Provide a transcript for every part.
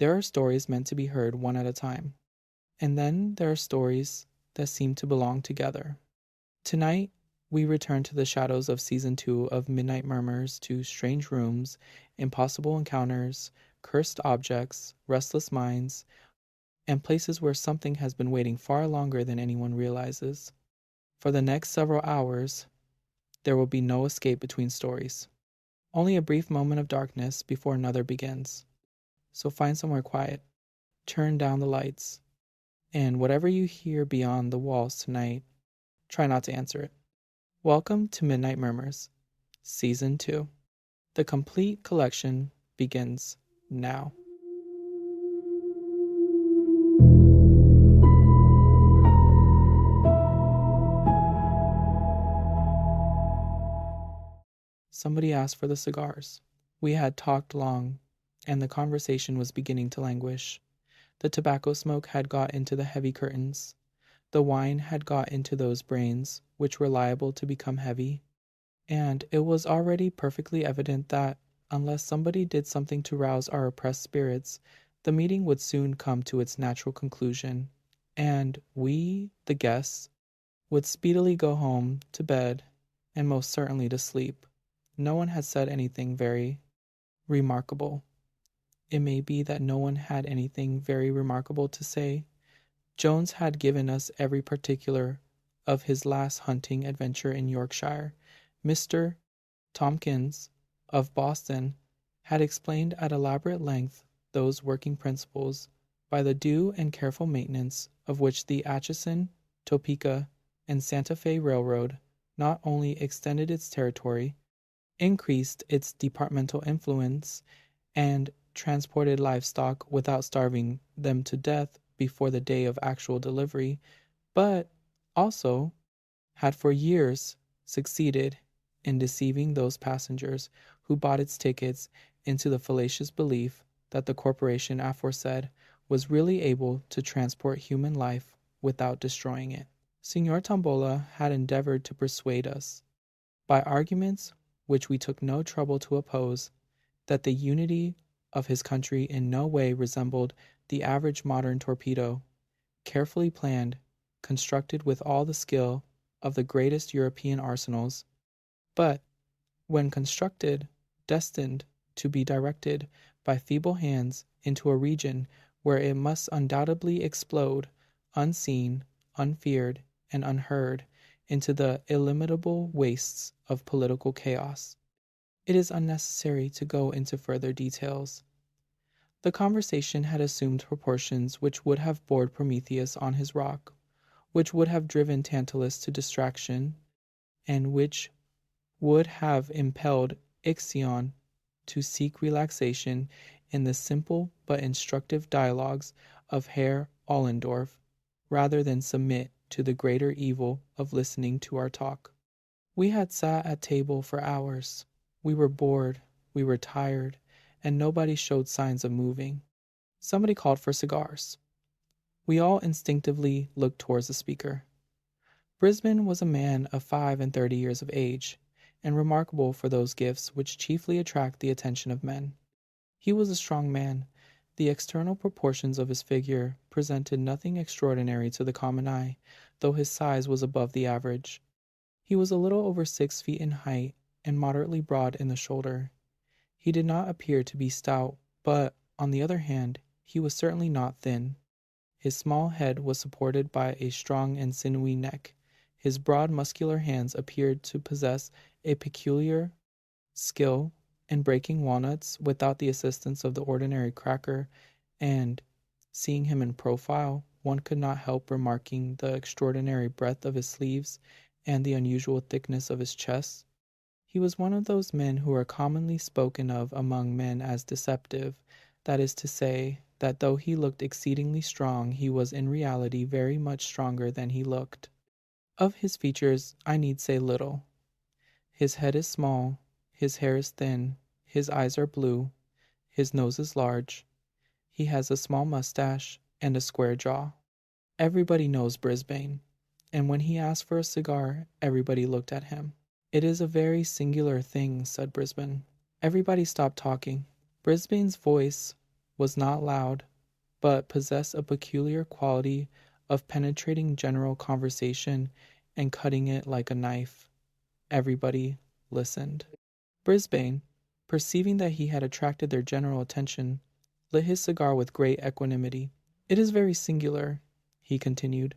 There are stories meant to be heard one at a time, and then there are stories that seem to belong together. Tonight, we return to the shadows of Season 2 of Midnight Murmurs, to strange rooms, impossible encounters, cursed objects, restless minds, and places where something has been waiting far longer than anyone realizes. For the next several hours, there will be no escape between stories. Only a brief moment of darkness before another begins. So find somewhere quiet, turn down the lights, and whatever you hear beyond the walls tonight, try not to answer it. Welcome to Midnight Murmurs, Season 2. The complete collection begins now. Somebody asked for the cigars. We had talked long, and the conversation was beginning to languish. The tobacco smoke had got into the heavy curtains. The wine had got into those brains, which were liable to become heavy. And it was already perfectly evident that, unless somebody did something to rouse our oppressed spirits, the meeting would soon come to its natural conclusion, and we, the guests, would speedily go home, to bed, and most certainly to sleep. No one had said anything very remarkable. It may be that no one had anything very remarkable to say. Jones had given us every particular of his last hunting adventure in Yorkshire. Mr. Tompkins, of Boston, had explained at elaborate length those working principles, by the due and careful maintenance of which the Atchison, Topeka, and Santa Fe Railroad not only extended its territory, increased its departmental influence, and transported livestock without starving them to death before the day of actual delivery, but also had for years succeeded in deceiving those passengers who bought its tickets into the fallacious belief that the corporation aforesaid was really able to transport human life without destroying it. Signor Tombola had endeavored to persuade us, by arguments which we took no trouble to oppose, that the unity of his country in no way resembled the average modern torpedo, carefully planned, constructed with all the skill of the greatest European arsenals, but, when constructed, destined to be directed by feeble hands into a region where it must undoubtedly explode, unseen, unfeared, and unheard, into the illimitable wastes of political chaos. It is unnecessary to go into further details. The conversation had assumed proportions which would have bored Prometheus on his rock, which would have driven Tantalus to distraction, and which would have impelled Ixion to seek relaxation in the simple but instructive dialogues of Herr Ollendorf, rather than submit to the greater evil of listening to our talk. We had sat at table for hours. We were bored, we were tired, and nobody showed signs of moving. Somebody called for cigars. We all instinctively looked towards the speaker. Brisbane was a man of 35 years of age, and remarkable for those gifts which chiefly attract the attention of men. He was a strong man. The external proportions of his figure presented nothing extraordinary to the common eye, though his size was above the average. He was a little over 6 feet in height, and moderately broad in the shoulder. He did not appear to be stout, but, on the other hand, he was certainly not thin. His small head was supported by a strong and sinewy neck. His broad muscular hands appeared to possess a peculiar skill in breaking walnuts without the assistance of the ordinary cracker, and, seeing him in profile, one could not help remarking the extraordinary breadth of his sleeves and the unusual thickness of his chest. He was one of those men who are commonly spoken of among men as deceptive, that is to say, that though he looked exceedingly strong, he was in reality very much stronger than he looked. Of his features I need say little. His head is small, his hair is thin, his eyes are blue, his nose is large, he has a small mustache and a square jaw. Everybody knows Brisbane, and when he asked for a cigar, everybody looked at him. "It is a very singular thing," said Brisbane. Everybody stopped talking. Brisbane's voice was not loud, but possessed a peculiar quality of penetrating general conversation and cutting it like a knife. Everybody listened. Brisbane, perceiving that he had attracted their general attention, lit his cigar with great equanimity. "It is very singular," he continued,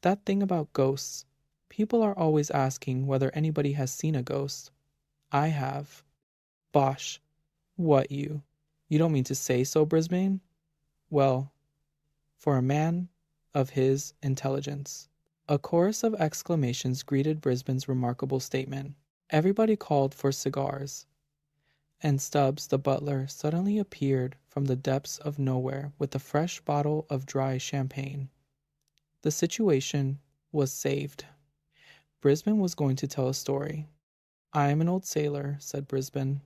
"that thing about ghosts. People are always asking whether anybody has seen a ghost. I have." "Bosh! What, you? You don't mean to say so, Brisbane?" "Well, for a man of his intelligence." A chorus of exclamations greeted Brisbane's remarkable statement. Everybody called for cigars, and Stubbs the butler suddenly appeared from the depths of nowhere with a fresh bottle of dry champagne. The situation was saved. Brisbane was going to tell a story. "I am an old sailor," said Brisbane,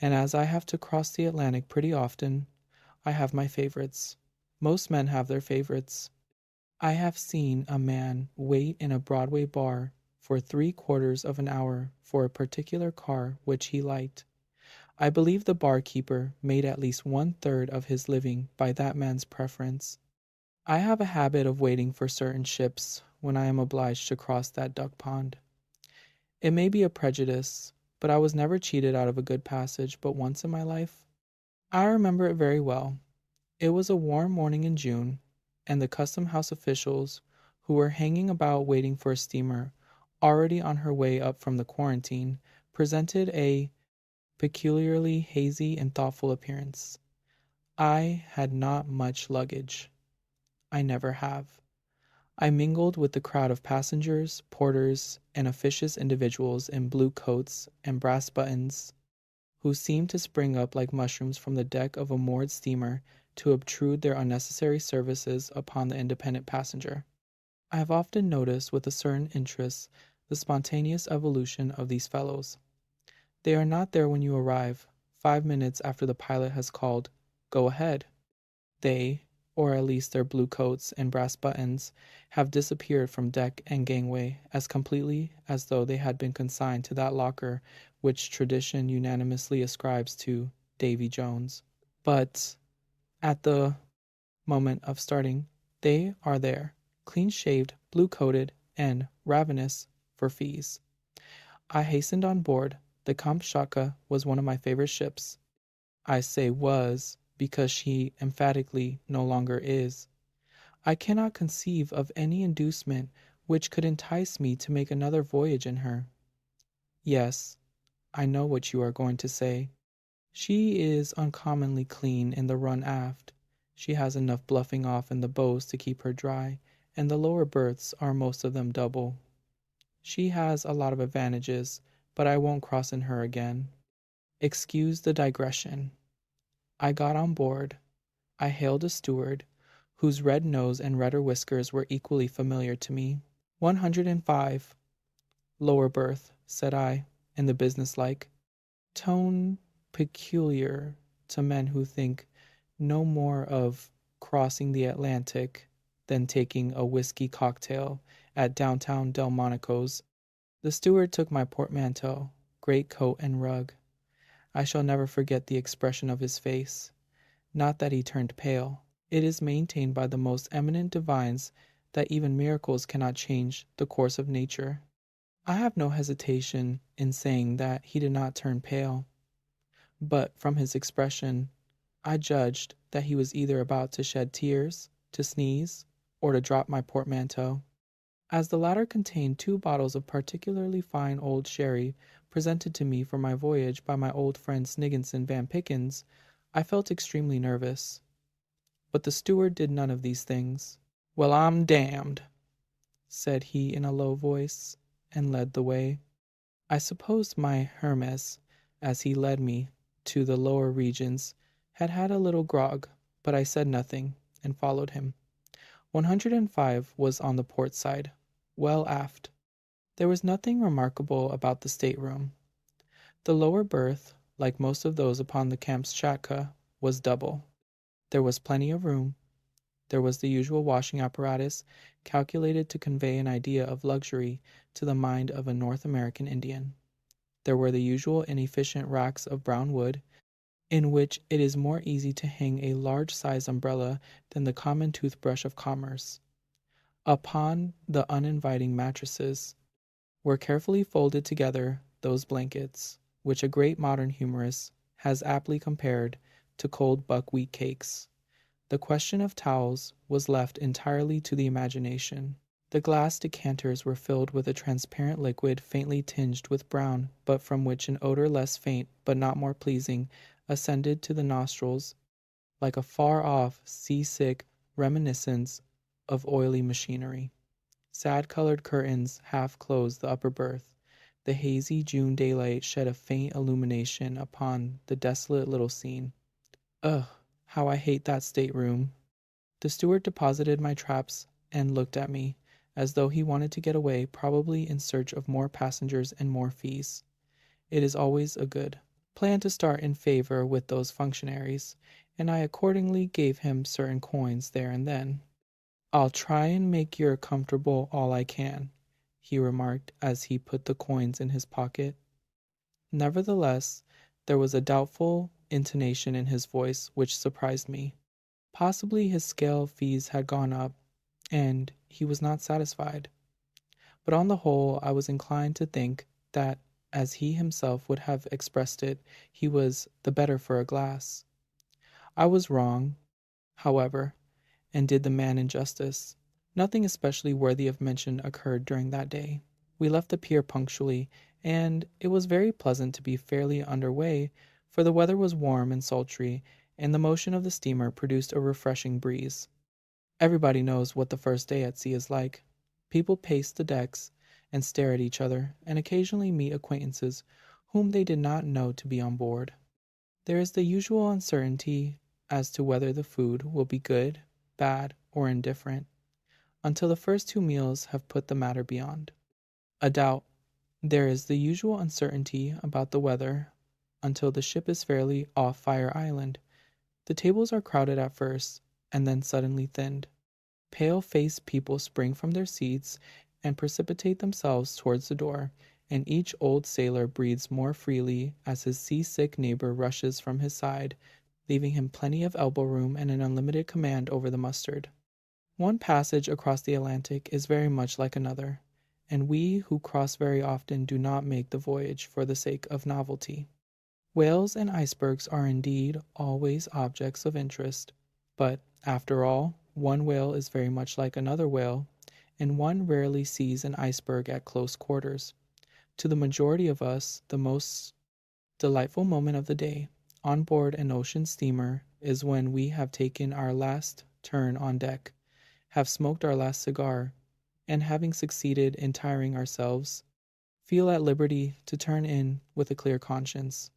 "and as I have to cross the Atlantic pretty often, I have my favorites. Most men have their favorites. I have seen a man wait in a Broadway bar for 3/4 of an hour for a particular car which he liked. I believe the barkeeper made at least 1/3 of his living by that man's preference. I have a habit of waiting for certain ships when I am obliged to cross that duck pond. It may be a prejudice, but I was never cheated out of a good passage but once in my life. I remember it very well. It was a warm morning in June, and the custom house officials, who were hanging about waiting for a steamer already on her way up from the quarantine, presented a peculiarly hazy and thoughtful appearance. I had not much luggage. I never have. I mingled with the crowd of passengers, porters, and officious individuals in blue coats and brass buttons, who seemed to spring up like mushrooms from the deck of a moored steamer to obtrude their unnecessary services upon the independent passenger. I have often noticed with a certain interest the spontaneous evolution of these fellows. They are not there when you arrive, 5 minutes after the pilot has called, "Go ahead." They, or at least their blue coats and brass buttons, have disappeared from deck and gangway as completely as though they had been consigned to that locker which tradition unanimously ascribes to Davy Jones. But at the moment of starting, they are there, clean-shaved, blue-coated, and ravenous for fees. I hastened on board. The Kamtschatka was one of my favorite ships. I say was, because she emphatically no longer is. I cannot conceive of any inducement which could entice me to make another voyage in her. Yes, I know what you are going to say. She is uncommonly clean in the run aft. She has enough bluffing off in the bows to keep her dry, and the lower berths are most of them double. She has a lot of advantages, but I won't cross in her again. Excuse the digression. I got on board. I hailed a steward, whose red nose and redder whiskers were equally familiar to me. 105. Lower berth, said I, in the businesslike tone peculiar to men who think no more of crossing the Atlantic than taking a whiskey cocktail at downtown Delmonico's. The steward took my portmanteau, greatcoat, and rug. I shall never forget the expression of his face. Not that he turned pale. It is maintained by the most eminent divines that even miracles cannot change the course of nature. I have no hesitation in saying that he did not turn pale, but from his expression, I judged that he was either about to shed tears, to sneeze, or to drop my portmanteau. As the latter contained 2 bottles of particularly fine old sherry presented to me for my voyage by my old friend Snigginson Van Pickens, I felt extremely nervous. But the steward did none of these things. "Well, I'm damned," said he in a low voice, and led the way. I supposed my Hermes, as he led me to the lower regions, had had a little grog, but I said nothing, and followed him. 105 was on the port side, well aft. There was nothing remarkable about the stateroom. The lower berth, like most of those upon the Kamtschatka, was double. There was plenty of room. There was the usual washing apparatus, calculated to convey an idea of luxury to the mind of a North American Indian. There were the usual inefficient racks of brown wood, in which it is more easy to hang a large-size umbrella than the common toothbrush of commerce. Upon the uninviting mattresses were carefully folded together those blankets, which a great modern humorist has aptly compared to cold buckwheat cakes. The question of towels was left entirely to the imagination. The glass decanters were filled with a transparent liquid faintly tinged with brown, but from which an odor less faint but not more pleasing ascended to the nostrils like a far-off, sea-sick reminiscence of oily machinery. Sad-colored curtains half-closed the upper berth. The hazy June daylight shed a faint illumination upon the desolate little scene. Ugh, how I hate that stateroom. The steward deposited my traps and looked at me, as though he wanted to get away, probably in search of more passengers and more fees. It is always a good plan to start in favor with those functionaries, and I accordingly gave him certain coins there and then. "I'll try and make you comfortable all I can," he remarked as he put the coins in his pocket. Nevertheless, there was a doubtful intonation in his voice which surprised me. Possibly his scale of fees had gone up, and he was not satisfied. But on the whole, I was inclined to think that, as he himself would have expressed it, he was the better for a glass. I was wrong, however, and did the man injustice. Nothing especially worthy of mention occurred during that day. We left the pier punctually, and it was very pleasant to be fairly under way, for the weather was warm and sultry, and the motion of the steamer produced a refreshing breeze. Everybody knows what the first day at sea is like. People pace the decks and stare at each other, and occasionally meet acquaintances whom they did not know to be on board. There is the usual uncertainty as to whether the food will be good, bad, or indifferent, until the first 2 meals have put the matter beyond a doubt. There is the usual uncertainty about the weather until the ship is fairly off Fire Island. The tables are crowded at first, and then suddenly thinned. Pale-faced people spring from their seats and precipitate themselves towards the door, and each old sailor breathes more freely as his sea-sick neighbor rushes from his side, leaving him plenty of elbow room and an unlimited command over the mustard. One passage across the Atlantic is very much like another, and we who cross very often do not make the voyage for the sake of novelty. Whales and icebergs are indeed always objects of interest, but, after all, one whale is very much like another whale, and one rarely sees an iceberg at close quarters. To the majority of us, the most delightful moment of the day on board an ocean steamer is when we have taken our last turn on deck, have smoked our last cigar, and having succeeded in tiring ourselves, feel at liberty to turn in with a clear conscience.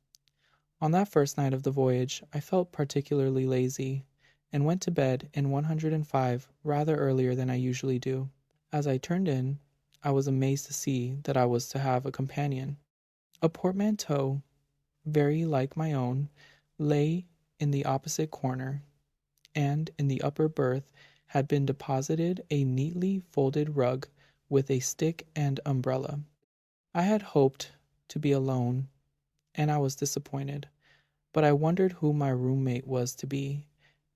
On that first night of the voyage, I felt particularly lazy, and went to bed in 105 rather earlier than I usually do. As I turned in, I was amazed to see that I was to have a companion. A portmanteau, very like my own, lay in the opposite corner, and in the upper berth had been deposited a neatly folded rug with a stick and umbrella. I had hoped to be alone, and I was disappointed, but I wondered who my roommate was to be,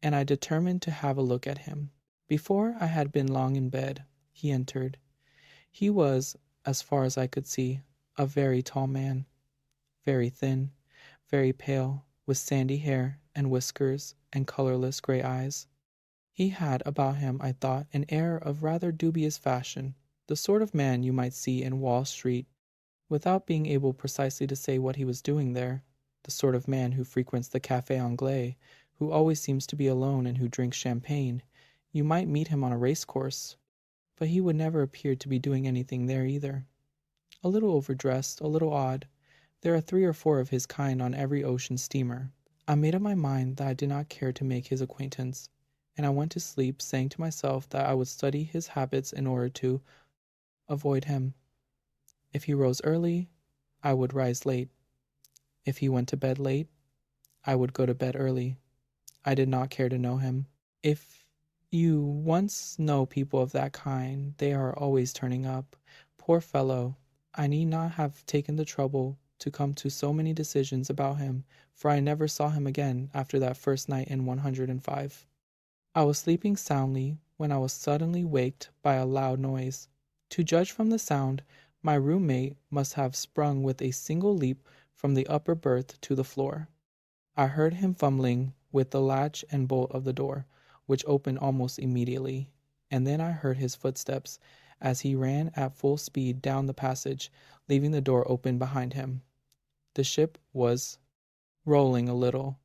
and I determined to have a look at him. Before I had been long in bed, he entered. He was, as far as I could see, a very tall man, very thin, very pale, with sandy hair and whiskers and colorless gray eyes. He had about him, I thought, an air of rather dubious fashion, the sort of man you might see in Wall Street, without being able precisely to say what he was doing there, the sort of man who frequents the Café Anglais, who always seems to be alone and who drinks champagne. You might meet him on a race-course, but he would never appear to be doing anything there either. A little overdressed, a little odd. There are 3 or 4 of his kind on every ocean steamer. I made up my mind that I did not care to make his acquaintance, and I went to sleep saying to myself that I would study his habits in order to avoid him. If he rose early, I would rise late. If he went to bed late, I would go to bed early. I did not care to know him. If you once know people of that kind, they are always turning up. Poor fellow, I need not have taken the trouble to come to so many decisions about him, for I never saw him again after that first night in 105. I was sleeping soundly when I was suddenly waked by a loud noise. To judge from the sound, my roommate must have sprung with a single leap from the upper berth to the floor. I heard him fumbling with the latch and bolt of the door, which opened almost immediately, and then I heard his footsteps as he ran at full speed down the passage, leaving the door open behind him. The ship was rolling a little,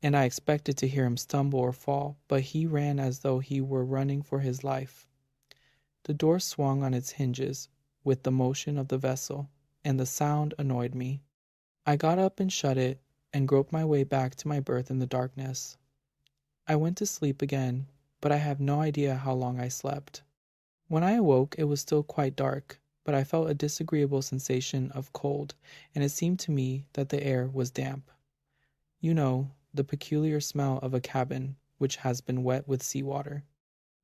and I expected to hear him stumble or fall, but he ran as though he were running for his life. The door swung on its hinges with the motion of the vessel, and the sound annoyed me. I got up and shut it, and groped my way back to my berth in the darkness. I went to sleep again, but I have no idea how long I slept. When I awoke, it was still quite dark, but I felt a disagreeable sensation of cold, and it seemed to me that the air was damp. You know, the peculiar smell of a cabin which has been wet with seawater.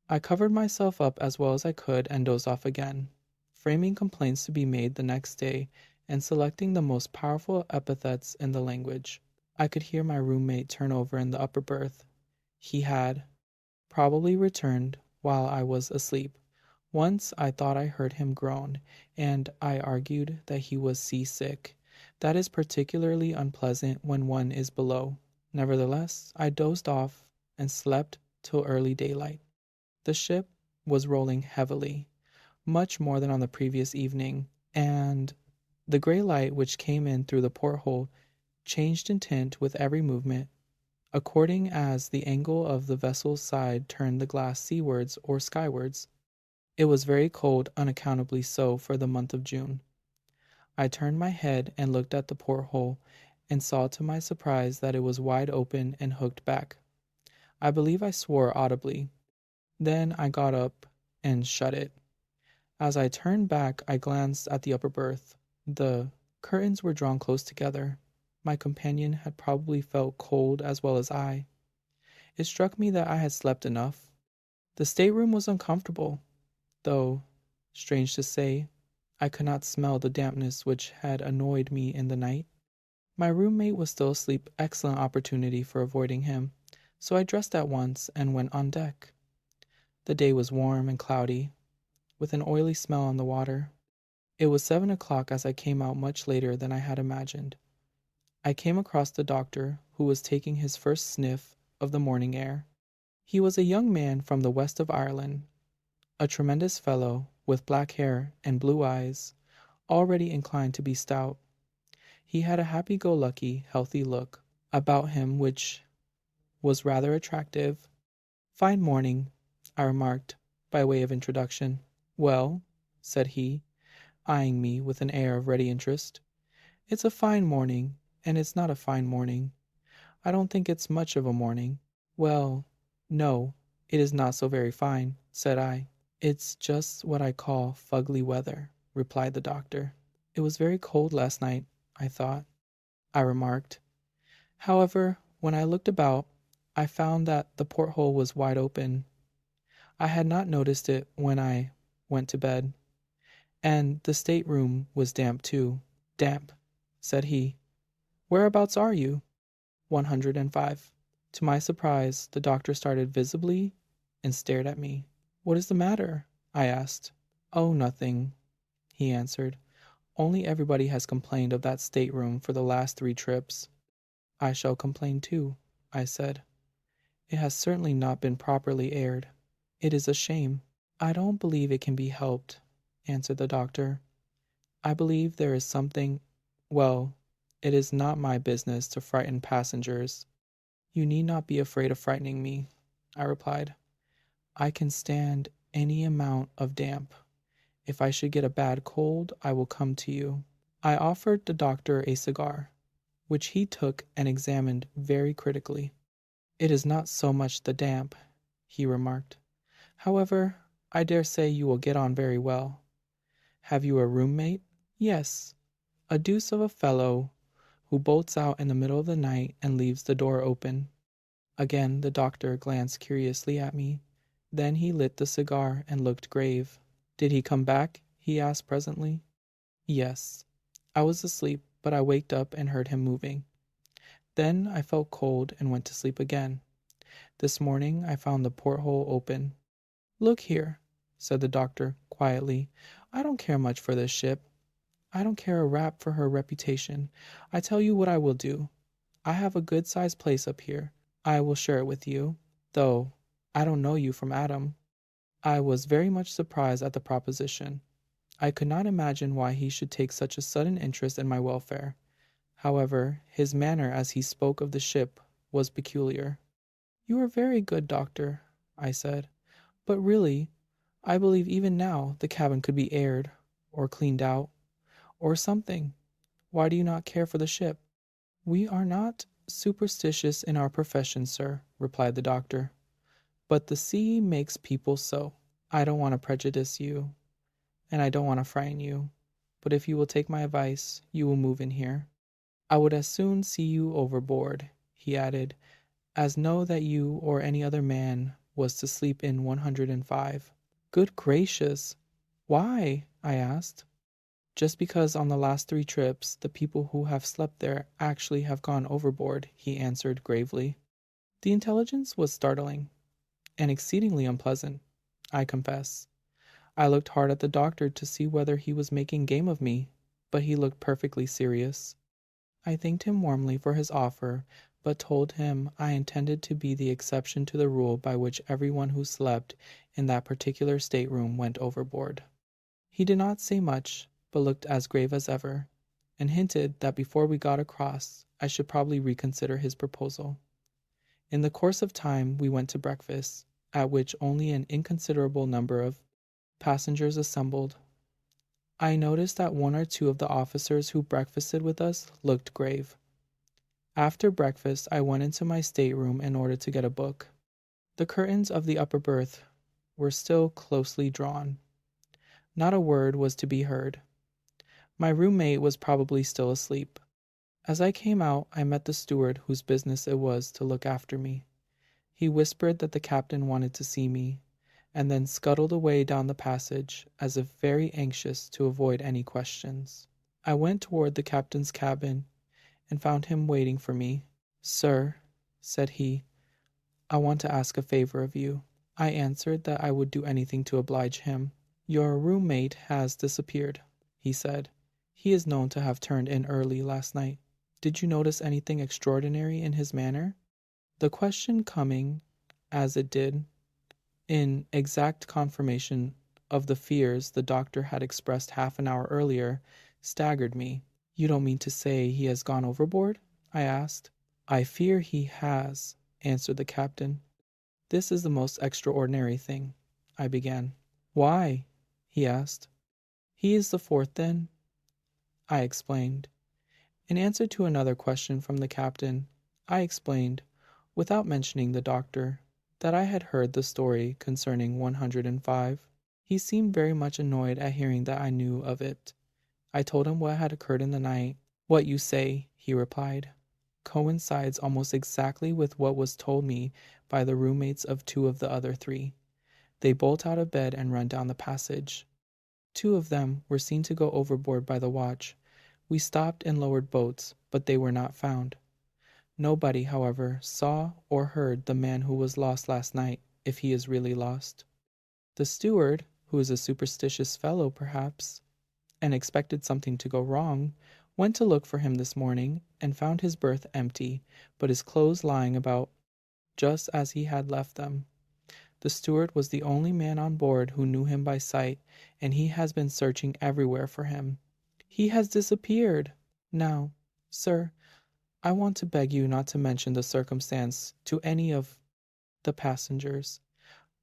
I covered myself up as well as I could and dozed off again, framing complaints to be made the next day and selecting the most powerful epithets in the language. I could hear my roommate turn over in the upper berth. He had probably returned while I was asleep. Once I thought I heard him groan, and I argued that he was seasick. That is particularly unpleasant when one is below. Nevertheless, I dozed off and slept till early daylight. The ship was rolling heavily, much more than on the previous evening, and the gray light which came in through the porthole changed in tint with every movement, according as the angle of the vessel's side turned the glass seawards or skywards. It was very cold, unaccountably so for the month of June. I turned my head and looked at the porthole, and saw to my surprise that it was wide open and hooked back. I believe I swore audibly. Then I got up and shut it. As I turned back, I glanced at the upper berth. The curtains were drawn close together. My companion had probably felt cold as well as I. It struck me that I had slept enough. The stateroom was uncomfortable, though, strange to say, I could not smell the dampness which had annoyed me in the night. My roommate was still asleep, excellent opportunity for avoiding him, so I dressed at once and went on deck. The day was warm and cloudy, with an oily smell on the water. It was 7 o'clock as I came out much later than I had imagined. I came across the doctor, who was taking his first sniff of the morning air. He was a young man from the west of Ireland, a tremendous fellow, with black hair and blue eyes, already inclined to be stout. He had a happy-go-lucky, healthy look about him which was rather attractive. "Fine morning," I remarked, by way of introduction. "Well," said he, eyeing me with an air of ready interest, "it's a fine morning, and it's not a fine morning. I don't think it's much of a morning." "Well, no, it is not so very fine," said I. "It's just what I call fugly weather," replied the doctor. "It was very cold last night, I thought," I remarked. However, when I looked about, I found that the porthole was wide open. I had not noticed it when I went to bed. And the stateroom was damp too. "Damp," said he. "Whereabouts are you?" 105. To my surprise, the doctor started visibly and stared at me. "What is the matter?" I asked. "Oh, nothing," he answered. "Only everybody has complained of that stateroom for the last 3 trips." "I shall complain too," I said. "It has certainly not been properly aired. It is a shame." "I don't believe it can be helped," answered the doctor. "I believe there is something— well, it is not my business to frighten passengers." "You need not be afraid of frightening me," I replied. "I can stand any amount of damp. If I should get a bad cold, I will come to you." I offered the doctor a cigar, which he took and examined very critically. "It is not so much the damp," he remarked. "However, I dare say you will get on very well." "Have you a roommate?" "Yes, a deuce of a fellow who bolts out in the middle of the night and leaves the door open." Again the doctor glanced curiously at me. Then he lit the cigar and looked grave. "Did he come back?" he asked presently. "Yes. I was asleep, but I waked up and heard him moving. Then I felt cold and went to sleep again. This morning I found the porthole open. "Look here," said the doctor quietly. "I don't care much for this ship. I don't care a rap for her reputation. I tell you what I will do. I have a good-sized place up here. I will share it with you, though I don't know you from Adam." I was very much surprised at the proposition. I could not imagine why he should take such a sudden interest in my welfare. However, his manner as he spoke of the ship was peculiar. "You are very good, doctor," I said, "but really, I believe even now the cabin could be aired, or cleaned out, or something. Why do you not care for the ship?" "We are not superstitious in our profession, sir," replied the doctor, "but the sea makes people so. I don't want to prejudice you, and I don't want to frighten you, but if you will take my advice, you will move in here. I would as soon see you overboard," he added, "as know that you or any other man was to sleep in 105. "Good gracious! Why?" I asked. "Just because on the last 3 trips the people who have slept there actually have gone overboard," he answered gravely. The intelligence was startling, and exceedingly unpleasant, I confess. I looked hard at the doctor to see whether he was making game of me, but he looked perfectly serious. I thanked him warmly for his offer, but told him I intended to be the exception to the rule by which everyone who slept in that particular stateroom went overboard. He did not say much, but looked as grave as ever, and hinted that before we got across I should probably reconsider his proposal. In the course of time we went to breakfast, at which only an inconsiderable number of passengers assembled. I noticed that 1 or 2 of the officers who breakfasted with us looked grave. After breakfast I went into my stateroom in order to get a book. The curtains of the upper berth were still closely drawn. Not a word was to be heard. My roommate was probably still asleep. As I came out I met the steward whose business it was to look after me. He whispered that the captain wanted to see me, and then scuttled away down the passage as if very anxious to avoid any questions. I went toward the captain's cabin and found him waiting for me. "Sir," said he, "I want to ask a favor of you." I answered that I would do anything to oblige him. "Your roommate has disappeared," he said. "He is known to have turned in early last night. Did you notice anything extraordinary in his manner?" The question coming, as it did, in exact confirmation of the fears the doctor had expressed half an hour earlier, staggered me. "You don't mean to say he has gone overboard?" I asked. "I fear he has," answered the captain. "This is the most extraordinary thing," I began. "Why?" he asked. "He is the 4th, then?" I explained. In answer to another question from the captain, I explained, without mentioning the doctor, that I had heard the story concerning 105. He seemed very much annoyed at hearing that I knew of it. I told him what had occurred in the night. "What you say," he replied, "coincides almost exactly with what was told me by the roommates of 2 of the other 3. They bolt out of bed and run down the passage. 2 of them were seen to go overboard by the watch. We stopped and lowered boats, but they were not found. Nobody, however, saw or heard the man who was lost last night, if he is really lost. The steward, who is a superstitious fellow perhaps, and expected something to go wrong, went to look for him this morning, and found his berth empty, but his clothes lying about just as he had left them. The steward was the only man on board who knew him by sight, and he has been searching everywhere for him. He has disappeared. Now, sir, I want to beg you not to mention the circumstance to any of the passengers.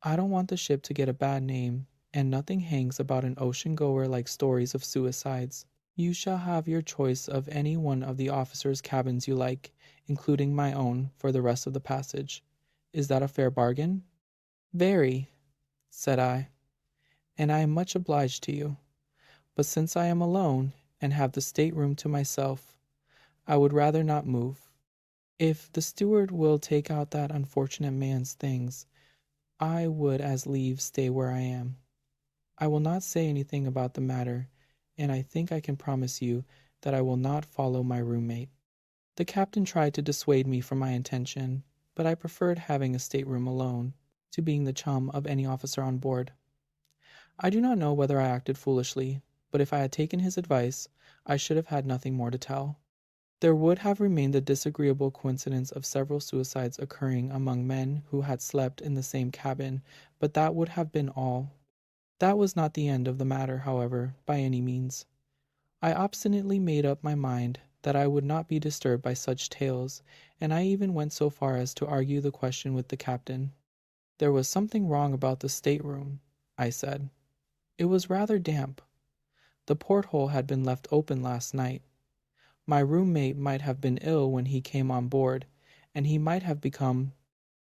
I don't want the ship to get a bad name, and nothing hangs about an ocean goer like stories of suicides. You shall have your choice of any one of the officers' cabins you like, including my own, for the rest of the passage. Is that a fair bargain?" "Very," said I, "and I am much obliged to you. But since I am alone, and have the stateroom to myself, I would rather not move. If the steward will take out that unfortunate man's things, I would as lieve stay where I am. I will not say anything about the matter, and I think I can promise you that I will not follow my roommate. The captain tried to dissuade me from my intention, but I preferred having a stateroom alone to being the chum of any officer on board. I do not know whether I acted foolishly, but if I had taken his advice, I should have had nothing more to tell. There would have remained the disagreeable coincidence of several suicides occurring among men who had slept in the same cabin, but that would have been all. That was not the end of the matter, however, by any means. I obstinately made up my mind that I would not be disturbed by such tales, and I even went so far as to argue the question with the captain. There was something wrong about the stateroom, I said. It was rather damp. The porthole had been left open last night. My roommate might have been ill when he came on board, and he might have become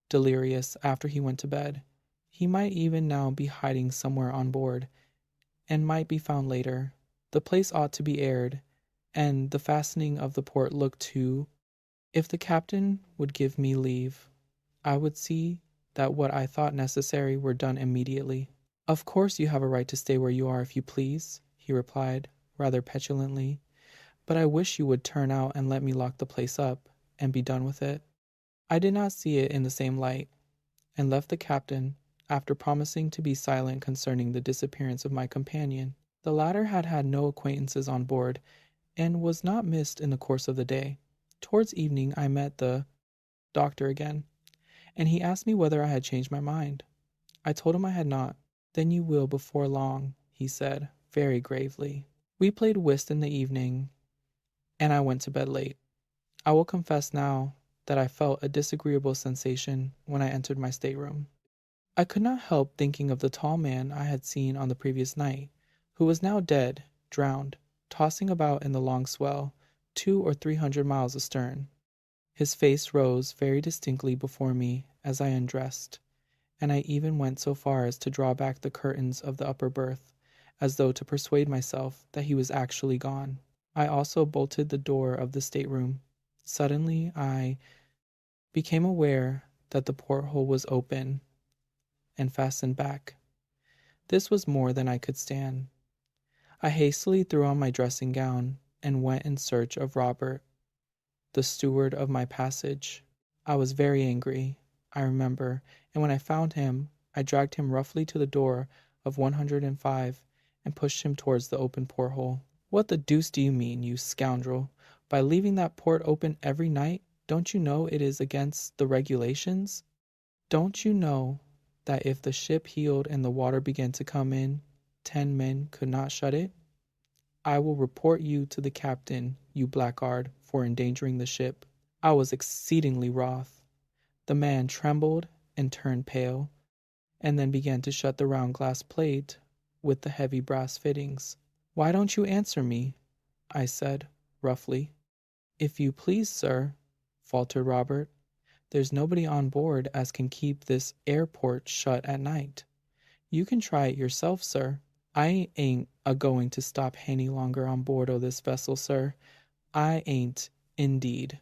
delirious after he went to bed. He might even now be hiding somewhere on board, and might be found later. The place ought to be aired, and the fastening of the port looked to. If the captain would give me leave, I would see that what I thought necessary were done immediately. Of course you have a right to stay where you are if you please, he replied, rather petulantly. But I wish you would turn out and let me lock the place up, and be done with it. I did not see it in the same light, and left the captain, after promising to be silent concerning the disappearance of my companion. The latter had had no acquaintances on board, and was not missed in the course of the day. Towards evening I met the doctor again, and he asked me whether I had changed my mind. I told him I had not. Then you will before long, he said, very gravely. We played whist in the evening, and I went to bed late. I will confess now that I felt a disagreeable sensation when I entered my stateroom. I could not help thinking of the tall man I had seen on the previous night, who was now dead, drowned, tossing about in the long swell, 200 or 300 miles astern. His face rose very distinctly before me as I undressed, and I even went so far as to draw back the curtains of the upper berth, as though to persuade myself that he was actually gone. I also bolted the door of the stateroom. Suddenly I became aware that the porthole was open and fastened back. This was more than I could stand. I hastily threw on my dressing gown and went in search of Robert, the steward of my passage. I was very angry, I remember, and when I found him, I dragged him roughly to the door of 105 and pushed him towards the open porthole. What the deuce do you mean, you scoundrel? By leaving that port open every night, don't you know it is against the regulations? Don't you know that if the ship heeled and the water began to come in, 10 men could not shut it? I will report you to the captain, you blackguard, for endangering the ship. I was exceedingly wroth. The man trembled and turned pale, and then began to shut the round glass plate with the heavy brass fittings. Why don't you answer me? I said, roughly. If you please, sir, faltered Robert, there's nobody on board as can keep this airport shut at night. You can try it yourself, sir. I ain't a-going to stop any longer on board o' this vessel, sir. I ain't, indeed.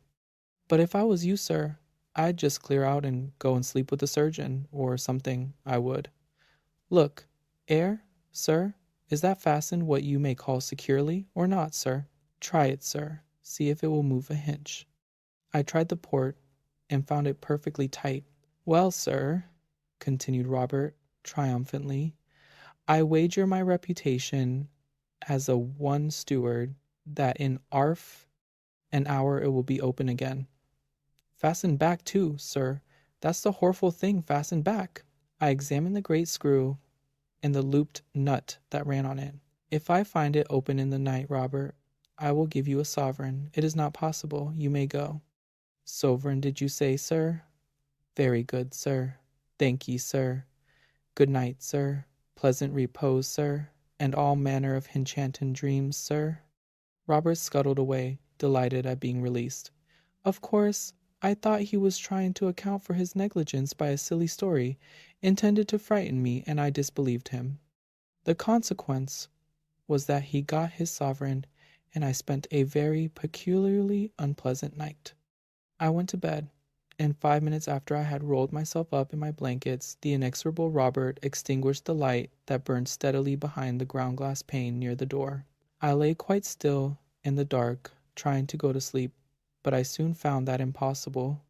But if I was you, sir, I'd just clear out and go and sleep with the surgeon, or something, I would. Look, air, sir, is that fastened what you may call securely, or not, sir? Try it, sir. See if it will move a hinch. I tried the port, and found it perfectly tight. Well, sir, continued Robert, triumphantly, I wager my reputation as a one steward that in 'arf an hour it will be open again. Fastened back, too, sir. That's the horful thing, fastened back. I examined the great screw and the looped nut that ran on it. If I find it open in the night, Robert, I will give you a sovereign. It is not possible. You may go. Sovereign, did you say, sir? Very good, sir. Thank ye, sir. Good night, sir. Pleasant repose, sir, and all manner of enchanting dreams, sir. Robert scuttled away, delighted at being released. Of course, I thought he was trying to account for his negligence by a silly story, intended to frighten me, and I disbelieved him. The consequence was that he got his sovereign, and I spent a very peculiarly unpleasant night. I went to bed, and 5 minutes after I had rolled myself up in my blankets, the inexorable Robert extinguished the light that burned steadily behind the ground-glass pane near the door. I lay quite still in the dark, trying to go to sleep, but I soon found that impossible.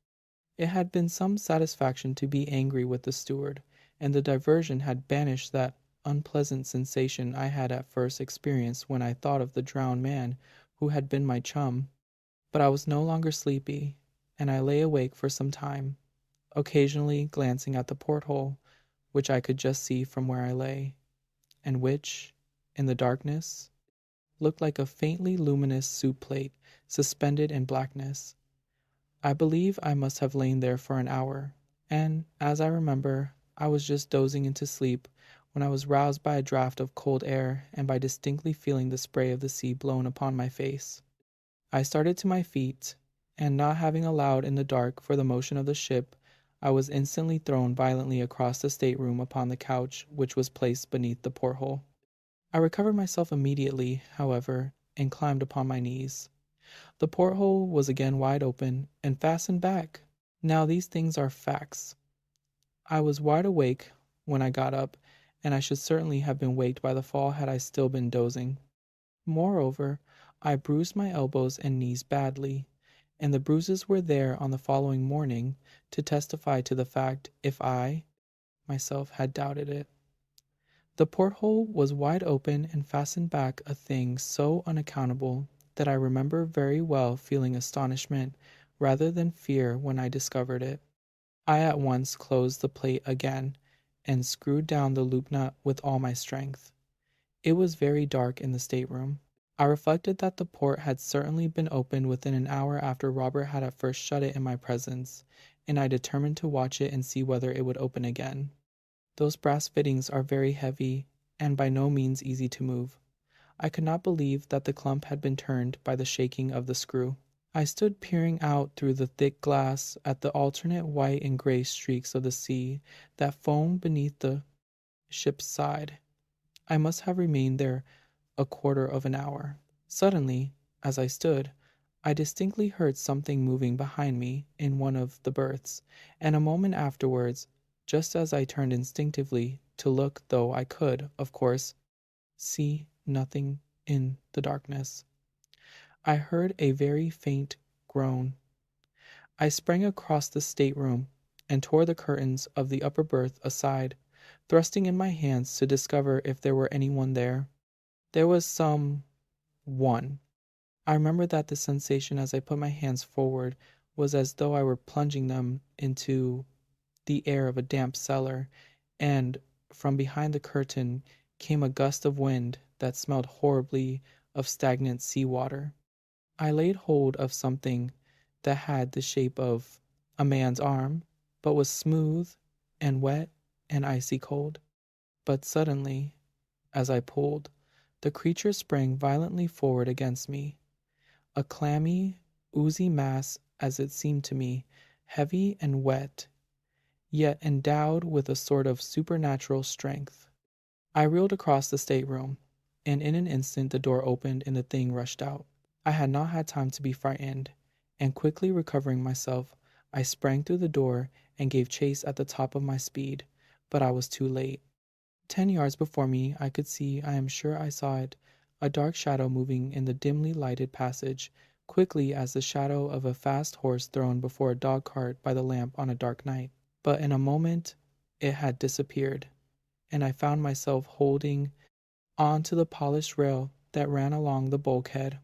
It had been some satisfaction to be angry with the steward, and the diversion had banished that unpleasant sensation I had at first experienced when I thought of the drowned man who had been my chum. But I was no longer sleepy, and I lay awake for some time, occasionally glancing at the porthole, which I could just see from where I lay, and which, in the darkness, looked like a faintly luminous soup plate suspended in blackness. I believe I must have lain there for an hour, and, as I remember, I was just dozing into sleep when I was roused by a draught of cold air and by distinctly feeling the spray of the sea blown upon my face. I started to my feet, and not having allowed in the dark for the motion of the ship, I was instantly thrown violently across the stateroom upon the couch which was placed beneath the porthole. I recovered myself immediately, however, and climbed upon my knees. The porthole was again wide open and fastened back. Now these things are facts. I was wide awake when I got up, and I should certainly have been waked by the fall had I still been dozing. Moreover, I bruised my elbows and knees badly, and the bruises were there on the following morning to testify to the fact if I, myself, had doubted it. The porthole was wide open and fastened back, a thing so unaccountable that I remember very well feeling astonishment rather than fear when I discovered it. I at once closed the plate again and screwed down the loop nut with all my strength. It was very dark in the stateroom. I reflected that the port had certainly been opened within an hour after Robert had at first shut it in my presence, and I determined to watch it and see whether it would open again. Those brass fittings are very heavy and by no means easy to move. I could not believe that the clump had been turned by the shaking of the screw. I stood peering out through the thick glass at the alternate white and gray streaks of the sea that foamed beneath the ship's side. I must have remained there a quarter of an hour. Suddenly, as I stood, I distinctly heard something moving behind me in one of the berths, and a moment afterwards, just as I turned instinctively to look, though I could, of course, see nothing in the darkness, I heard a very faint groan. I sprang across the stateroom and tore the curtains of the upper berth aside, thrusting in my hands to discover if there were anyone there. There was some one. I remember that the sensation as I put my hands forward was as though I were plunging them into the air of a damp cellar, and from behind the curtain came a gust of wind that smelled horribly of stagnant sea water. I laid hold of something that had the shape of a man's arm, but was smooth and wet and icy cold. But suddenly, as I pulled, the creature sprang violently forward against me, a clammy, oozy mass, as it seemed to me, heavy and wet, yet endowed with a sort of supernatural strength. I reeled across the stateroom, and in an instant the door opened and the thing rushed out. I had not had time to be frightened, and quickly recovering myself, I sprang through the door and gave chase at the top of my speed, but I was too late. 10 yards before me I could see, I am sure I saw it, a dark shadow moving in the dimly lighted passage, quickly as the shadow of a fast horse thrown before a dog-cart by the lamp on a dark night. But in a moment it had disappeared, and I found myself holding on to the polished rail that ran along the bulkhead,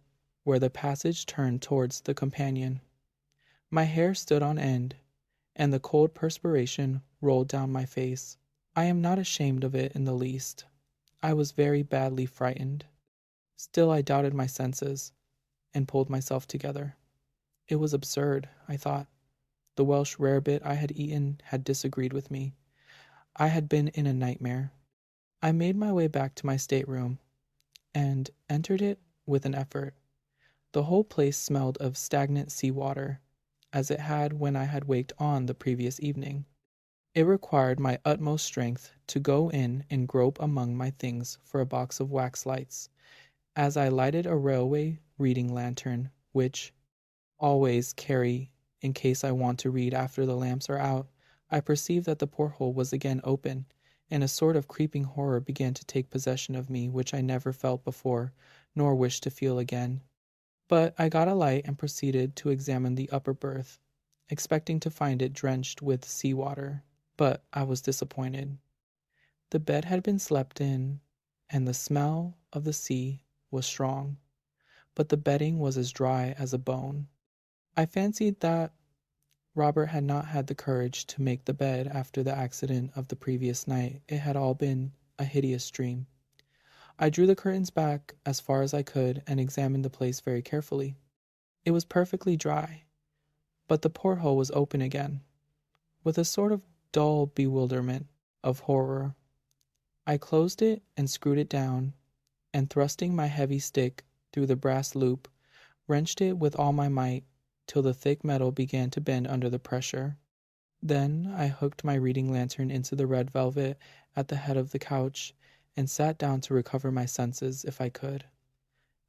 where the passage turned towards the companion. My hair stood on end, and the cold perspiration rolled down my face. I am not ashamed of it in the least. I was very badly frightened. Still I doubted my senses, and pulled myself together. It was absurd, I thought. The Welsh rarebit I had eaten had disagreed with me. I had been in a nightmare. I made my way back to my stateroom, and entered it with an effort. The whole place smelled of stagnant sea water, as it had when I had waked on the previous evening. It required my utmost strength to go in and grope among my things for a box of wax lights, as I lighted a railway reading lantern, which always carry in case I want to read after the lamps are out. I perceived that the porthole was again open, and a sort of creeping horror began to take possession of me which I never felt before, nor wished to feel again. But I got a light and proceeded to examine the upper berth, expecting to find it drenched with seawater. But I was disappointed. The bed had been slept in, and the smell of the sea was strong, but the bedding was as dry as a bone. I fancied that Robert had not had the courage to make the bed after the accident of the previous night. It had all been a hideous dream. I drew the curtains back as far as I could and examined the place very carefully. It was perfectly dry, but the porthole was open again. With a sort of dull bewilderment of horror, I closed it and screwed it down, and thrusting my heavy stick through the brass loop, wrenched it with all my might till the thick metal began to bend under the pressure. Then I hooked my reading lantern into the red velvet at the head of the couch and sat down to recover my senses if I could.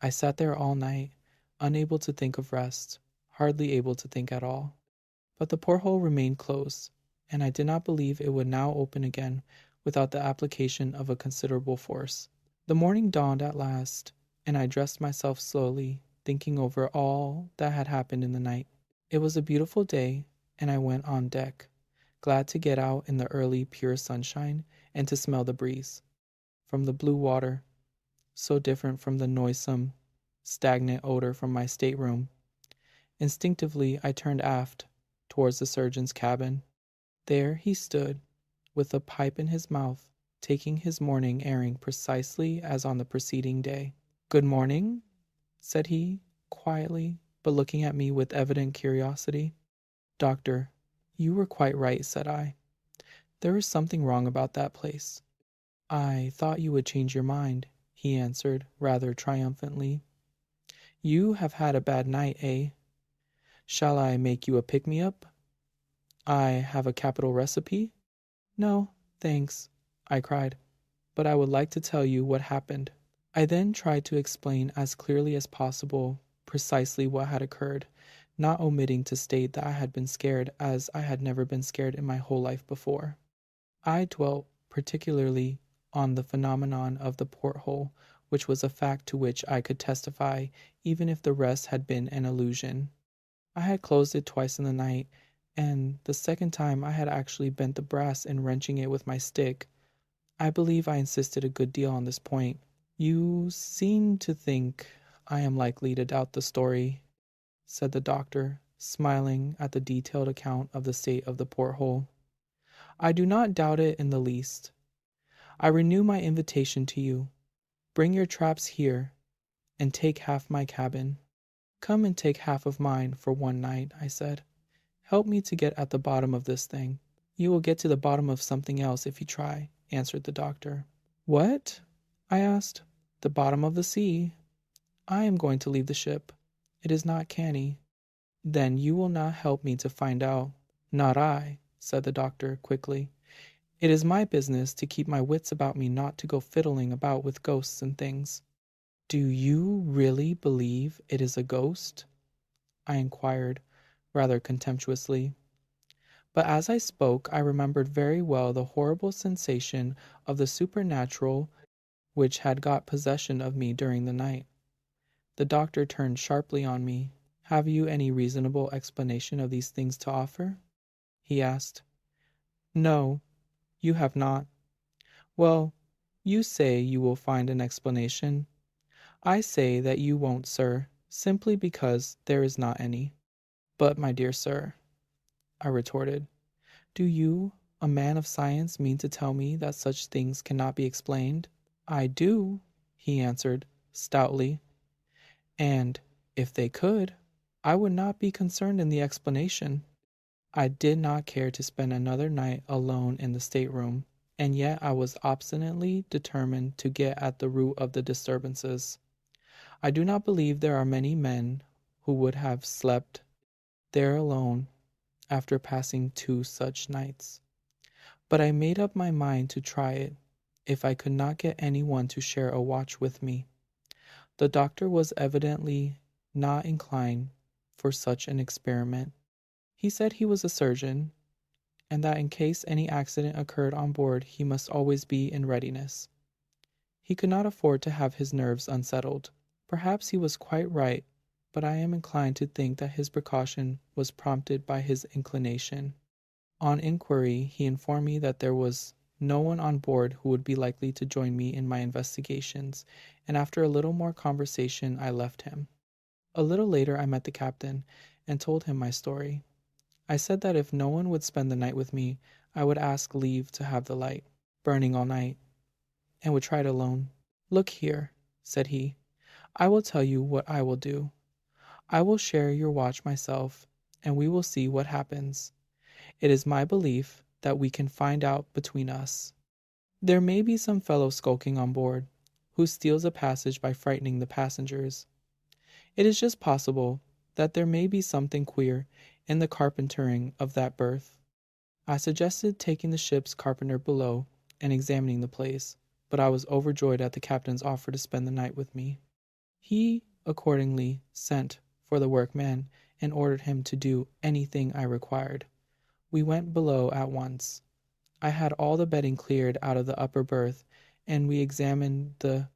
I sat there all night, unable to think of rest, hardly able to think at all. But the porthole remained closed, and I did not believe it would now open again without the application of a considerable force. The morning dawned at last, and I dressed myself slowly, thinking over all that had happened in the night. It was a beautiful day, and I went on deck, glad to get out in the early, pure sunshine and to smell the breeze from the blue water, so different from the noisome, stagnant odor from my stateroom. Instinctively, I turned aft, towards the surgeon's cabin. There he stood, with a pipe in his mouth, taking his morning airing precisely as on the preceding day. "Good morning," said he, quietly, but looking at me with evident curiosity. "Doctor, you were quite right," said I. "There is something wrong about that place." "I thought you would change your mind," he answered, rather triumphantly. "You have had a bad night, eh? Shall I make you a pick-me-up? I have a capital recipe." "No, thanks," I cried, "but I would like to tell you what happened." I then tried to explain as clearly as possible precisely what had occurred, not omitting to state that I had been scared as I had never been scared in my whole life before. I dwelt particularly on the phenomenon of the porthole, which was a fact to which I could testify even if the rest had been an illusion. I had closed it twice in the night, and the second time I had actually bent the brass in wrenching it with my stick. I believe I insisted a good deal on this point. "You seem to think I am likely to doubt the story," said the doctor, smiling at the detailed account of the state of the porthole. "I do not doubt it in the least. I renew my invitation to you. Bring your traps here, and take half my cabin." "Come and take half of mine for one night," I said. "Help me to get at the bottom of this thing." "You will get to the bottom of something else if you try," answered the doctor. "What?" I asked. "The bottom of the sea. I am going to leave the ship. It is not canny." "Then you will not help me to find out." "Not I," said the doctor, quickly. "It is my business to keep my wits about me, not to go fiddling about with ghosts and things." "Do you really believe it is a ghost?" I inquired, rather contemptuously. But as I spoke, I remembered very well the horrible sensation of the supernatural which had got possession of me during the night. The doctor turned sharply on me. "Have you any reasonable explanation of these things to offer?" he asked. "No, you have not." "Well, you say you will find an explanation. I say that you won't, sir, simply because there is not any." "But, my dear sir," I retorted, "do you, a man of science, mean to tell me that such things cannot be explained?" "I do," he answered, stoutly. "And, if they could, I would not be concerned in the explanation." I did not care to spend another night alone in the stateroom, and yet I was obstinately determined to get at the root of the disturbances. I do not believe there are many men who would have slept there alone after passing 2 such nights. But I made up my mind to try it, if I could not get any one to share a watch with me. The doctor was evidently not inclined for such an experiment. He said he was a surgeon, and that in case any accident occurred on board he must always be in readiness. He could not afford to have his nerves unsettled. Perhaps he was quite right, but I am inclined to think that his precaution was prompted by his inclination. On inquiry, he informed me that there was no one on board who would be likely to join me in my investigations, and after a little more conversation, I left him. A little later, I met the captain and told him my story. I said that if no one would spend the night with me, I would ask leave to have the light burning all night, and would try it alone. "Look here," said he, "I will tell you what I will do. I will share your watch myself, and we will see what happens. It is my belief that we can find out between us. There may be some fellow skulking on board, who steals a passage by frightening the passengers. It is just possible that there may be something queer in the carpentering of that berth." I suggested taking the ship's carpenter below and examining the place, but I was overjoyed at the captain's offer to spend the night with me. He accordingly sent for the workman and ordered him to do anything I required. We went below at once. I had all the bedding cleared out of the upper berth, and we examined the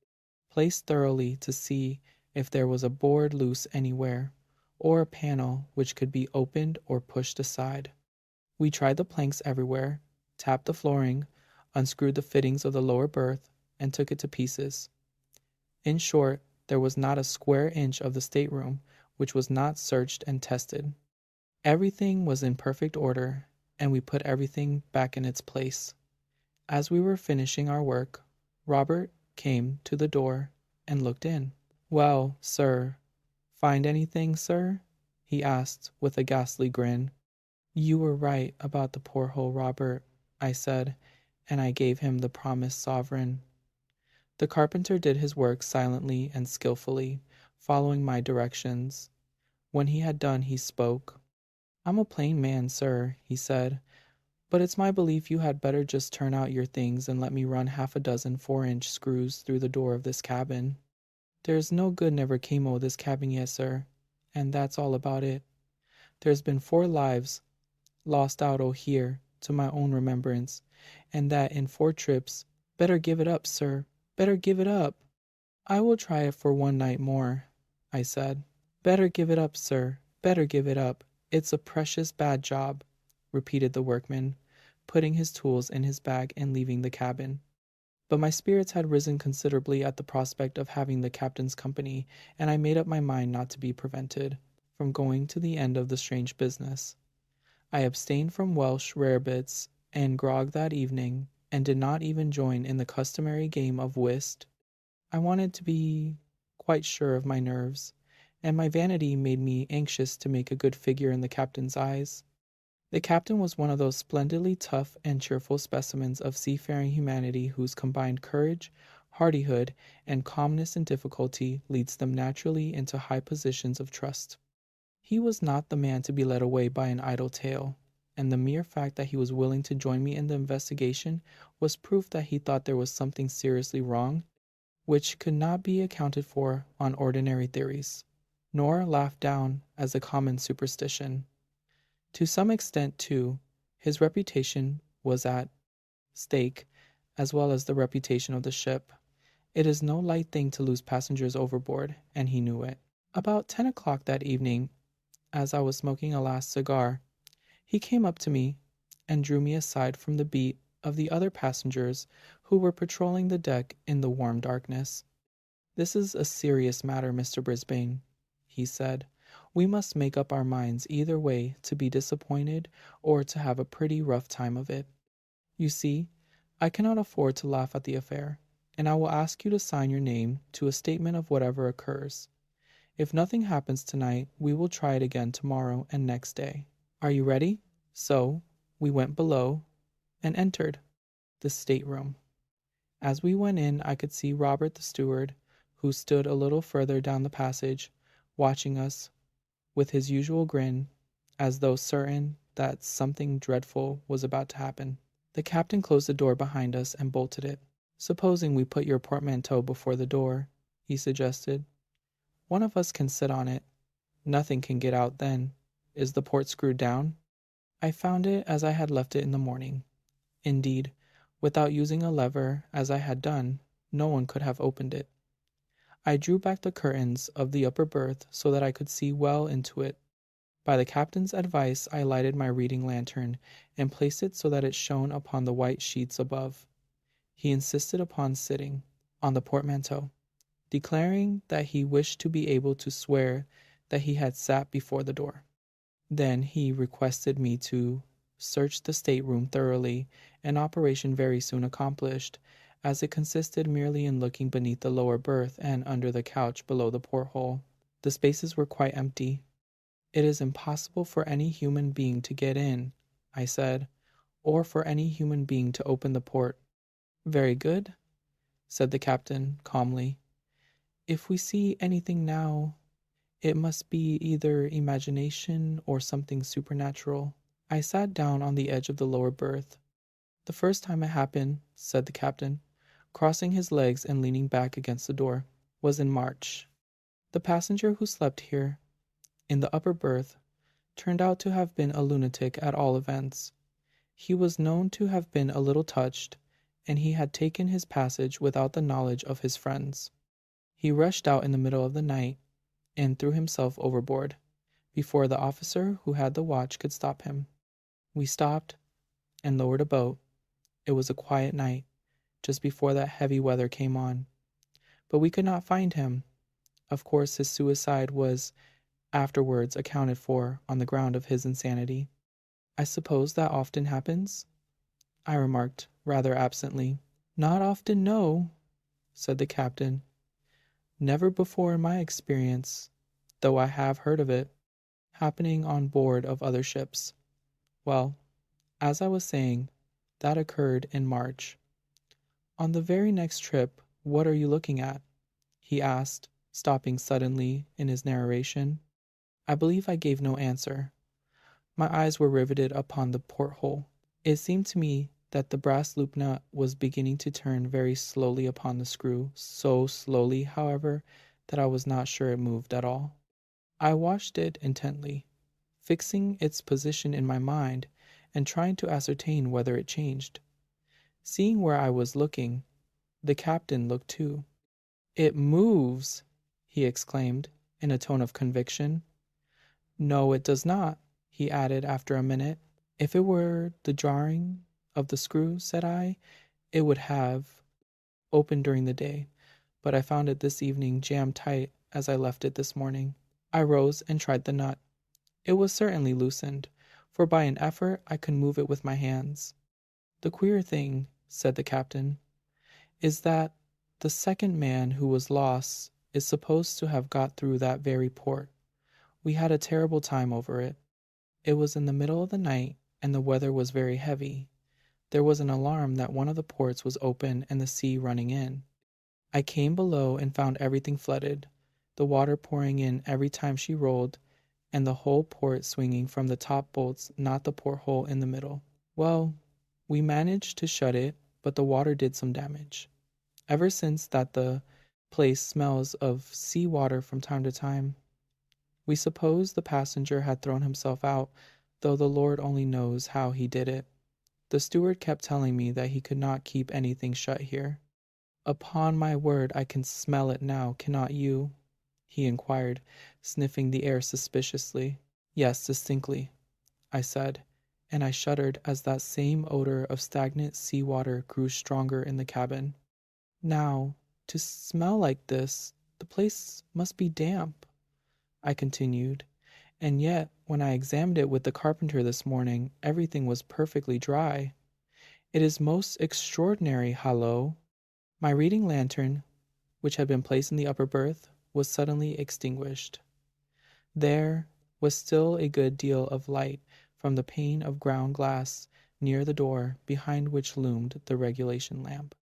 place thoroughly to see if there was a board loose anywhere, or a panel which could be opened or pushed aside. We tried the planks everywhere, tapped the flooring, unscrewed the fittings of the lower berth, and took it to pieces. In short, there was not a square inch of the stateroom which was not searched and tested. Everything was in perfect order, and we put everything back in its place. As we were finishing our work, Robert came to the door and looked in. "Well, sir, find anything, sir?" he asked with a ghastly grin. "You were right about the porthole, Robert," I said, and I gave him the promised sovereign. The carpenter did his work silently and skillfully, following my directions. When he had done, he spoke. "I'm a plain man, sir," he said, "but it's my belief you had better just turn out your things and let me run half a dozen 4-inch screws through the door of this cabin. There's no good never came o' this cabin yet, sir, and that's all about it. There's been 4 lives lost out o' here to my own remembrance, and that in 4 trips. Better give it up, sir, better give it up." "I will try it for one night more," I said. "Better give it up, sir, better give it up. It's a precious bad job," repeated the workman, putting his tools in his bag and leaving the cabin. But my spirits had risen considerably at the prospect of having the captain's company, and I made up my mind not to be prevented from going to the end of the strange business. I abstained from Welsh rarebits and grog that evening, and did not even join in the customary game of whist. I wanted to be quite sure of my nerves, and my vanity made me anxious to make a good figure in the captain's eyes. The captain was one of those splendidly tough and cheerful specimens of seafaring humanity whose combined courage, hardihood, and calmness in difficulty leads them naturally into high positions of trust. He was not the man to be led away by an idle tale, and the mere fact that he was willing to join me in the investigation was proof that he thought there was something seriously wrong, which could not be accounted for on ordinary theories, nor laughed down as a common superstition. To some extent, too, his reputation was at stake, as well as the reputation of the ship. It is no light thing to lose passengers overboard, and he knew it. About 10 o'clock that evening, as I was smoking a last cigar, he came up to me and drew me aside from the beat of the other passengers who were patrolling the deck in the warm darkness. "This is a serious matter, Mr. Brisbane," he said. "We must make up our minds either way to be disappointed or to have a pretty rough time of it. You see, I cannot afford to laugh at the affair, and I will ask you to sign your name to a statement of whatever occurs. If nothing happens tonight, we will try it again tomorrow and next day. Are you ready?" So we went below and entered the stateroom. As we went in, I could see Robert the steward, who stood a little further down the passage, watching us with his usual grin, as though certain that something dreadful was about to happen. The captain closed the door behind us and bolted it. "Supposing we put your portmanteau before the door," he suggested. "One of us can sit on it. Nothing can get out then. Is the port screwed down?" I found it as I had left it in the morning. Indeed, without using a lever, as I had done, no one could have opened it. I drew back the curtains of the upper berth so that I could see well into it. By the captain's advice, I lighted my reading lantern and placed it so that it shone upon the white sheets above. He insisted upon sitting on the portmanteau, declaring that he wished to be able to swear that he had sat before the door. Then he requested me to search the stateroom thoroughly, an operation very soon accomplished, as it consisted merely in looking beneath the lower berth and under the couch below the porthole. The spaces were quite empty. "It is impossible for any human being to get in," I said, "or for any human being to open the port." "Very good," said the captain calmly. "If we see anything now, it must be either imagination or something supernatural." I sat down on the edge of the lower berth. "The first time it happened," said the captain, crossing his legs and leaning back against the door, "was in March. The passenger who slept here, in the upper berth, turned out to have been a lunatic at all events. He was known to have been a little touched, and he had taken his passage without the knowledge of his friends. He rushed out in the middle of the night and threw himself overboard, before the officer who had the watch could stop him. We stopped and lowered a boat. It was a quiet night, just before that heavy weather came on. But we could not find him. Of course, his suicide was afterwards accounted for on the ground of his insanity." "I suppose that often happens?" I remarked, rather absently. "Not often, no," said the captain. "Never before in my experience, though I have heard of it happening on board of other ships. Well, as I was saying, that occurred in March. On the very next trip, what are you looking at?" he asked, stopping suddenly in his narration. I believe I gave no answer. My eyes were riveted upon the porthole. It seemed to me that the brass loop nut was beginning to turn very slowly upon the screw, so slowly, however, that I was not sure it moved at all. I watched it intently, fixing its position in my mind and trying to ascertain whether it changed. Seeing where I was looking, the captain looked too. "It moves!" he exclaimed, in a tone of conviction. "No, it does not," he added after a minute. "If it were the jarring of the screw," said I, "it would have opened during the day, but I found it this evening jammed tight as I left it this morning." I rose and tried the nut. It was certainly loosened, for by an effort I could move it with my hands. "The queer thing," said the captain, "is that the second man who was lost is supposed to have got through that very port. We had a terrible time over it. It was in the middle of the night, and the weather was very heavy. There was an alarm that one of the ports was open and the sea running in. I came below and found everything flooded, the water pouring in every time she rolled, and the whole port swinging from the top bolts, not the porthole in the middle. Well, we managed to shut it, but the water did some damage. Ever since that the place smells of sea water from time to time. We supposed the passenger had thrown himself out, though the Lord only knows how he did it. The steward kept telling me that he could not keep anything shut here. Upon my word, I can smell it now, cannot you?" he inquired, sniffing the air suspiciously. "Yes, distinctly," I said, and I shuddered as that same odor of stagnant sea water grew stronger in the cabin. "Now, to smell like this, the place must be damp," I continued, "and yet when I examined it with the carpenter this morning, everything was perfectly dry. It is most extraordinary, hallo!" My reading lantern, which had been placed in the upper berth, was suddenly extinguished. There was still a good deal of light from the pane of ground glass near the door, behind which loomed the regulation lamp.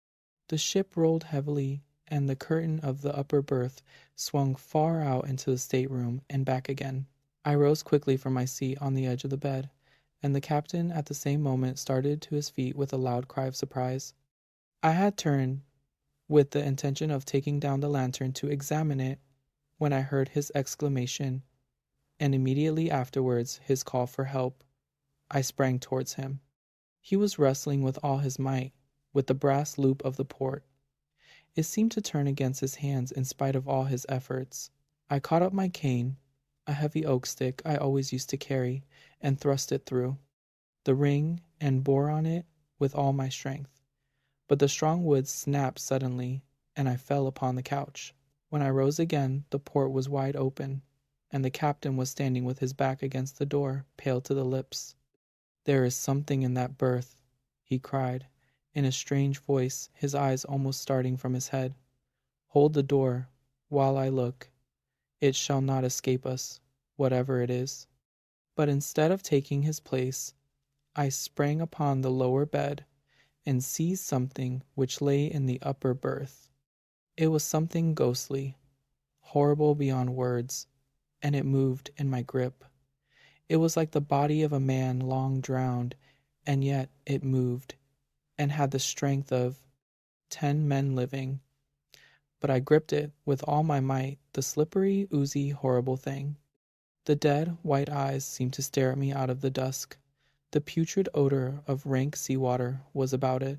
The ship rolled heavily, and the curtain of the upper berth swung far out into the stateroom and back again. I rose quickly from my seat on the edge of the bed, and the captain at the same moment started to his feet with a loud cry of surprise. I had turned with the intention of taking down the lantern to examine it, when I heard his exclamation, and immediately afterwards his call for help. I sprang towards him. He was wrestling with all his might with the brass loop of the port. It seemed to turn against his hands in spite of all his efforts. I caught up my cane, a heavy oak stick I always used to carry, and thrust it through the ring and bore on it with all my strength. But the strong wood snapped suddenly, and I fell upon the couch. When I rose again, the port was wide open, and the captain was standing with his back against the door, pale to the lips. "There is something in that berth," he cried, in a strange voice, his eyes almost starting from his head. "Hold the door, while I look. It shall not escape us, whatever it is." But instead of taking his place, I sprang upon the lower bed, and seized something which lay in the upper berth. It was something ghostly, horrible beyond words, and it moved in my grip. It was like the body of a man long drowned, and yet it moved, and had the strength of 10 men living. But I gripped it with all my might, the slippery, oozy, horrible thing. The dead, white eyes seemed to stare at me out of the dusk. The putrid odor of rank sea-water was about it,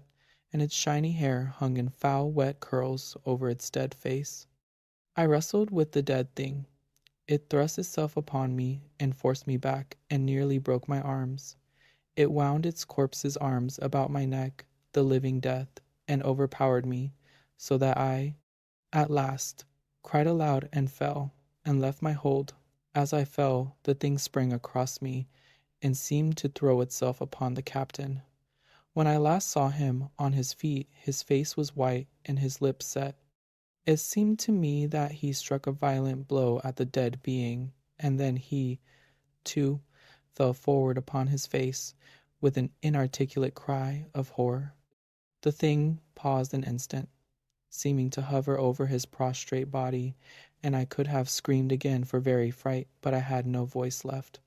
and its shiny hair hung in foul, wet curls over its dead face. I wrestled with the dead thing. It thrust itself upon me and forced me back, and nearly broke my arms. It wound its corpse's arms about my neck, the living death, and overpowered me, so that I, at last, cried aloud and fell, and left my hold. As I fell, the thing sprang across me, and seemed to throw itself upon the captain. When I last saw him on his feet, his face was white and his lips set. It seemed to me that he struck a violent blow at the dead being, and then he, too, fell forward upon his face, with an inarticulate cry of horror. The thing paused an instant, seeming to hover over his prostrate body, and I could have screamed again for very fright, but I had no voice left.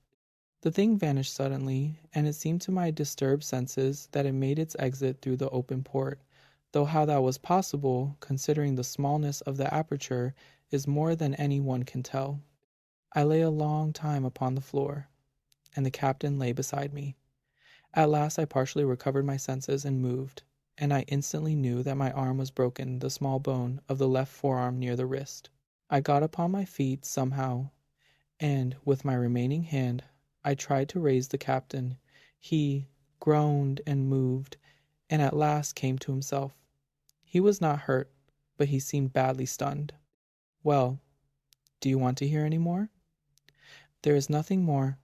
The thing vanished suddenly, and it seemed to my disturbed senses that it made its exit through the open port, though how that was possible, considering the smallness of the aperture, is more than any one can tell. I lay a long time upon the floor, and the captain lay beside me. At last I partially recovered my senses and moved, and I instantly knew that my arm was broken, the small bone of the left forearm near the wrist. I got upon my feet somehow, and, with my remaining hand, I tried to raise the captain. He groaned and moved, and at last came to himself. He was not hurt, but he seemed badly stunned. "Well, do you want to hear any more?" "There is nothing more.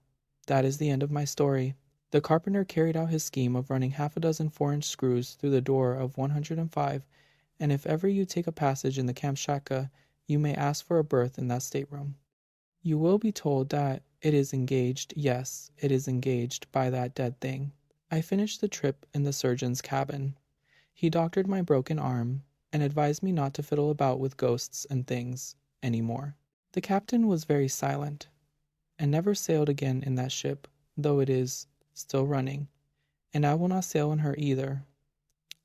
That is the end of my story. The carpenter carried out his scheme of running 6 4-inch screws through the door of 105, and if ever you take a passage in the Kamchatka, you may ask for a berth in that stateroom. You will be told that it is engaged, yes, it is engaged by that dead thing." I finished the trip in the surgeon's cabin. He doctored my broken arm, and advised me not to fiddle about with ghosts and things any more. The captain was very silent, and never sailed again in that ship, though it is still running, and I will not sail in her either.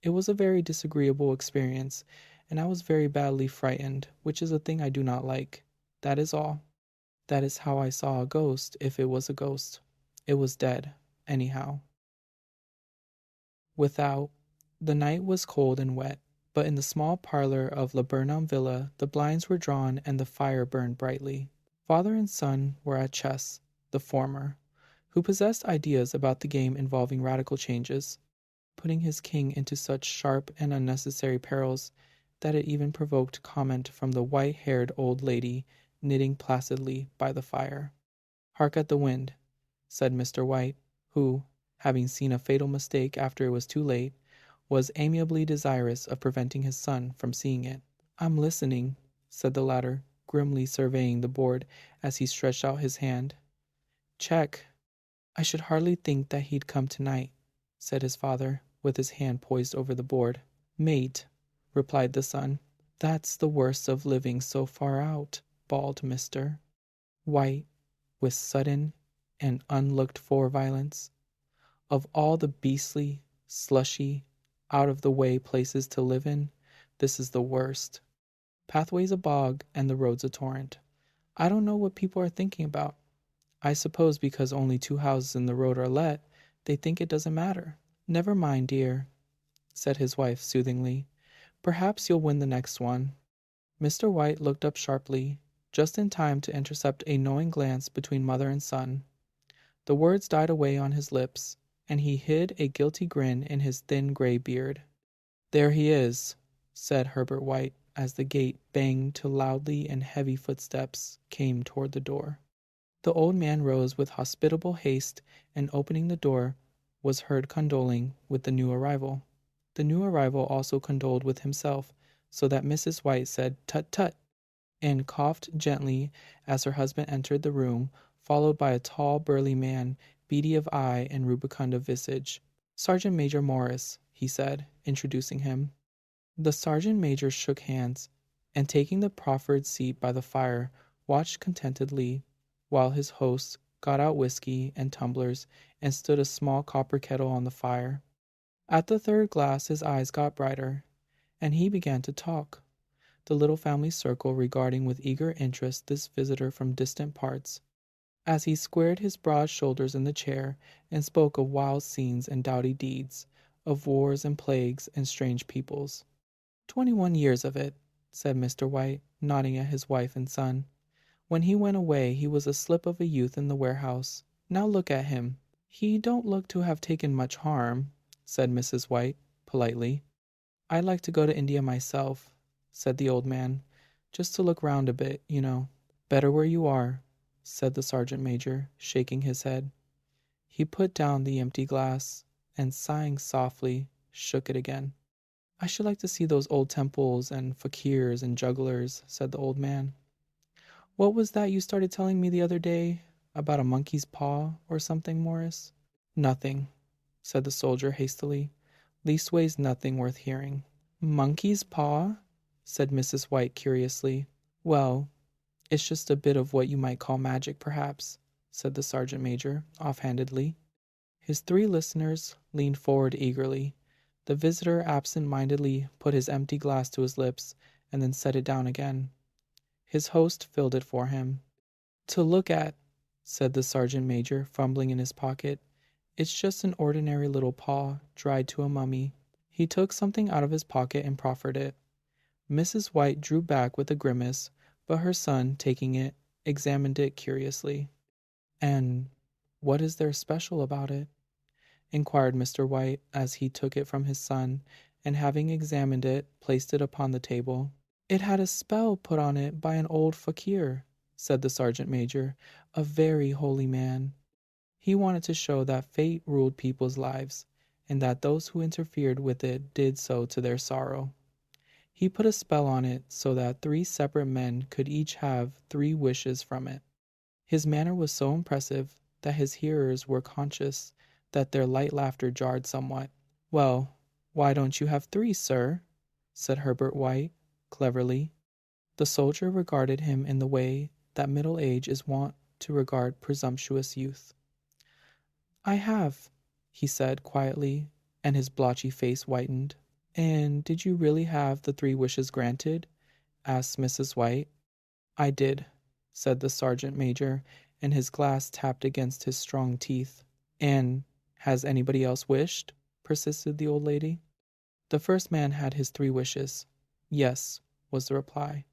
It was a very disagreeable experience, and I was very badly frightened, which is a thing I do not like. That is all. That is how I saw a ghost, if it was a ghost. It was dead, anyhow. Without, the night was cold and wet, but in the small parlor of La Burnham Villa the blinds were drawn and the fire burned brightly. Father and son were at chess, the former, who possessed ideas about the game involving radical changes, putting his king into such sharp and unnecessary perils that it even provoked comment from the white-haired old lady knitting placidly by the fire. "Hark at the wind," said Mr. White, who, having seen a fatal mistake after it was too late, was amiably desirous of preventing his son from seeing it. "I'm listening," said the latter, grimly surveying the board as he stretched out his hand. "Check. I should hardly think that he'd come tonight," said his father, with his hand poised over the board. "Mate," replied the son. "That's the worst of living so far out," bawled Mr. White, with sudden and unlooked-for violence. "Of all the beastly, slushy, out-of-the-way places to live in, this is the worst. Pathway's a bog, and the road's a torrent. I don't know what people are thinking about. I suppose because only 2 houses in the road are let, they think it doesn't matter." "Never mind, dear," said his wife soothingly. Perhaps you'll win the next one." Mr. White looked up sharply, just in time to intercept a knowing glance between mother and son. The words died away on his lips, and he hid a guilty grin in his thin gray beard. "There he is," said Herbert White, as the gate banged to loudly and heavy footsteps came toward the door. The old man rose with hospitable haste, and opening the door, was heard condoling with the new arrival. The new arrival also condoled with himself, so that Mrs. White said "Tut, tut," and coughed gently as her husband entered the room, followed by a tall, burly man, beady of eye and rubicund of visage. "Sergeant Major Morris," he said, introducing him. The sergeant major shook hands, and taking the proffered seat by the fire, watched contentedly while his host got out whiskey and tumblers and stood a small copper kettle on the fire. At the third glass his eyes got brighter, and he began to talk, the little family circle regarding with eager interest this visitor from distant parts, as he squared his broad shoulders in the chair and spoke of wild scenes and doughty deeds, of wars and plagues and strange peoples. 21 years of it," said Mr. White, nodding at his wife and son. "When he went away he was a slip of a youth in the warehouse. Now look at him." "He don't look to have taken much harm," said Mrs. White, politely. "I'd like to go to India myself," said the old man, "just to look round a bit, you know." "Better where you are," said the sergeant major, shaking his head. He put down the empty glass, and sighing softly, shook it again. "I should like to see those old temples and fakirs and jugglers," said the old man. "What was that you started telling me the other day, about a monkey's paw or something, Morris?" "Nothing," said the soldier hastily. "Leastways nothing worth hearing." "Monkey's paw?" said Mrs. White curiously. "Well, it's just a bit of what you might call magic, perhaps," said the sergeant major, offhandedly. His three listeners leaned forward eagerly. The visitor absent-mindedly put his empty glass to his lips and then set it down again. His host filled it for him. "To look at," said the sergeant major, fumbling in his pocket, "it's just an ordinary little paw, dried to a mummy." He took something out of his pocket and proffered it. Mrs. White drew back with a grimace, but her son, taking it, examined it curiously. "And what is there special about it?" inquired Mr. White, as he took it from his son, and having examined it, placed it upon the table. "It had a spell put on it by an old fakir," said the sergeant major, "a very holy man. He wanted to show that fate ruled people's lives, and that those who interfered with it did so to their sorrow. He put a spell on it so that 3 separate men could each have 3 wishes from it." His manner was so impressive that his hearers were conscious that their light laughter jarred somewhat. "Well, why don't you have 3, sir?" said Herbert White, cleverly. The soldier regarded him in the way that middle age is wont to regard presumptuous youth. "I have," he said quietly, and his blotchy face whitened. "And did you really have the 3 wishes granted?" asked Mrs. White. "I did," said the sergeant major, and his glass tapped against his strong teeth. "And has anybody else wished?" persisted the old lady. "The first man had his 3 wishes." "Yes," was the reply.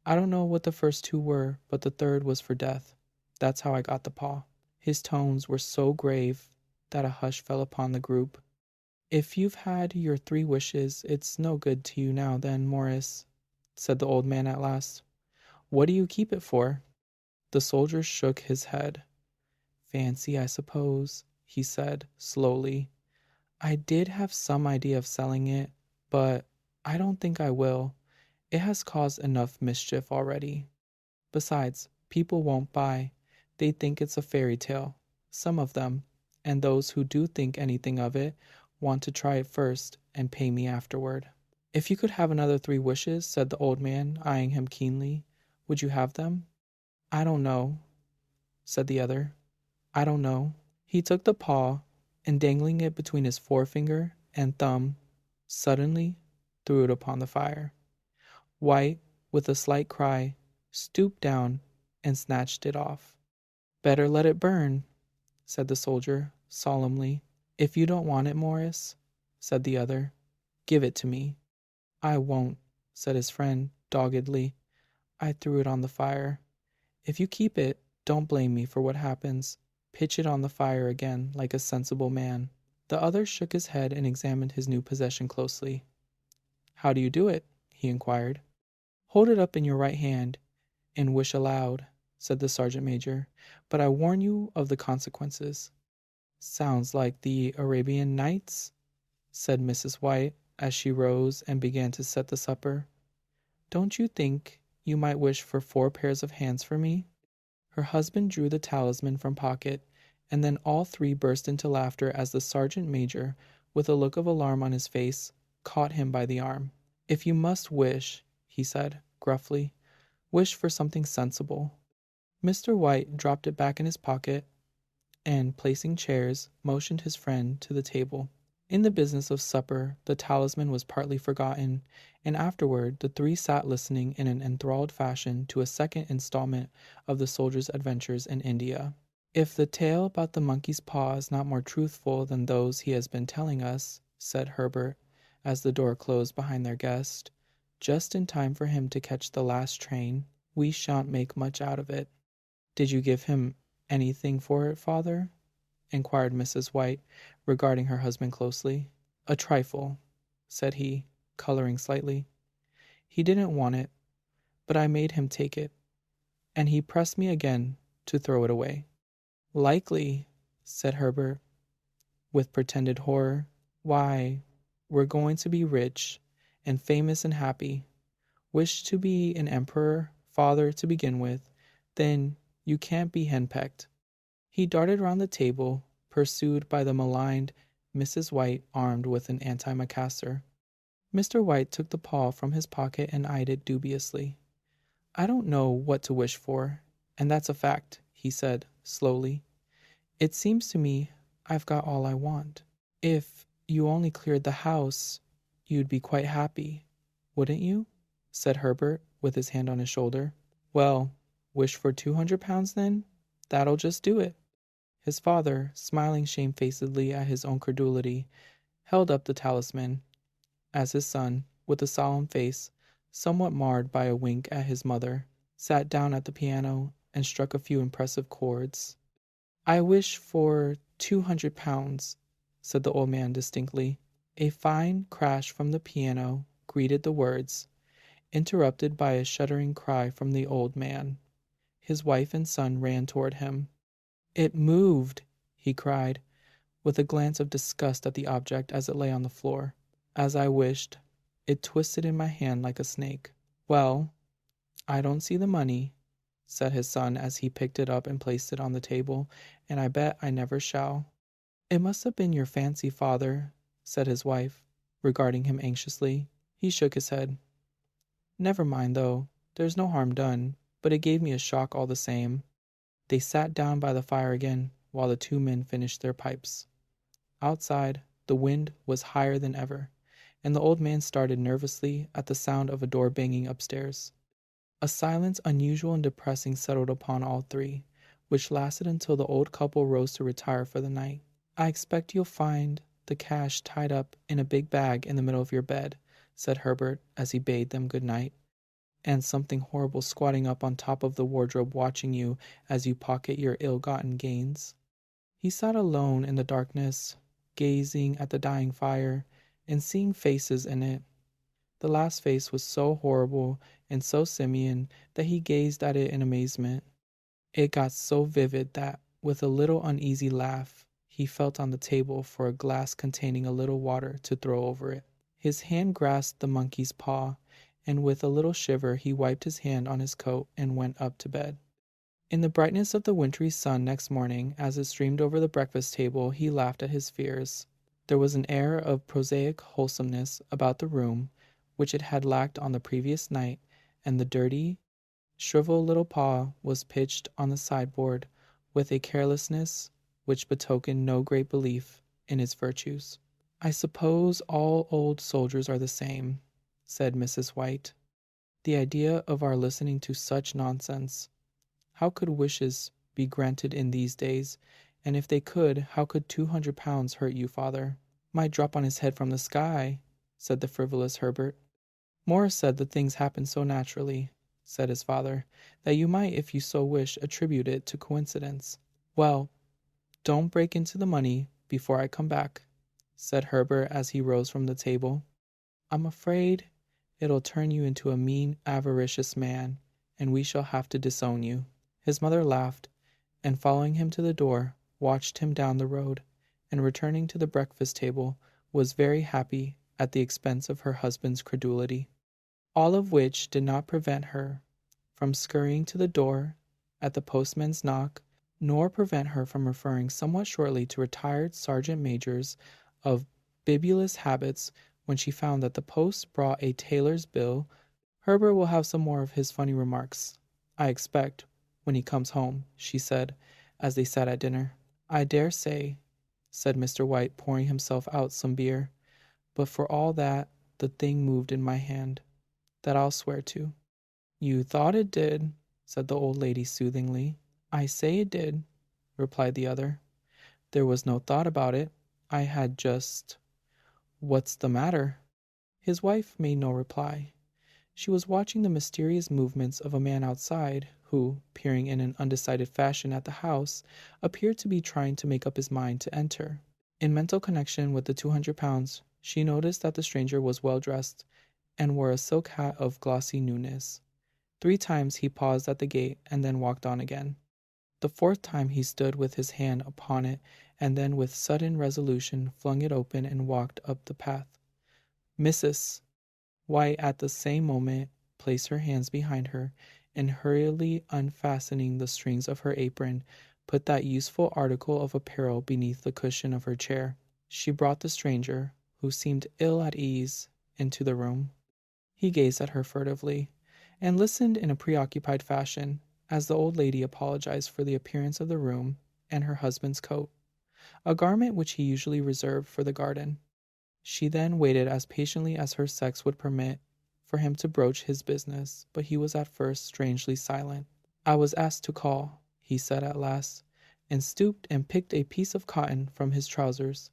"I don't know what the first 2 were, but the third was for death. That's how I got the paw." His tones were so grave that a hush fell upon the group. "If you've had your 3 wishes, it's no good to you now then, Morris," said the old man at last. "What do you keep it for?" The soldier shook his head. "Fancy, I suppose," he said, slowly. "I did have some idea of selling it, but I don't think I will. It has caused enough mischief already. Besides, people won't buy. They think it's a fairy tale, some of them, and those who do think anything of it want to try it first and pay me afterward." "If you could have another 3 wishes," said the old man, eyeing him keenly, "would you have them?" "I don't know," said the other. "I don't know." He took the paw, and dangling it between his forefinger and thumb, suddenly threw it upon the fire. White, with a slight cry, stooped down and snatched it off. "Better let it burn," said the soldier, solemnly. "If you don't want it, Morris," said the other, "give it to me." I won't, said his friend doggedly. I threw it on the fire. If you keep it, don't blame me for what happens. Pitch it on the fire again, like a sensible man. The other shook his head and examined his new possession closely. How do you do it? He inquired. Hold it up in your right hand and wish aloud, said the sergeant major, but I warn you of the consequences. Sounds like the Arabian Nights, said Mrs. White as she rose and began to set the supper. Don't you think you might wish for 4 pairs of hands for me? Her husband drew the talisman from pocket, and then all 3 burst into laughter as the sergeant major, with a look of alarm on his face, caught him by the arm. If you must wish, he said, gruffly, wish for something sensible. Mr. White dropped it back in his pocket, and, placing chairs, motioned his friend to the table. In the business of supper, the talisman was partly forgotten, and afterward the 3 sat listening in an enthralled fashion to a second installment of the soldier's adventures in India. If the tale about the monkey's paw is not more truthful than those he has been telling us, said Herbert, as the door closed behind their guest, just in time for him to catch the last train, we shan't make much out of it. Did you give him anything for it, father? Inquired Mrs. White, regarding her husband closely. A trifle, said he, coloring slightly. He didn't want it, but I made him take it, and he pressed me again to throw it away. Likely, said Herbert, with pretended horror. Why, we're going to be rich, and famous and happy. Wish to be an emperor, father, to begin with, then you can't be henpecked. He darted round the table, pursued by the maligned Mrs. White armed with an antimacassar. Mr. White took the paw from his pocket and eyed it dubiously. I don't know what to wish for, and that's a fact, he said, slowly. It seems to me I've got all I want. If you only cleared the house, you'd be quite happy, wouldn't you? Said Herbert, with his hand on his shoulder. Well, wish for £200 then? That'll just do it. His father, smiling shamefacedly at his own credulity, held up the talisman, as his son, with a solemn face, somewhat marred by a wink at his mother, sat down at the piano and struck a few impressive chords. I wish for £200, said the old man distinctly. A fine crash from the piano greeted the words, interrupted by a shuddering cry from the old man. His wife and son ran toward him. It moved, he cried, with a glance of disgust at the object as it lay on the floor. As I wished, it twisted in my hand like a snake. Well, I don't see the money, said his son as he picked it up and placed it on the table, and I bet I never shall. It must have been your fancy, father, said his wife, regarding him anxiously. He shook his head. Never mind, though. There's no harm done, but it gave me a shock all the same. They sat down by the fire again, while the 2 men finished their pipes. Outside, the wind was higher than ever, and the old man started nervously at the sound of a door banging upstairs. A silence unusual and depressing settled upon all 3, which lasted until the old couple rose to retire for the night. I expect you'll find the cash tied up in a big bag in the middle of your bed, said Herbert as he bade them good night, and something horrible squatting up on top of the wardrobe watching you as you pocket your ill-gotten gains. He sat alone in the darkness, gazing at the dying fire and seeing faces in it. The last face was so horrible and so simian that he gazed at it in amazement. It got so vivid that, with a little uneasy laugh, he felt on the table for a glass containing a little water to throw over it. His hand grasped the monkey's paw, and with a little shiver he wiped his hand on his coat and went up to bed. In the brightness of the wintry sun next morning, as it streamed over the breakfast table, he laughed at his fears. There was an air of prosaic wholesomeness about the room which it had lacked on the previous night, and the dirty, shriveled little paw was pitched on the sideboard with a carelessness which betokened no great belief in its virtues. I suppose all old soldiers are the same, said Mrs. White. The idea of our listening to such nonsense. How could wishes be granted in these days? And if they could, how could £200 hurt you, father? Might drop on his head from the sky, said the frivolous Herbert. Morris said the things happened so naturally, said his father, that you might, if you so wish, attribute it to coincidence. Well, don't break into the money before I come back, said Herbert as he rose from the table. I'm afraid it'll turn you into a mean, avaricious man, and we shall have to disown you. His mother laughed, and following him to the door, watched him down the road, and returning to the breakfast table, was very happy at the expense of her husband's credulity. All of which did not prevent her from scurrying to the door at the postman's knock, nor prevent her from referring somewhat shortly to retired sergeant majors of bibulous habits when she found that the post brought a tailor's bill. Herbert will have some more of his funny remarks, I expect, when he comes home, she said, as they sat at dinner. I dare say, said Mr. White, pouring himself out some beer, but for all that the thing moved in my hand. That I'll swear to. You thought it did, said the old lady soothingly. I say it did, replied the other. There was no thought about it. I had just... What's the matter? His wife made no reply. She was watching the mysterious movements of a man outside, who, peering in an undecided fashion at the house, appeared to be trying to make up his mind to enter. In mental connection with the 200 pounds, she noticed that the stranger was well dressed, and wore a silk hat of glossy newness. 3 times he paused at the gate and then walked on again. The 4th time he stood with his hand upon it, and then with sudden resolution flung it open and walked up the path. Mrs. White at the same moment placed her hands behind her, and hurriedly unfastening the strings of her apron, put that useful article of apparel beneath the cushion of her chair. She brought the stranger, who seemed ill at ease, into the room. He gazed at her furtively, and listened in a preoccupied fashion, as the old lady apologized for the appearance of the room and her husband's coat, a garment which he usually reserved for the garden. She then waited as patiently as her sex would permit for him to broach his business, but he was at first strangely silent. I was asked to call, he said at last, and stooped and picked a piece of cotton from his trousers.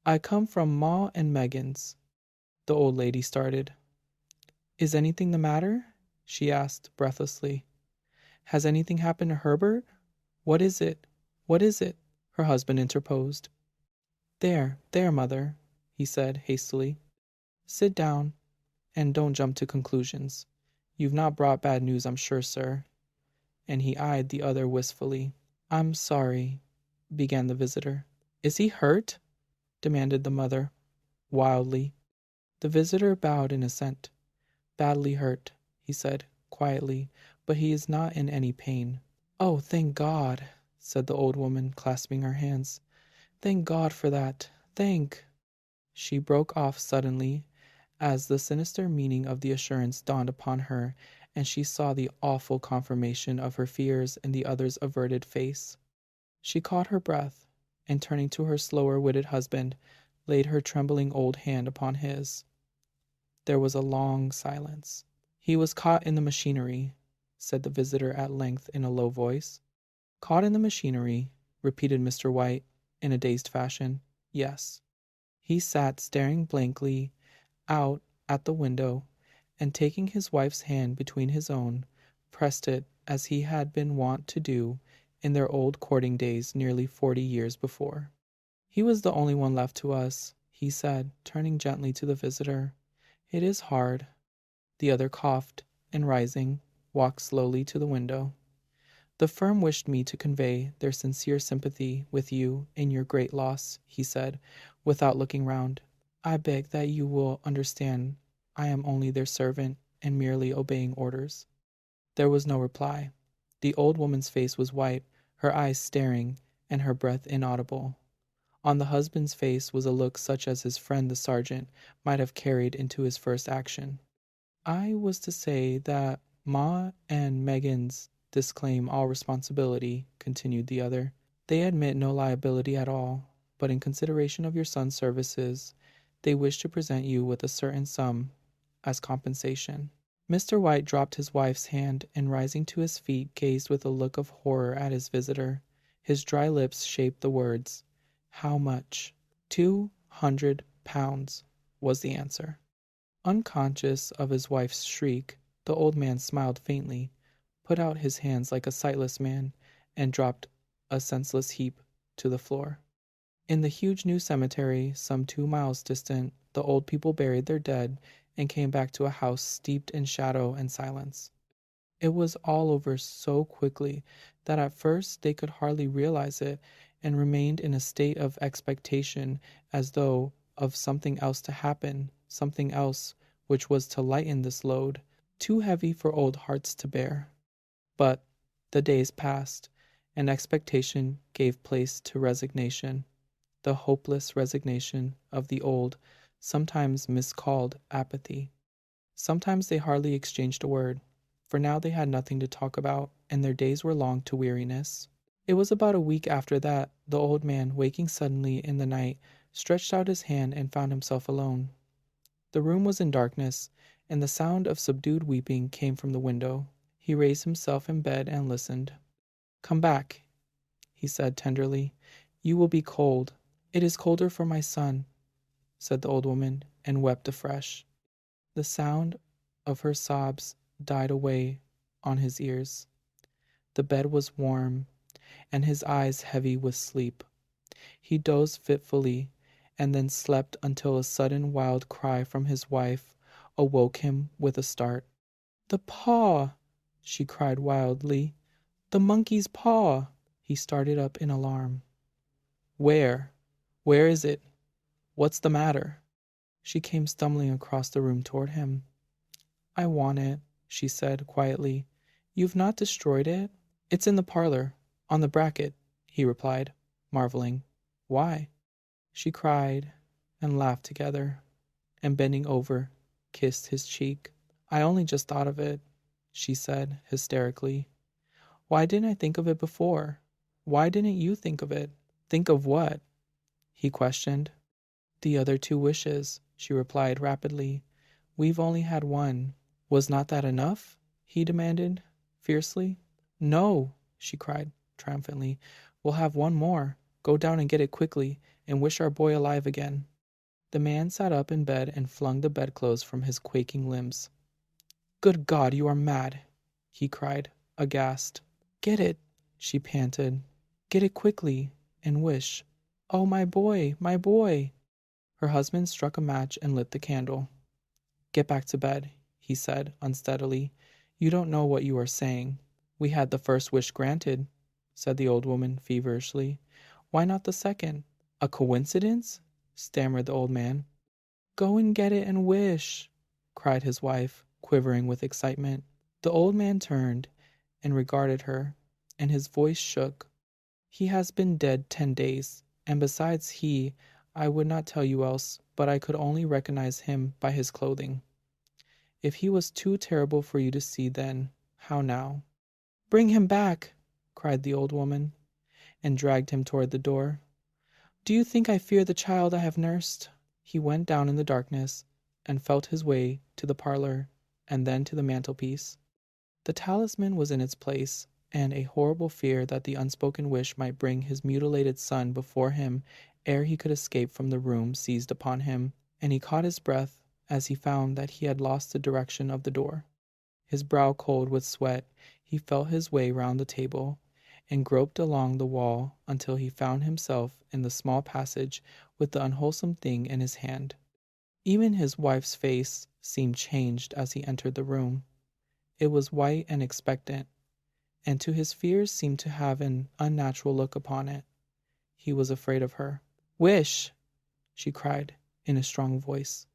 I come from Ma and Megan's. The old lady started. Is anything the matter? She asked breathlessly. Has anything happened to Herbert? What is it? What is it? Her husband interposed. There, mother, he said hastily. Sit down, and don't jump to conclusions. You've not brought bad news, I'm sure, sir. And he eyed the other wistfully. I'm sorry, began the visitor. Is he hurt? Demanded the mother, wildly. The visitor bowed in assent. Badly hurt, he said, quietly, but he is not in any pain. Oh, thank God, said the old woman, clasping her hands. Thank God for that. Thank... She broke off suddenly, as the sinister meaning of the assurance dawned upon her, and she saw the awful confirmation of her fears in the other's averted face. She caught her breath, and turning to her slower-witted husband, laid her trembling old hand upon his. There was a long silence. He was caught in the machinery, said the visitor at length in a low voice. Caught in the machinery, repeated Mr. White, in a dazed fashion. Yes. He sat staring blankly out at the window, and taking his wife's hand between his own, pressed it as he had been wont to do in their old courting days nearly 40 years before. He was the only one left to us, he said, turning gently to the visitor. It is hard. The other coughed, and rising, walked slowly to the window. The firm wished me to convey their sincere sympathy with you in your great loss, he said, without looking round. I beg that you will understand I am only their servant and merely obeying orders. There was no reply. The old woman's face was white, her eyes staring, and her breath inaudible. On the husband's face was a look such as his friend the sergeant might have carried into his first action. I was to say that Ma and Megan's disclaim all responsibility, continued the other. They admit no liability at all, but in consideration of your son's services, they wish to present you with a certain sum as compensation. Mr. White dropped his wife's hand and rising to his feet gazed with a look of horror at his visitor. His dry lips shaped the words, How much? 200 pounds, was the answer. Unconscious of his wife's shriek, the old man smiled faintly, put out his hands like a sightless man, and dropped a senseless heap to the floor. In the huge new cemetery, some 2 miles distant, the old people buried their dead and came back to a house steeped in shadow and silence. It was all over so quickly that at first they could hardly realize it and remained in a state of expectation as though of something else to happen, something else which was to lighten this load, too heavy for old hearts to bear. But the days passed, and expectation gave place to resignation, the hopeless resignation of the old, sometimes miscalled apathy. Sometimes they hardly exchanged a word, for now they had nothing to talk about, and their days were long to weariness. It was about a week after that the old man, waking suddenly in the night, stretched out his hand and found himself alone. The room was in darkness, and the sound of subdued weeping came from the window. He raised himself in bed and listened. "Come back," he said tenderly. "You will be cold. It is colder for my son," said the old woman, and wept afresh. The sound of her sobs died away on his ears. The bed was warm, and his eyes heavy with sleep. He dozed fitfully, and then slept until a sudden wild cry from his wife awoke him with a start. "The paw!" she cried wildly. "The monkey's paw!" He started up in alarm. "Where? Where is it? What's the matter?" She came stumbling across the room toward him. "I want it," she said quietly. "You've not destroyed it?" "It's in the parlor, on the bracket," he replied, marveling. "Why?" She cried and laughed together, and bending over, kissed his cheek. "I only just thought of it," she said hysterically. "Why didn't I think of it before? Why didn't you think of it?" "Think of what?" he questioned. "The other 2 wishes," she replied rapidly. "We've only had one." "Was not that enough?" he demanded fiercely. "No," she cried triumphantly. "We'll have one more. Go down and get it quickly, and wish our boy alive again." The man sat up in bed and flung the bedclothes from his quaking limbs. "Good God, you are mad!" he cried, aghast. "Get it," she panted. "Get it quickly, and wish. Oh, my boy, my boy!" Her husband struck a match and lit the candle. "Get back to bed," he said unsteadily. "You don't know what you are saying." "We had the first wish granted," said the old woman feverishly. "Why not the second?" "A coincidence?" stammered the old man. "Go and get it and wish," cried his wife, quivering with excitement. The old man turned and regarded her, and his voice shook. "He has been dead 10 days, and besides I would not tell you else, but I could only recognize him by his clothing. If he was too terrible for you to see then, how now?" "Bring him back," cried the old woman, and dragged him toward the door. "Do you think I fear the child I have nursed?" He went down in the darkness, and felt his way to the parlor, and then to the mantelpiece. The talisman was in its place, and a horrible fear that the unspoken wish might bring his mutilated son before him ere he could escape from the room seized upon him, and he caught his breath as he found that he had lost the direction of the door. His brow cold with sweat, he felt his way round the table, and groped along the wall until he found himself in the small passage with the unwholesome thing in his hand. Even his wife's face seemed changed as he entered the room. It was white and expectant, and to his fears seemed to have an unnatural look upon it. He was afraid of her. "Wish!" she cried in a strong voice.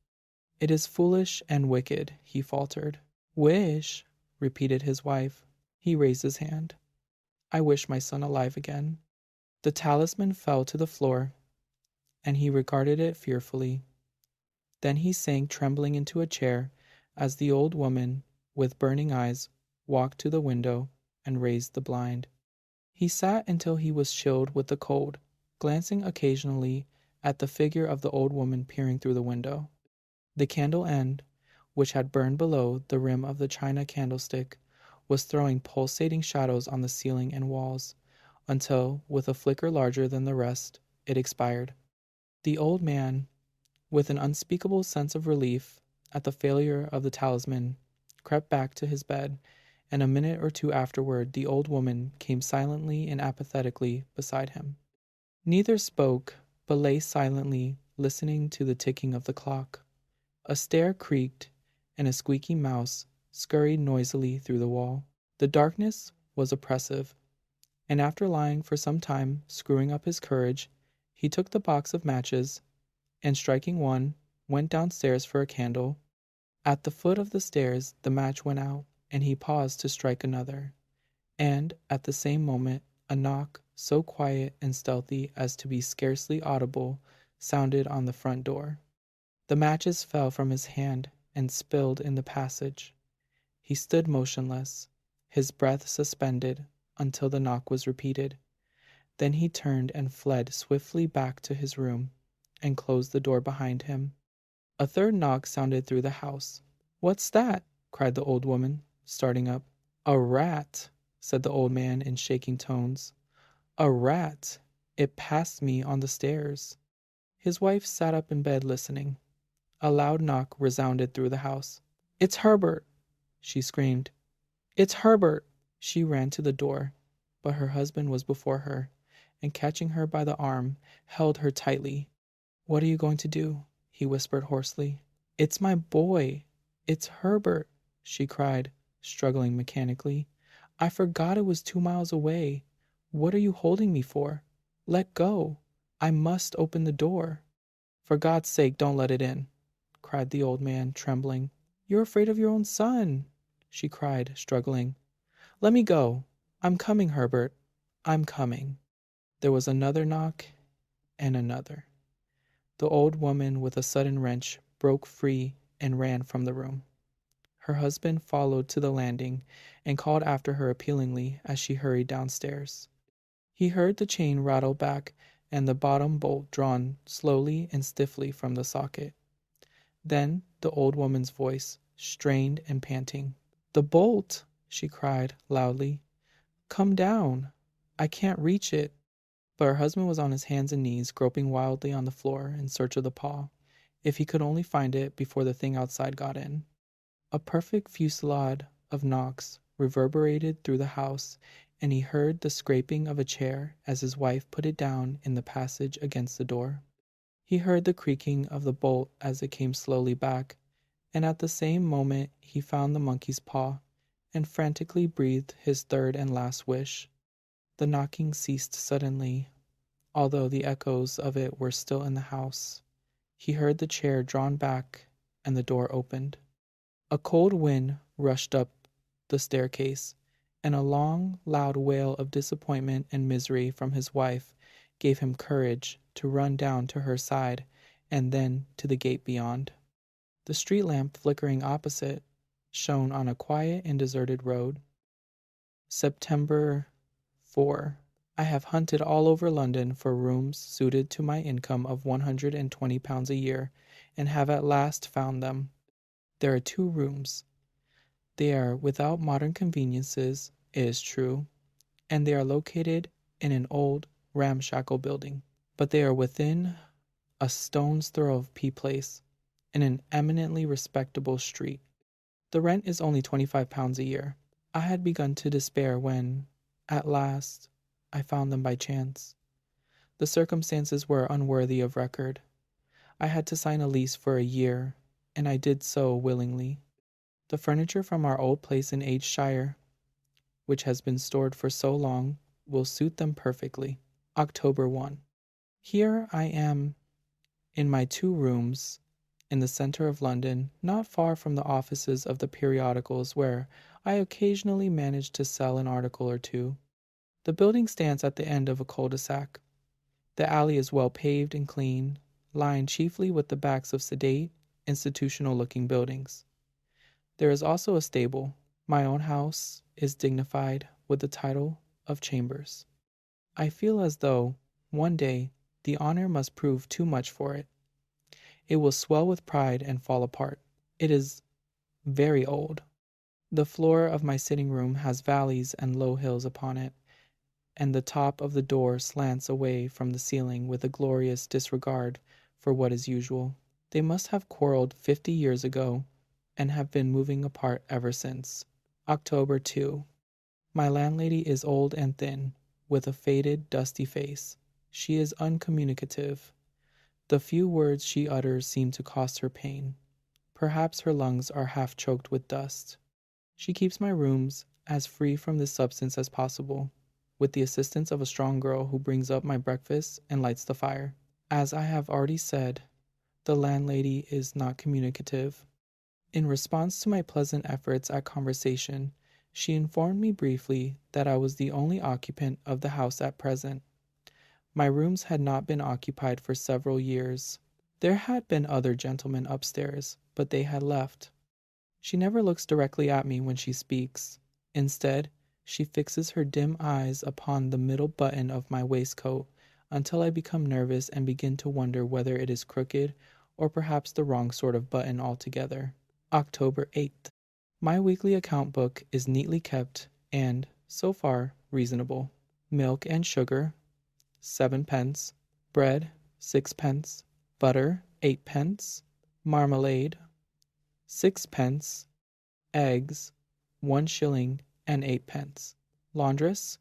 "It is foolish and wicked," he faltered. "Wish!" repeated his wife. He raised his hand. "I wish my son alive again." The talisman fell to the floor, and he regarded it fearfully. Then he sank trembling into a chair as the old woman, with burning eyes, walked to the window and raised the blind. He sat until he was chilled with the cold, glancing occasionally at the figure of the old woman peering through the window. The candle end, which had burned below the rim of the china candlestick, was throwing pulsating shadows on the ceiling and walls, until, with a flicker larger than the rest, it expired. The old man, with an unspeakable sense of relief at the failure of the talisman, crept back to his bed, and a minute or two afterward the old woman came silently and apathetically beside him. Neither spoke, but lay silently listening to the ticking of the clock. A stair creaked, and a squeaky mouse scurried noisily through the wall. The darkness was oppressive, and after lying for some time screwing up his courage, he took the box of matches, and striking one, went downstairs for a candle. At the foot of the stairs the match went out, and he paused to strike another, and at the same moment a knock, so quiet and stealthy as to be scarcely audible, sounded on the front door. The matches fell from his hand and spilled in the passage. He stood motionless, his breath suspended, until the knock was repeated. Then he turned and fled swiftly back to his room, and closed the door behind him. A third knock sounded through the house. "What's that?" cried the old woman, starting up. "A rat," said the old man in shaking tones. "A rat. It passed me on the stairs." His wife sat up in bed listening. A loud knock resounded through the house. "It's Herbert!" she screamed. "It's Herbert!" She ran to the door, but her husband was before her, and catching her by the arm, held her tightly. "What are you going to do?" he whispered hoarsely. "It's my boy! It's Herbert!" she cried, struggling mechanically. "I forgot it was 2 miles away. What are you holding me for? Let go! I must open the door." "For God's sake, don't let it in," cried the old man, trembling. "You're afraid of your own son," she cried, struggling. "Let me go. I'm coming, Herbert. I'm coming." There was another knock, and another. The old woman, with a sudden wrench, broke free and ran from the room. Her husband followed to the landing and called after her appealingly as she hurried downstairs. He heard the chain rattle back and the bottom bolt drawn slowly and stiffly from the socket. Then the old woman's voice, strained and panting. "The bolt!" she cried loudly. "Come down. I can't reach it." But her husband was on his hands and knees, groping wildly on the floor in search of the paw, if he could only find it before the thing outside got in. A perfect fusillade of knocks reverberated through the house, and he heard the scraping of a chair as his wife put it down in the passage against the door. He heard the creaking of the bolt as it came slowly back, and at the same moment he found the monkey's paw, and frantically breathed his third and last wish. The knocking ceased suddenly, although the echoes of it were still in the house. He heard the chair drawn back and the door opened. A cold wind rushed up the staircase, and a long, loud wail of disappointment and misery from his wife gave him courage to run down to her side and then to the gate beyond. The street lamp flickering opposite shone on a quiet and deserted road. September 4. I have hunted all over London for rooms suited to my income of £120 a year, and have at last found them. There are 2 rooms. They are without modern conveniences, it is true, and they are located in an old, ramshackle building, but they are within a stone's throw of P Place, in an eminently respectable street. The rent is only £25 a year. I had begun to despair when, at last, I found them by chance. The circumstances were unworthy of record. I had to sign a lease for a year, and I did so willingly. The furniture from our old place in Shire, which has been stored for so long, will suit them perfectly. October 1. Here I am in my 2 rooms in the center of London, not far from the offices of the periodicals where I occasionally manage to sell an article or 2. The building stands at the end of a cul-de-sac. The alley is well paved and clean, lined chiefly with the backs of sedate, institutional-looking buildings. There is also a stable. My own house is dignified with the title of Chambers. I feel as though, one day, the honor must prove too much for it. It will swell with pride and fall apart. It is very old. The floor of my sitting room has valleys and low hills upon it, and the top of the door slants away from the ceiling with a glorious disregard for what is usual. They must have quarreled 50 years ago and have been moving apart ever since. October 2. My landlady is old and thin, with a faded, dusty face. She is uncommunicative. The few words she utters seem to cost her pain. Perhaps her lungs are half choked with dust. She keeps my rooms as free from this substance as possible, with the assistance of a strong girl who brings up my breakfast and lights the fire. As I have already said, the landlady is not communicative. In response to my pleasant efforts at conversation, she informed me briefly that I was the only occupant of the house at present. My rooms had not been occupied for several years. There had been other gentlemen upstairs, but they had left. She never looks directly at me when she speaks. Instead, she fixes her dim eyes upon the middle button of my waistcoat until I become nervous and begin to wonder whether it is crooked or perhaps the wrong sort of button altogether. October 8th. My weekly account book is neatly kept and, so far, reasonable. Milk and sugar, 7d. Bread, 6d. Butter, 8d. Marmalade, 6d. Eggs, 1 shilling and 8d. Laundress,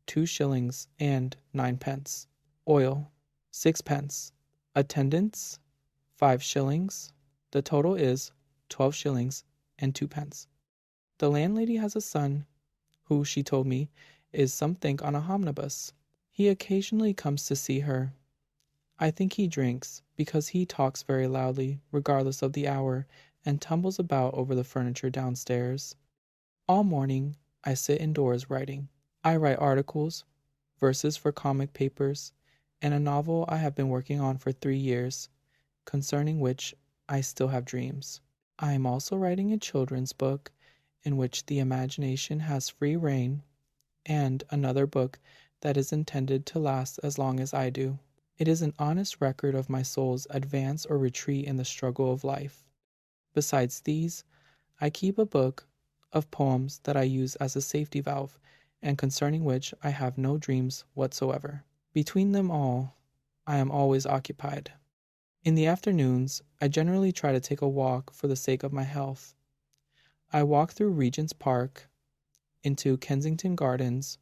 2 shillings and 9d. Oil, 6d. Attendance, 5 shillings. The total is 12 shillings and 2d. The landlady has a son who, she told me, is something on a omnibus. He occasionally comes to see her. I think he drinks, because he talks very loudly, regardless of the hour, and tumbles about over the furniture downstairs. All morning, I sit indoors writing. I write articles, verses for comic papers, and a novel I have been working on for 3 years, concerning which I still have dreams. I am also writing a children's book, in which the imagination has free rein, and another book that is intended to last as long as I do. It is an honest record of my soul's advance or retreat in the struggle of life. Besides these, I keep a book of poems that I use as a safety valve, and concerning which I have no dreams whatsoever. Between them all, I am always occupied. In the afternoons, I generally try to take a walk for the sake of my health. I walk through Regent's Park, into Kensington Gardens,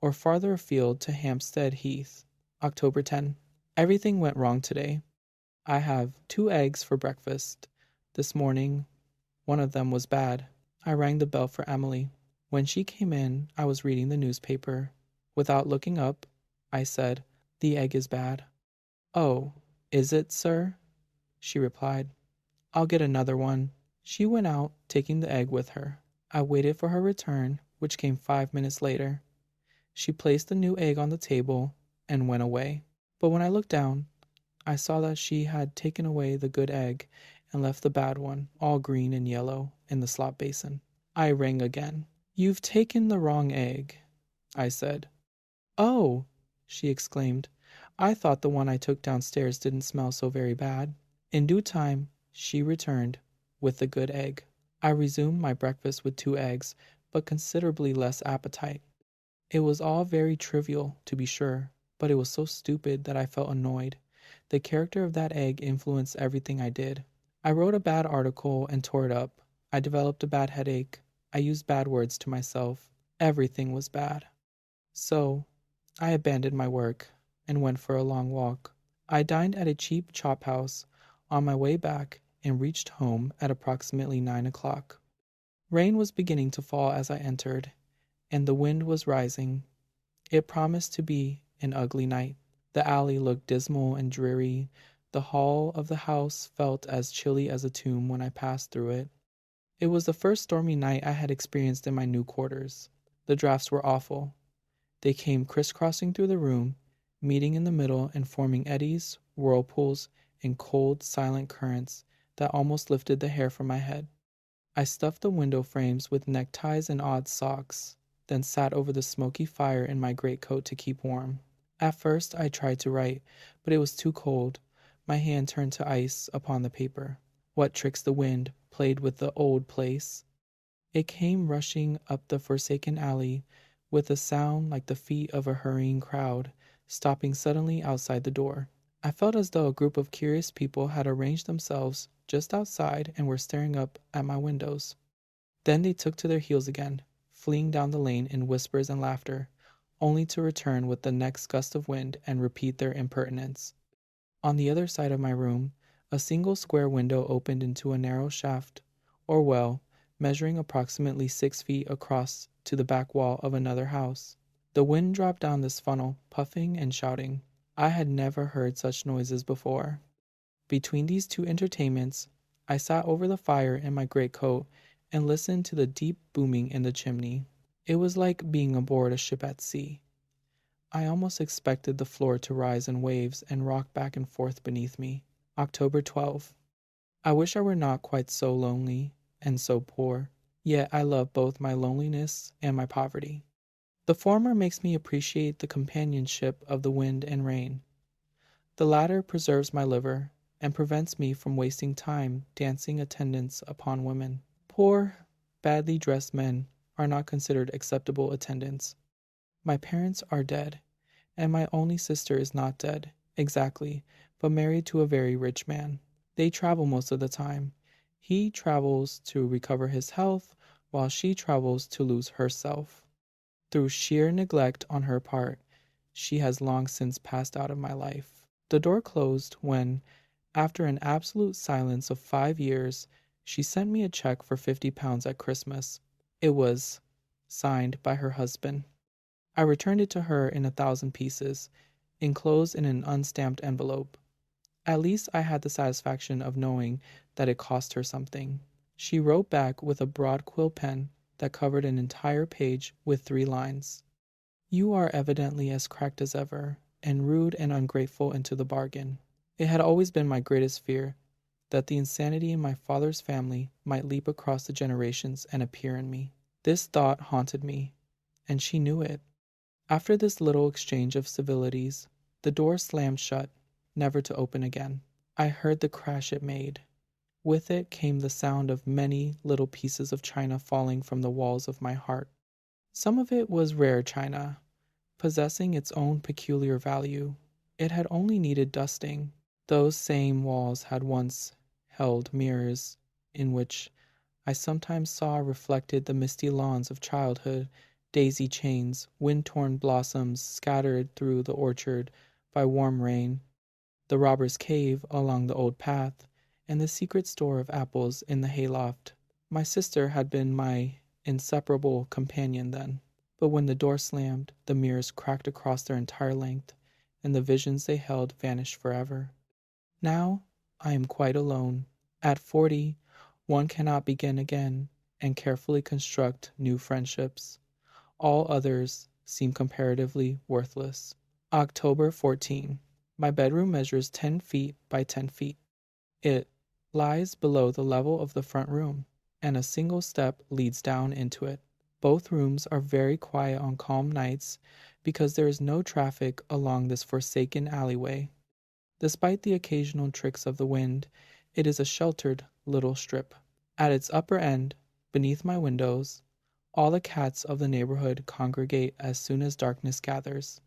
or farther afield to Hampstead Heath. October 10. Everything went wrong today. I have 2 eggs for breakfast. This morning, one of them was bad. I rang the bell for Emily. When she came in, I was reading the newspaper. Without looking up, I said, "The egg is bad." "Oh, is it, sir?" she replied. "I'll get another one." She went out, taking the egg with her. I waited for her return, which came 5 minutes later. She placed the new egg on the table and went away. But when I looked down, I saw that she had taken away the good egg and left the bad one, all green and yellow, in the slop basin. I rang again. "You've taken the wrong egg," I said. "Oh!" she exclaimed. "I thought the one I took downstairs didn't smell so very bad." In due time, she returned with the good egg. I resumed my breakfast with 2 eggs, but considerably less appetite. It was all very trivial, to be sure, but it was so stupid that I felt annoyed. The character of that egg influenced everything I did. I wrote a bad article and tore it up. I developed a bad headache. I used bad words to myself. Everything was bad. So, I abandoned my work and went for a long walk. I dined at a cheap chop house on my way back and reached home at approximately 9 o'clock. Rain was beginning to fall as I entered, and the wind was rising. It promised to be an ugly night. The alley looked dismal and dreary. The hall of the house felt as chilly as a tomb when I passed through it. It was the first stormy night I had experienced in my new quarters. The drafts were awful. They came crisscrossing through the room, meeting in the middle and forming eddies, whirlpools, and cold, silent currents that almost lifted the hair from my head. I stuffed the window frames with neckties and odd socks, then sat over the smoky fire in my greatcoat to keep warm. At first I tried to write, but it was too cold. My hand turned to ice upon the paper. What tricks the wind played with the old place? It came rushing up the forsaken alley with a sound like the feet of a hurrying crowd, stopping suddenly outside the door. I felt as though a group of curious people had arranged themselves just outside and were staring up at my windows. Then they took to their heels again, fleeing down the lane in whispers and laughter, only to return with the next gust of wind and repeat their impertinence. On the other side of my room, a single square window opened into a narrow shaft, or well, measuring approximately 6 feet across to the back wall of another house. The wind dropped down this funnel, puffing and shouting. I had never heard such noises before. Between these two entertainments, I sat over the fire in my greatcoat and listened to the deep booming in the chimney. It was like being aboard a ship at sea. I almost expected the floor to rise in waves and rock back and forth beneath me. October 12. I wish I were not quite so lonely and so poor, yet I love both my loneliness and my poverty. The former makes me appreciate the companionship of the wind and rain. The latter preserves my liver and prevents me from wasting time dancing attendance upon women. Poor, badly dressed men are not considered acceptable attendants. My parents are dead, and my only sister is not dead, exactly, but married to a very rich man. They travel most of the time. He travels to recover his health, while she travels to lose herself. Through sheer neglect on her part, she has long since passed out of my life. The door closed when, after an absolute silence of 5 years, she sent me a check for £50 at Christmas. It was signed by her husband. I returned it to her in 1,000 pieces, enclosed in an unstamped envelope. At least I had the satisfaction of knowing that it cost her something. She wrote back with a broad quill pen that covered an entire page with 3 lines. You are evidently as cracked as ever, and rude and ungrateful into the bargain. It had always been my greatest fear that the insanity in my father's family might leap across the generations and appear in me. This thought haunted me, and she knew it. After this little exchange of civilities, the door slammed shut, never to open again. I heard the crash it made. With it came the sound of many little pieces of china falling from the walls of my heart. Some of it was rare china, possessing its own peculiar value. It had only needed dusting. Those same walls had once held mirrors in which I sometimes saw reflected the misty lawns of childhood, daisy chains, wind-torn blossoms scattered through the orchard by warm rain, the robber's cave along the old path, and the secret store of apples in the hayloft. My sister had been my inseparable companion then, but when the door slammed, the mirrors cracked across their entire length, and the visions they held vanished forever. Now I am quite alone. At 40, one cannot begin again and carefully construct new friendships. All others seem comparatively worthless. October 14. My bedroom measures 10 feet by 10 feet. It lies below the level of the front room, and a single step leads down into it. Both rooms are very quiet on calm nights because there is no traffic along this forsaken alleyway. Despite the occasional tricks of the wind, it is a sheltered little strip. At its upper end, beneath my windows, all the cats of the neighborhood congregate as soon as darkness gathers.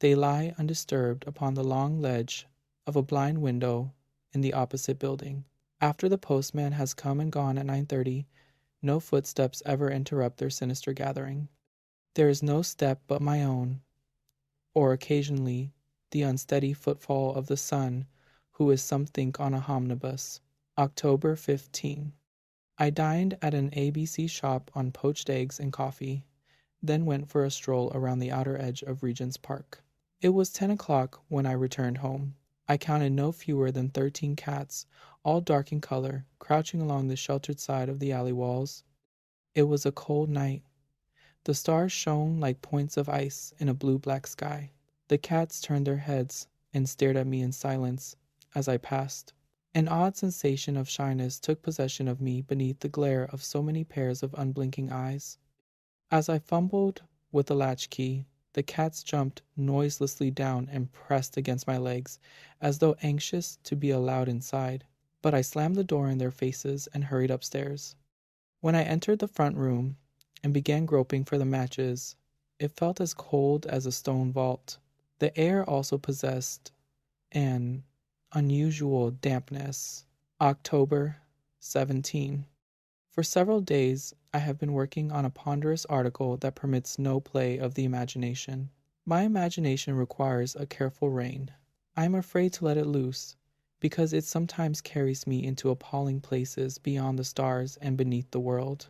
They lie undisturbed upon the long ledge of a blind window in the opposite building. After the postman has come and gone at 9:30, no footsteps ever interrupt their sinister gathering. There is no step but my own, or occasionally the unsteady footfall of the son, who is some think on a omnibus. October 15. I dined at an ABC shop on poached eggs and coffee, then went for a stroll around the outer edge of Regent's Park. It was 10 o'clock when I returned home. I counted no fewer than 13 cats, all dark in color, crouching along the sheltered side of the alley walls. It was a cold night. The stars shone like points of ice in a blue-black sky. The cats turned their heads and stared at me in silence as I passed. An odd sensation of shyness took possession of me beneath the glare of so many pairs of unblinking eyes. As I fumbled with the latchkey, the cats jumped noiselessly down and pressed against my legs, as though anxious to be allowed inside. But I slammed the door in their faces and hurried upstairs. When I entered the front room and began groping for the matches, it felt as cold as a stone vault. The air also possessed an unusual dampness. October 17. For several days, I have been working on a ponderous article that permits no play of the imagination. My imagination requires a careful rein. I am afraid to let it loose, because it sometimes carries me into appalling places beyond the stars and beneath the world.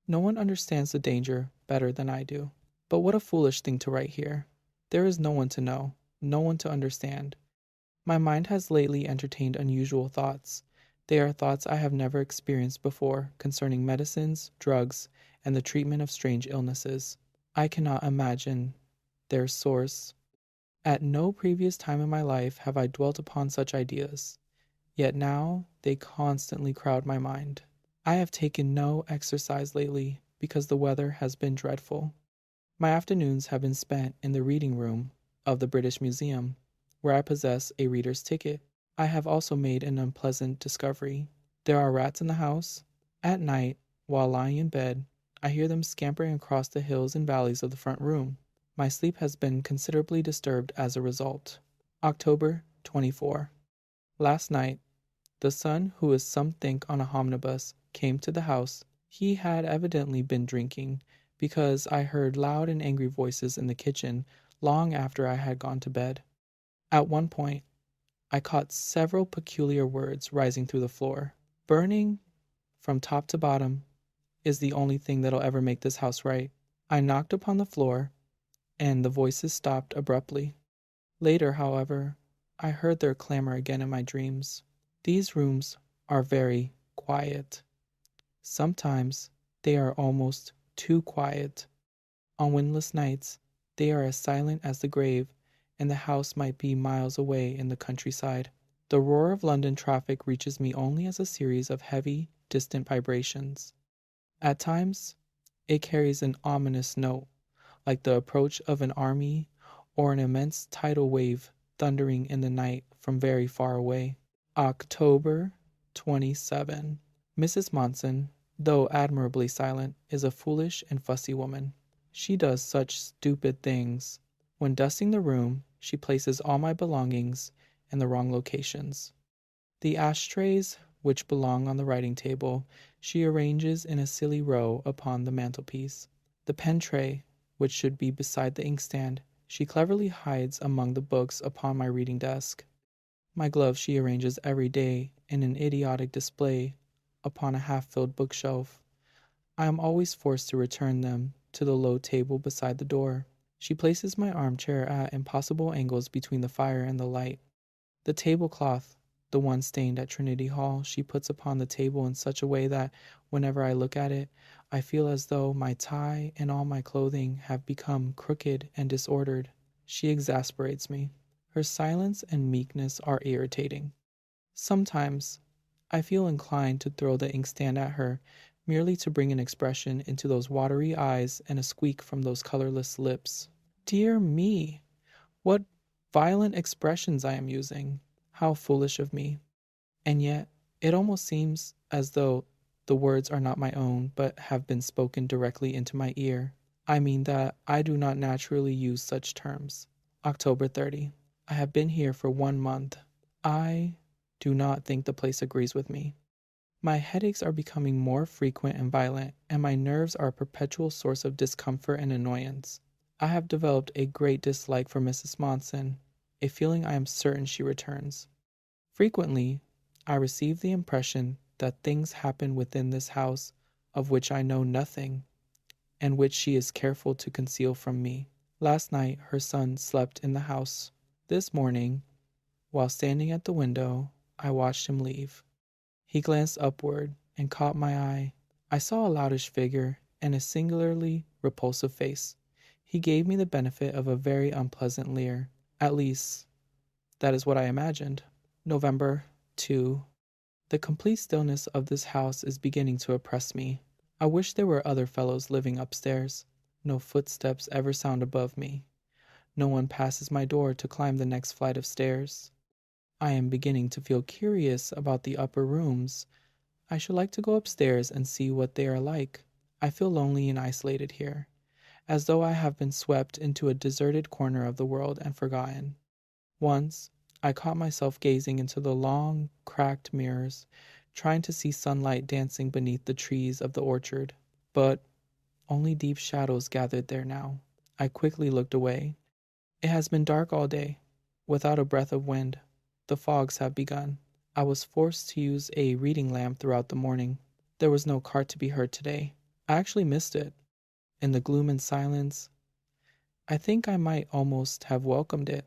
No one understands the danger better than I do. But what a foolish thing to write here. There is no one to know, no one to understand. My mind has lately entertained unusual thoughts. They are thoughts I have never experienced before concerning medicines, drugs, and the treatment of strange illnesses. I cannot imagine their source. At no previous time in my life have I dwelt upon such ideas, yet now they constantly crowd my mind. I have taken no exercise lately because the weather has been dreadful. My afternoons have been spent in the reading room of the British Museum, where I possess a reader's ticket. I have also made an unpleasant discovery. There are rats in the house. At night, while lying in bed, I hear them scampering across the hills and valleys of the front room. My sleep has been considerably disturbed as a result. October 24. Last night, the son, who is some think on a omnibus, came to the house. He had evidently been drinking, because I heard loud and angry voices in the kitchen long after I had gone to bed. At one point, I caught several peculiar words rising through the floor. Burning from top to bottom is the only thing that'll ever make this house right. I knocked upon the floor, and the voices stopped abruptly. Later, however, I heard their clamor again in my dreams. These rooms are very quiet. Sometimes they are almost too quiet. On windless nights, they are as silent as the grave, and the house might be miles away in the countryside. The roar of London traffic reaches me only as a series of heavy, distant vibrations. At times, it carries an ominous note, like the approach of an army or an immense tidal wave thundering in the night from very far away. October 27. Mrs. Monson, though admirably silent, is a foolish and fussy woman. She does such stupid things. When dusting the room, she places all my belongings in the wrong locations. The ashtrays, which belong on the writing table, she arranges in a silly row upon the mantelpiece. The pen tray, which should be beside the inkstand, she cleverly hides among the books upon my reading desk. My gloves she arranges every day in an idiotic display upon a half-filled bookshelf. I am always forced to return them to the low table beside the door. She places my armchair at impossible angles between the fire and the light. The tablecloth, the one stained at Trinity Hall, she puts upon the table in such a way that, whenever I look at it, I feel as though my tie and all my clothing have become crooked and disordered. She exasperates me. Her silence and meekness are irritating. Sometimes I feel inclined to throw the inkstand at her, merely to bring an expression into those watery eyes and a squeak from those colorless lips. Dear me, what violent expressions I am using! How foolish of me! And yet, it almost seems as though the words are not my own, but have been spoken directly into my ear. I mean that I do not naturally use such terms. October 30. I have been here for 1 month. I do not think the place agrees with me. My headaches are becoming more frequent and violent, and my nerves are a perpetual source of discomfort and annoyance. I have developed a great dislike for Mrs. Monson, a feeling I am certain she returns. Frequently, I receive the impression that things happen within this house of which I know nothing, and which she is careful to conceal from me. Last night, her son slept in the house. This morning, while standing at the window, I watched him leave. He glanced upward and caught my eye. I saw a loutish figure and a singularly repulsive face. He gave me the benefit of a very unpleasant leer. At least, that is what I imagined. November 2. The complete stillness of this house is beginning to oppress me. I wish there were other fellows living upstairs. No footsteps ever sound above me. No one passes my door to climb the next flight of stairs. I am beginning to feel curious about the upper rooms. I should like to go upstairs and see what they are like. I feel lonely and isolated here, as though I have been swept into a deserted corner of the world and forgotten. Once, I caught myself gazing into the long, cracked mirrors, trying to see sunlight dancing beneath the trees of the orchard, but only deep shadows gathered there now. I quickly looked away. It has been dark all day, without a breath of wind. The fogs have begun. I was forced to use a reading lamp throughout the morning. There was no cart to be heard today. I actually missed it. In the gloom and silence, I think I might almost have welcomed it.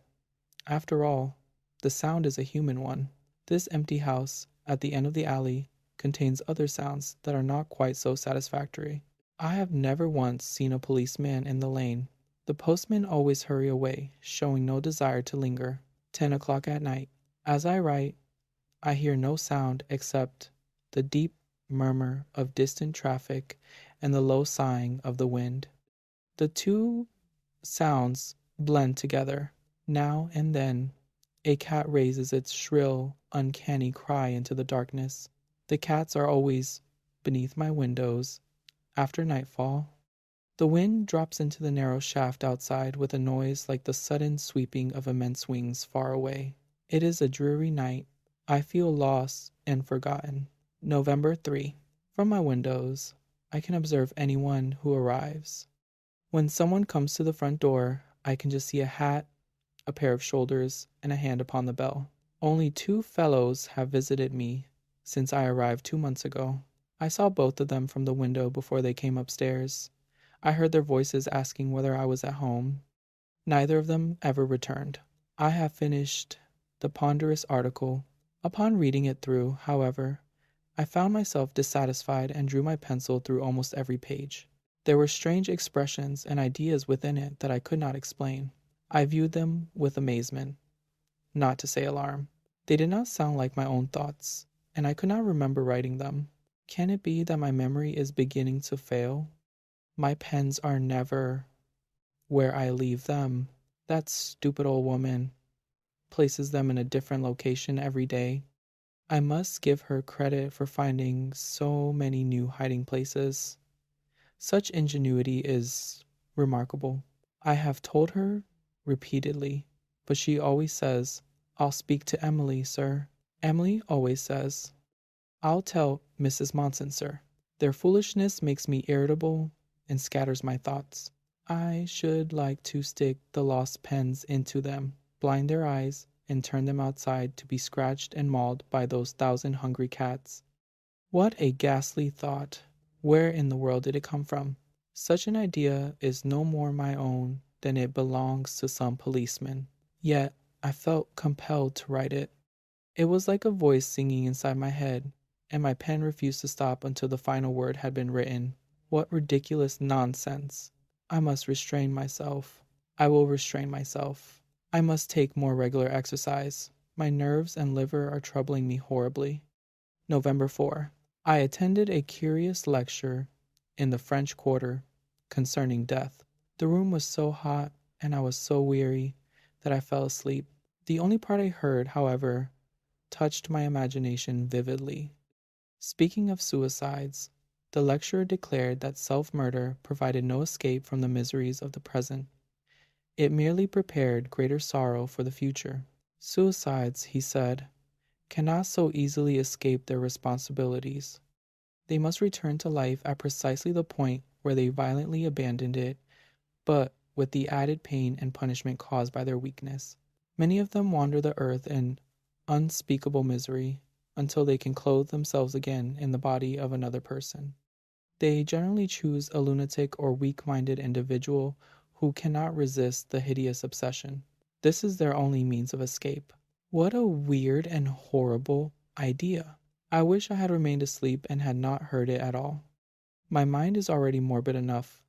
After all, the sound is a human one. This empty house at the end of the alley contains other sounds that are not quite so satisfactory. I have never once seen a policeman in the lane. The postmen always hurry away, showing no desire to linger. 10 o'clock at night. As I write, I hear no sound except the deep murmur of distant traffic and the low sighing of the wind. The two sounds blend together. Now and then, a cat raises its shrill, uncanny cry into the darkness. The cats are always beneath my windows after nightfall. The wind drops into the narrow shaft outside with a noise like the sudden sweeping of immense wings far away. It is a dreary night. I feel lost and forgotten. November 3. From my windows, I can observe anyone who arrives. When someone comes to the front door, I can just see a hat, a pair of shoulders, and a hand upon the bell. Only 2 fellows have visited me since I arrived 2 months ago. I saw both of them from the window before they came upstairs. I heard their voices asking whether I was at home. Neither of them ever returned. I have finished the ponderous article. Upon reading it through, however, I found myself dissatisfied and drew my pencil through almost every page. There were strange expressions and ideas within it that I could not explain. I viewed them with amazement, not to say alarm. They did not sound like my own thoughts, and I could not remember writing them. Can it be that my memory is beginning to fail? My pens are never where I leave them. That stupid old woman places them in a different location every day. I must give her credit for finding so many new hiding places. Such ingenuity is remarkable. I have told her repeatedly, but she always says, "I'll speak to Emily, sir." Emily always says, "I'll tell Mrs. Monson, sir." Their foolishness makes me irritable and scatters my thoughts. I should like to stick the lost pens into them, blind their eyes, and turn them outside to be scratched and mauled by those 1,000 hungry cats. What a ghastly thought! Where in the world did it come from? Such an idea is no more my own than it belongs to some policeman. Yet I felt compelled to write it. It was like a voice singing inside my head, and my pen refused to stop until the final word had been written. What ridiculous nonsense! I must restrain myself. I will restrain myself. I must take more regular exercise. My nerves and liver are troubling me horribly. November 4. I attended a curious lecture in the French Quarter concerning death. The room was so hot and I was so weary that I fell asleep. The only part I heard, however, touched my imagination vividly. Speaking of suicides, the lecturer declared that self-murder provided no escape from the miseries of the present. It merely prepared greater sorrow for the future. Suicides, he said, cannot so easily escape their responsibilities. They must return to life at precisely the point where they violently abandoned it, but with the added pain and punishment caused by their weakness. Many of them wander the earth in unspeakable misery until they can clothe themselves again in the body of another person. They generally choose a lunatic or weak-minded individual who cannot resist the hideous obsession. This is their only means of escape. What a weird and horrible idea. I wish I had remained asleep and had not heard it at all. My mind is already morbid enough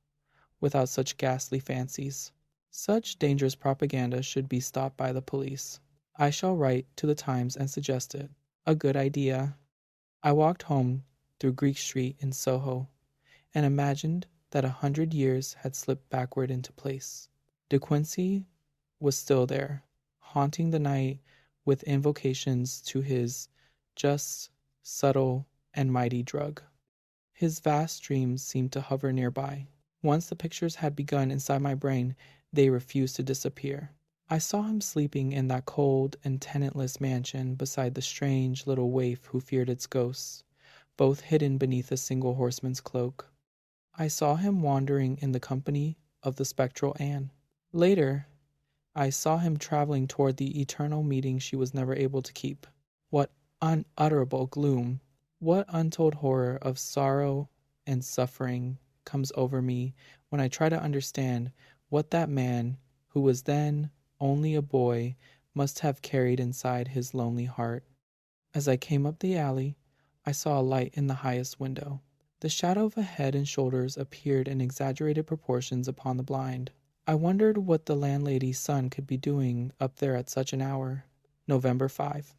without such ghastly fancies. Such dangerous propaganda should be stopped by the police. I shall write to the Times and suggest it. A good idea. I walked home through Greek Street in Soho and imagined that 100 years had slipped backward into place. De Quincey was still there, haunting the night with invocations to his just, subtle, and mighty drug. His vast dreams seemed to hover nearby. Once the pictures had begun inside my brain, they refused to disappear. I saw him sleeping in that cold and tenantless mansion beside the strange little waif who feared its ghosts, both hidden beneath a single horseman's cloak. I saw him wandering in the company of the spectral Anne. Later, I saw him traveling toward the eternal meeting she was never able to keep. What unutterable gloom, what untold horror of sorrow and suffering comes over me when I try to understand what that man, who was then only a boy, must have carried inside his lonely heart. As I came up the alley, I saw a light in the highest window. The shadow of a head and shoulders appeared in exaggerated proportions upon the blind. I wondered what the landlady's son could be doing up there at such an hour. November 5.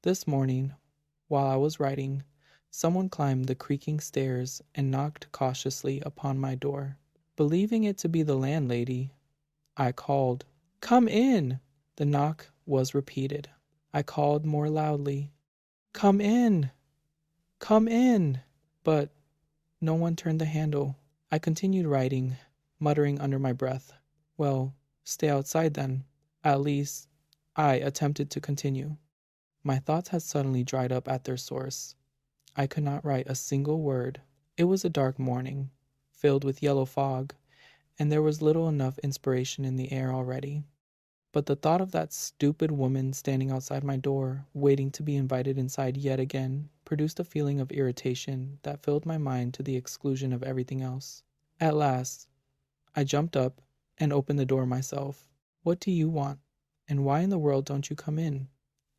This morning, while I was writing, someone climbed the creaking stairs and knocked cautiously upon my door. Believing it to be the landlady, I called, "Come in!" The knock was repeated. I called more loudly, "Come in! Come in!" But no one turned the handle. I continued writing, muttering under my breath, "Well, stay outside then." At least, I attempted to continue. My thoughts had suddenly dried up at their source. I could not write a single word. It was a dark morning, filled with yellow fog, and there was little enough inspiration in the air already. But the thought of that stupid woman standing outside my door, waiting to be invited inside yet again, produced a feeling of irritation that filled my mind to the exclusion of everything else. At last, I jumped up and opened the door myself. "What do you want? And why in the world don't you come in?"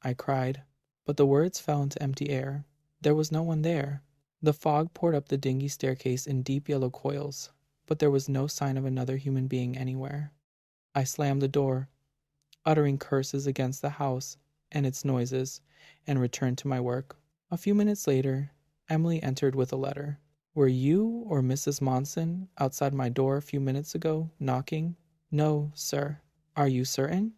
I cried. But the words fell into empty air. There was no one there. The fog poured up the dingy staircase in deep yellow coils, but there was no sign of another human being anywhere. I slammed the door, uttering curses against the house and its noises, and returned to my work. A few minutes later, Emily entered with a letter. "Were you or Mrs. Monson outside my door a few minutes ago, knocking?" "No, sir." "Are you certain?"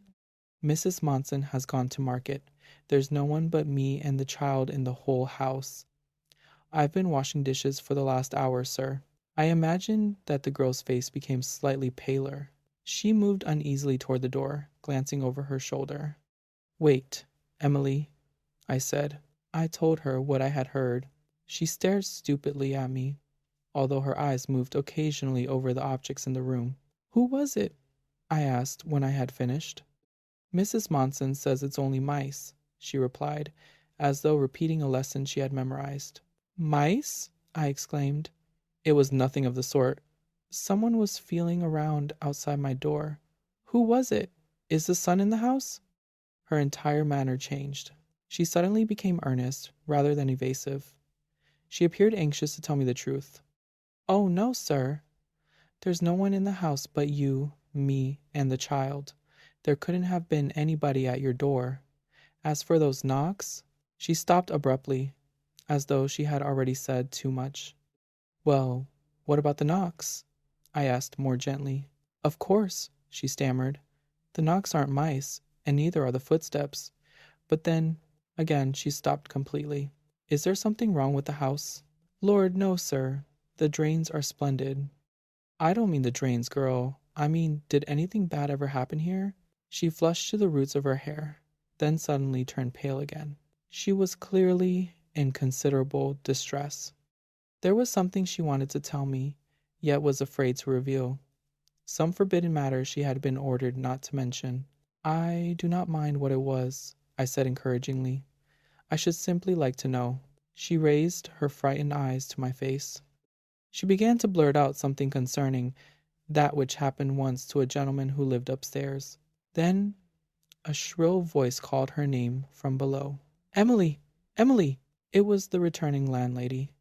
"Mrs. Monson has gone to market. There's no one but me and the child in the whole house. I've been washing dishes for the last hour, sir." I imagined that the girl's face became slightly paler. She moved uneasily toward the door, glancing over her shoulder. "Wait, Emily," I said. I told her what I had heard. She stared stupidly at me, although her eyes moved occasionally over the objects in the room. "Who was it?" I asked when I had finished. "Mrs. Monson says it's only mice," she replied, as though repeating a lesson she had memorized. "Mice?" I exclaimed. "It was nothing of the sort. Someone was feeling around outside my door." "Who was it? Is the son in the house?" Her entire manner changed. She suddenly became earnest, rather than evasive. She appeared anxious to tell me the truth. "Oh, no, sir. There's no one in the house but you, me, and the child. There couldn't have been anybody at your door. As for those knocks—" She stopped abruptly, as though she had already said too much. "Well, what about the knocks?" I asked more gently. "Of course," she stammered. "The knocks aren't mice, and neither are the footsteps. But then," again she stopped completely. "Is there something wrong with the house?" "Lord, no, sir. The drains are splendid." "I don't mean the drains, girl. I mean, did anything bad ever happen here?" She flushed to the roots of her hair, then suddenly turned pale again. She was clearly in considerable distress. There was something she wanted to tell me, yet was afraid to reveal. Some forbidden matter she had been ordered not to mention. "I do not mind what it was," I said encouragingly. "I should simply like to know." She raised her frightened eyes to my face. She began to blurt out something concerning that which happened once to a gentleman who lived upstairs. Then a shrill voice called her name from below. "Emily! Emily!" It was the returning landlady.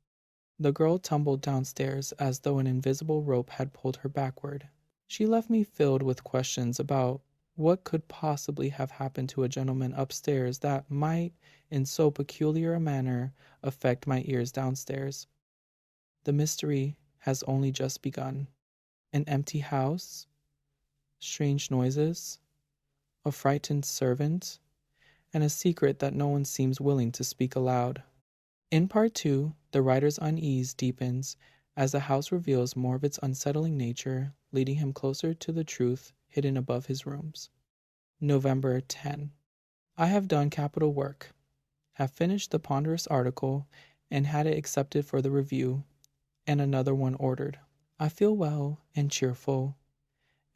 The girl tumbled downstairs as though an invisible rope had pulled her backward. She left me filled with questions about what could possibly have happened to a gentleman upstairs that might, in so peculiar a manner, affect my ears downstairs. The mystery has only just begun. An empty house, strange noises, a frightened servant, and a secret that no one seems willing to speak aloud. In part 2, the writer's unease deepens as the house reveals more of its unsettling nature, leading him closer to the truth hidden above his rooms. November 10. I have done capital work, have finished the ponderous article, and had it accepted for the review, and another one ordered. I feel well and cheerful,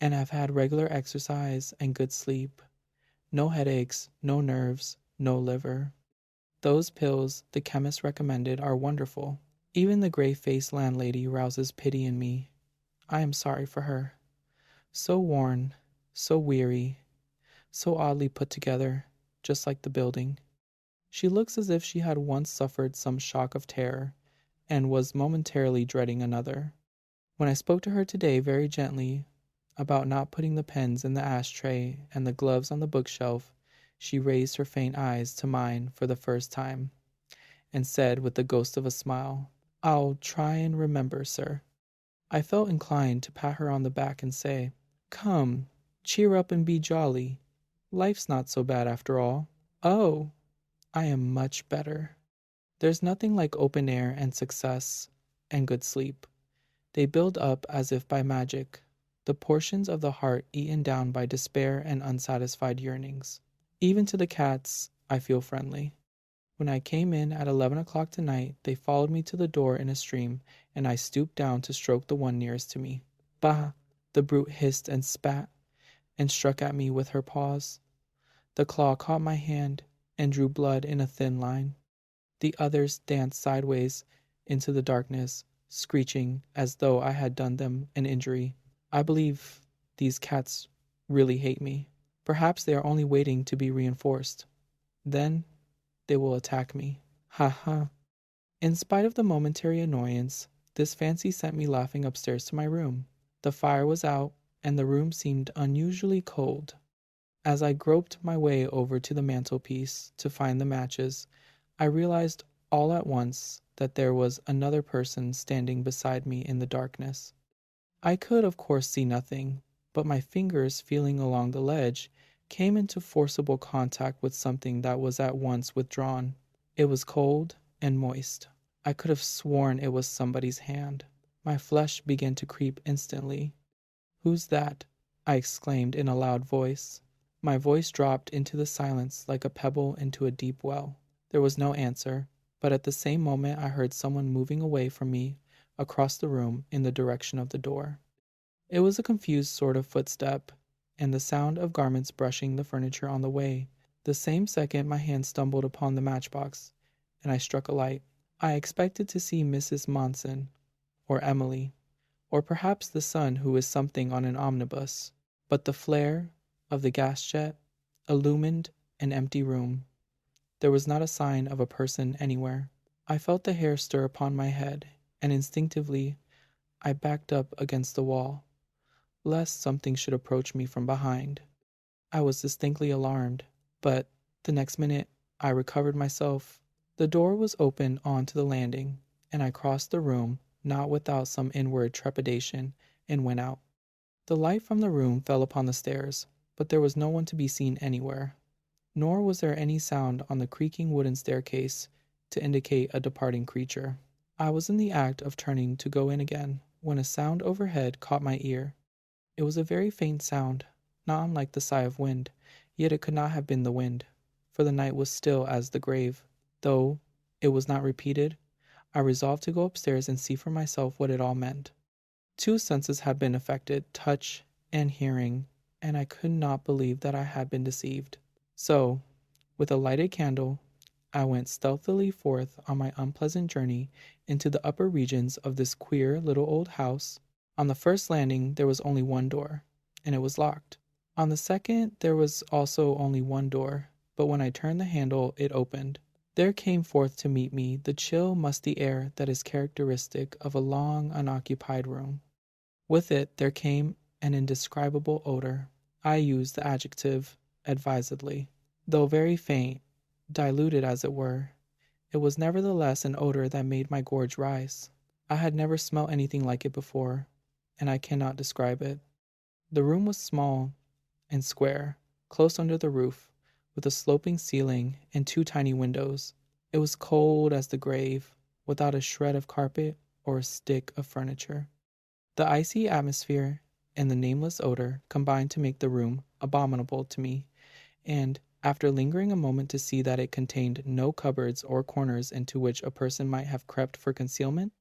and have had regular exercise and good sleep. No headaches, no nerves, no liver. Those pills the chemist recommended are wonderful. Even the gray-faced landlady rouses pity in me. I am sorry for her. So worn, so weary, so oddly put together, just like the building. She looks as if she had once suffered some shock of terror, and was momentarily dreading another. When I spoke to her today very gently about not putting the pens in the ashtray and the gloves on the bookshelf, she raised her faint eyes to mine for the first time, and said with the ghost of a smile, "I'll try and remember, sir." I felt inclined to pat her on the back and say, "Come, cheer up and be jolly. Life's not so bad after all." "Oh, I am much better." There's nothing like open air and success and good sleep. They build up as if by magic, the portions of the heart eaten down by despair and unsatisfied yearnings. Even to the cats, I feel friendly. When I came in at 11 o'clock tonight, they followed me to the door in a stream, and I stooped down to stroke the one nearest to me. Bah! The brute hissed and spat, and struck at me with her paws. The claw caught my hand, and drew blood in a thin line. The others danced sideways into the darkness, screeching as though I had done them an injury. I believe these cats really hate me. Perhaps they are only waiting to be reinforced. Then they will attack me. Ha ha. In spite of the momentary annoyance, this fancy sent me laughing upstairs to my room. The fire was out, and the room seemed unusually cold. As I groped my way over to the mantelpiece to find the matches, I realized all at once that there was another person standing beside me in the darkness. I could, of course, see nothing, but my fingers feeling along the ledge came into forcible contact with something that was at once withdrawn. It was cold and moist. I could have sworn it was somebody's hand. My flesh began to creep instantly. "Who's that?" I exclaimed in a loud voice. My voice dropped into the silence like a pebble into a deep well. There was no answer, but at the same moment I heard someone moving away from me across the room in the direction of the door. It was a confused sort of footstep, and the sound of garments brushing the furniture on the way. The same second my hand stumbled upon the matchbox, and I struck a light. I expected to see Mrs. Monson, or Emily, or perhaps the son who is something on an omnibus, but the flare of the gas jet illumined an empty room. There was not a sign of a person anywhere. I felt the hair stir upon my head, and instinctively I backed up against the wall, lest something should approach me from behind. I was distinctly alarmed, but the next minute I recovered myself. The door was open onto the landing, and I crossed the room, not without some inward trepidation, and went out. The light from the room fell upon the stairs, but there was no one to be seen anywhere, nor was there any sound on the creaking wooden staircase to indicate a departing creature. I was in the act of turning to go in again, when a sound overhead caught my ear. It was a very faint sound, not unlike the sigh of wind, yet it could not have been the wind, for the night was still as the grave. Though it was not repeated, I resolved to go upstairs and see for myself what it all meant. Two senses had been affected, touch and hearing, and I could not believe that I had been deceived. So, with a lighted candle, I went stealthily forth on my unpleasant journey into the upper regions of this queer little old house. On the first landing there was only one door, and it was locked. On the second there was also only one door, but when I turned the handle it opened. There came forth to meet me the chill, musty air that is characteristic of a long unoccupied room. With it there came an indescribable odor. I use the adjective advisedly. Though very faint, diluted as it were, it was nevertheless an odor that made my gorge rise. I had never smelt anything like it before, and I cannot describe it. The room was small and square, close under the roof, with a sloping ceiling and two tiny windows. It was cold as the grave, without a shred of carpet or a stick of furniture. The icy atmosphere and the nameless odor combined to make the room abominable to me, and after lingering a moment to see that it contained no cupboards or corners into which a person might have crept for concealment,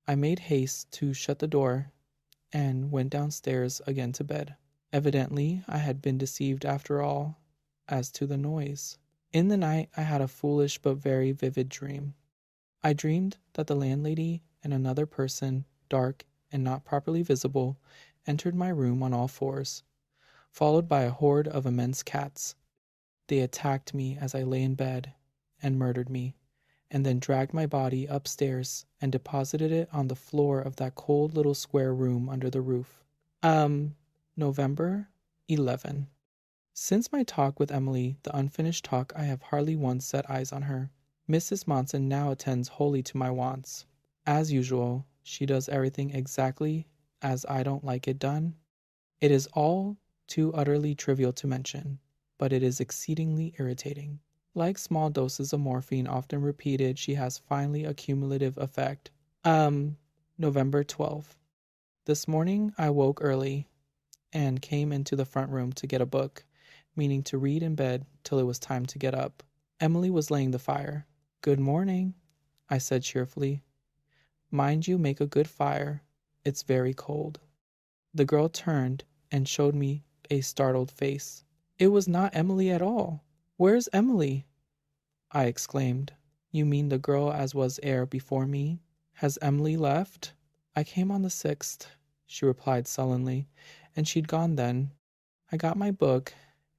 I made haste to shut the door and went downstairs again to bed. Evidently, I had been deceived after all as to the noise. In the night, I had a foolish but very vivid dream. I dreamed that the landlady and another person, dark and not properly visible, entered my room on all fours, followed by a horde of immense cats. They attacked me as I lay in bed and murdered me, and then dragged my body upstairs and deposited it on the floor of that cold little square room under the roof. November 11. Since my talk with Emily, the unfinished talk, I have hardly once set eyes on her. Mrs. Monson now attends wholly to my wants. As usual, she does everything exactly as I don't like it done. It is all too utterly trivial to mention, but it is exceedingly irritating. Like small doses of morphine often repeated, she has finally a cumulative effect. November 12. This morning I woke early and came into the front room to get a book, meaning to read in bed till it was time to get up. Emily was laying the fire. "Good morning," I said cheerfully. "Mind you make a good fire. It's very cold." The girl turned and showed me a startled face. It was not Emily at all. "Where's Emily?" I exclaimed. "You mean the girl as was ere before me? Has Emily left?" "I came on the 6th," she replied sullenly, "and she'd gone then." I got my book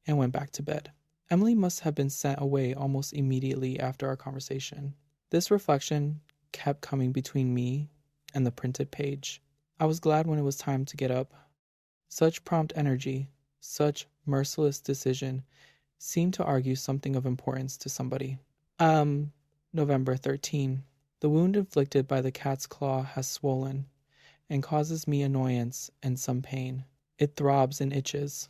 and went back to bed. Emily must have been sent away almost immediately after our conversation. This reflection kept coming between me and the printed page. I was glad when it was time to get up. Such prompt energy, such merciless decision, seemed to argue something of importance to somebody. November 13. The wound inflicted by the cat's claw has swollen and causes me annoyance and some pain. It throbs and itches.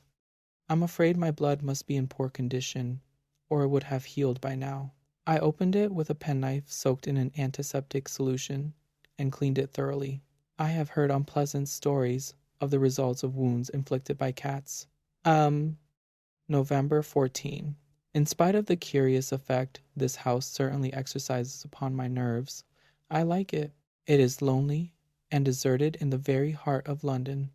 I'm afraid my blood must be in poor condition, or it would have healed by now. I opened it with a penknife soaked in an antiseptic solution and cleaned it thoroughly. I have heard unpleasant stories of the results of wounds inflicted by cats. November 14. In spite of the curious effect this house certainly exercises upon my nerves, I like it. It is lonely and deserted in the very heart of London,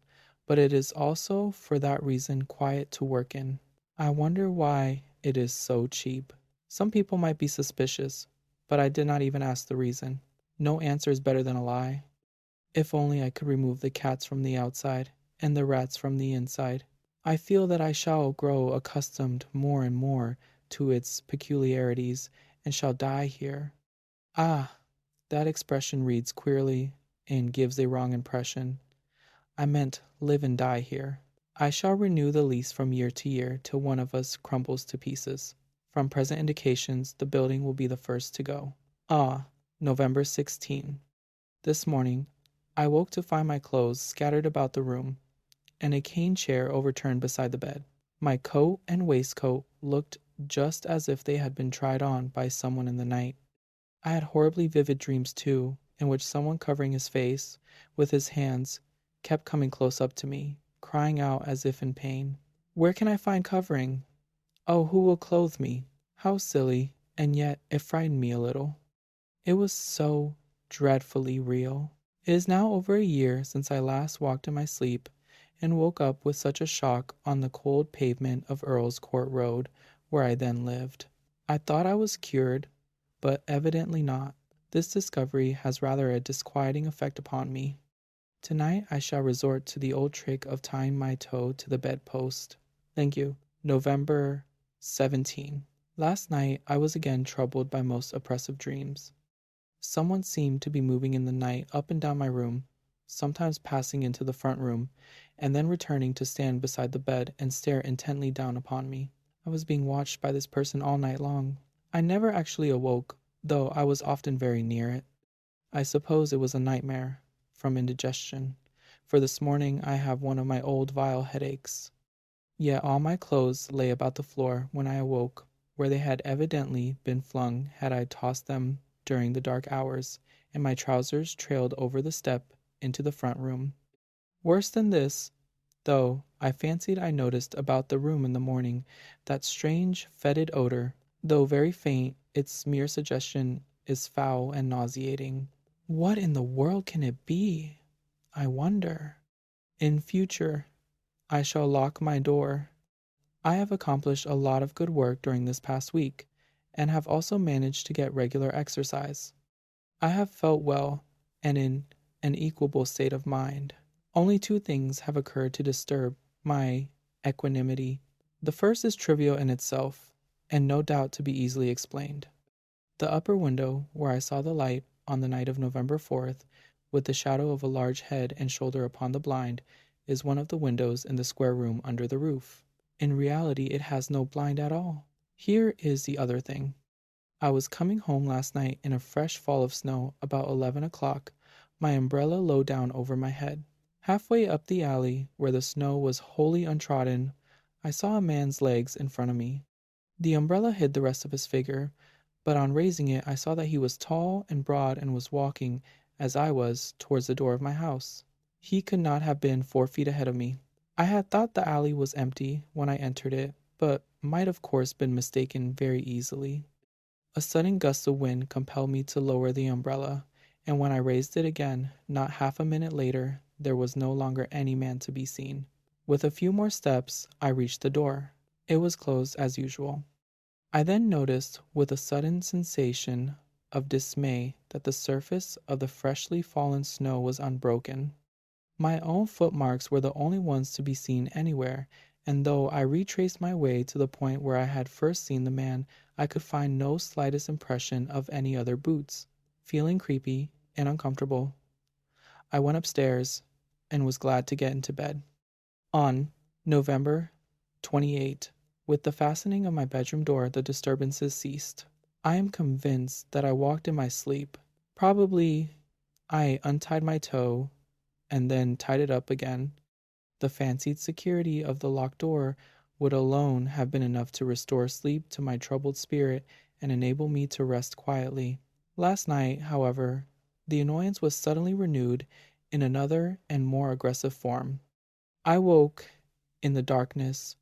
but it is also for that reason quiet to work in. I wonder why it is so cheap. Some people might be suspicious, but I did not even ask the reason. No answer is better than a lie. If only I could remove the cats from the outside and the rats from the inside. I feel that I shall grow accustomed more and more to its peculiarities and shall die here. Ah, that expression reads queerly and gives a wrong impression. I meant live and die here. I shall renew the lease from year to year till one of us crumbles to pieces. From present indications, the building will be the first to go. November 16. This morning, I woke to find my clothes scattered about the room and a cane chair overturned beside the bed. My coat and waistcoat looked just as if they had been tried on by someone in the night. I had horribly vivid dreams too, in which someone covering his face with his hands kept coming close up to me, crying out as if in pain. Where can I find covering? Oh, who will clothe me? How silly, and yet it frightened me a little. It was so dreadfully real. It is now over a year since I last walked in my sleep and woke up with such a shock on the cold pavement of Earl's Court Road, where I then lived. I thought I was cured, but evidently not. This discovery has rather a disquieting effect upon me. Tonight I shall resort to the old trick of tying my toe to the bedpost. Thank you. November 17. Last night I was again troubled by most oppressive dreams. Someone seemed to be moving in the night up and down my room, sometimes passing into the front room, and then returning to stand beside the bed and stare intently down upon me. I was being watched by this person all night long. I never actually awoke, though I was often very near it. I suppose it was a nightmare, from indigestion, for this morning I have one of my old vile headaches. Yet all my clothes lay about the floor when I awoke, where they had evidently been flung had I tossed them during the dark hours, and my trousers trailed over the step into the front room. Worse than this, though I fancied I noticed about the room in the morning that strange, fetid odor. Though very faint, its mere suggestion is foul and nauseating. What in the world can it be? I wonder. In future, I shall lock my door. I have accomplished a lot of good work during this past week, and have also managed to get regular exercise. I have felt well and in an equable state of mind. Only two things have occurred to disturb my equanimity. The first is trivial in itself, and no doubt to be easily explained. The upper window, where I saw the light on the night of November 4th, with the shadow of a large head and shoulder upon the blind, is one of the windows in the square room under the roof. In reality, it has no blind at all. Here is the other thing. I was coming home last night in a fresh fall of snow about 11 o'clock, my umbrella low down over my head. Halfway up the alley, where the snow was wholly untrodden, I saw a man's legs in front of me. The umbrella hid the rest of his figure, but on raising it I saw that he was tall and broad and was walking, as I was, towards the door of my house. He could not have been 4 feet ahead of me. I had thought the alley was empty when I entered it, but might of course been mistaken very easily. A sudden gust of wind compelled me to lower the umbrella, and when I raised it again, not half a minute later, there was no longer any man to be seen. With a few more steps, I reached the door. It was closed as usual. I then noticed, with a sudden sensation of dismay, that the surface of the freshly fallen snow was unbroken. My own footmarks were the only ones to be seen anywhere, and though I retraced my way to the point where I had first seen the man, I could find no slightest impression of any other boots. Feeling creepy and uncomfortable, I went upstairs and was glad to get into bed. On November 28, with the fastening of my bedroom door, the disturbances ceased. I am convinced that I walked in my sleep. Probably I untied my toe and then tied it up again. The fancied security of the locked door would alone have been enough to restore sleep to my troubled spirit and enable me to rest quietly. Last night, however, the annoyance was suddenly renewed in another and more aggressive form. I woke in the darkness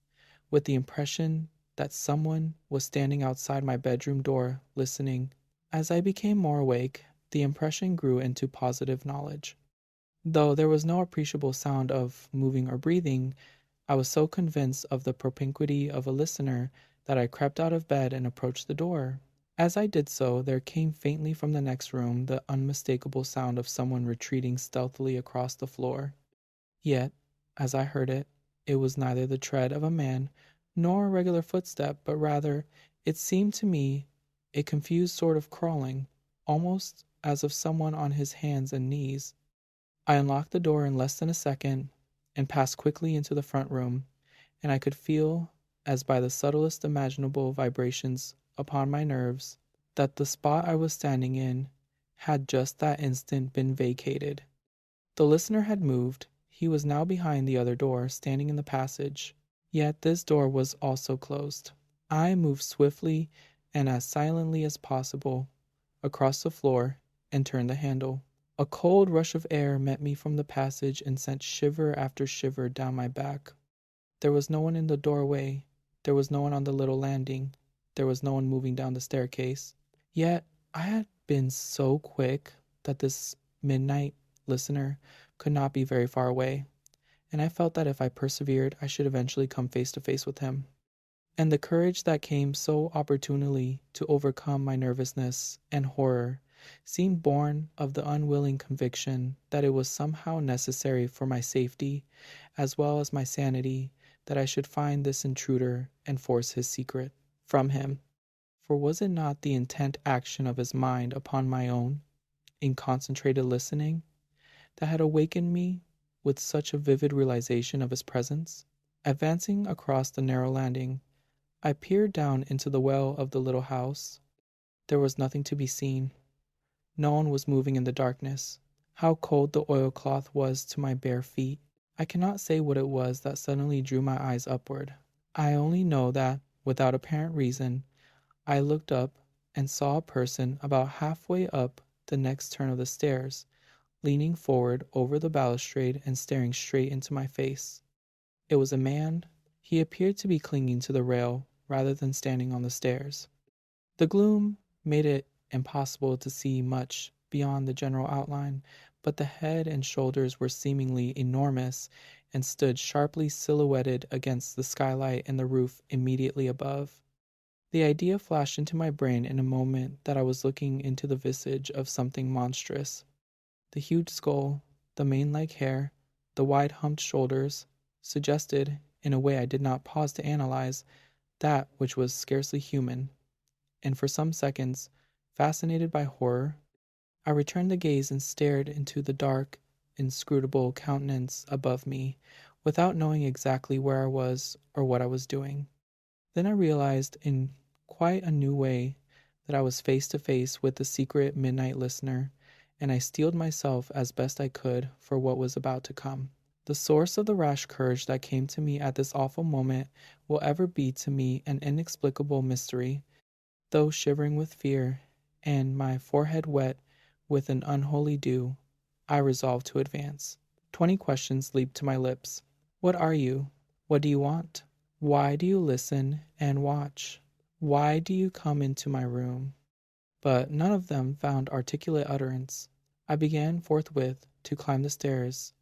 with the impression that someone was standing outside my bedroom door listening. As I became more awake, the impression grew into positive knowledge. Though there was no appreciable sound of moving or breathing, I was so convinced of the propinquity of a listener that I crept out of bed and approached the door. As I did so, there came faintly from the next room the unmistakable sound of someone retreating stealthily across the floor. Yet, as I heard it, it was neither the tread of a man nor a regular footstep, but rather, it seemed to me, a confused sort of crawling, almost as of someone on his hands and knees. I unlocked the door in less than a second and passed quickly into the front room, and I could feel, as by the subtlest imaginable vibrations upon my nerves, that the spot I was standing in had just that instant been vacated. The listener had moved. He was now behind the other door, standing in the passage. Yet this door was also closed. I moved swiftly and as silently as possible across the floor and turned the handle. A cold rush of air met me from the passage and sent shiver after shiver down my back. There was no one in the doorway. There was no one on the little landing. There was no one moving down the staircase. Yet I had been so quick that this midnight listener could not be very far away, and I felt that if I persevered, I should eventually come face to face with him. And the courage that came so opportunely to overcome my nervousness and horror seemed born of the unwilling conviction that it was somehow necessary for my safety, as well as my sanity, that I should find this intruder and force his secret from him. For was it not the intent action of his mind upon my own, in concentrated listening, that had awakened me with such a vivid realization of his presence? Advancing across the narrow landing, I peered down into the well of the little house. There was nothing to be seen. No one was moving in the darkness. How cold the oilcloth was to my bare feet! I cannot say what it was that suddenly drew my eyes upward. I only know that, without apparent reason, I looked up and saw a person about halfway up the next turn of the stairs, leaning forward over the balustrade and staring straight into my face. It was a man. He appeared to be clinging to the rail rather than standing on the stairs. The gloom made it impossible to see much beyond the general outline, but the head and shoulders were seemingly enormous and stood sharply silhouetted against the skylight and the roof immediately above. The idea flashed into my brain in a moment that I was looking into the visage of something monstrous. The huge skull, the mane-like hair, the wide humped shoulders, suggested, in a way I did not pause to analyze, that which was scarcely human. And for some seconds, fascinated by horror, I returned the gaze and stared into the dark, inscrutable countenance above me, without knowing exactly where I was or what I was doing. Then I realized in quite a new way that I was face to face with the secret midnight listener, and I steeled myself as best I could for what was about to come. The source of the rash courage that came to me at this awful moment will ever be to me an inexplicable mystery. Though shivering with fear, and my forehead wet with an unholy dew, I resolved to advance. 20 questions leaped to my lips. What are you? What do you want? Why do you listen and watch? Why do you come into my room? But none of them found articulate utterance. I began forthwith to climb the stairs,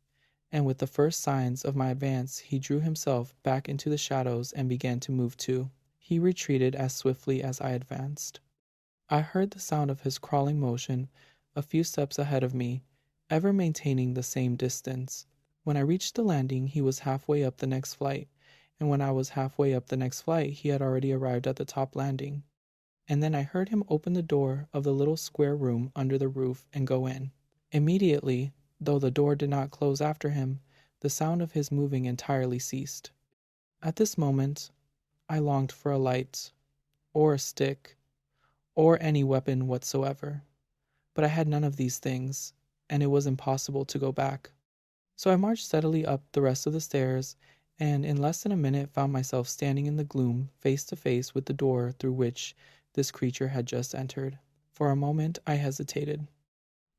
and with the first signs of my advance he drew himself back into the shadows and began to move too. He retreated as swiftly as I advanced. I heard the sound of his crawling motion a few steps ahead of me, ever maintaining the same distance. When I reached the landing, he was halfway up the next flight, and when I was halfway up the next flight, he had already arrived at the top landing. And then I heard him open the door of the little square room under the roof and go in. Immediately, though the door did not close after him, the sound of his moving entirely ceased. At this moment, I longed for a light, or a stick, or any weapon whatsoever. But I had none of these things, and it was impossible to go back. So I marched steadily up the rest of the stairs, and in less than a minute found myself standing in the gloom, face to face with the door through which this creature had just entered. For a moment I hesitated.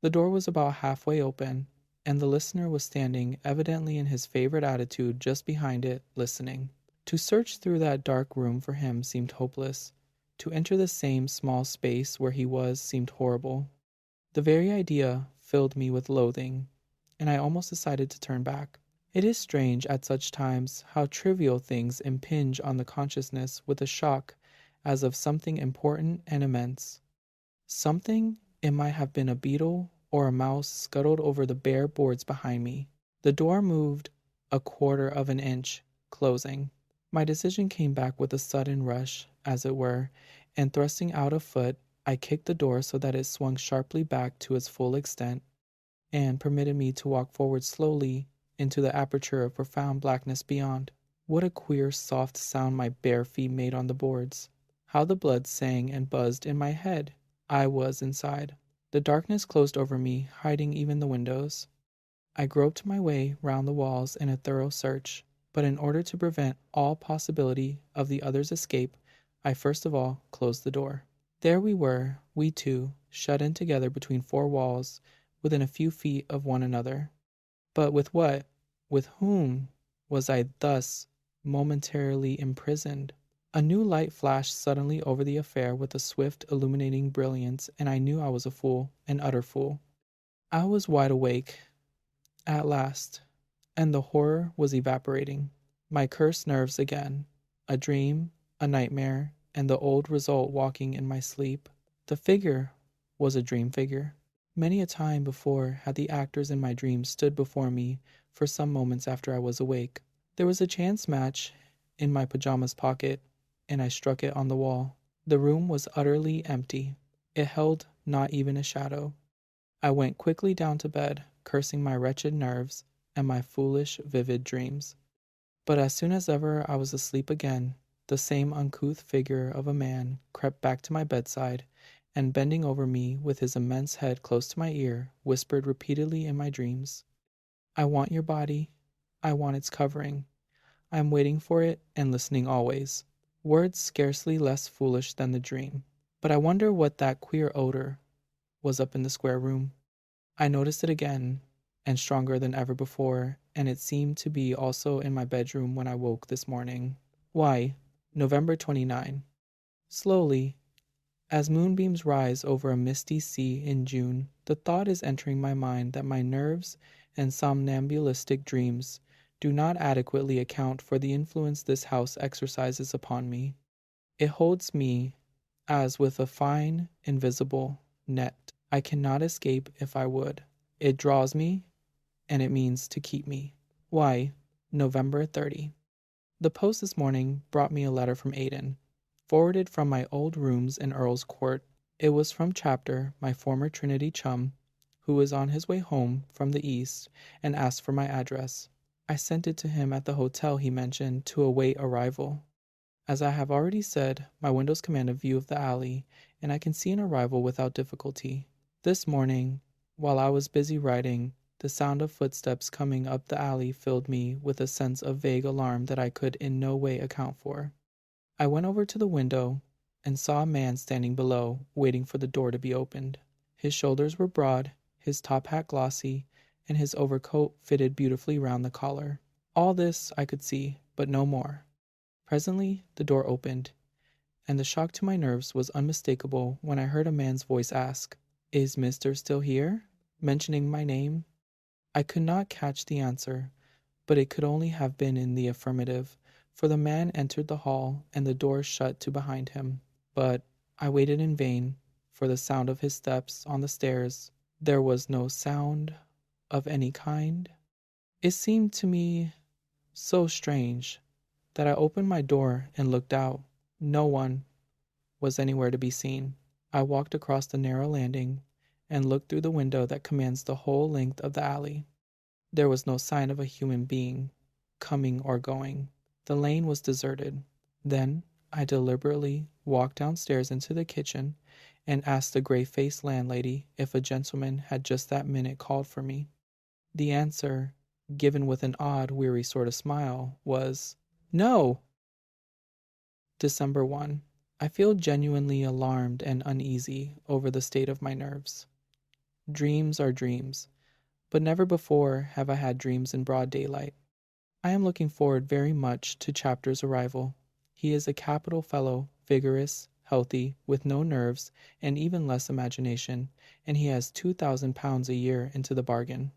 The door was about halfway open, and the listener was standing, evidently in his favorite attitude, just behind it, listening. To search through that dark room for him seemed hopeless. To enter the same small space where he was seemed horrible. The very idea filled me with loathing, and I almost decided to turn back. It is strange at such times how trivial things impinge on the consciousness with a shock as of something important and immense. Something, it might have been a beetle or a mouse, scuttled over the bare boards behind me. The door moved a quarter of an inch, closing. My decision came back with a sudden rush, as it were, and thrusting out a foot, I kicked the door so that it swung sharply back to its full extent, and permitted me to walk forward slowly into the aperture of profound blackness beyond. What a queer, soft sound my bare feet made on the boards! How the blood sang and buzzed in my head! I was inside. The darkness closed over me, hiding even the windows. I groped my way round the walls in a thorough search, but in order to prevent all possibility of the other's escape, I first of all closed the door. There we were, we two, shut in together between four walls, within a few feet of one another. But with what, with whom, was I thus momentarily imprisoned? A new light flashed suddenly over the affair with a swift, illuminating brilliance, and I knew I was a fool, an utter fool. I was wide awake, at last, and the horror was evaporating. My cursed nerves again, a dream, a nightmare, and the old result walking in my sleep. The figure was a dream figure. Many a time before had the actors in my dreams stood before me for some moments after I was awake. There was a chance match in my pajamas pocket, and I struck it on the wall. The room was utterly empty. It held not even a shadow. I went quickly down to bed, cursing my wretched nerves and my foolish, vivid dreams. But as soon as ever I was asleep again, the same uncouth figure of a man crept back to my bedside, and bending over me with his immense head close to my ear, whispered repeatedly in my dreams, "I want your body. I want its covering. I am waiting for it and listening always." Words scarcely less foolish than the dream. But I wonder what that queer odor was up in the square room. I noticed it again, and stronger than ever before, and it seemed to be also in my bedroom when I woke this morning. Why? November 29. Slowly, as moonbeams rise over a misty sea in June, the thought is entering my mind that my nerves and somnambulistic dreams do not adequately account for the influence this house exercises upon me. It holds me as with a fine, invisible net. I cannot escape if I would. It draws me, and it means to keep me. Why? November 30. The post this morning brought me a letter from Aidan, forwarded from my old rooms in Earl's Court. It was from Chapter, my former Trinity chum, who was on his way home from the East and asked for my address. I sent it to him at the hotel he mentioned to await arrival. As I have already said, my windows command a view of the alley, and I can see an arrival without difficulty. This morning, while I was busy writing, the sound of footsteps coming up the alley filled me with a sense of vague alarm that I could in no way account for. I went over to the window and saw a man standing below, waiting for the door to be opened. His shoulders were broad, his top hat glossy, and his overcoat fitted beautifully round the collar. All this I could see, but no more. Presently the door opened, and the shock to my nerves was unmistakable when I heard a man's voice ask, "Is Mr. still here?" mentioning my name. I could not catch the answer, but it could only have been in the affirmative, for the man entered the hall and the door shut to behind him. But I waited in vain for the sound of his steps on the stairs. There was no sound of any kind. It seemed to me so strange that I opened my door and looked out. No one was anywhere to be seen. I walked across the narrow landing and looked through the window that commands the whole length of the alley. There was no sign of a human being, coming or going. The lane was deserted. Then I deliberately walked downstairs into the kitchen and asked the gray-faced landlady if a gentleman had just that minute called for me. The answer, given with an odd, weary sort of smile, was, "No!" December 1. I feel genuinely alarmed and uneasy over the state of my nerves. Dreams are dreams, but never before have I had dreams in broad daylight. I am looking forward very much to Chapter's arrival. He is a capital fellow, vigorous, healthy, with no nerves and even less imagination, and he has £2,000 a year into the bargain.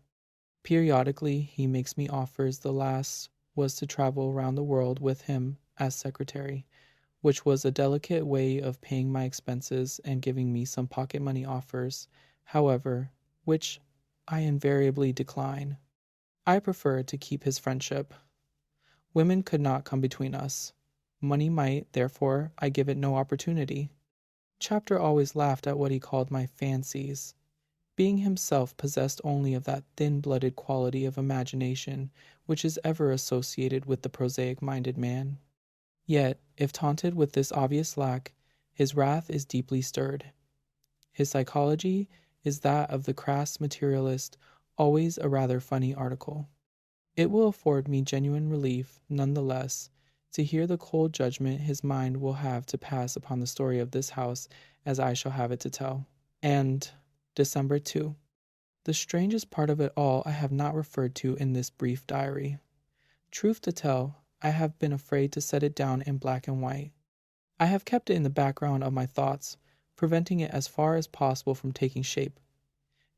Periodically he makes me offers. The last was to travel round the world with him as secretary, which was a delicate way of paying my expenses and giving me some pocket money offers, however, which I invariably decline. I prefer to keep his friendship. Women could not come between us. Money might, therefore I give it no opportunity. Chapter always laughed at what he called my fancies, being himself possessed only of that thin-blooded quality of imagination which is ever associated with the prosaic-minded man. Yet, if taunted with this obvious lack, his wrath is deeply stirred. His psychology is that of the crass materialist, always a rather funny article. It will afford me genuine relief, none the less, to hear the cold judgment his mind will have to pass upon the story of this house as I shall have it to tell. And December 2. The strangest part of it all I have not referred to in this brief diary. Truth to tell, I have been afraid to set it down in black and white. I have kept it in the background of my thoughts, preventing it as far as possible from taking shape.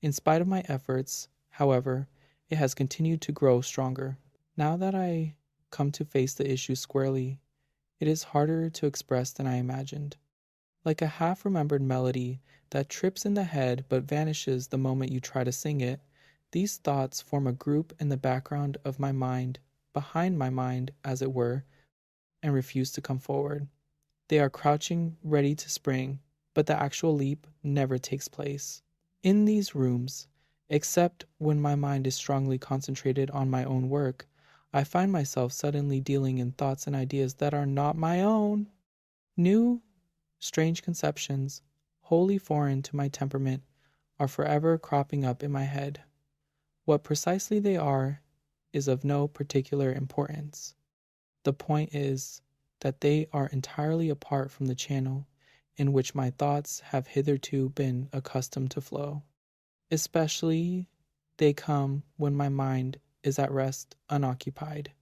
In spite of my efforts, however, it has continued to grow stronger. Now that I come to face the issue squarely, it is harder to express than I imagined. Like a half-remembered melody that trips in the head but vanishes the moment you try to sing it, these thoughts form a group in the background of my mind, behind my mind, as it were, and refuse to come forward. They are crouching, ready to spring, but the actual leap never takes place. In these rooms, except when my mind is strongly concentrated on my own work, I find myself suddenly dealing in thoughts and ideas that are not my own. New, strange conceptions, wholly foreign to my temperament, are forever cropping up in my head. What precisely they are is of no particular importance. The point is that they are entirely apart from the channel in which my thoughts have hitherto been accustomed to flow. Especially They come when my mind is at rest, unoccupied,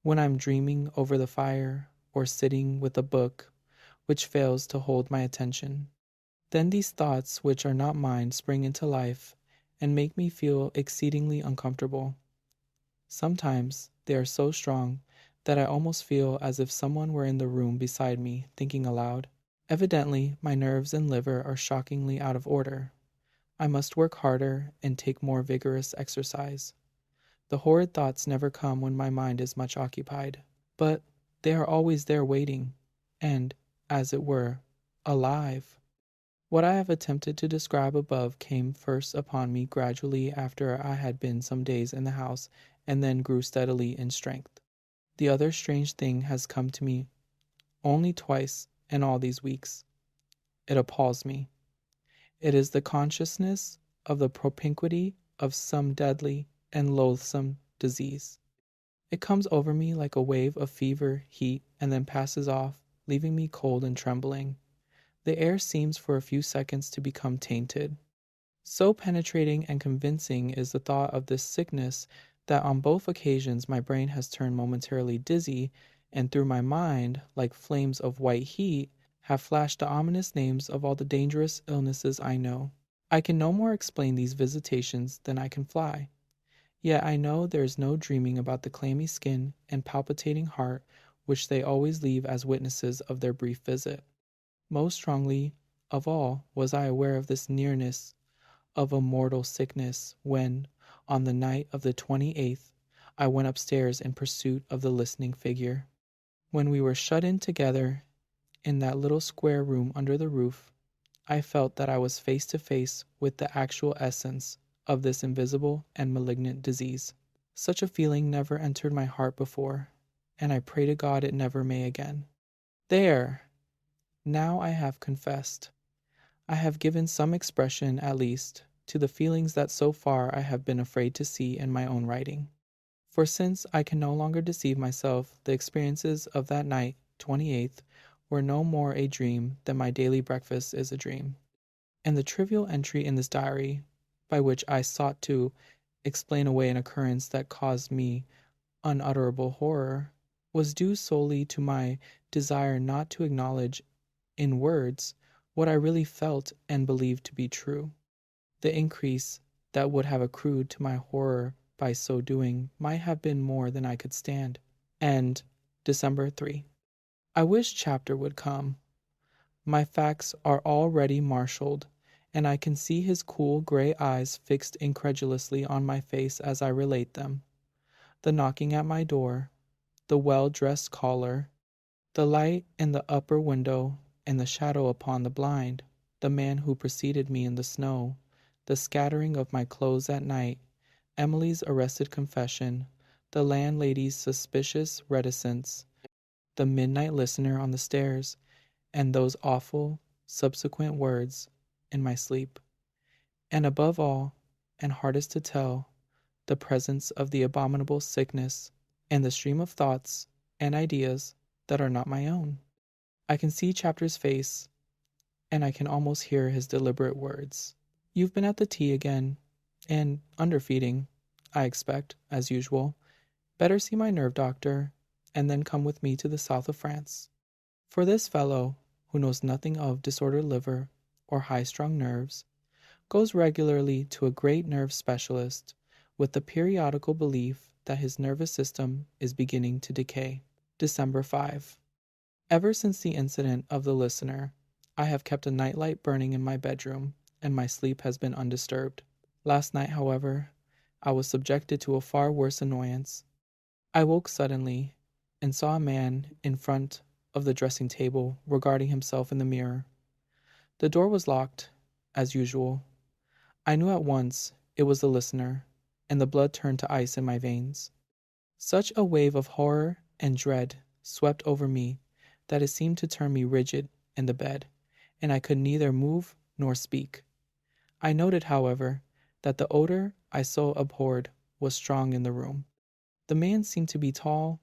when I'm dreaming over the fire or sitting with a book which fails to hold my attention. Then these thoughts, which are not mine, spring into life and make me feel exceedingly uncomfortable. Sometimes they are so strong that I almost feel as if someone were in the room beside me thinking aloud. Evidently, my nerves and liver are shockingly out of order. I must work harder and take more vigorous exercise. The horrid thoughts never come when my mind is much occupied, but they are always there waiting, and, as it were, alive. What I have attempted to describe above came first upon me gradually after I had been some days in the house, and then grew steadily in strength. The other strange thing has come to me only twice in all these weeks. It appalls me. It is the consciousness of the propinquity of some deadly and loathsome disease. It comes over me like a wave of fever heat and then passes off, leaving me cold and trembling. The air seems for a few seconds to become tainted. So penetrating and convincing is the thought of this sickness that on both occasions my brain has turned momentarily dizzy, and through my mind, like flames of white heat, have flashed the ominous names of all the dangerous illnesses I know. I can no more explain these visitations than I can fly. Yet I know there is no dreaming about the clammy skin and palpitating heart which they always leave as witnesses of their brief visit. Most strongly of all was I aware of this nearness of a mortal sickness when, on the night of the 28th, I went upstairs in pursuit of the listening figure. When we were shut in together in that little square room under the roof, I felt that I was face to face with the actual essence of this invisible and malignant disease. Such a feeling never entered my heart before, and I pray to God it never may again. There! Now I have confessed. I have given some expression, at least, to the feelings that so far I have been afraid to see in my own writing. For since I can no longer deceive myself, the experiences of that night, 28th, were no more a dream than my daily breakfast is a dream. And the trivial entry in this diary, by which I sought to explain away an occurrence that caused me unutterable horror, was due solely to my desire not to acknowledge in words what I really felt and believed to be true. The increase that would have accrued to my horror by so doing might have been more than I could stand. And December 3. I wish chapter would come. My facts are already marshaled, and I can see his cool gray eyes fixed incredulously on my face as I relate them. The knocking at my door, the well-dressed caller, the light in the upper window and the shadow upon the blind, the man who preceded me in the snow, the scattering of my clothes at night, Emily's arrested confession, the landlady's suspicious reticence, the midnight listener on the stairs, and those awful subsequent words in my sleep. And above all, and hardest to tell, the presence of the abominable sickness and the stream of thoughts and ideas that are not my own. I can see Chapter's face, and I can almost hear his deliberate words. You've been at the tea again, and underfeeding, I expect, as usual. Better see my nerve doctor, and then come with me to the south of France. For this fellow, who knows nothing of disordered liver or high-strung nerves, goes regularly to a great nerve specialist with the periodical belief that his nervous system is beginning to decay. December 5. Ever since the incident of the listener, I have kept a nightlight burning in my bedroom, and my sleep has been undisturbed. Last night, however, I was subjected to a far worse annoyance. I woke suddenly and saw a man in front of the dressing table regarding himself in the mirror. The door was locked, as usual. I knew at once it was the listener, and the blood turned to ice in my veins. Such a wave of horror and dread swept over me that it seemed to turn me rigid in the bed, and I could neither move nor speak. I noted, however, that the odor I so abhorred was strong in the room. The man seemed to be tall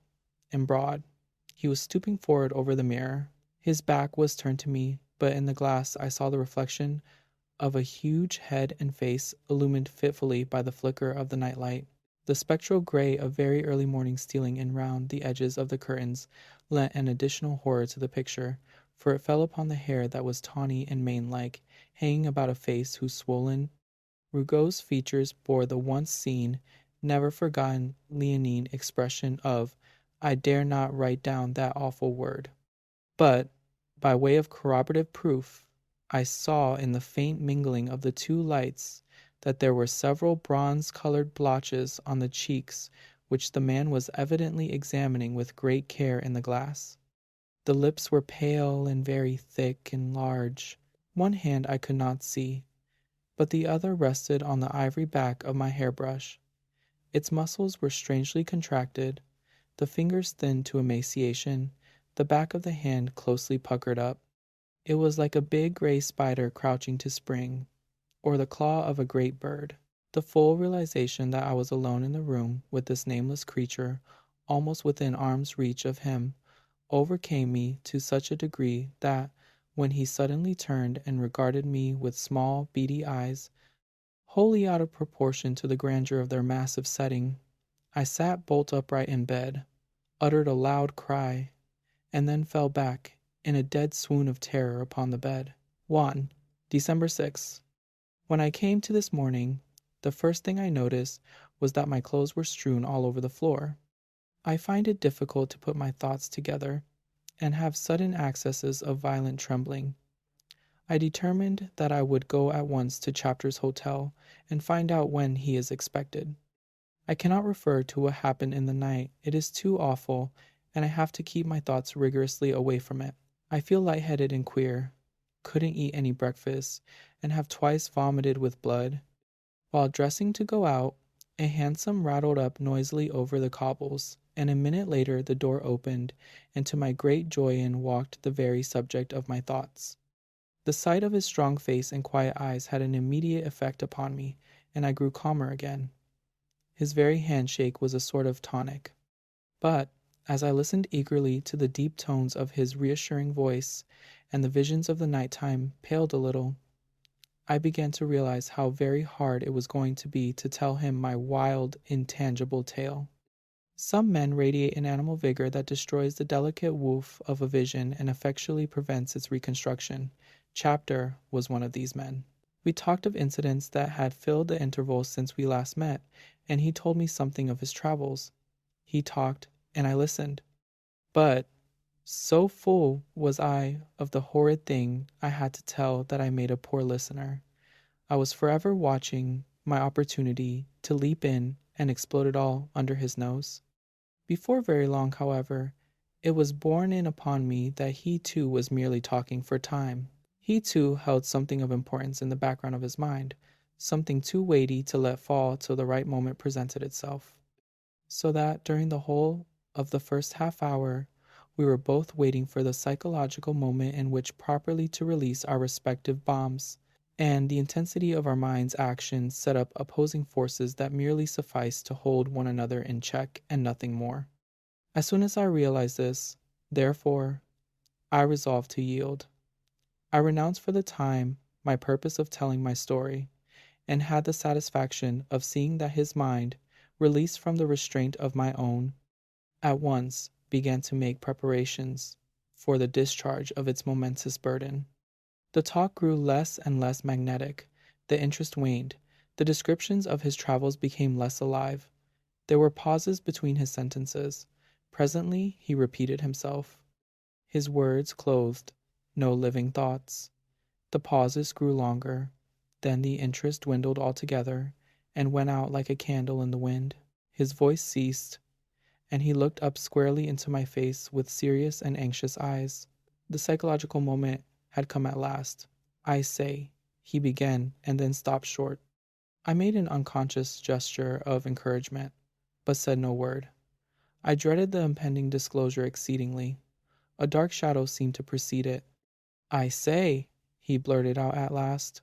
and broad. He was stooping forward over the mirror. His back was turned to me, but in the glass I saw the reflection of a huge head and face illumined fitfully by the flicker of the nightlight. The spectral gray of very early morning stealing in round the edges of the curtains lent an additional horror to the picture, for it fell upon the hair that was tawny and mane-like, hanging about a face whose swollen, rugose features bore the once seen, never forgotten leonine expression of "I dare not write down that awful word." But, by way of corroborative proof, I saw in the faint mingling of the two lights that there were several bronze-colored blotches on the cheeks which the man was evidently examining with great care in the glass. The lips were pale and very thick and large. One hand I could not see, but the other rested on the ivory back of my hairbrush. Its muscles were strangely contracted, the fingers thin to emaciation, the back of the hand closely puckered up. It was like a big gray spider crouching to spring, or the claw of a great bird. The full realization that I was alone in the room with this nameless creature, almost within arm's reach of him, overcame me to such a degree that, when he suddenly turned and regarded me with small, beady eyes, wholly out of proportion to the grandeur of their massive setting, I sat bolt upright in bed, uttered a loud cry, and then fell back in a dead swoon of terror upon the bed. 1. December 6. When I came to this morning, the first thing I noticed was that my clothes were strewn all over the floor. I find it difficult to put my thoughts together, and have sudden accesses of violent trembling. I determined that I would go at once to Chapter's hotel and find out when he is expected. I cannot refer to what happened in the night. It is too awful, and I have to keep my thoughts rigorously away from it. I feel lightheaded and queer, couldn't eat any breakfast, and have twice vomited with blood. While dressing to go out, a hansom rattled up noisily over the cobbles, and a minute later the door opened, and to my great joy in walked the very subject of my thoughts. The sight of his strong face and quiet eyes had an immediate effect upon me, and I grew calmer again. His very handshake was a sort of tonic. But, as I listened eagerly to the deep tones of his reassuring voice, and the visions of the night-time paled a little, I began to realize how very hard it was going to be to tell him my wild, intangible tale. Some men radiate an animal vigor that destroys the delicate woof of a vision and effectually prevents its reconstruction. Chapter was one of these men. We talked of incidents that had filled the intervals since we last met, and he told me something of his travels. He talked, and I listened. But so full was I of the horrid thing I had to tell that I made a poor listener. I was forever watching my opportunity to leap in and explode it all under his nose. Before very long, however, it was borne in upon me that he too was merely talking for time. He too held something of importance in the background of his mind, something too weighty to let fall till the right moment presented itself. So that during the whole of the first half hour, we were both waiting for the psychological moment in which properly to release our respective bombs, and the intensity of our minds' actions set up opposing forces that merely sufficed to hold one another in check and nothing more. As soon as I realized this, therefore, I resolved to yield. I renounced for the time my purpose of telling my story, and had the satisfaction of seeing that his mind, released from the restraint of my own, at once began to make preparations for the discharge of its momentous burden. The talk grew less and less magnetic, the interest waned, the descriptions of his travels became less alive. There were pauses between his sentences. Presently he repeated himself. His words clothed no living thoughts. The pauses grew longer, then the interest dwindled altogether, and went out like a candle in the wind. His voice ceased, and he looked up squarely into my face with serious and anxious eyes. The psychological moment had come at last. "I say," he began, and then stopped short. I made an unconscious gesture of encouragement, but said no word. I dreaded the impending disclosure exceedingly. A dark shadow seemed to precede it. "I say," he blurted out at last,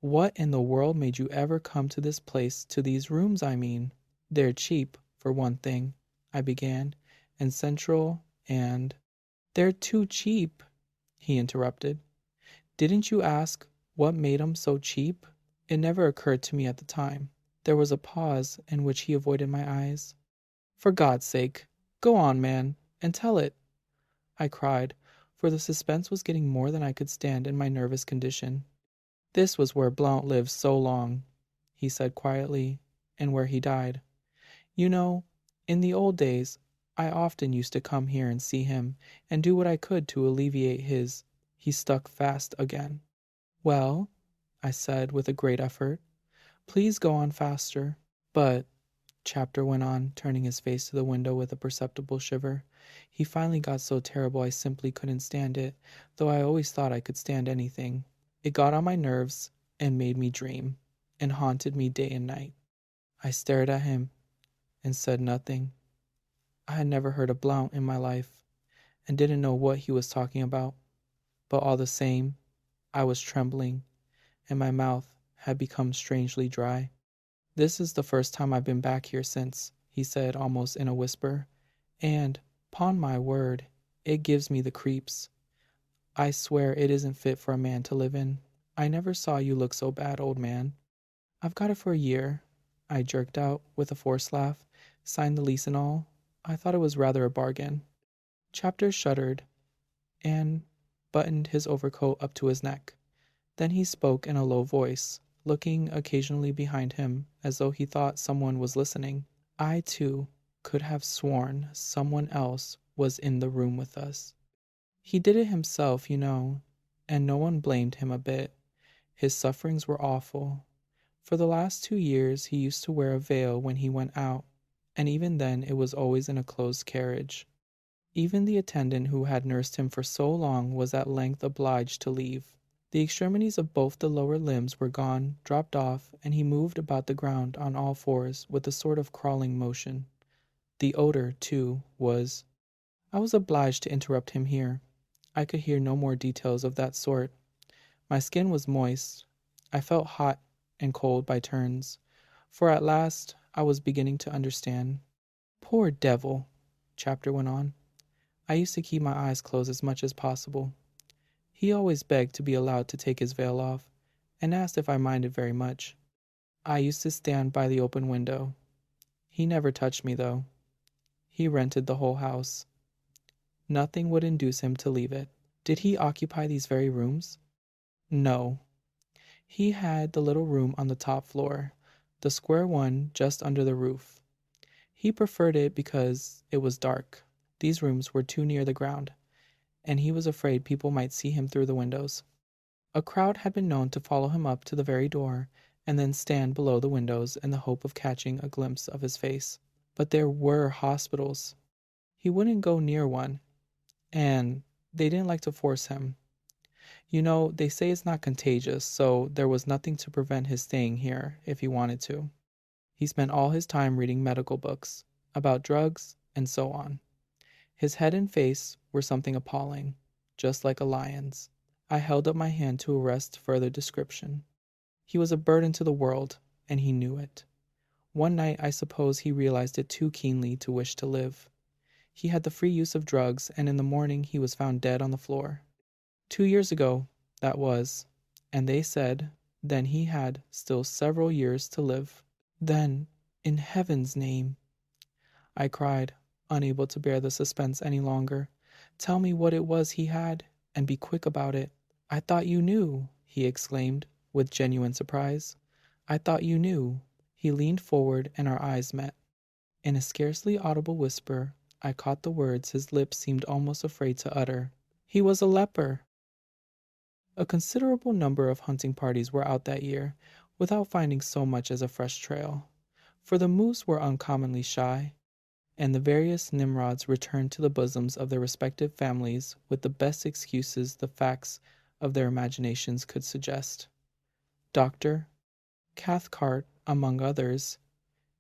"what in the world made you ever come to this place, to these rooms, I mean?" "They're cheap, for one thing," I began, "and central, and—" "They're too cheap," he interrupted. "Didn't you ask What made 'em so cheap? It never occurred to me at the time. There was a pause in which he avoided my eyes. For God's sake, go on, man, and tell it, I cried, for the suspense was getting more than I could stand in my nervous condition. This was where Blount lived so long, he said quietly, and where he died. You know, in the old days, I often used to come here and see him, and do what I could to alleviate his. He stuck fast again. Well, I said with a great effort, please go on faster. But, Chapter went on, turning his face to the window with a perceptible shiver, he finally got so terrible I simply couldn't stand it, though I always thought I could stand anything. It got on my nerves and made me dream, and haunted me day and night. I stared at him and said nothing. I had never heard of Blount in my life, and didn't know what he was talking about. But all the same, I was trembling, and my mouth had become strangely dry. This is the first time I've been back here since, he said almost in a whisper, and, 'pon my word, it gives me the creeps. I swear it isn't fit for a man to live in. I never saw you look so bad, old man. I've got it for a year, I jerked out with a forced laugh, signed the lease and all. I thought it was rather a bargain. Chapter shuddered and buttoned his overcoat up to his neck. Then he spoke in a low voice, looking occasionally behind him as though he thought someone was listening. I, too, could have sworn someone else was in the room with us. He did it himself, you know, and no one blamed him a bit. His sufferings were awful. For the last 2 years he used to wear a veil when he went out, and even then it was always in a closed carriage. Even the attendant who had nursed him for so long was at length obliged to leave. The extremities of both the lower limbs were gone, dropped off, and he moved about the ground on all fours with a sort of crawling motion. The odor, too, was— I was obliged to interrupt him here. I could hear no more details of that sort. My skin was moist. I felt hot and cold by turns, for at last I was beginning to understand. Poor devil, Chapter went on. I used to keep my eyes closed as much as possible. He always begged to be allowed to take his veil off, and asked if I minded very much. I used to stand by the open window. He never touched me, though. He rented the whole house. Nothing would induce him to leave it. Did he occupy these very rooms? No. He had the little room on the top floor, the square one just under the roof. He preferred it because it was dark. These rooms were too near the ground, and he was afraid people might see him through the windows. A crowd had been known to follow him up to the very door, and then stand below the windows in the hope of catching a glimpse of his face. But there were hospitals. He wouldn't go near one, and they didn't like to force him. You know, they say it's not contagious, so there was nothing to prevent his staying here if he wanted to. He spent all his time reading medical books about drugs and so on. His head and face were something appalling, just like a lion's. I held up my hand to arrest further description. He was a burden to the world, and he knew it. One night I suppose he realized it too keenly to wish to live. He had the free use of drugs, and in the morning he was found dead on the floor. 2 years ago, that was, and they said then he had still several years to live. Then, in heaven's name, I cried, unable to bear the suspense any longer, tell me what it was he had, and be quick about it. I thought you knew, he exclaimed, with genuine surprise. I thought you knew. He leaned forward and our eyes met. In a scarcely audible whisper, I caught the words his lips seemed almost afraid to utter. He was a leper. A considerable number of hunting parties were out that year, without finding so much as a fresh trail, for the moose were uncommonly shy, and the various Nimrods returned to the bosoms of their respective families with the best excuses the facts of their imaginations could suggest. Dr. Cathcart, among others,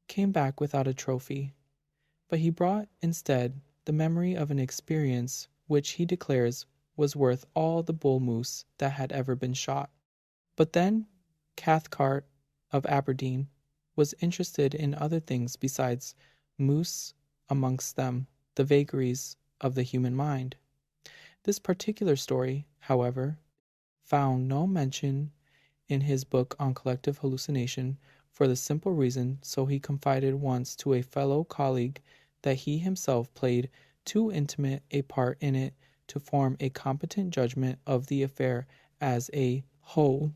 came back without a trophy, but he brought instead the memory of an experience which he declares was worth all the bull moose that had ever been shot. But then Cathcart of Aberdeen was interested in other things besides moose, amongst them the vagaries of the human mind. This particular story, however, found no mention in his book on collective hallucination for the simple reason, so he confided once to a fellow colleague, that he himself played too intimate a part in it to form a competent judgment of the affair as a whole.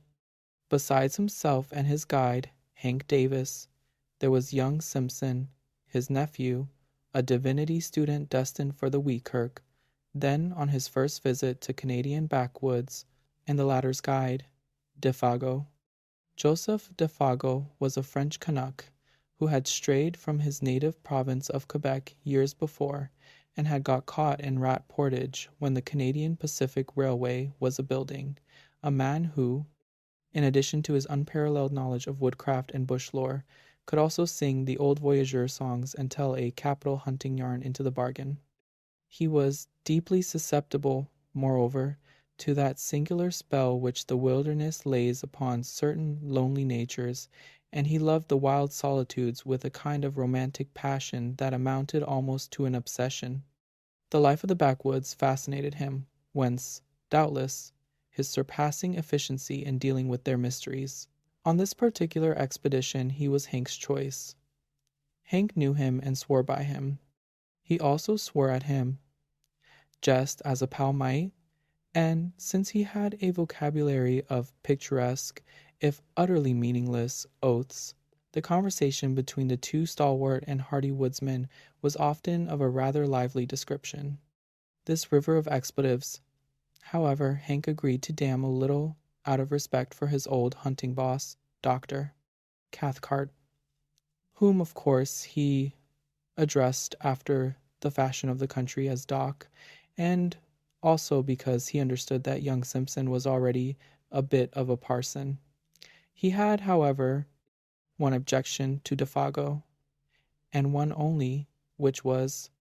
Besides himself and his guide, Hank Davis, there was young Simpson, his nephew, a divinity student destined for the Weekirk, then on his first visit to Canadian backwoods, and the latter's guide, Defago. Joseph Defago was a French Canuck who had strayed from his native province of Quebec years before and had got caught in Rat Portage when the Canadian Pacific Railway was a-building, a man who, in addition to his unparalleled knowledge of woodcraft and bush lore, could also sing the old voyageur songs and tell a capital hunting yarn into the bargain. He was deeply susceptible, moreover, to that singular spell which the wilderness lays upon certain lonely natures, and he loved the wild solitudes with a kind of romantic passion that amounted almost to an obsession. The life of the backwoods fascinated him, whence, doubtless, his surpassing efficiency in dealing with their mysteries. On this particular expedition he was Hank's choice. Hank knew him and swore by him. He also swore at him, just as a pal might, and since he had a vocabulary of picturesque, if utterly meaningless, oaths, the conversation between the two stalwart and hardy woodsmen was often of a rather lively description. This river of expletives, however, Hank agreed to dam a little out of respect for his old hunting boss, Dr. Cathcart, whom, of course, he addressed after the fashion of the country as Doc, and also because he understood that young Simpson was already a bit of a parson. He had, however, one objection to Defago, and one only, which was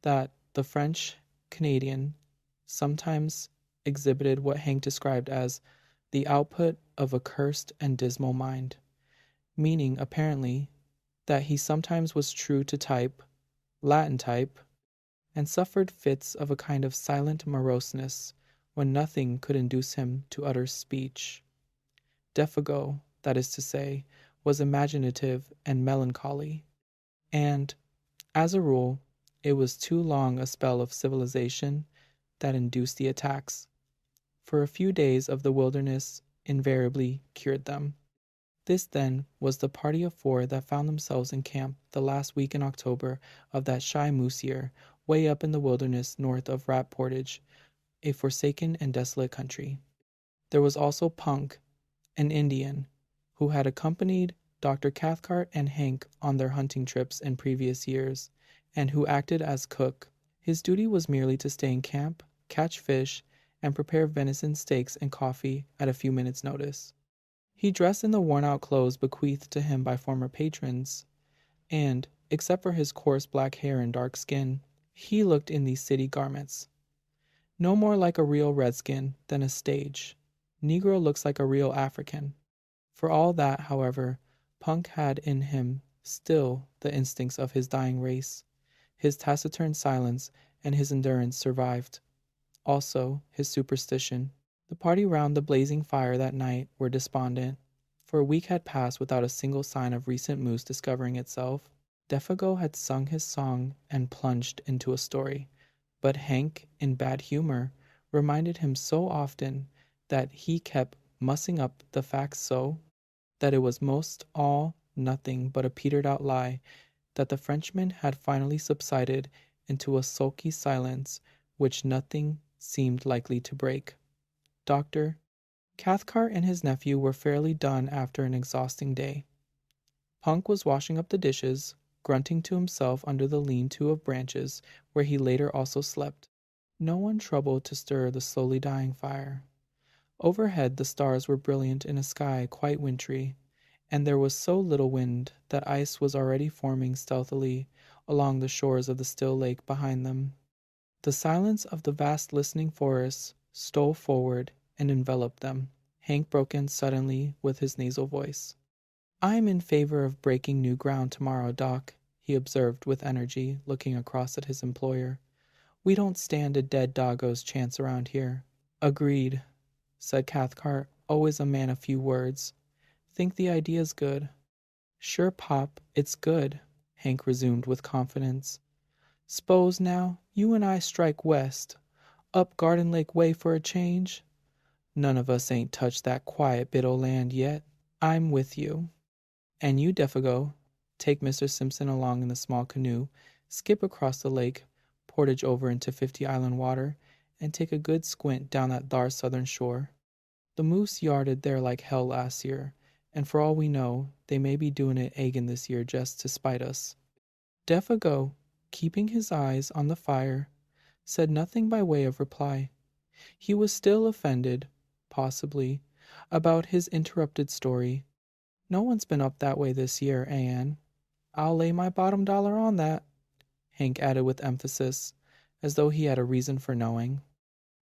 that the French Canadian sometimes exhibited what Hank described as the output of a cursed and dismal mind, meaning, apparently, that he sometimes was true to type, Latin type, and suffered fits of a kind of silent moroseness when nothing could induce him to utter speech. Defago, that is to say, was imaginative and melancholy, and, as a rule, it was too long a spell of civilization that induced the attacks, for a few days of the wilderness invariably cured them. This, then, was the party of four that found themselves in camp the last week in October of that shy moose year, way up in the wilderness north of Rat Portage, a forsaken and desolate country. There was also Punk, an Indian, who had accompanied Dr. Cathcart and Hank on their hunting trips in previous years, and who acted as cook. His duty was merely to stay in camp, catch fish, and prepare venison steaks and coffee at a few minutes' notice. He dressed in the worn-out clothes bequeathed to him by former patrons, and, except for his coarse black hair and dark skin, he looked in these city garments no more like a real redskin than a stage. Negro looks like a real African. For all that, however, Punk had in him still the instincts of his dying race. His taciturn silence and his endurance survived. Also, his superstition. The party round the blazing fire that night were despondent. For a week had passed without a single sign of recent moose discovering itself. Defago had sung his song and plunged into a story, but Hank, in bad humor, reminded him so often that he kept mussing up the facts so that it was most all nothing but a petered-out lie, that the Frenchman had finally subsided into a sulky silence which nothing seemed likely to break. Dr. Cathcart and his nephew were fairly done after an exhausting day. Punk was washing up the dishes, grunting to himself under the lean-to of branches where he later also slept. No one troubled to stir the slowly dying fire. Overhead the stars were brilliant in a sky quite wintry, and there was so little wind that ice was already forming stealthily along the shores of the still lake behind them. The silence of the vast listening forest stole forward and enveloped them. Hank broke in suddenly with his nasal voice. "I'm in favor of breaking new ground tomorrow, Doc," he observed with energy, looking across at his employer. "We don't stand a dead doggo's chance around here." "Agreed," said Cathcart always a man of few words. Think the idea's good. Sure, Pop, it's good, Hank resumed with confidence. S'pose now, you and I strike west, up Garden Lake way for a change. None of us ain't touched that quiet bit o' land yet. I'm with you. And you, Defago, take Mr. Simpson along in the small canoe, skip across the lake, portage over into 50 Island water, and take a good squint down that thar southern shore. The moose yarded there like hell last year, and for all we know, they may be doing it agin this year just to spite us. Defago, keeping his eyes on the fire, said nothing by way of reply. He was still offended, possibly, about his interrupted story. No one's been up that way this year, Anne. I'll lay my bottom dollar on that, Hank added with emphasis, as though he had a reason for knowing.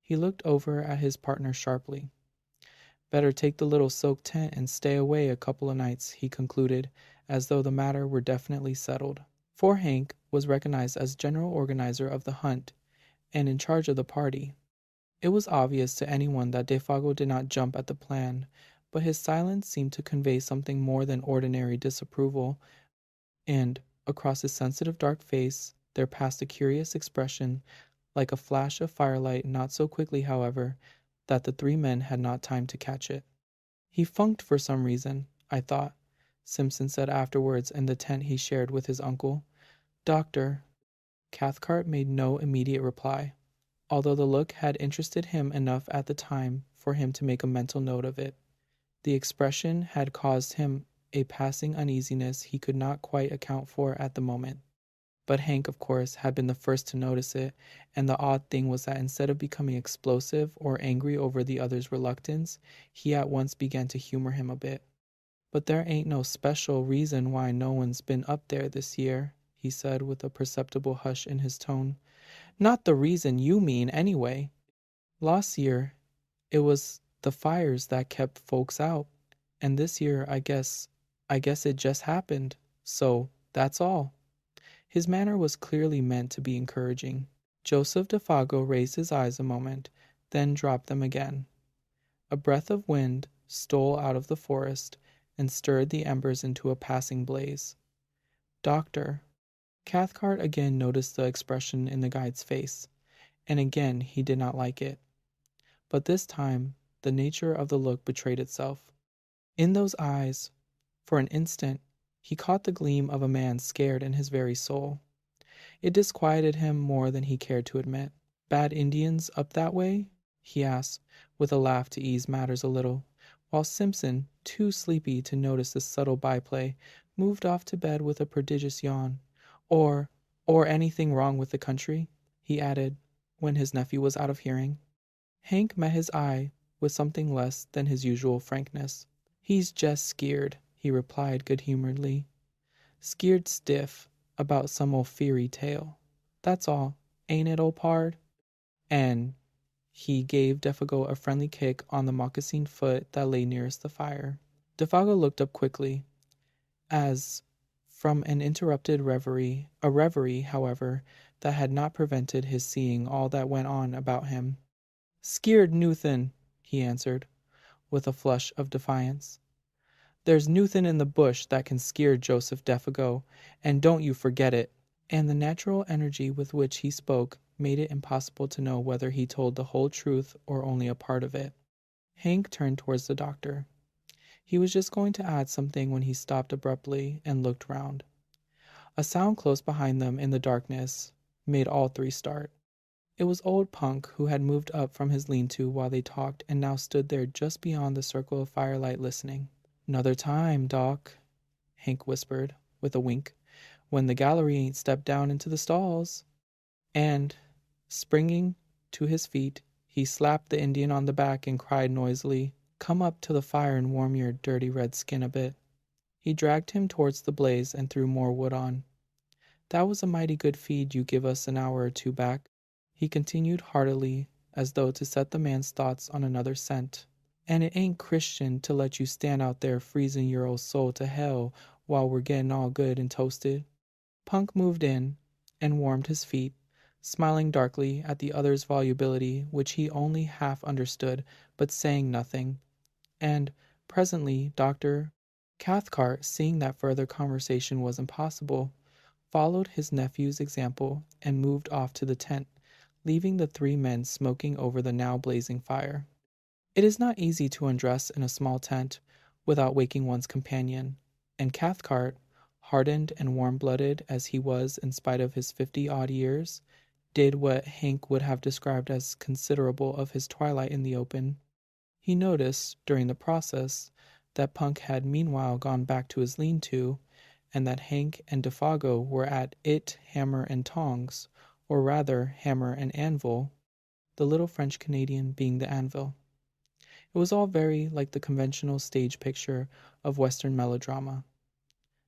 He looked over at his partner sharply. Better take the little silk tent and stay away a couple of nights, he concluded, as though the matter were definitely settled. For Hank was recognized as general organizer of the hunt and in charge of the party. It was obvious to anyone that Defago did not jump at the plan, but his silence seemed to convey something more than ordinary disapproval, and, across his sensitive dark face, there passed a curious expression, like a flash of firelight, not so quickly, however, that the three men had not time to catch it. He funked for some reason, I thought, Simpson said afterwards in the tent he shared with his uncle. Doctor. Cathcart made no immediate reply, although the look had interested him enough at the time for him to make a mental note of it. The expression had caused him a passing uneasiness he could not quite account for at the moment. But Hank, of course, had been the first to notice it, and the odd thing was that instead of becoming explosive or angry over the other's reluctance, he at once began to humor him a bit. But there ain't no special reason why no one's been up there this year, he said with a perceptible hush in his tone. Not the reason you mean, anyway. Last year, it was the fires that kept folks out, and this year, I guess it just happened. So, that's all. His manner was clearly meant to be encouraging. Joseph Defago raised his eyes a moment, then dropped them again. A breath of wind stole out of the forest and stirred the embers into a passing blaze. Doctor. Cathcart again noticed the expression in the guide's face, and again he did not like it. But this time, the nature of the look betrayed itself. In those eyes, for an instant, he caught the gleam of a man scared in his very soul. It disquieted him more than he cared to admit. Bad Indians up that way? He asked, with a laugh to ease matters a little, while Simpson, too sleepy to notice this subtle byplay, moved off to bed with a prodigious yawn. Or anything wrong with the country? He added, when his nephew was out of hearing. Hank met his eye with something less than his usual frankness. He's just skeered, he replied good-humoredly. Skeered stiff about some old fairy tale. That's all, ain't it, old pard? And he gave Defago a friendly kick on the moccasined foot that lay nearest the fire. Defago looked up quickly, as from an interrupted reverie, a reverie, however, that had not prevented his seeing all that went on about him. Skeered nuthin, he answered, with a flush of defiance. There's nuthin in the bush that can skeer Joseph Defago, and don't you forget it. And the natural energy with which he spoke made it impossible to know whether he told the whole truth or only a part of it. Hank turned towards the doctor. He was just going to add something when he stopped abruptly and looked round. A sound close behind them in the darkness made all three start. It was old Punk, who had moved up from his lean-to while they talked and now stood there just beyond the circle of firelight listening. "'Nother time, Doc," Hank whispered, with a wink, "when the gallery ain't stepped down into the stalls." And, springing to his feet, he slapped the Indian on the back and cried noisily, "Come up to the fire and warm your dirty red skin a bit." He dragged him towards the blaze and threw more wood on. "That was a mighty good feed you give us an hour or two back," he continued heartily, as though to set the man's thoughts on another scent. "And it ain't Christian to let you stand out there freezing your old soul to hell while we're getting all good and toasted." Punk moved in and warmed his feet, smiling darkly at the other's volubility, which he only half understood, but saying nothing, And presently Dr. Cathcart, seeing that further conversation was impossible, followed his nephew's example and moved off to the tent, leaving the three men smoking over the now blazing fire. It is not easy to undress in a small tent without waking one's companion, and Cathcart, hardened and warm-blooded as he was in spite of his 50-odd years, did what Hank would have described as considerable of his twilight in the open. He noticed, during the process, that Punk had meanwhile gone back to his lean-to, and that Hank and Defago were at it hammer and tongs, or rather hammer and anvil, the little French-Canadian being the anvil. It was all very like the conventional stage picture of Western melodrama,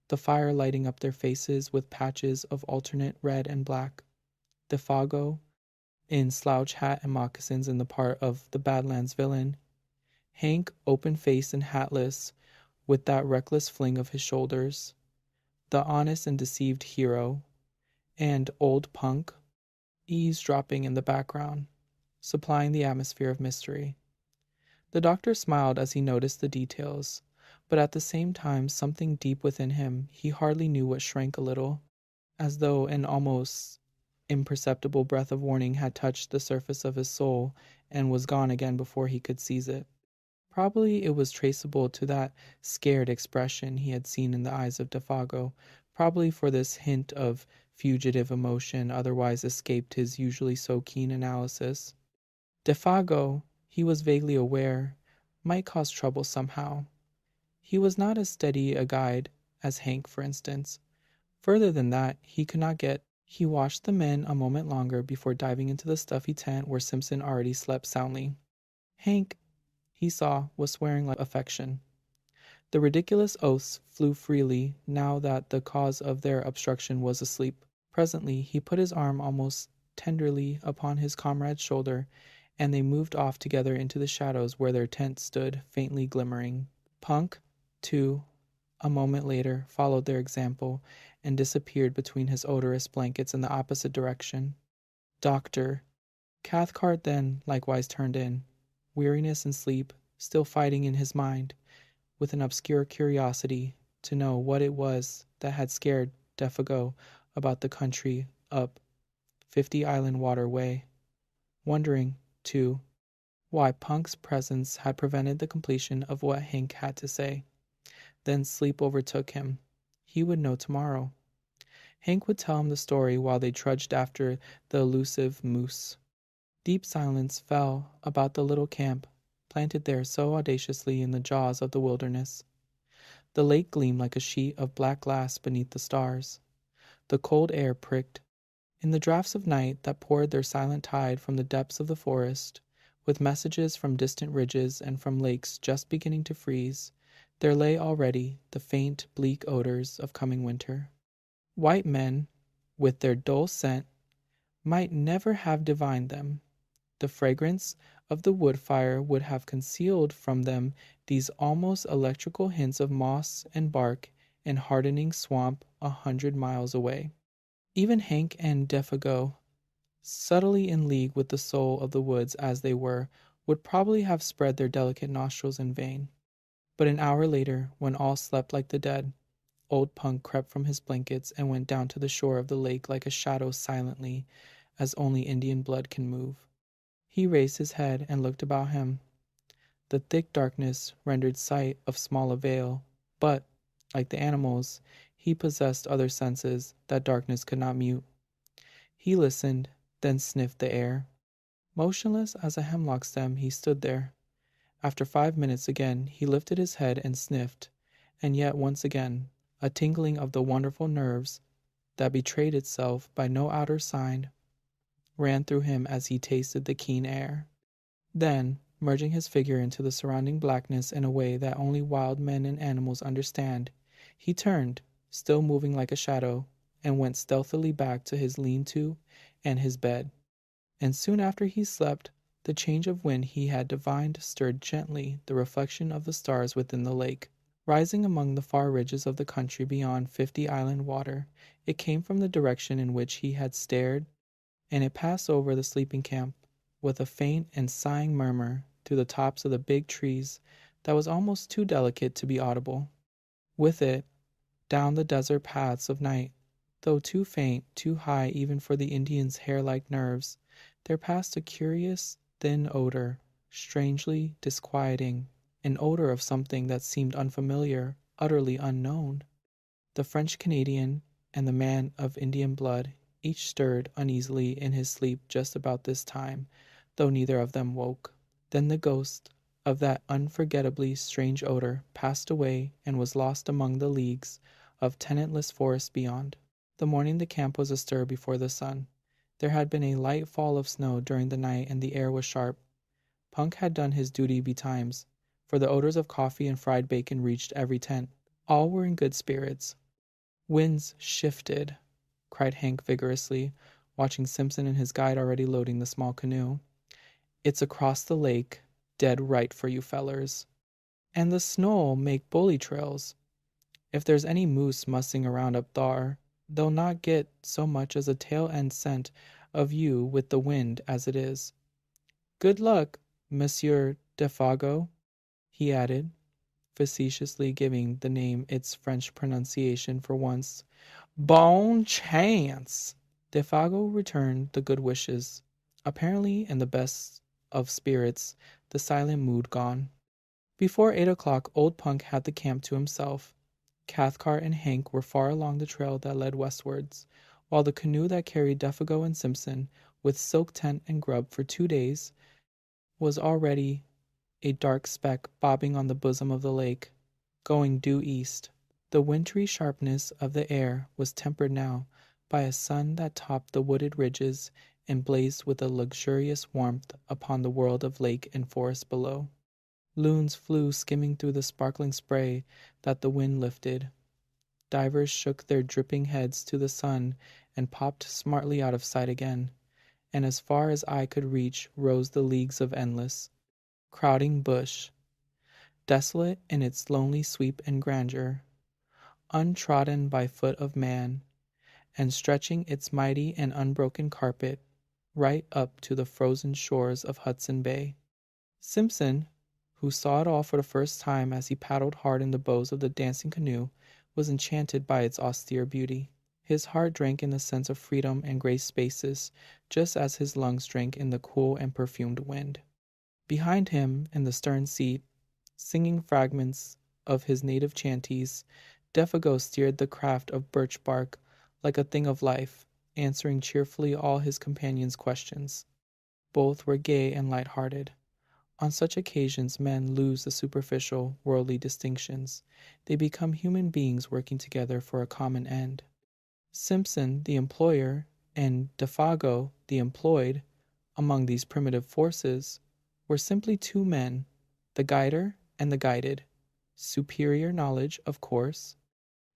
the fire lighting up their faces with patches of alternate red and black. Defago, in slouch hat and moccasins in the part of the Badlands villain, Hank open-faced and hatless with that reckless fling of his shoulders, the honest and deceived hero, and old Punk, eavesdropping in the background, supplying the atmosphere of mystery. The doctor smiled as he noticed the details, but at the same time something deep within him, he hardly knew what, shrank a little, as though an almost imperceptible breath of warning had touched the surface of his soul and was gone again before he could seize it. Probably it was traceable to that scared expression he had seen in the eyes of Defago, probably for this hint of fugitive emotion otherwise escaped his usually so keen analysis. Defago, he was vaguely aware, might cause trouble somehow. He was not as steady a guide as Hank, for instance. Further than that, he could not get. He watched the men a moment longer before diving into the stuffy tent where Simpson already slept soundly. Hank, he saw, was swearing like affection. The ridiculous oaths flew freely now that the cause of their obstruction was asleep. Presently he put his arm almost tenderly upon his comrade's shoulder, and they moved off together into the shadows where their tent stood faintly glimmering. Punk, too, a moment later, followed their example and disappeared between his odorous blankets in the opposite direction. Dr. Cathcart then likewise turned in, weariness and sleep still fighting in his mind, with an obscure curiosity to know what it was that had scared Defago about the country up 50 Island Water Way, wondering, too, why Punk's presence had prevented the completion of what Hank had to say. Then sleep overtook him. He would know tomorrow. Hank would tell him the story while they trudged after the elusive moose. Deep silence fell about the little camp, planted there so audaciously in the jaws of the wilderness. The lake gleamed like a sheet of black glass beneath the stars. The cold air pricked. In the draughts of night that poured their silent tide from the depths of the forest, with messages from distant ridges and from lakes just beginning to freeze, there lay already the faint, bleak odors of coming winter. White men, with their dull scent, might never have divined them. The fragrance of the wood fire would have concealed from them these almost electrical hints of moss and bark and hardening swamp 100 miles away. Even Hank and Defago, subtly in league with the soul of the woods as they were, would probably have spread their delicate nostrils in vain. But an hour later, when all slept like the dead, old Punk crept from his blankets and went down to the shore of the lake like a shadow silently, as only Indian blood can move. He raised his head and looked about him. The thick darkness rendered sight of small avail, but, like the animals, he possessed other senses that darkness could not mute. He listened, then sniffed the air. Motionless as a hemlock stem, he stood there. After 5 minutes again, he lifted his head and sniffed, and yet once again, a tingling of the wonderful nerves that betrayed itself by no outer sign ran through him as he tasted the keen air. Then, merging his figure into the surrounding blackness in a way that only wild men and animals understand, he turned, still moving like a shadow, and went stealthily back to his lean-to and his bed. And soon after he slept, the change of wind he had divined stirred gently the reflection of the stars within the lake. Rising among the far ridges of the country beyond 50 Island Water, it came from the direction in which he had stared, and it passed over the sleeping camp with a faint and sighing murmur through the tops of the big trees that was almost too delicate to be audible. With it, down the desert paths of night, though too faint, too high even for the Indian's hair-like nerves, there passed a curious, thin odor, strangely disquieting, an odor of something that seemed unfamiliar, utterly unknown. The French Canadian and the man of Indian blood each stirred uneasily in his sleep just about this time, though neither of them woke. Then the ghost of that unforgettably strange odor passed away and was lost among the leagues of tenantless forest beyond. The morning the camp was astir before the sun. There had been a light fall of snow during the night and the air was sharp. Punk had done his duty betimes, for the odors of coffee and fried bacon reached every tent. All were in good spirits. "Winds shifted," cried Hank vigorously, watching Simpson and his guide already loading the small canoe. "It's across the lake, dead right for you fellers. And the snow'll make bully trails. If there's any moose mussing around up thar, they'll not get so much as a tail-end scent of you with the wind as it is. Good luck, Monsieur Defago," he added, facetiously giving the name its French pronunciation for once. "Bon chance!" Defago returned the good wishes, apparently in the best of spirits, the silent mood gone. Before 8 o'clock old Punk had the camp to himself. Cathcart and Hank were far along the trail that led westwards, while the canoe that carried Defago and Simpson, with silk tent and grub for 2 days, was already a dark speck bobbing on the bosom of the lake, going due east. The wintry sharpness of the air was tempered now by a sun that topped the wooded ridges and blazed with a luxurious warmth upon the world of lake and forest below. Loons flew skimming through the sparkling spray that the wind lifted. Divers shook their dripping heads to the sun and popped smartly out of sight again, and as far as eye could reach rose the leagues of endless, crowding bush, desolate in its lonely sweep and grandeur, untrodden by foot of man, and stretching its mighty and unbroken carpet right up to the frozen shores of Hudson Bay. Simpson, who saw it all for the first time as he paddled hard in the bows of the dancing canoe, was enchanted by its austere beauty. His heart drank in the sense of freedom and great spaces, just as his lungs drank in the cool and perfumed wind. Behind him, in the stern seat, singing fragments of his native chanties, Defago steered the craft of birch bark like a thing of life, answering cheerfully all his companions' questions. Both were gay and light-hearted. On such occasions men lose the superficial, worldly distinctions. They become human beings working together for a common end. Simpson, the employer, and Defago, the employed, among these primitive forces, were simply two men, the guider and the guided. Superior knowledge, of course,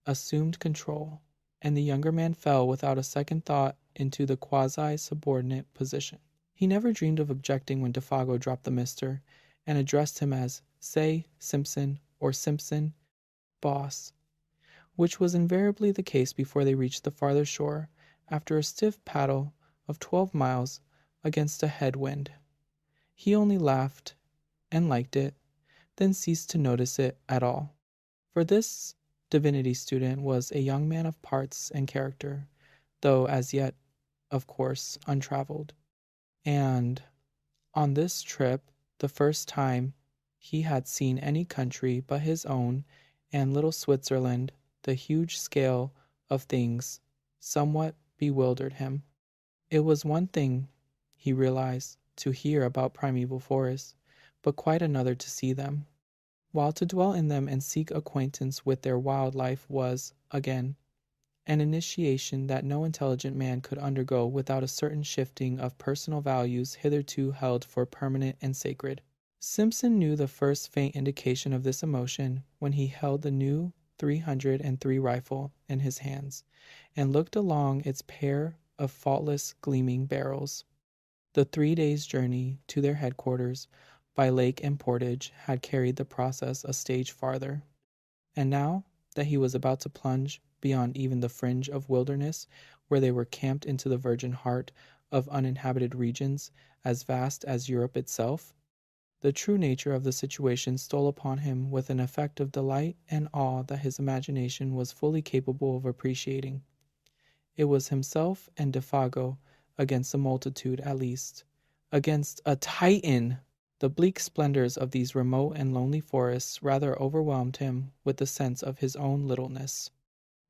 assumed control, and the younger man fell without a second thought into the quasi-subordinate position. He never dreamed of objecting when Defago dropped the mister and addressed him as, say, Simpson, or Simpson, boss, which was invariably the case before they reached the farther shore, after a stiff paddle of 12 miles against a head-wind. He only laughed and liked it, then ceased to notice it at all. For this divinity student was a young man of parts and character, though as yet, of course, untraveled. And on this trip, the first time he had seen any country but his own and little Switzerland, the huge scale of things somewhat bewildered him. It was one thing, he realized, to hear about primeval forests, but quite another to see them, while to dwell in them and seek acquaintance with their wild life was, again, an initiation that no intelligent man could undergo without a certain shifting of personal values hitherto held for permanent and sacred. Simpson knew the first faint indication of this emotion when he held the new 303 rifle in his hands and looked along its pair of faultless gleaming barrels. The 3 days' journey to their headquarters by lake and portage had carried the process a stage farther, and now that he was about to plunge beyond even the fringe of wilderness where they were camped into the virgin heart of uninhabited regions as vast as Europe itself, The true nature of the situation stole upon him with an effect of delight and awe that his imagination was fully capable of appreciating. It was himself and Defago against a multitude, at least. Against a Titan! The bleak splendors of these remote and lonely forests rather overwhelmed him with the sense of his own littleness.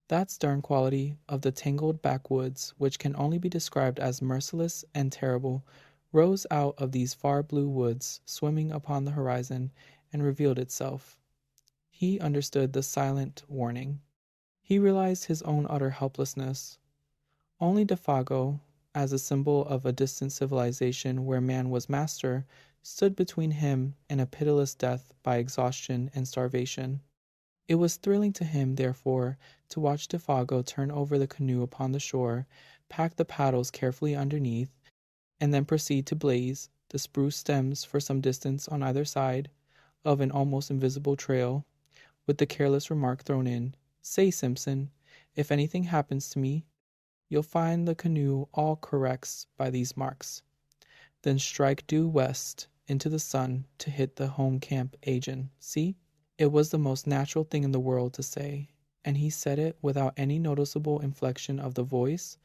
That stern quality of the tangled backwoods which can only be described as merciless and terrible rose out of these far blue woods swimming upon the horizon and revealed itself. He understood the silent warning. He realized his own utter helplessness. Only Defago, as a symbol of a distant civilization where man was master, stood between him and a pitiless death by exhaustion and starvation. It was thrilling to him, therefore, to watch Defago turn over the canoe upon the shore, pack the paddles carefully underneath, and then proceed to blaze the spruce stems for some distance on either side of an almost invisible trail, with the careless remark thrown in, "Say, Simpson, if anything happens to me, you'll find the canoe all corrects by these marks. Then strike due west into the sun to hit the home camp agent. See?" It was the most natural thing in the world to say, and he said it without any noticeable inflection of the voice,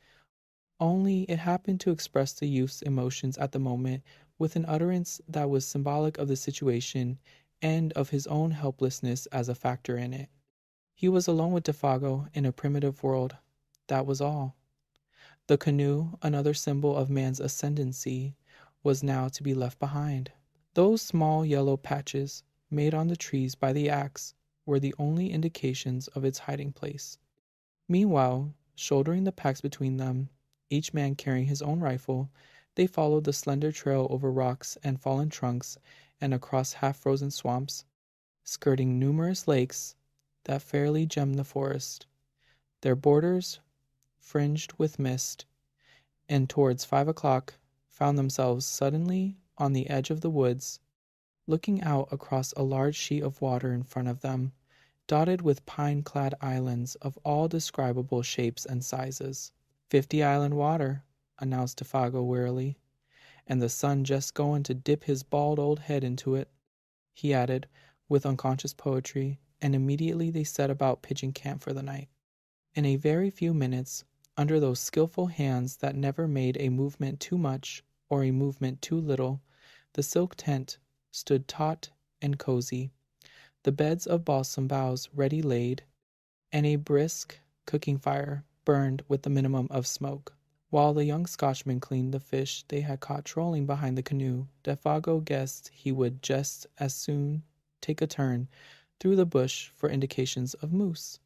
only it happened to express the youth's emotions at the moment with an utterance that was symbolic of the situation and of his own helplessness as a factor in it. He was alone with Defago in a primitive world. That was all. The canoe, another symbol of man's ascendancy, was now to be left behind. Those small yellow patches made on the trees by the axe were the only indications of its hiding place. Meanwhile, shouldering the packs between them, each man carrying his own rifle, they followed the slender trail over rocks and fallen trunks and across half-frozen swamps, skirting numerous lakes that fairly gemmed the forest, their borders fringed with mist, and towards 5 o'clock found themselves suddenly on the edge of the woods, looking out across a large sheet of water in front of them, dotted with pine-clad islands of all describable shapes and sizes. 50 Island water, announced Defago wearily, and the sun just going to dip his bald old head into it, he added, with unconscious poetry, and immediately they set about pitching camp for the night. In a very few minutes, under those skillful hands that never made a movement too much or a movement too little, the silk tent stood taut and cozy, the beds of balsam boughs ready laid, and a brisk cooking fire burned with the minimum of smoke. While the young Scotchman cleaned the fish they had caught trolling behind the canoe, Defago guessed he would just as soon take a turn through the bush for indications of moose.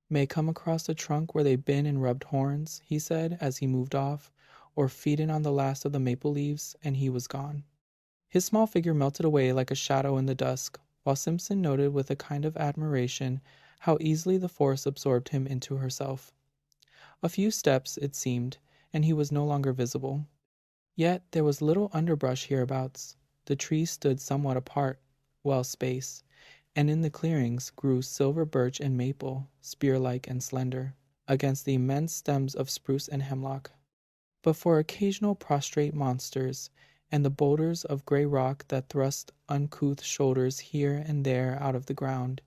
"May come across the trunk where they been and rubbed horns," he said as he moved off, or feeding on the last of the maple leaves, and he was gone. His small figure melted away like a shadow in the dusk, while Simpson noted with a kind of admiration how easily the forest absorbed him into herself. A few steps, it seemed, and he was no longer visible. Yet there was little underbrush hereabouts. The trees stood somewhat apart, well spaced, and in the clearings grew silver birch and maple, spear-like and slender, against the immense stems of spruce and hemlock. But for occasional prostrate monsters, and the boulders of gray rock that thrust uncouth shoulders here and there out of the ground,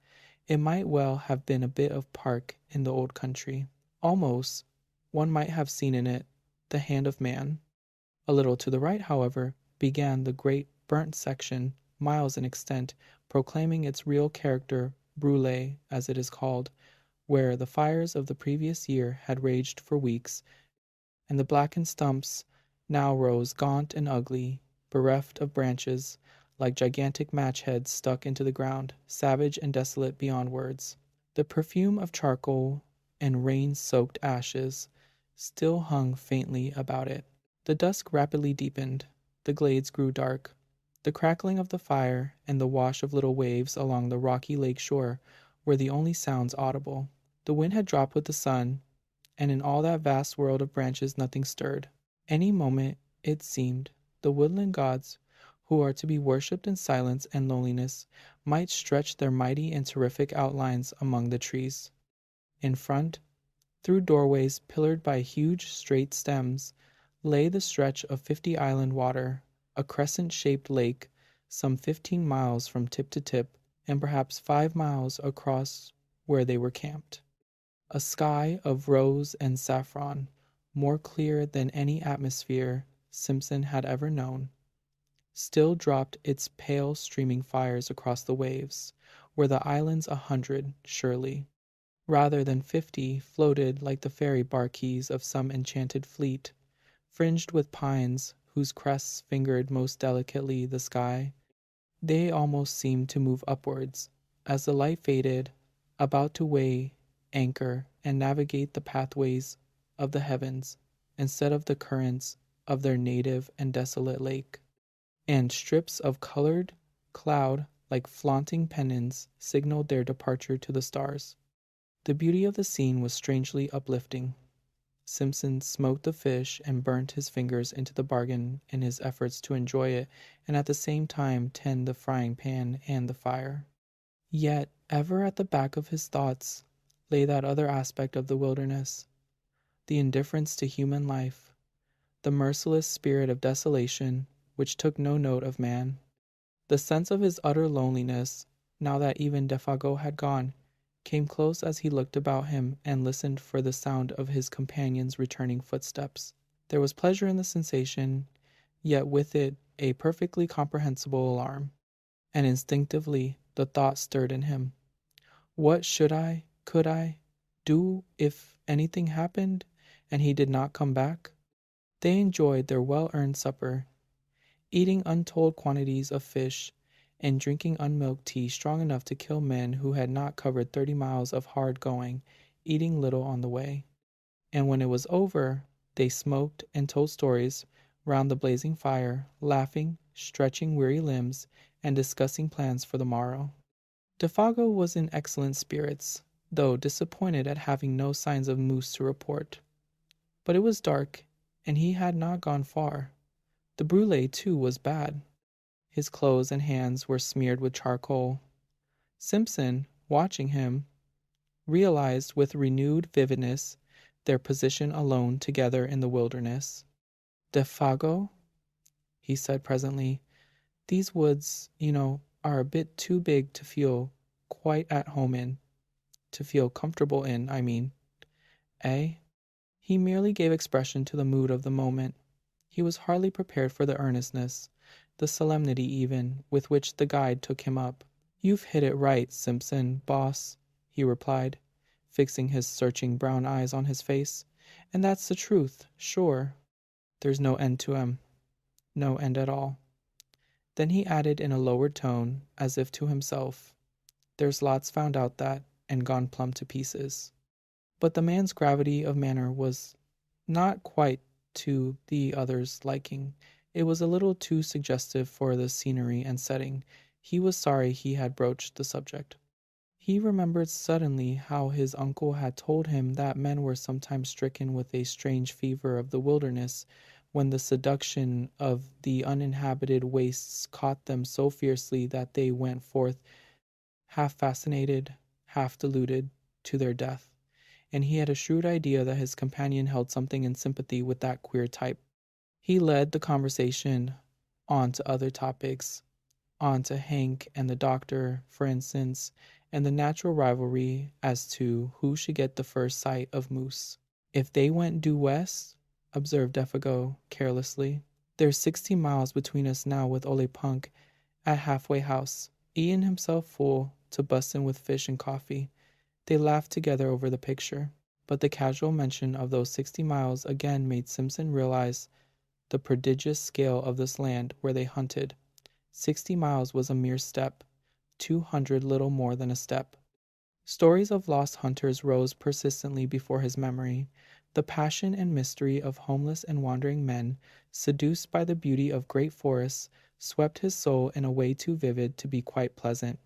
it might well have been a bit of park in the old country. Almost, one might have seen in it the hand of man. A little to the right, however, began the great burnt section, miles in extent, proclaiming its real character, brûlé, as it is called, where the fires of the previous year had raged for weeks, and the blackened stumps now rose gaunt and ugly, bereft of branches, like gigantic match-heads stuck into the ground, savage and desolate beyond words. The perfume of charcoal and rain-soaked ashes still hung faintly about it. The dusk rapidly deepened. The glades grew dark. The crackling of the fire and the wash of little waves along the rocky lake shore were the only sounds audible. The wind had dropped with the sun, and in all that vast world of branches nothing stirred. Any moment, it seemed, the woodland gods, who are to be worshipped in silence and loneliness, might stretch their mighty and terrific outlines among the trees. In front, through doorways pillared by huge straight stems, lay the stretch of 50 Island water, a crescent-shaped lake, some 15 miles from tip to tip, and perhaps 5 miles across where they were camped. A sky of rose and saffron, more clear than any atmosphere Simpson had ever known, still dropped its pale streaming fires across the waves. Were the islands 100, surely, rather than 50, floated like the fairy barquees of some enchanted fleet, fringed with pines whose crests fingered most delicately the sky. They almost seemed to move upwards, as the light faded, about to weigh anchor and navigate the pathways of the heavens, instead of the currents of their native and desolate lake. And strips of colored cloud, like flaunting pennons, signaled their departure to the stars. The beauty of the scene was strangely uplifting. Simpson smoked the fish and burnt his fingers into the bargain in his efforts to enjoy it and at the same time tend the frying pan and the fire. Yet, ever at the back of his thoughts lay that other aspect of the wilderness, the indifference to human life, the merciless spirit of desolation which took no note of man. The sense of his utter loneliness, now that even Défago had gone, came close as he looked about him and listened for the sound of his companion's returning footsteps. There was pleasure in the sensation, yet with it a perfectly comprehensible alarm. And instinctively the thought stirred in him. What could I, do if anything happened and he did not come back? They enjoyed their well-earned supper, eating untold quantities of fish and drinking unmilked tea strong enough to kill men who had not covered 30 miles of hard going, eating little on the way. And when it was over, they smoked and told stories round the blazing fire, laughing, stretching weary limbs, and discussing plans for the morrow. Défago was in excellent spirits, though disappointed at having no signs of moose to report. But it was dark, and he had not gone far. The brûlée, too, was bad. His clothes and hands were smeared with charcoal. Simpson, watching him, realized with renewed vividness their position alone together in the wilderness. Défago, he said presently, these woods, are a bit too big to feel quite at home in. To feel comfortable in, I mean. Eh? He merely gave expression to the mood of the moment. He was hardly prepared for the earnestness, the solemnity even, with which the guide took him up. You've hit it right, Simpson, boss, he replied, fixing his searching brown eyes on his face. And that's the truth, sure. There's no end to 'em. No end at all. Then he added in a lowered tone, as if to himself, there's lots found out that, and gone plumb to pieces. But the man's gravity of manner was not quite to the other's liking. It was a little too suggestive for the scenery and setting. He was sorry he had broached the subject. He remembered suddenly how his uncle had told him that men were sometimes stricken with a strange fever of the wilderness when the seduction of the uninhabited wastes caught them so fiercely that they went forth half fascinated, half deluded, to their death. And he had a shrewd idea that his companion held something in sympathy with that queer type. He led the conversation on to other topics, on to Hank and the doctor, for instance, and the natural rivalry as to who should get the first sight of moose. If they went due west, observed Défago carelessly, there's 60 miles between us now with Ole Punk at Halfway House, eating himself full to bustin' with fish and coffee. They laughed together over the picture, but the casual mention of those 60 miles again made Simpson realize the prodigious scale of this land where they hunted. 60 miles was a mere step, 200 little more than a step. Stories of lost hunters rose persistently before his memory. The passion and mystery of homeless and wandering men, seduced by the beauty of great forests, swept his soul in a way too vivid to be quite pleasant.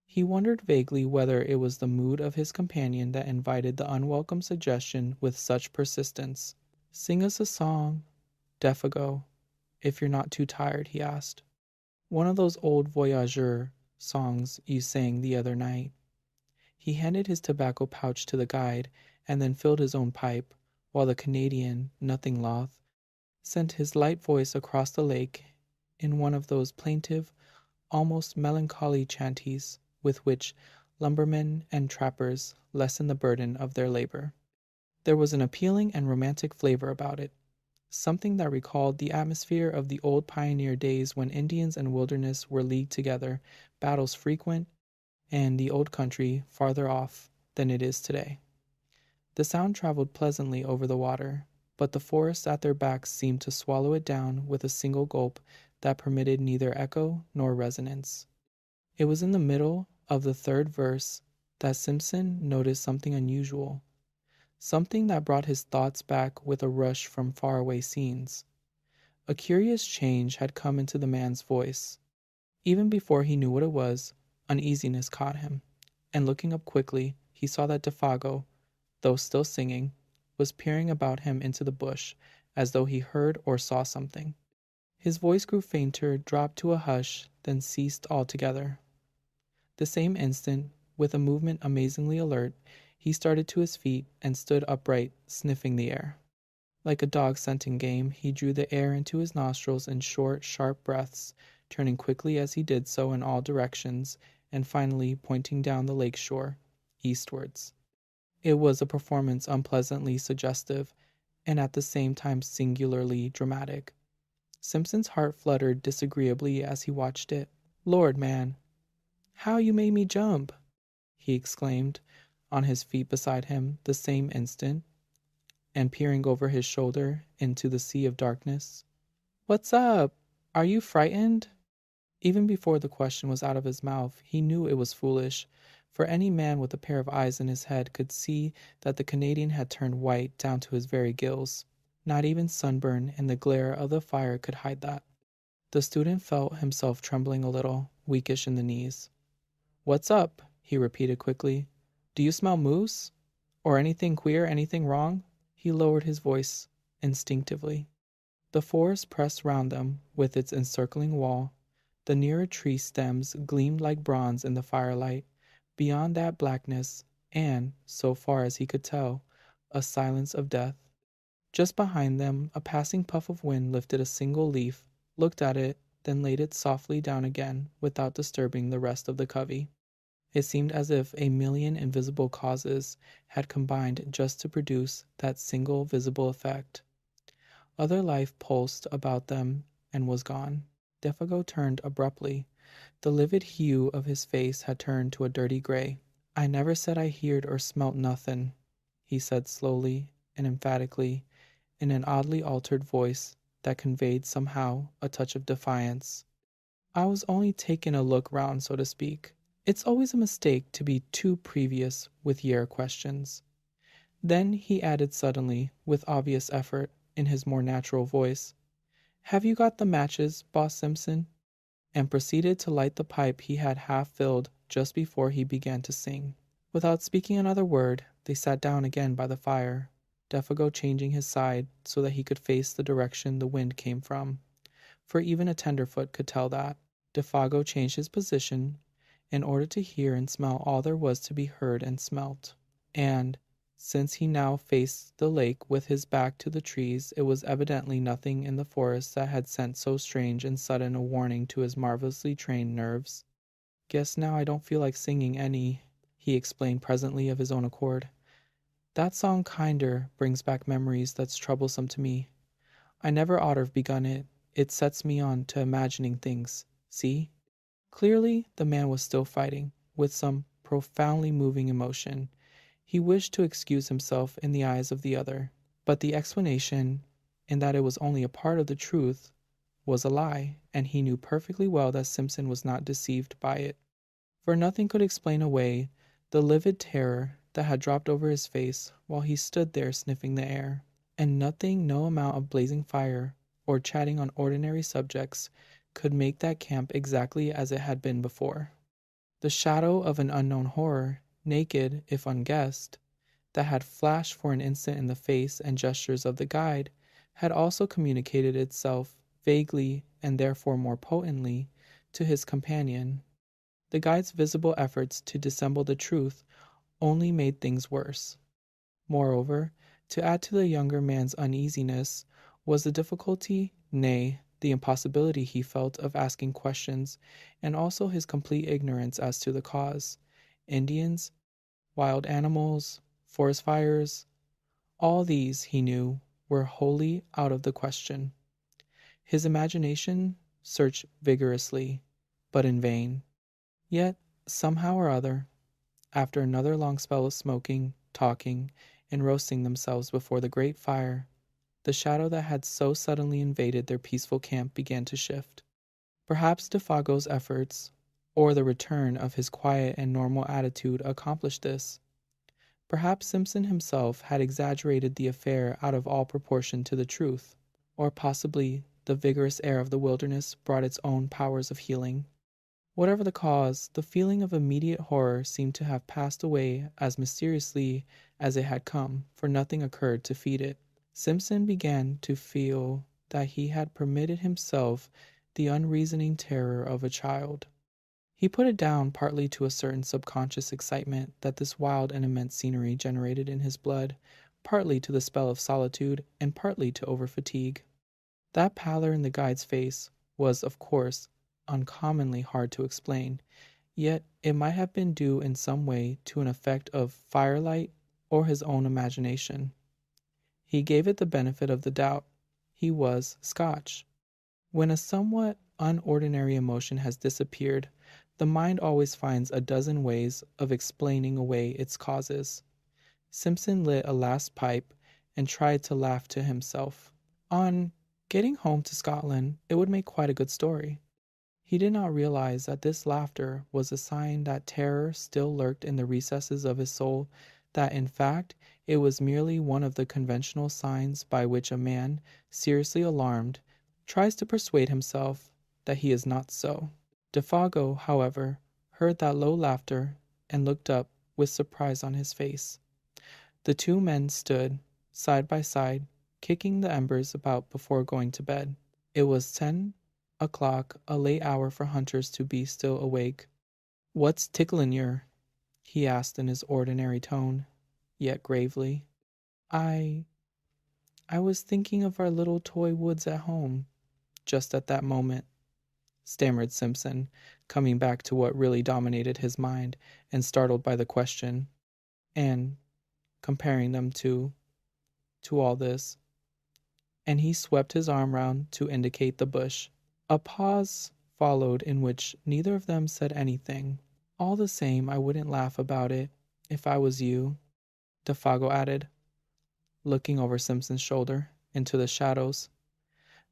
He wondered vaguely whether it was the mood of his companion that invited the unwelcome suggestion with such persistence. "Sing us a song, Défago, if you're not too tired," he asked. "One of those old voyageur songs you sang the other night." He handed his tobacco pouch to the guide, and then filled his own pipe, while the Canadian, nothing loth, sent his light voice across the lake in one of those plaintive, almost melancholy chanties with which lumbermen and trappers lessen the burden of their labor. There was an appealing and romantic flavor about it, something that recalled the atmosphere of the old pioneer days when Indians and wilderness were leagued together, battles frequent, and the old country farther off than it is today. The sound traveled pleasantly over the water, but the forest at their backs seemed to swallow it down with a single gulp that permitted neither echo nor resonance. It was in the middle of the third verse that Simpson noticed something unusual, something that brought his thoughts back with a rush from faraway scenes. A curious change had come into the man's voice. Even before he knew what it was, uneasiness caught him, and looking up quickly, he saw that Defago, though still singing, was peering about him into the bush, as though he heard or saw something. His voice grew fainter, dropped to a hush, then ceased altogether. The same instant, with a movement amazingly alert, he started to his feet and stood upright, sniffing the air. Like a dog scenting game, he drew the air into his nostrils in short, sharp breaths, turning quickly as he did so in all directions, and finally pointing down the lake shore, eastwards. It was a performance unpleasantly suggestive, and at the same time singularly dramatic. Simpson's heart fluttered disagreeably as he watched it. "Lord, man, how you made me jump!" he exclaimed, on his feet beside him the same instant, and peering over his shoulder into the sea of darkness. "What's up? Are you frightened?" Even before the question was out of his mouth, he knew it was foolish, for any man with a pair of eyes in his head could see that the Canadian had turned white down to his very gills. Not even sunburn and the glare of the fire could hide that. The student felt himself trembling a little, weakish in the knees. "What's up?" he repeated quickly. "Do you smell moose? Or anything queer, anything wrong?" He lowered his voice instinctively. The forest pressed round them with its encircling wall. The nearer tree stems gleamed like bronze in the firelight. Beyond that blackness, and, so far as he could tell, a silence of death. Just behind them, a passing puff of wind lifted a single leaf, looked at it, then laid it softly down again without disturbing the rest of the covey. It seemed as if a million invisible causes had combined just to produce that single visible effect. Other life pulsed about them and was gone. Defago turned abruptly. The livid hue of his face had turned to a dirty gray. "I never said I heard or smelt nothin'," he said slowly and emphatically, in an oddly altered voice that conveyed somehow a touch of defiance. "I was only taking a look round, so to speak. It's always a mistake to be too previous with yer questions." Then he added suddenly, with obvious effort, in his more natural voice, "Have you got the matches, Boss Simpson?" and proceeded to light the pipe he had half filled just before he began to sing. Without speaking another word, they sat down again by the fire, Defago changing his side so that he could face the direction the wind came from, for even a tenderfoot could tell that. Defago changed his position in order to hear and smell all there was to be heard and smelt, and, since he now faced the lake with his back to the trees, it was evidently nothing in the forest that had sent so strange and sudden a warning to his marvelously trained nerves. "Guess now I don't feel like singing any," he explained presently of his own accord. "That song kinder brings back memories that's troublesome to me. I never oughter've begun it. It sets me on to imagining things. See?" Clearly the man was still fighting, with some profoundly moving emotion. He wished to excuse himself in the eyes of the other, but the explanation, in that it was only a part of the truth, was a lie, and he knew perfectly well that Simpson was not deceived by it. For nothing could explain away the livid terror that had dropped over his face while he stood there sniffing the air, and nothing, no amount of blazing fire or chatting on ordinary subjects could make that camp exactly as it had been before. The shadow of an unknown horror, naked if unguessed, that had flashed for an instant in the face and gestures of the guide, had also communicated itself vaguely and therefore more potently to his companion. The guide's visible efforts to dissemble the truth only made things worse. Moreover, to add to the younger man's uneasiness was the difficulty, nay, the impossibility he felt of asking questions, and also his complete ignorance as to the cause. Indians, wild animals, forest fires, all these, he knew, were wholly out of the question. His imagination searched vigorously, but in vain. Yet, somehow or other, after another long spell of smoking, talking, and roasting themselves before the great fire, the shadow that had so suddenly invaded their peaceful camp began to shift. Perhaps Defago's efforts, or the return of his quiet and normal attitude, accomplished this. Perhaps Simpson himself had exaggerated the affair out of all proportion to the truth, or possibly the vigorous air of the wilderness brought its own powers of healing. Whatever the cause, the feeling of immediate horror seemed to have passed away as mysteriously as it had come, for nothing occurred to feed it. Simpson began to feel that he had permitted himself the unreasoning terror of a child. He put it down partly to a certain subconscious excitement that this wild and immense scenery generated in his blood, partly to the spell of solitude, and partly to overfatigue. That pallor in the guide's face was, of course, uncommonly hard to explain, yet it might have been due in some way to an effect of firelight or his own imagination. He gave it the benefit of the doubt. He was Scotch. When a somewhat unordinary emotion has disappeared, the mind always finds a dozen ways of explaining away its causes. Simpson lit a last pipe and tried to laugh to himself. On getting home to Scotland, it would make quite a good story. He did not realize that this laughter was a sign that terror still lurked in the recesses of his soul, that in fact it was merely one of the conventional signs by which a man, seriously alarmed, tries to persuade himself that he is not so. Defago, however, heard that low laughter and looked up with surprise on his face. The two men stood side by side, kicking the embers about before going to bed. It was 10 o'clock, a late hour for hunters to be still awake. "What's ticklin' yer?" he asked in his ordinary tone, yet gravely. I was thinking of our little toy woods at home, just at that moment," stammered Simpson, coming back to what really dominated his mind, and startled by the question, and comparing them to all this. And he swept his arm round to indicate the bush. A pause followed in which neither of them said anything. "All the same, I wouldn't laugh about it, if I was you," Defago added, looking over Simpson's shoulder into the shadows.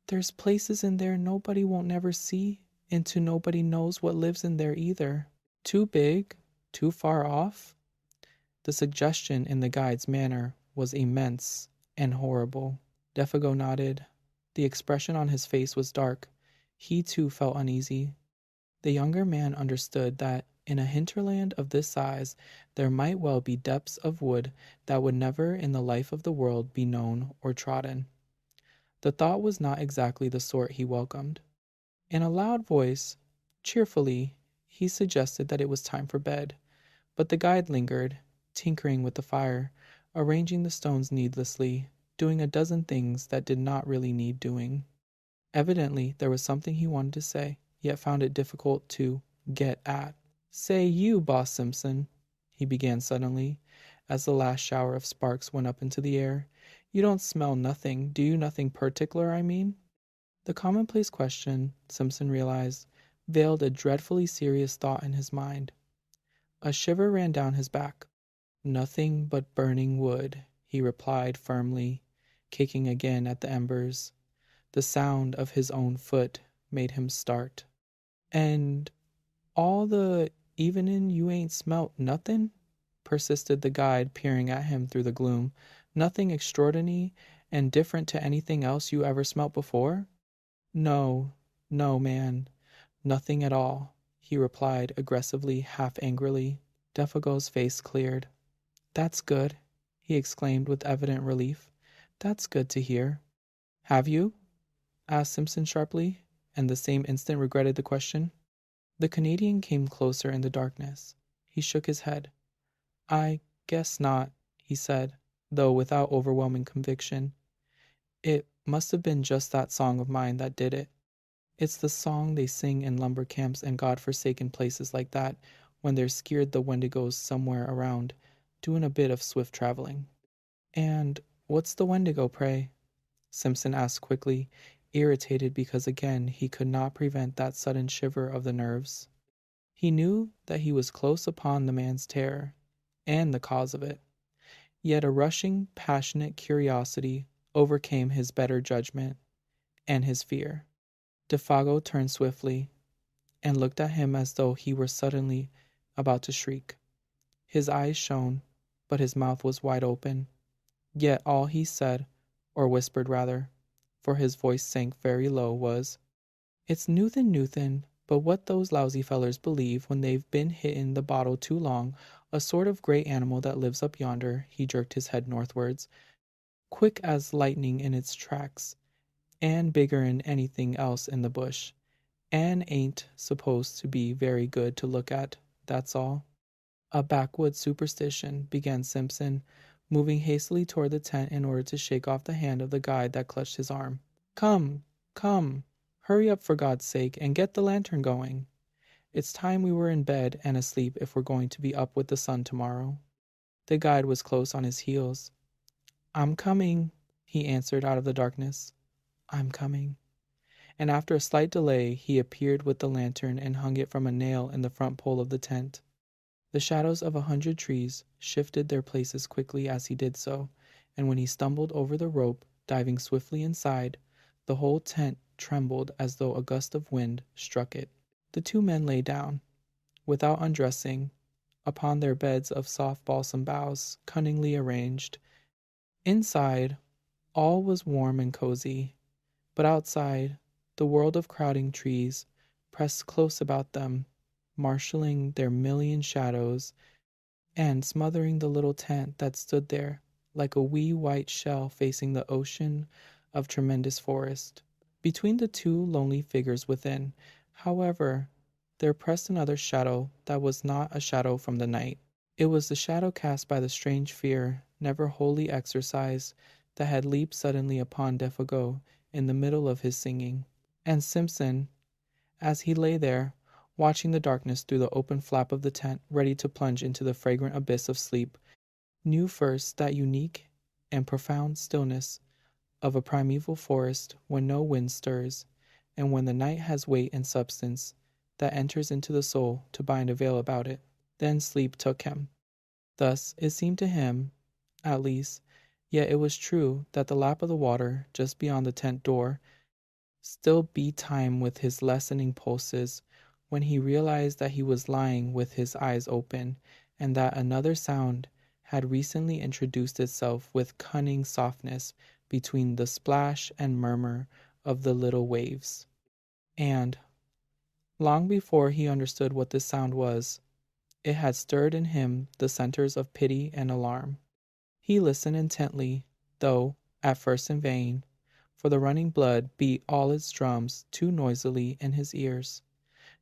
"There's places in there nobody won't never see, into nobody knows what lives in there either. Too big? Too far off?" The suggestion in the guide's manner was immense and horrible. Defago nodded. The expression on his face was dark. He too felt uneasy. The younger man understood that in a hinterland of this size there might well be depths of wood that would never in the life of the world be known or trodden. The thought was not exactly the sort he welcomed. In a loud voice, cheerfully, he suggested that it was time for bed, but the guide lingered, tinkering with the fire, arranging the stones needlessly, doing a dozen things that did not really need doing. Evidently, there was something he wanted to say, yet found it difficult to get at. "Say you, Boss Simpson," he began suddenly, as the last shower of sparks went up into the air. "You don't smell nothing, do you? Nothing particular, I mean?" The commonplace question, Simpson realized, veiled a dreadfully serious thought in his mind. A shiver ran down his back. "Nothing but burning wood," he replied firmly, kicking again at the embers. The sound of his own foot made him start. "And all the evenin' you ain't smelt nothin'?" persisted the guide, peering at him through the gloom. "Nothing extraordinary and different to anything else you ever smelt before?" No, man, nothing at all," he replied aggressively, half angrily. Defago's face cleared. "That's good," he exclaimed with evident relief. "That's good to hear." "Have you?" asked Simpson sharply, and the same instant regretted the question. The Canadian came closer in the darkness. He shook his head. "I guess not," he said, though without overwhelming conviction. "It must have been just that song of mine that did it." It's the song they sing in lumber camps and God-forsaken places like that when they're scared the Wendigos somewhere around, doing a bit of swift traveling. And what's the Wendigo, pray? Simpson asked quickly, irritated because again he could not prevent that sudden shiver of the nerves. He knew that he was close upon the man's terror, and the cause of it. Yet a rushing, passionate curiosity overcame his better judgment and his fear. Defago turned swiftly and looked at him as though he were suddenly about to shriek. His eyes shone, but his mouth was wide open. Yet all he said, or whispered rather, for his voice sank very low, was, "It's nuthin', but what those lousy fellers believe when they've been hittin' the bottle too long, a sort of great animal that lives up yonder," he jerked his head northwards, "quick as lightning in its tracks, and bigger'n anything else in the bush, and ain't supposed to be very good to look at, that's all." "A backwood superstition," began Simpson, moving hastily toward the tent in order to shake off the hand of the guide that clutched his arm. "Come, come, hurry up for God's sake, and get the lantern going. It's time we were in bed and asleep if we're going to be up with the sun tomorrow." The guide was close on his heels. "I'm coming," he answered out of the darkness. "I'm coming." And after a slight delay, he appeared with the lantern and hung it from a nail in the front pole of the tent. The shadows of 100 trees shifted their places quickly as he did so, and when he stumbled over the rope, diving swiftly inside, the whole tent trembled as though a gust of wind struck it. The two men lay down, without undressing, upon their beds of soft balsam boughs, cunningly arranged. Inside, all was warm and cozy, but outside, the world of crowding trees pressed close about them, marshalling their million shadows, and smothering the little tent that stood there like a wee white shell facing the ocean of tremendous forest. Between the two lonely figures within, however, there pressed another shadow that was not a shadow from the night. It was the shadow cast by the strange fear, never wholly exorcised, that had leaped suddenly upon Defago in the middle of his singing. And Simpson, as he lay there, watching the darkness through the open flap of the tent, ready to plunge into the fragrant abyss of sleep, knew first that unique and profound stillness of a primeval forest when no wind stirs, and when the night has weight and substance that enters into the soul to bind a veil about it. Then sleep took him. Thus it seemed to him, at least, yet it was true that the lap of the water just beyond the tent door still beat time with his lessening pulses when he realized that he was lying with his eyes open, and that another sound had recently introduced itself with cunning softness between the splash and murmur of the little waves. And, long before he understood what this sound was, it had stirred in him the centers of pity and alarm. He listened intently, though, at first in vain, for the running blood beat all its drums too noisily in his ears.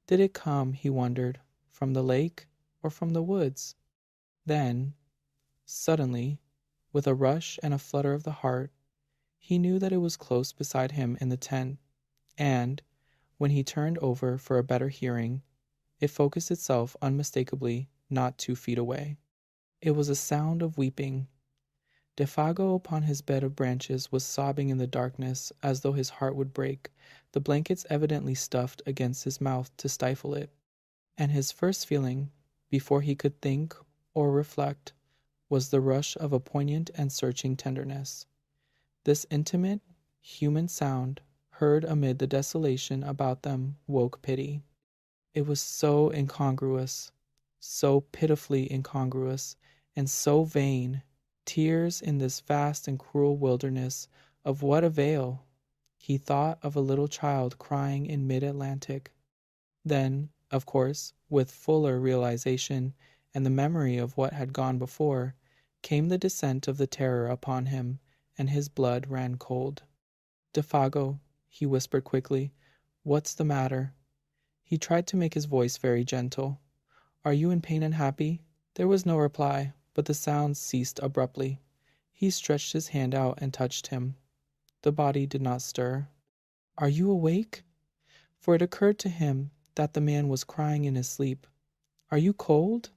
Did it come, he wondered, from the lake or from the woods? Then, suddenly, with a rush and a flutter of the heart, he knew that it was close beside him in the tent, and, when he turned over for a better hearing, it focused itself unmistakably not 2 feet away. It was a sound of weeping. Defago upon his bed of branches was sobbing in the darkness as though his heart would break, the blankets evidently stuffed against his mouth to stifle it. And his first feeling, before he could think or reflect, was the rush of a poignant and searching tenderness. This intimate, human sound, heard amid the desolation about them, woke pity. It was so incongruous, so pitifully incongruous, and so vain. Tears in this vast and cruel wilderness, of what avail? He thought of a little child crying in mid-Atlantic. Then, of course, with fuller realization and the memory of what had gone before, came the descent of the terror upon him, and his blood ran cold. "Defago," he whispered quickly, "what's the matter?" He tried to make his voice very gentle. "Are you in pain and happy?" There was no reply, but the sounds ceased abruptly. He stretched his hand out and touched him. The body did not stir. "Are you awake?" for it occurred to him that the man was crying in his sleep. "Are you cold?"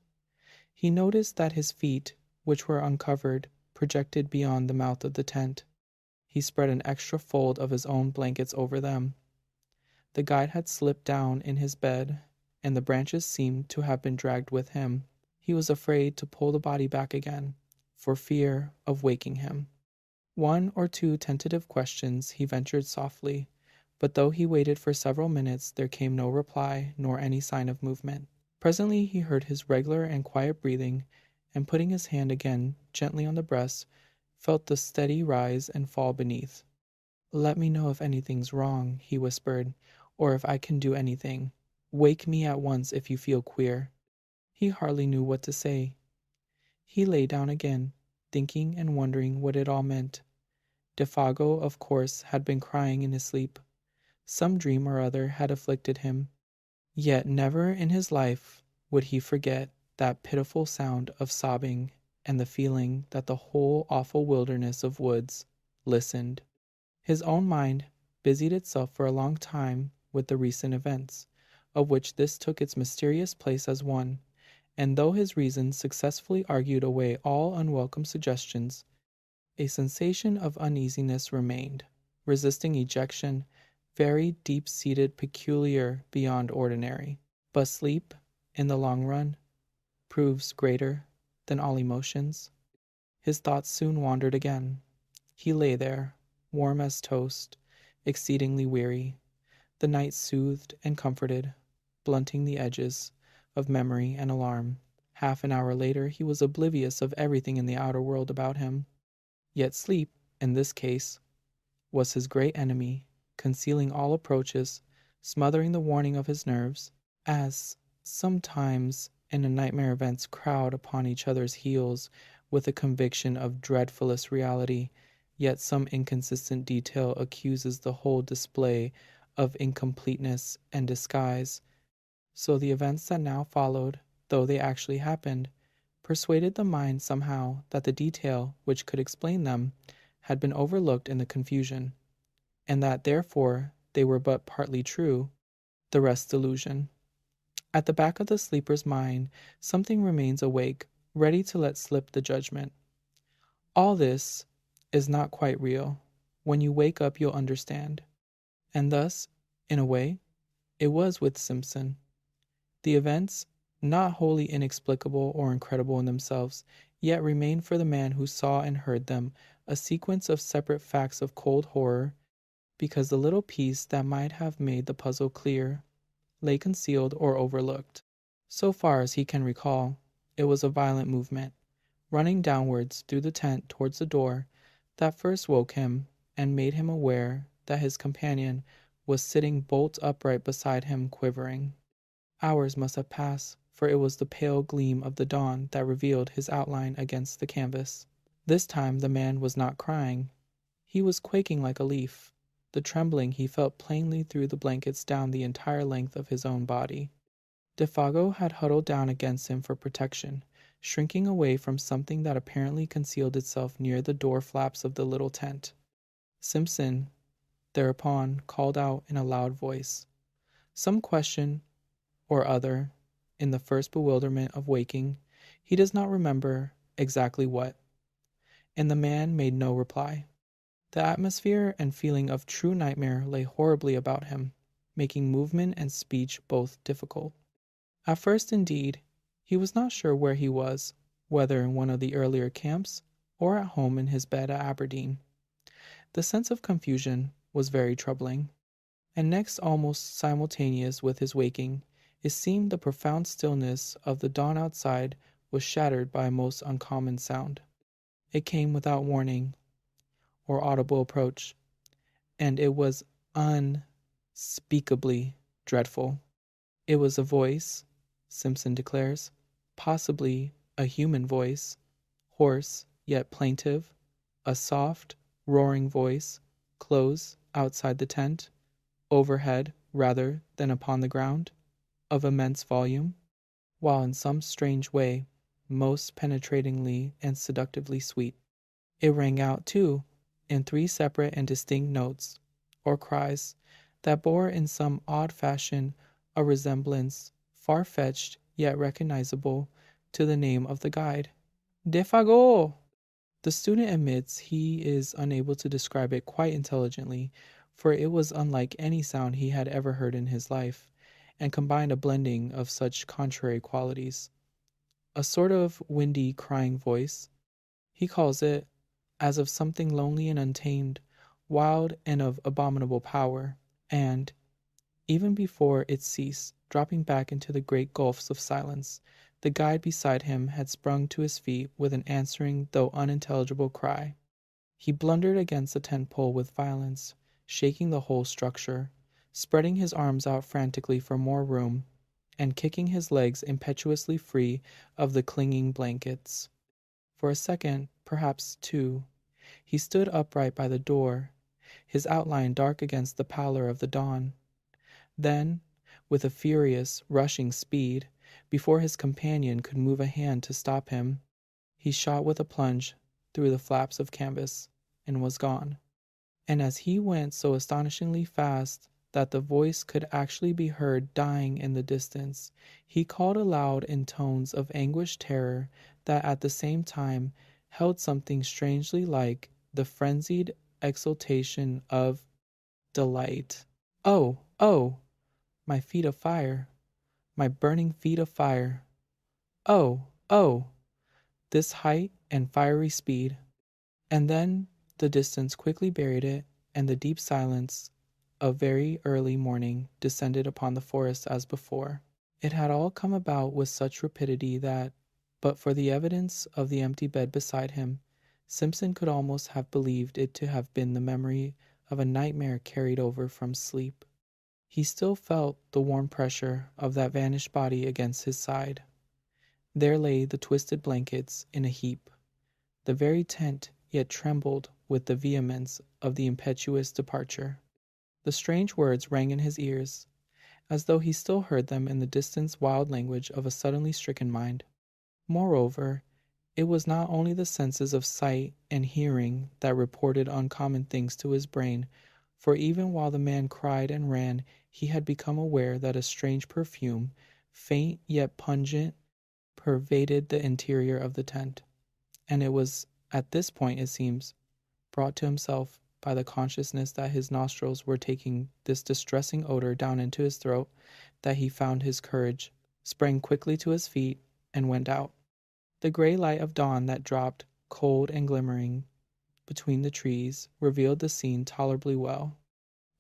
He noticed that his feet, which were uncovered, projected beyond the mouth of the tent. He spread an extra fold of his own blankets over them. The guide had slipped down in his bed, and the branches seemed to have been dragged with him. He was afraid to pull the body back again, for fear of waking him. One or two tentative questions he ventured softly, but though he waited for several minutes, there came no reply nor any sign of movement. Presently he heard his regular and quiet breathing, and putting his hand again gently on the breast, felt the steady rise and fall beneath. "Let me know if anything's wrong," he whispered, "or if I can do anything. Wake me at once if you feel queer." He hardly knew what to say. He lay down again, thinking and wondering what it all meant. Défago, of course, had been crying in his sleep. Some dream or other had afflicted him. Yet never in his life would he forget that pitiful sound of sobbing and the feeling that the whole awful wilderness of woods listened. His own mind busied itself for a long time with the recent events, of which this took its mysterious place as one, and though his reason successfully argued away all unwelcome suggestions, a sensation of uneasiness remained, resisting ejection, very deep-seated, peculiar, beyond ordinary. But sleep, in the long run, proves greater than all emotions. His thoughts soon wandered again. He lay there, warm as toast, exceedingly weary. The night soothed and comforted, blunting the edges of memory and alarm. Half an hour later he was oblivious of everything in the outer world about him. Yet sleep, in this case, was his great enemy, concealing all approaches, smothering the warning of his nerves, as sometimes in a nightmare events crowd upon each other's heels with a conviction of dreadfulest reality, yet some inconsistent detail accuses the whole display of incompleteness and disguise. So the events that now followed, though they actually happened, persuaded the mind somehow that the detail which could explain them had been overlooked in the confusion, and that therefore they were but partly true, the rest delusion. At the back of the sleeper's mind something remains awake, ready to let slip the judgment. All this is not quite real. When you wake up you'll understand. And thus, in a way, it was with Simpson. The events, not wholly inexplicable or incredible in themselves, yet remained for the man who saw and heard them a sequence of separate facts of cold horror, because the little piece that might have made the puzzle clear lay concealed or overlooked. So far as he can recall, it was a violent movement, running downwards through the tent towards the door, that first woke him and made him aware that his companion was sitting bolt upright beside him, quivering. Hours must have passed, for it was the pale gleam of the dawn that revealed his outline against the canvas. This time the man was not crying. He was quaking like a leaf. The trembling he felt plainly through the blankets down the entire length of his own body. Défago had huddled down against him for protection, shrinking away from something that apparently concealed itself near the door flaps of the little tent. Simpson thereupon called out in a loud voice some question or other. In the first bewilderment of waking, he does not remember exactly what, and the man made no reply. The atmosphere and feeling of true nightmare lay horribly about him, making movement and speech both difficult. At first, indeed, he was not sure where he was, whether in one of the earlier camps or at home in his bed at Aberdeen. The sense of confusion was very troubling, and next almost simultaneous with his waking, it seemed the profound stillness of the dawn outside was shattered by a most uncommon sound. It came without warning or audible approach, and it was unspeakably dreadful. It was a voice, Simpson declares, possibly a human voice, hoarse yet plaintive, a soft, roaring voice, close outside the tent, overhead rather than upon the ground, of immense volume, while in some strange way most penetratingly and seductively sweet. It rang out, too, in 3 separate and distinct notes, or cries, that bore in some odd fashion a resemblance, far-fetched yet recognizable, to the name of the guide. Defago! The student admits he is unable to describe it quite intelligently, for it was unlike any sound he had ever heard in his life, and combined a blending of such contrary qualities. A sort of windy, crying voice, he calls it, as of something lonely and untamed, wild and of abominable power, and, even before it ceased, dropping back into the great gulfs of silence, the guide beside him had sprung to his feet with an answering though unintelligible cry. He blundered against the tent pole with violence, shaking the whole structure, spreading his arms out frantically for more room, and kicking his legs impetuously free of the clinging blankets. For a second, perhaps two, he stood upright by the door, his outline dark against the pallor of the dawn. Then, with a furious, rushing speed, before his companion could move a hand to stop him, he shot with a plunge through the flaps of canvas, and was gone. And as he went so astonishingly fast that the voice could actually be heard dying in the distance, he called aloud in tones of anguished terror that at the same time held something strangely like the frenzied exultation of delight. Oh, oh! My feet of fire! My burning feet of fire! Oh, oh! This height and fiery speed! And then the distance quickly buried it, and the deep silence of very early morning descended upon the forest as before. It had all come about with such rapidity that, but for the evidence of the empty bed beside him, Simpson could almost have believed it to have been the memory of a nightmare carried over from sleep. He still felt the warm pressure of that vanished body against his side. There lay the twisted blankets in a heap. The very tent yet trembled with the vehemence of the impetuous departure. The strange words rang in his ears, as though he still heard them in the distant wild language of a suddenly stricken mind. Moreover, it was not only the senses of sight and hearing that reported uncommon things to his brain, for even while the man cried and ran, he had become aware that a strange perfume, faint yet pungent, pervaded the interior of the tent, and it was at this point, it seems, brought to himself by the consciousness that his nostrils were taking this distressing odor down into his throat, that he found his courage, sprang quickly to his feet, and went out. The gray light of dawn that dropped, cold and glimmering, between the trees, revealed the scene tolerably well.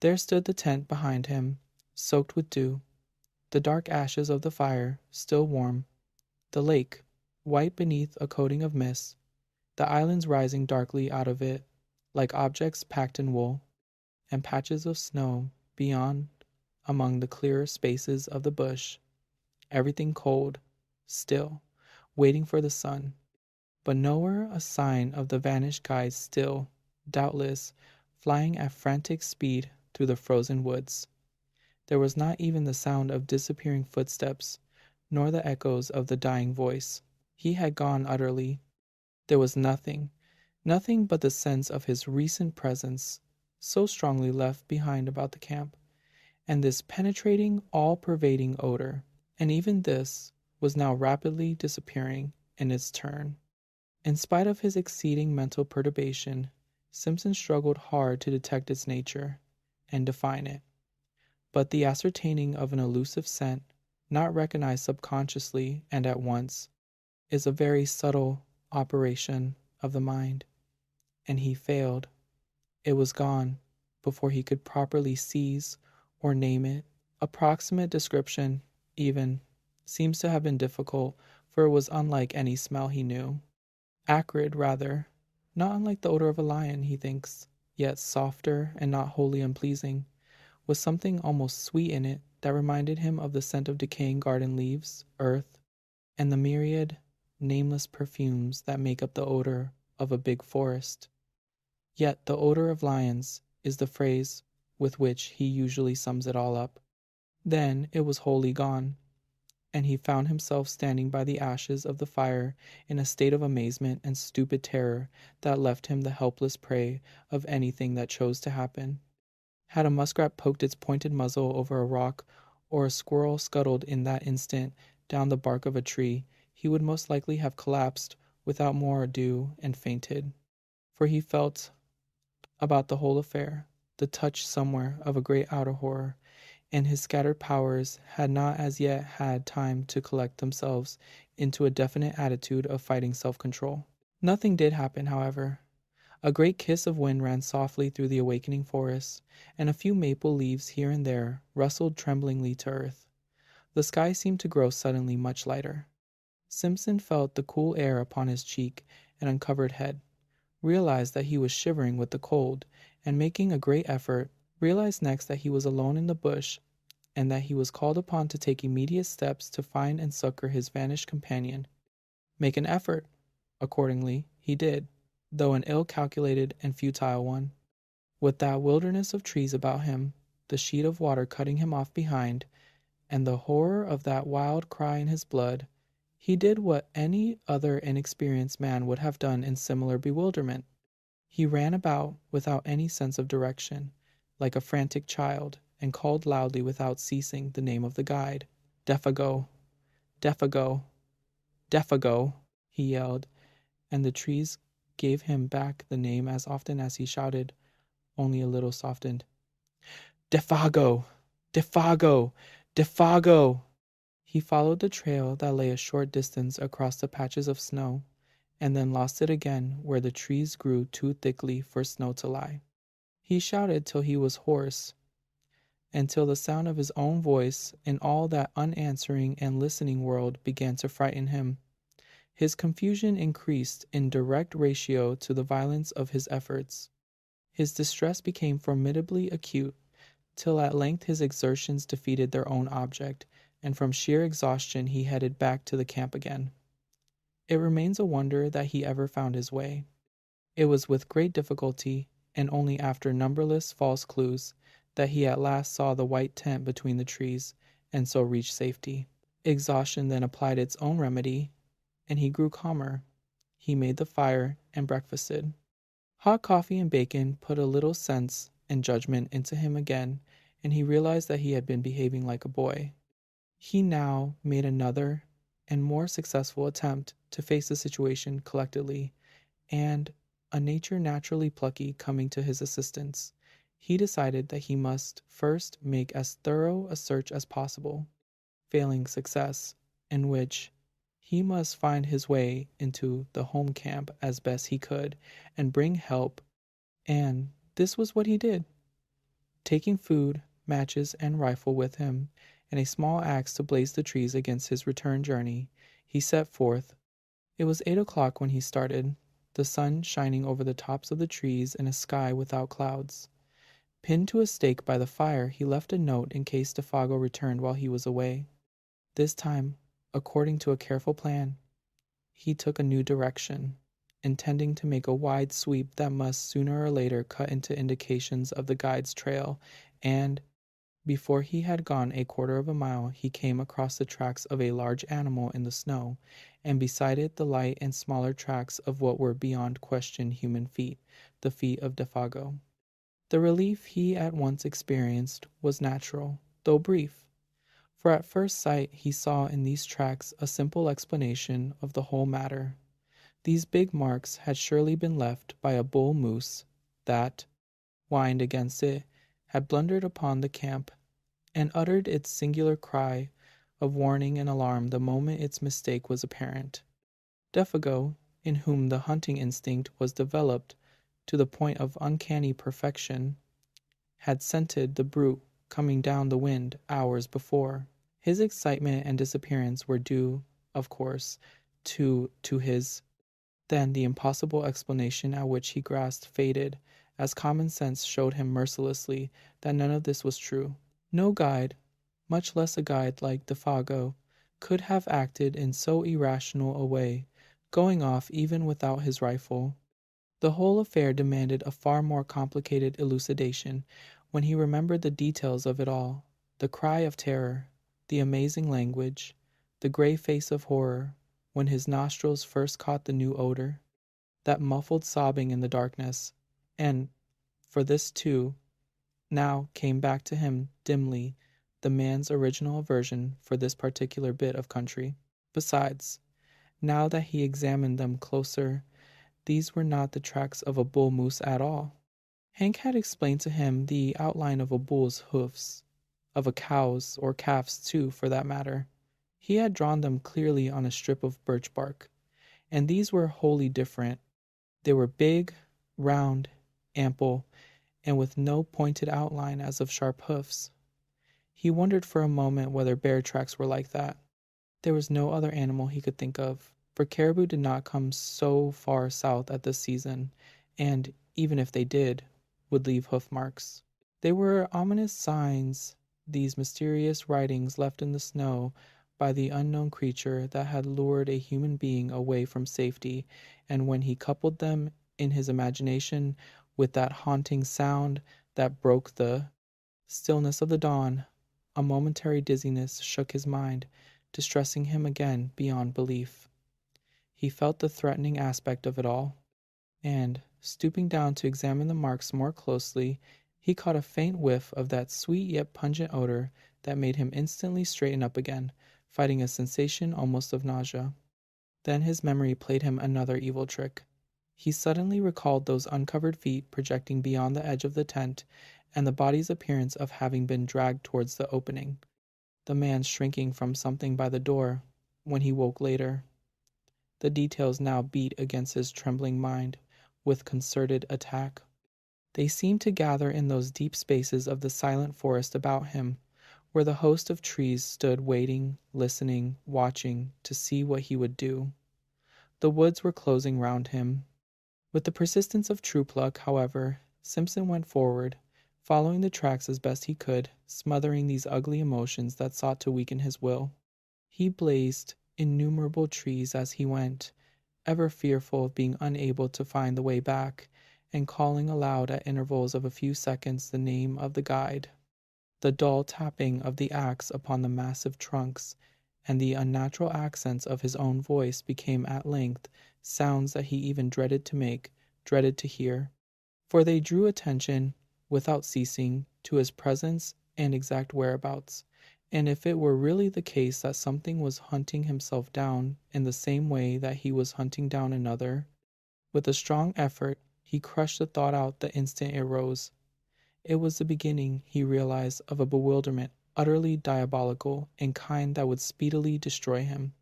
There stood the tent behind him, soaked with dew, the dark ashes of the fire still warm, the lake, white beneath a coating of mist, the islands rising darkly out of it, like objects packed in wool, and patches of snow beyond among the clearer spaces of the bush, everything cold, still, waiting for the sun, but nowhere a sign of the vanished guide, still, doubtless, flying at frantic speed through the frozen woods. There was not even the sound of disappearing footsteps, nor the echoes of the dying voice. He had gone utterly. There was nothing but the sense of his recent presence, so strongly left behind about the camp, and this penetrating, all-pervading odor, and even this was now rapidly disappearing in its turn. In spite of his exceeding mental perturbation, Simpson struggled hard to detect its nature and define it. But the ascertaining of an elusive scent, not recognized subconsciously and at once, is a very subtle operation of the mind, and he failed. It was gone before he could properly seize or name it. Approximate description, even, seems to have been difficult, for it was unlike any smell he knew. Acrid, rather, not unlike the odor of a lion, he thinks, yet softer and not wholly unpleasing, with something almost sweet in it that reminded him of the scent of decaying garden leaves, earth, and the myriad, nameless perfumes that make up the odor of a big forest. Yet the odor of lions is the phrase with which he usually sums it all up. Then it was wholly gone, and he found himself standing by the ashes of the fire in a state of amazement and stupid terror that left him the helpless prey of anything that chose to happen. Had a muskrat poked its pointed muzzle over a rock, or a squirrel scuttled in that instant down the bark of a tree, he would most likely have collapsed without more ado and fainted, for he felt about the whole affair the touch somewhere of a great outer horror, and his scattered powers had not as yet had time to collect themselves into a definite attitude of fighting self-control. Nothing did happen, however. A great kiss of wind ran softly through the awakening forest, and a few maple leaves here and there rustled tremblingly to earth. The sky seemed to grow suddenly much lighter. Simpson felt the cool air upon his cheek and uncovered head, realized that he was shivering with the cold, and making a great effort, realized next that he was alone in the bush, and that he was called upon to take immediate steps to find and succor his vanished companion. Make an effort, accordingly, he did, though an ill-calculated and futile one. With that wilderness of trees about him, the sheet of water cutting him off behind, and the horror of that wild cry in his blood, he did what any other inexperienced man would have done in similar bewilderment. He ran about without any sense of direction, like a frantic child, and called loudly without ceasing the name of the guide. "Defago! Defago! Defago!" he yelled, and the trees gave him back the name as often as he shouted, only a little softened. "Defago! Defago! Defago!" He followed the trail that lay a short distance across the patches of snow, and then lost it again where the trees grew too thickly for snow to lie. He shouted till he was hoarse, and till the sound of his own voice in all that unanswering and listening world began to frighten him. His confusion increased in direct ratio to the violence of his efforts. His distress became formidably acute, till at length his exertions defeated their own object, and from sheer exhaustion he headed back to the camp again. It remains a wonder that he ever found his way. It was with great difficulty, and only after numberless false clues, that he at last saw the white tent between the trees, and so reached safety. Exhaustion then applied its own remedy, and he grew calmer. He made the fire and breakfasted. Hot coffee and bacon put a little sense and judgment into him again, and he realized that he had been behaving like a boy. He now made another and more successful attempt to face the situation collectedly, and, a nature naturally plucky coming to his assistance, he decided that he must first make as thorough a search as possible, failing success, in which he must find his way into the home camp as best he could and bring help, and this was what he did. Taking food, matches, and rifle with him, and a small axe to blaze the trees against his return journey, he set forth. It was 8 o'clock when he started, the sun shining over the tops of the trees in a sky without clouds. Pinned to a stake by the fire, he left a note in case Defago returned while he was away. This time, according to a careful plan, he took a new direction, intending to make a wide sweep that must sooner or later cut into indications of the guide's trail, and before he had gone a quarter of a mile, he came across the tracks of a large animal in the snow, and beside it the light and smaller tracks of what were beyond question human feet, the feet of Defago. The relief he at once experienced was natural, though brief, for at first sight he saw in these tracks a simple explanation of the whole matter. These big marks had surely been left by a bull moose that, whined against it, had blundered upon the camp, and uttered its singular cry of warning and alarm the moment its mistake was apparent. Defago, in whom the hunting instinct was developed to the point of uncanny perfection, had scented the brute coming down the wind hours before. His excitement and disappearance were due, of course, to his. Then the impossible explanation at which he grasped faded, as common sense showed him mercilessly that none of this was true. No guide, much less a guide like Defago, could have acted in so irrational a way, going off even without his rifle. The whole affair demanded a far more complicated elucidation when he remembered the details of it all, the cry of terror, the amazing language, the grey face of horror when his nostrils first caught the new odor, that muffled sobbing in the darkness, and, for this too, Now came back to him dimly the man's original aversion for this particular bit of country. Besides, now that he examined them closer, these were not the tracks of a bull moose at all. Hank had explained to him the outline of a bull's hoofs, of a cow's, or calf's too, for that matter. He had drawn them clearly on a strip of birch bark, and these were wholly different. They were big, round, ample, and with no pointed outline as of sharp hoofs. He wondered for a moment whether bear tracks were like that. There was no other animal he could think of, for caribou did not come so far south at this season, and, even if they did, would leave hoof marks. They were ominous signs, these mysterious writings left in the snow by the unknown creature that had lured a human being away from safety, and when he coupled them in his imagination with that haunting sound that broke the stillness of the dawn, a momentary dizziness shook his mind, distressing him again beyond belief. He felt the threatening aspect of it all, and, stooping down to examine the marks more closely, he caught a faint whiff of that sweet yet pungent odor that made him instantly straighten up again, fighting a sensation almost of nausea. Then his memory played him another evil trick. He suddenly recalled those uncovered feet projecting beyond the edge of the tent, and the body's appearance of having been dragged towards the opening, the man shrinking from something by the door when he woke later. The details now beat against his trembling mind with concerted attack. They seemed to gather in those deep spaces of the silent forest about him, where the host of trees stood waiting, listening, watching to see what he would do. The woods were closing round him. With the persistence of true pluck, however, Simpson went forward, following the tracks as best he could, smothering these ugly emotions that sought to weaken his will. He blazed innumerable trees as he went, ever fearful of being unable to find the way back, and calling aloud at intervals of a few seconds the name of the guide. The dull tapping of the axe upon the massive trunks and the unnatural accents of his own voice became at length sounds that he even dreaded to make, dreaded to hear, for they drew attention, without ceasing, to his presence and exact whereabouts, and if it were really the case that something was hunting himself down in the same way that he was hunting down another, with a strong effort he crushed the thought out the instant it rose. It was the beginning, he realized, of a bewilderment utterly diabolical and kind that would speedily destroy him.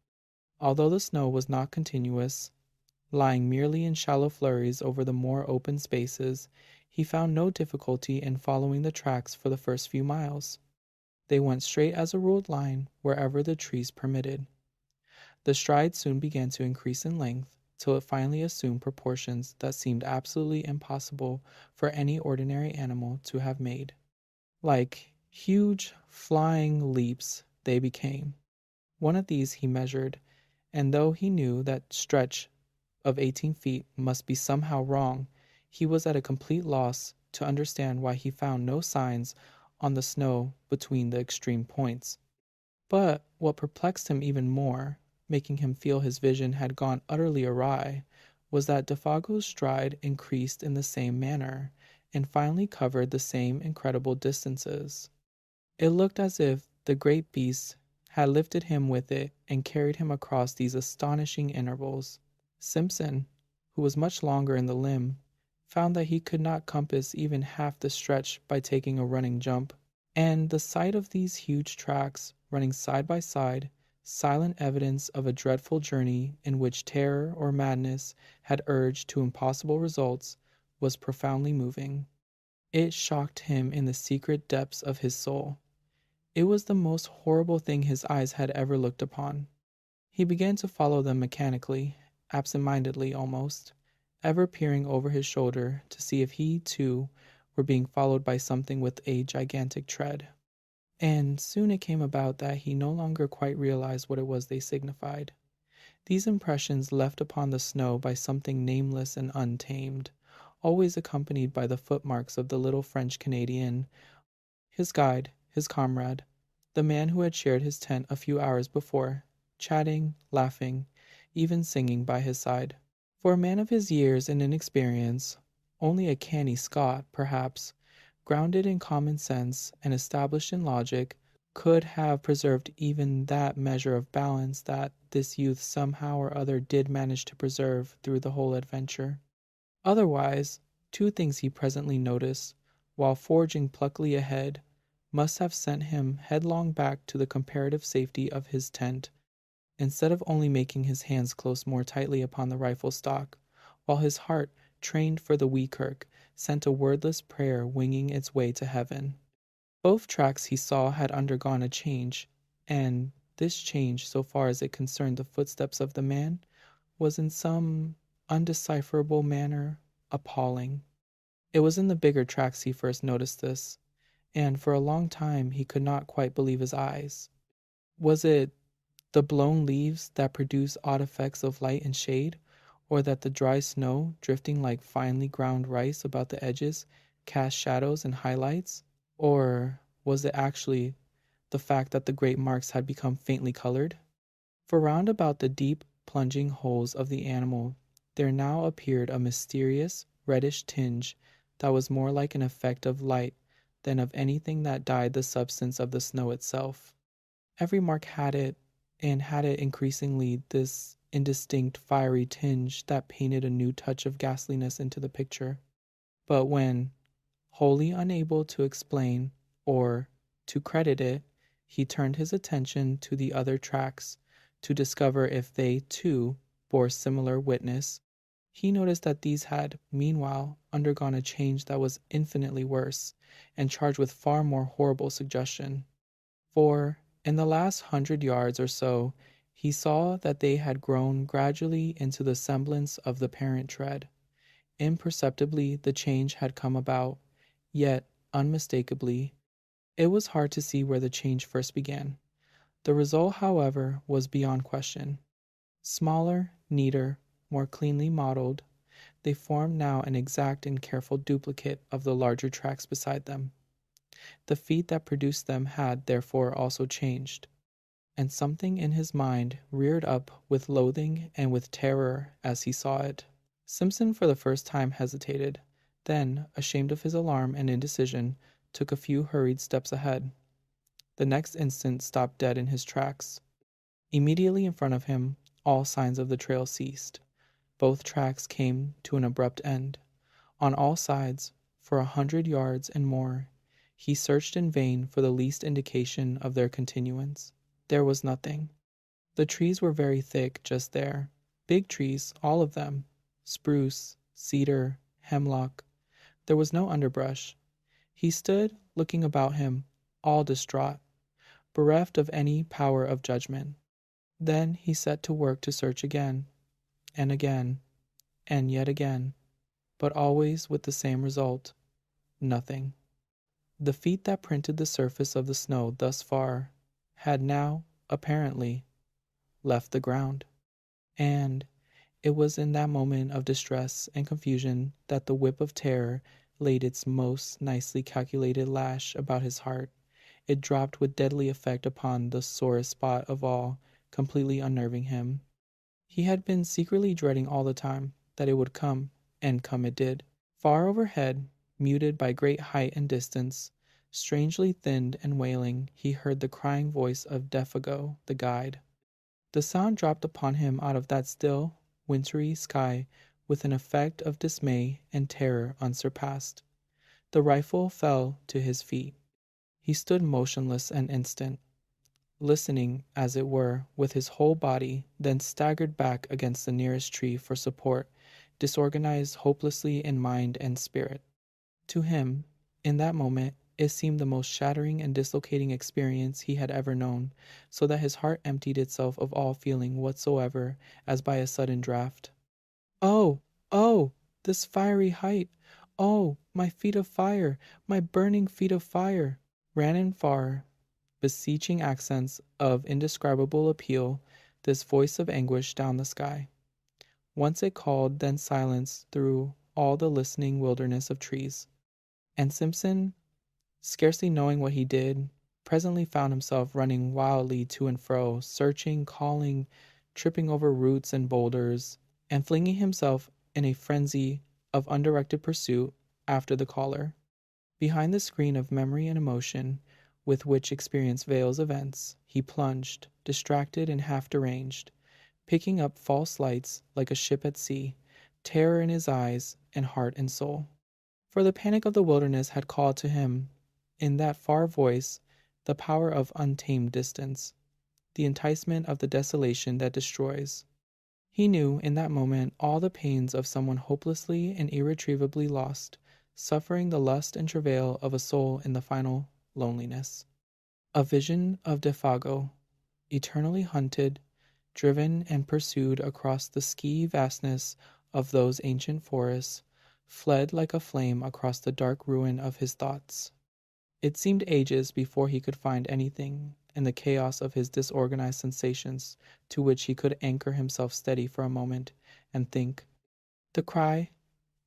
Although the snow was not continuous, lying merely in shallow flurries over the more open spaces, he found no difficulty in following the tracks for the first few miles. They went straight as a ruled line wherever the trees permitted. The stride soon began to increase in length, till it finally assumed proportions that seemed absolutely impossible for any ordinary animal to have made. Like huge flying leaps they became. One of these he measured, and though he knew that stretch of 18 feet must be somehow wrong, he was at a complete loss to understand why he found no signs on the snow between the extreme points. But what perplexed him even more, making him feel his vision had gone utterly awry, was that Défago's stride increased in the same manner, and finally covered the same incredible distances. It looked as if the great beast had lifted him with it and carried him across these astonishing intervals. Simpson, who was much longer in the limb, found that he could not compass even half the stretch by taking a running jump, and the sight of these huge tracks running side by side, silent evidence of a dreadful journey in which terror or madness had urged to impossible results, was profoundly moving. It shocked him in the secret depths of his soul. It was the most horrible thing his eyes had ever looked upon. He began to follow them mechanically, absent-mindedly almost, ever peering over his shoulder to see if he, too, were being followed by something with a gigantic tread. And soon it came about that he no longer quite realized what it was they signified. These impressions left upon the snow by something nameless and untamed, always accompanied by the footmarks of the little French-Canadian, his guide, his comrade, the man who had shared his tent a few hours before, chatting, laughing, even singing by his side. For a man of his years and inexperience, only a canny Scot, perhaps, grounded in common sense and established in logic, could have preserved even that measure of balance that this youth somehow or other did manage to preserve through the whole adventure. Otherwise, two things he presently noticed, while forging pluckily ahead, must have sent him headlong back to the comparative safety of his tent, instead of only making his hands close more tightly upon the rifle stock, while his heart, trained for the Weekirk, sent a wordless prayer winging its way to heaven. Both tracks he saw had undergone a change, and this change, so far as it concerned the footsteps of the man, was in some undecipherable manner appalling. It was in the bigger tracks he first noticed this, and for a long time he could not quite believe his eyes. Was it the blown leaves that produce odd effects of light and shade, or that the dry snow, drifting like finely ground rice about the edges, cast shadows and highlights? Or was it actually the fact that the great marks had become faintly colored? For round about the deep, plunging holes of the animal there now appeared a mysterious, reddish tinge that was more like an effect of light than of anything that dyed the substance of the snow itself. Every mark had it, and had it increasingly this indistinct fiery tinge that painted a new touch of ghastliness into the picture. But when, wholly unable to explain or to credit it, he turned his attention to the other tracks to discover if they, too, bore similar witness, he noticed that these had, meanwhile, undergone a change that was infinitely worse, and charged with far more horrible suggestion. For, in the last 100 yards or so, he saw that they had grown gradually into the semblance of the parent tread. Imperceptibly the change had come about, yet, unmistakably, it was hard to see where the change first began. The result, however, was beyond question. Smaller, neater, more cleanly modeled, they formed now an exact and careful duplicate of the larger tracks beside them. The feet that produced them had, therefore, also changed, and something in his mind reared up with loathing and with terror as he saw it. Simpson for the first time hesitated, then, ashamed of his alarm and indecision, took a few hurried steps ahead. The next instant stopped dead in his tracks. Immediately in front of him, all signs of the trail ceased. Both tracks came to an abrupt end. On all sides, for 100 yards and more, he searched in vain for the least indication of their continuance. There was nothing. The trees were very thick just there. Big trees, all of them. Spruce, cedar, hemlock. There was no underbrush. He stood, looking about him, all distraught, bereft of any power of judgment. Then he set to work to search again, and again, and yet again, but always with the same result: nothing. The feet that printed the surface of the snow thus far had now, apparently, left the ground. And it was in that moment of distress and confusion that the whip of terror laid its most nicely calculated lash about his heart. It dropped with deadly effect upon the sorest spot of all, completely unnerving him. He had been secretly dreading all the time that it would come, and come it did. Far overhead, muted by great height and distance, strangely thinned and wailing, he heard the crying voice of Défago, the guide. The sound dropped upon him out of that still, wintry sky with an effect of dismay and terror unsurpassed. The rifle fell to his feet. He stood motionless an instant, listening, as it were, with his whole body, then staggered back against the nearest tree for support, disorganized hopelessly in mind and spirit. To him, in that moment, it seemed the most shattering and dislocating experience he had ever known, so that his heart emptied itself of all feeling whatsoever, as by a sudden draught. Oh, oh, this fiery height! Oh, my feet of fire, my burning feet of fire! Ran in far, beseeching accents of indescribable appeal, this voice of anguish down the sky. Once it called, then silenced through all the listening wilderness of trees. And Simpson, scarcely knowing what he did, presently found himself running wildly to and fro, searching, calling, tripping over roots and boulders, and flinging himself in a frenzy of undirected pursuit after the caller. Behind the screen of memory and emotion with which experience veils events, he plunged, distracted and half deranged, picking up false lights like a ship at sea, terror in his eyes and heart and soul. For the panic of the wilderness had called to him, in that far voice, the power of untamed distance, the enticement of the desolation that destroys. He knew in that moment all the pains of someone hopelessly and irretrievably lost, suffering the lust and travail of a soul in the final loneliness. A vision of Defago, eternally hunted, driven and pursued across the ski vastness of those ancient forests, fled like a flame across the dark ruin of his thoughts. It seemed ages before he could find anything in the chaos of his disorganized sensations to which he could anchor himself steady for a moment and think. The cry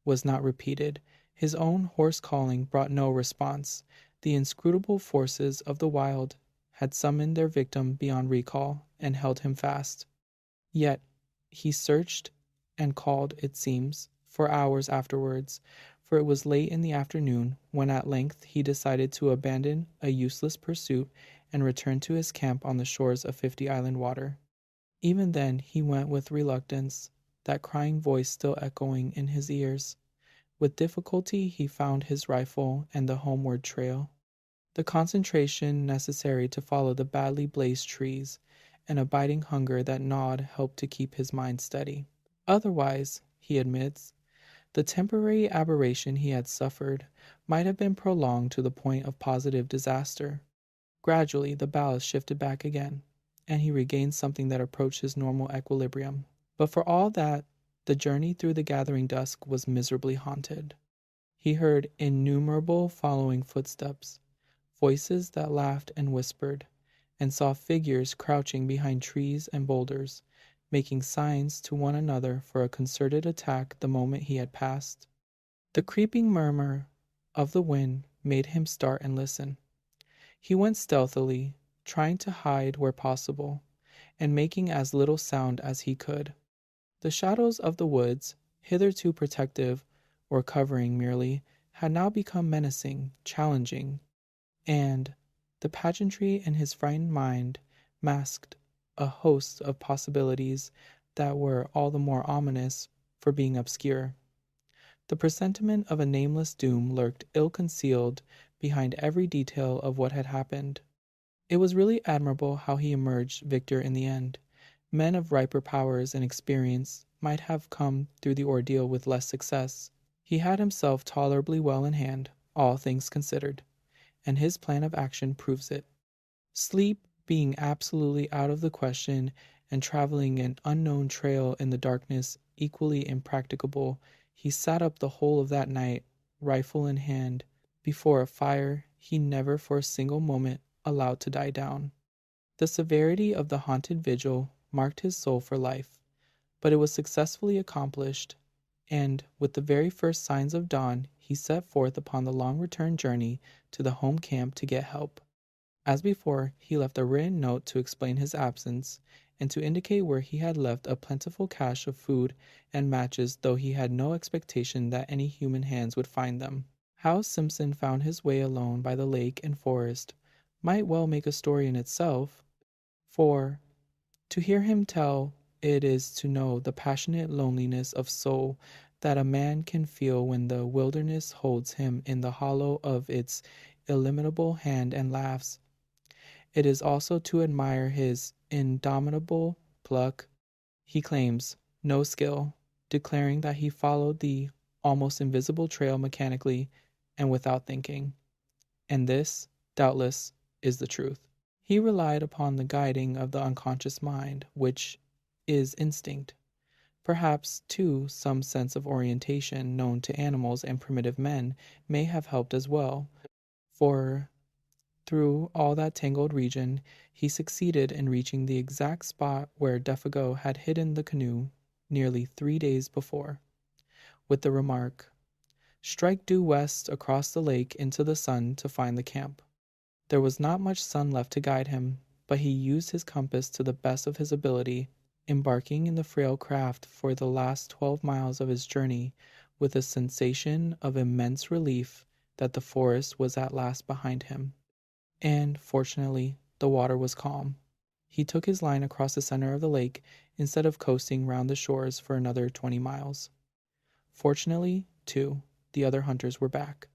was not repeated. His own hoarse calling brought no response. The inscrutable forces of the wild had summoned their victim beyond recall and held him fast. Yet he searched and called, it seems, for hours afterwards, for it was late in the afternoon when at length he decided to abandon a useless pursuit and return to his camp on the shores of 50 Island Water. Even then he went with reluctance, that crying voice still echoing in his ears. With difficulty he found his rifle and the homeward trail. The concentration necessary to follow the badly blazed trees and a biting hunger that gnawed helped to keep his mind steady. Otherwise, he admits, the temporary aberration he had suffered might have been prolonged to the point of positive disaster. Gradually, the ballast shifted back again, and he regained something that approached his normal equilibrium. But for all that, the journey through the gathering dusk was miserably haunted. He heard innumerable following footsteps, voices that laughed and whispered, and saw figures crouching behind trees and boulders, making signs to one another for a concerted attack the moment he had passed. The creeping murmur of the wind made him start and listen. He went stealthily, trying to hide where possible, and making as little sound as he could. The shadows of the woods, hitherto protective or covering merely, had now become menacing, challenging, and the pageantry in his frightened mind masked a host of possibilities that were all the more ominous for being obscure. The presentiment of a nameless doom lurked ill-concealed behind every detail of what had happened. It was really admirable how he emerged victor in the end. Men of riper powers and experience might have come through the ordeal with less success. He had himself tolerably well in hand, all things considered, and his plan of action proves it. Sleep being absolutely out of the question and traveling an unknown trail in the darkness equally impracticable, he sat up the whole of that night, rifle in hand, before a fire he never for a single moment allowed to die down. The severity of the haunted vigil marked his soul for life, but it was successfully accomplished, and with the very first signs of dawn he set forth upon the long return journey to the home camp to get help. As before, he left a written note to explain his absence, and to indicate where he had left a plentiful cache of food and matches, though he had no expectation that any human hands would find them. How Simpson found his way alone by the lake and forest might well make a story in itself, for to hear him tell it is to know the passionate loneliness of soul that a man can feel when the wilderness holds him in the hollow of its illimitable hand and laughs. It is also to admire his indomitable pluck. He claims no skill, declaring that he followed the almost invisible trail mechanically and without thinking. And this, doubtless, is the truth. He relied upon the guiding of the unconscious mind, which is instinct. Perhaps, too, some sense of orientation known to animals and primitive men may have helped as well, for through all that tangled region, he succeeded in reaching the exact spot where Defago had hidden the canoe nearly 3 days before, with the remark, "Strike due west across the lake into the sun to find the camp." There was not much sun left to guide him, but he used his compass to the best of his ability, embarking in the frail craft for the last 12 miles of his journey with a sensation of immense relief that the forest was at last behind him. And, fortunately, the water was calm. He took his line across the center of the lake instead of coasting round the shores for another 20 miles. Fortunately, too, the other hunters were back.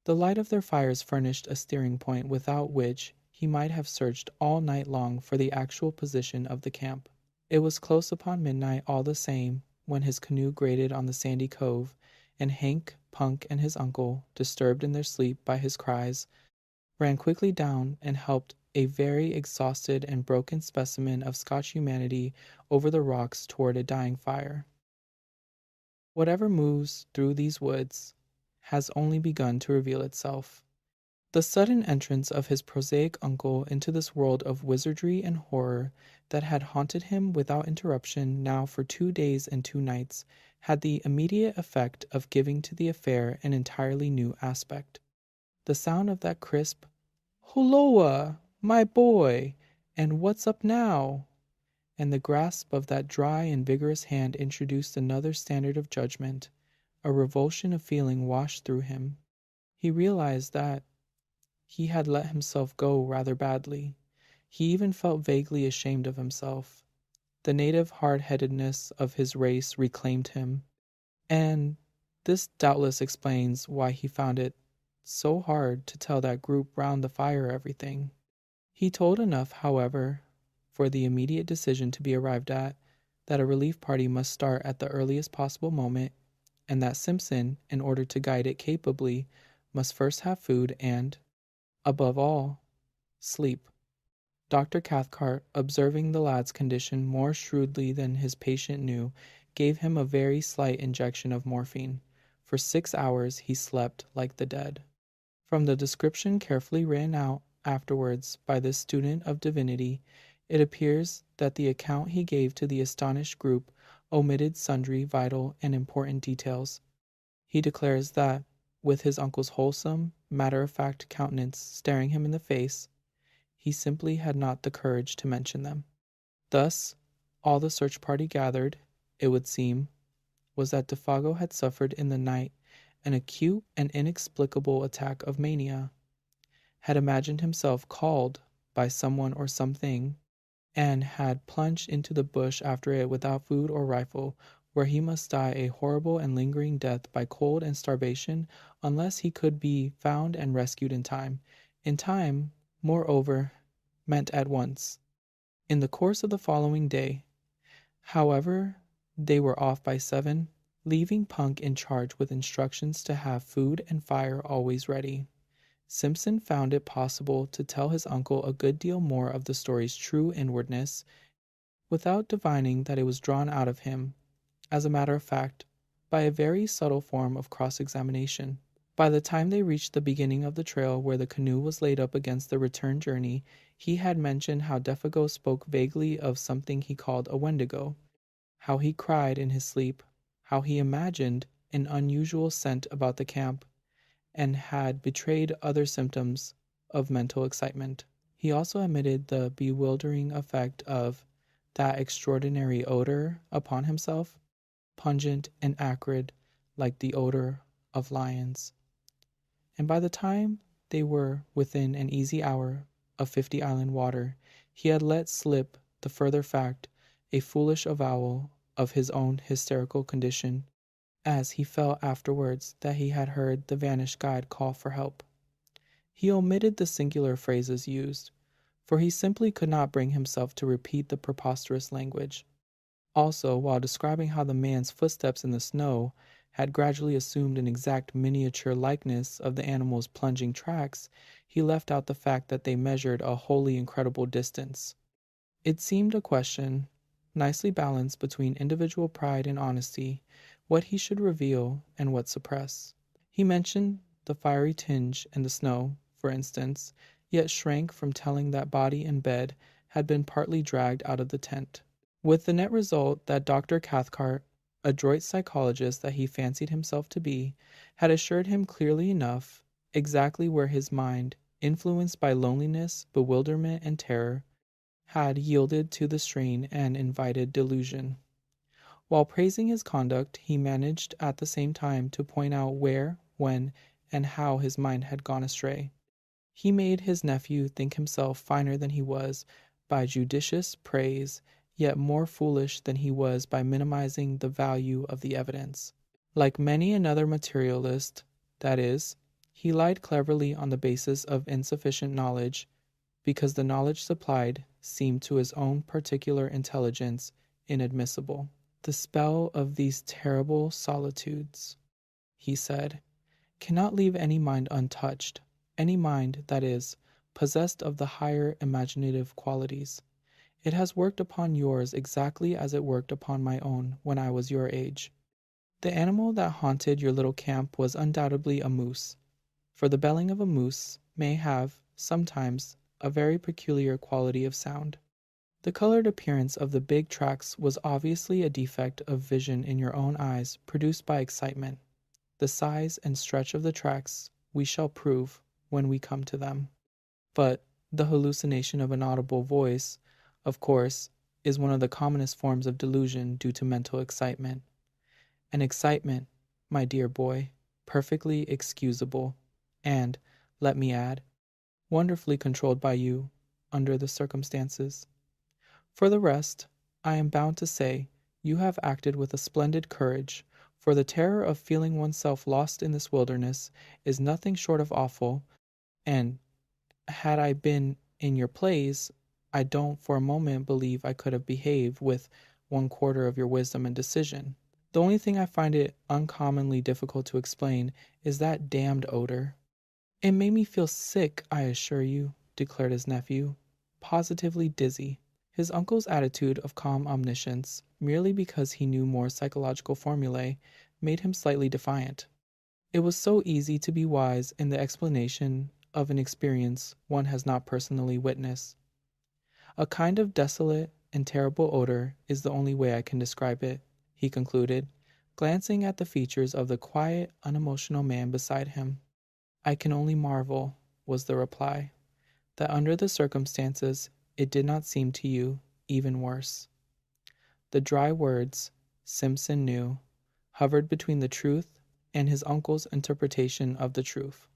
The light of their fires furnished a steering point without which he might have searched all night long for the actual position of the camp. It was close upon midnight all the same when his canoe grated on the sandy cove, and Hank, Punk, and his uncle, disturbed in their sleep by his cries, ran quickly down and helped a very exhausted and broken specimen of Scotch humanity over the rocks toward a dying fire. Whatever moves through these woods has only begun to reveal itself. The sudden entrance of his prosaic uncle into this world of wizardry and horror that had haunted him without interruption now for 2 days and 2 nights had the immediate effect of giving to the affair an entirely new aspect. The sound of that crisp, "Hulloa, my boy, and what's up now?" and the grasp of that dry and vigorous hand introduced another standard of judgment. A revulsion of feeling washed through him. He realized that he had let himself go rather badly. He even felt vaguely ashamed of himself. The native hard-headedness of his race reclaimed him, and this doubtless explains why he found it so hard to tell that group round the fire everything. He told enough, however, for the immediate decision to be arrived at, that a relief party must start at the earliest possible moment, and that Simpson, in order to guide it capably, must first have food and, above all, sleep. Dr. Cathcart, observing the lad's condition more shrewdly than his patient knew, gave him a very slight injection of morphine. For 6 hours he slept like the dead. From the description carefully written out afterwards by this student of divinity, it appears that the account he gave to the astonished group omitted sundry vital and important details. He declares that, with his uncle's wholesome, matter-of-fact countenance staring him in the face, he simply had not the courage to mention them. Thus, all the search party gathered, it would seem, was that Defago had suffered in the night an acute and inexplicable attack of mania, had imagined himself called by someone or something, and had plunged into the bush after it without food or rifle, where he must die a horrible and lingering death by cold and starvation unless he could be found and rescued in time. In time, moreover, meant at once. In the course of the following day, however, they were off by 7, leaving Punk in charge with instructions to have food and fire always ready. Simpson found it possible to tell his uncle a good deal more of the story's true inwardness, without divining that it was drawn out of him, as a matter of fact, by a very subtle form of cross-examination. By the time they reached the beginning of the trail where the canoe was laid up against the return journey, he had mentioned how Defago spoke vaguely of something he called a wendigo, how he cried in his sleep, how he imagined an unusual scent about the camp, and had betrayed other symptoms of mental excitement. He also admitted the bewildering effect of that extraordinary odor upon himself, pungent and acrid like the odor of lions. And by the time they were within an easy hour of 50 Island Water, he had let slip the further fact, a foolish avowal of his own hysterical condition, as he felt afterwards that he had heard the vanished guide call for help. He omitted the singular phrases used, for he simply could not bring himself to repeat the preposterous language. Also, while describing how the man's footsteps in the snow had gradually assumed an exact miniature likeness of the animal's plunging tracks, he left out the fact that they measured a wholly incredible distance. It seemed a question, nicely balanced between individual pride and honesty, what he should reveal and what suppress. He mentioned the fiery tinge in the snow, for instance, yet shrank from telling that body and bed had been partly dragged out of the tent, with the net result that Dr. Cathcart, adroit psychologist that he fancied himself to be, had assured him clearly enough exactly where his mind, influenced by loneliness, bewilderment, and terror, had yielded to the strain and invited delusion. While praising his conduct, he managed at the same time to point out where, when, and how his mind had gone astray. He made his nephew think himself finer than he was by judicious praise, yet more foolish than he was by minimizing the value of the evidence. Like many another materialist, that is, he lied cleverly on the basis of insufficient knowledge, because the knowledge supplied seemed to his own particular intelligence inadmissible. The spell of these terrible solitudes, he said, cannot leave any mind untouched, any mind, that is, possessed of the higher imaginative qualities. It has worked upon yours exactly as it worked upon my own when I was your age. The animal that haunted your little camp was undoubtedly a moose, for the belling of a moose may have, sometimes, a very peculiar quality of sound. The colored appearance of the big tracks was obviously a defect of vision in your own eyes produced by excitement. The size and stretch of the tracks we shall prove when we come to them. But the hallucination of an audible voice, of course, is one of the commonest forms of delusion due to mental excitement. An excitement, my dear boy, perfectly excusable, and, let me add, wonderfully controlled by you, under the circumstances. For the rest, I am bound to say, you have acted with a splendid courage, for the terror of feeling oneself lost in this wilderness is nothing short of awful, and had I been in your place, I don't for a moment believe I could have behaved with 1/4 of your wisdom and decision. The only thing I find it uncommonly difficult to explain is that damned odor. It made me feel sick, I assure you, declared his nephew, positively dizzy. His uncle's attitude of calm omniscience, merely because he knew more psychological formulae, made him slightly defiant. It was so easy to be wise in the explanation of an experience one has not personally witnessed. A kind of desolate and terrible odor is the only way I can describe it, he concluded, glancing at the features of the quiet, unemotional man beside him. I can only marvel, was the reply, that under the circumstances it did not seem to you even worse. The dry words, Simpson knew, hovered between the truth and his uncle's interpretation of the truth.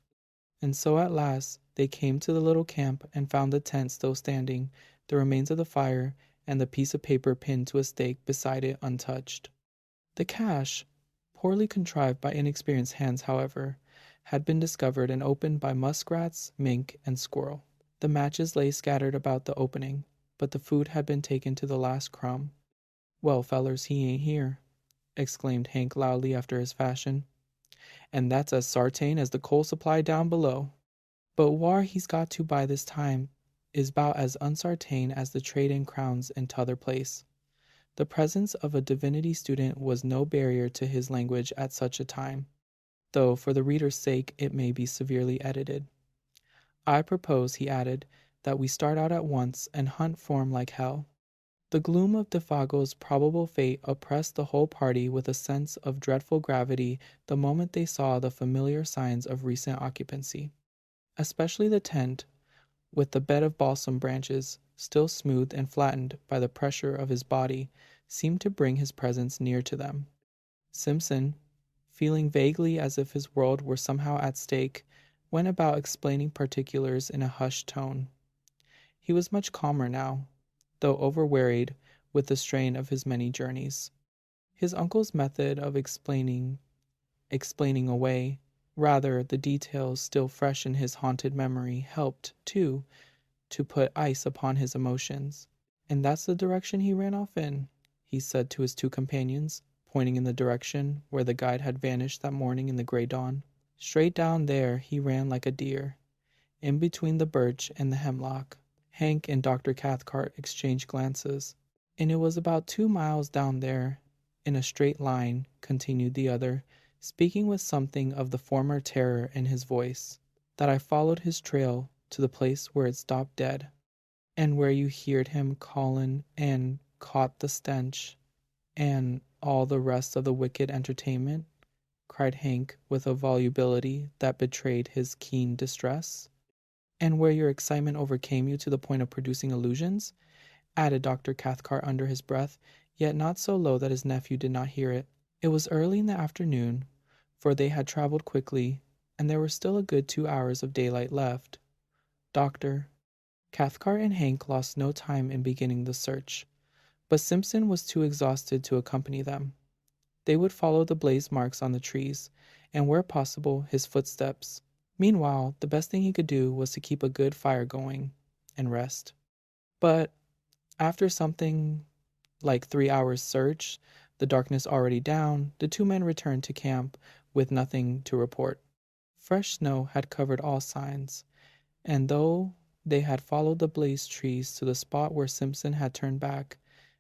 And so at last they came to the little camp and found the tent still standing, the remains of the fire, and the piece of paper pinned to a stake beside it untouched. The cache, poorly contrived by inexperienced hands, however, had been discovered and opened by muskrats, mink, and squirrel. The matches lay scattered about the opening, but the food had been taken to the last crumb. "Well, fellers, he ain't here," exclaimed Hank loudly after his fashion. "And that's as sartain as the coal supply down below. But whar he's got to by this time is 'bout as unsartain as the trade in crowns in t'other place." The presence of a divinity student was no barrier to his language at such a time, though for the reader's sake it may be severely edited. "I propose," he added, "that we start out at once and hunt for 'em like hell." The gloom of Défago's probable fate oppressed the whole party with a sense of dreadful gravity the moment they saw the familiar signs of recent occupancy. Especially the tent, with the bed of balsam branches, still smoothed and flattened by the pressure of his body, seemed to bring his presence near to them. Simpson, feeling vaguely as if his world were somehow at stake, went about explaining particulars in a hushed tone. He was much calmer now, though overwearied with the strain of his many journeys. His uncle's method of explaining away, rather, the details still fresh in his haunted memory, helped, too, to put ice upon his emotions. "And that's the direction he ran off in," he said to his two companions, pointing in the direction where the guide had vanished that morning in the gray dawn. "Straight down there he ran like a deer, in between the birch and the hemlock." Hank and Dr. Cathcart exchanged glances. "And it was about 2 miles down there, in a straight line," continued the other, speaking with something of the former terror in his voice, "that I followed his trail to the place where it stopped dead." "And where you heard him callin' and caught the stench, and all the rest of the wicked entertainment?" cried Hank with a volubility that betrayed his keen distress. "And where your excitement overcame you to the point of producing illusions?" added Dr. Cathcart under his breath, yet not so low that his nephew did not hear it. It was early in the afternoon, for they had traveled quickly, and there were still a good 2 hours of daylight left. Doctor, Cathcart and Hank lost no time in beginning the search, but Simpson was too exhausted to accompany them. They would follow the blaze marks on the trees, and where possible, his footsteps. Meanwhile, the best thing he could do was to keep a good fire going and rest. But after something like 3 hours' search, the darkness already down, the two men returned to camp with nothing to report. Fresh snow had covered all signs, and though they had followed the blazed trees to the spot where Simpson had turned back,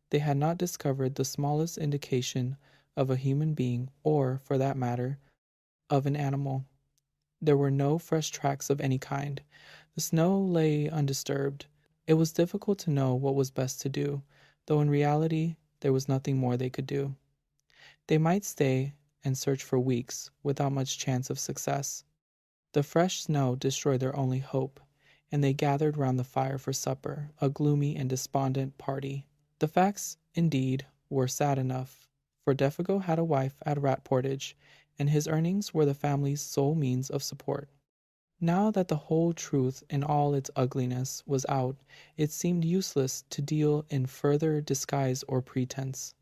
they had not discovered the smallest indication of a human being or, for that matter, of an animal. There were no fresh tracks of any kind. The snow lay undisturbed. It was difficult to know what was best to do, though in reality there was nothing more they could do. They might stay and search for weeks without much chance of success. The fresh snow destroyed their only hope, and they gathered round the fire for supper, a gloomy and despondent party. The facts, indeed, were sad enough, for Defago had a wife at Rat Portage, and his earnings were the family's sole means of support. Now that the whole truth in all its ugliness was out, it seemed useless to deal in further disguise or pretense.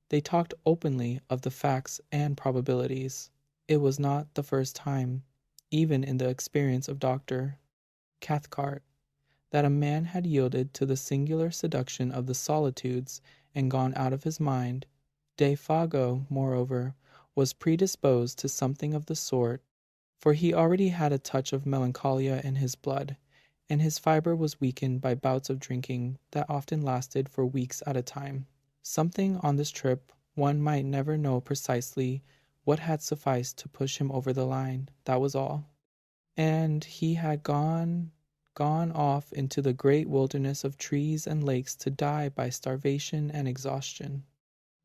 They talked openly of the facts and probabilities. It was not the first time, even in the experience of Dr. Cathcart, that a man had yielded to the singular seduction of the solitudes and gone out of his mind. Defago, moreover, was predisposed to something of the sort, for he already had a touch of melancholia in his blood, and his fibre was weakened by bouts of drinking that often lasted for weeks at a time. Something on this trip, one might never know precisely what had sufficed to push him over the line, that was all. And he had gone off into the great wilderness of trees and lakes to die by starvation and exhaustion.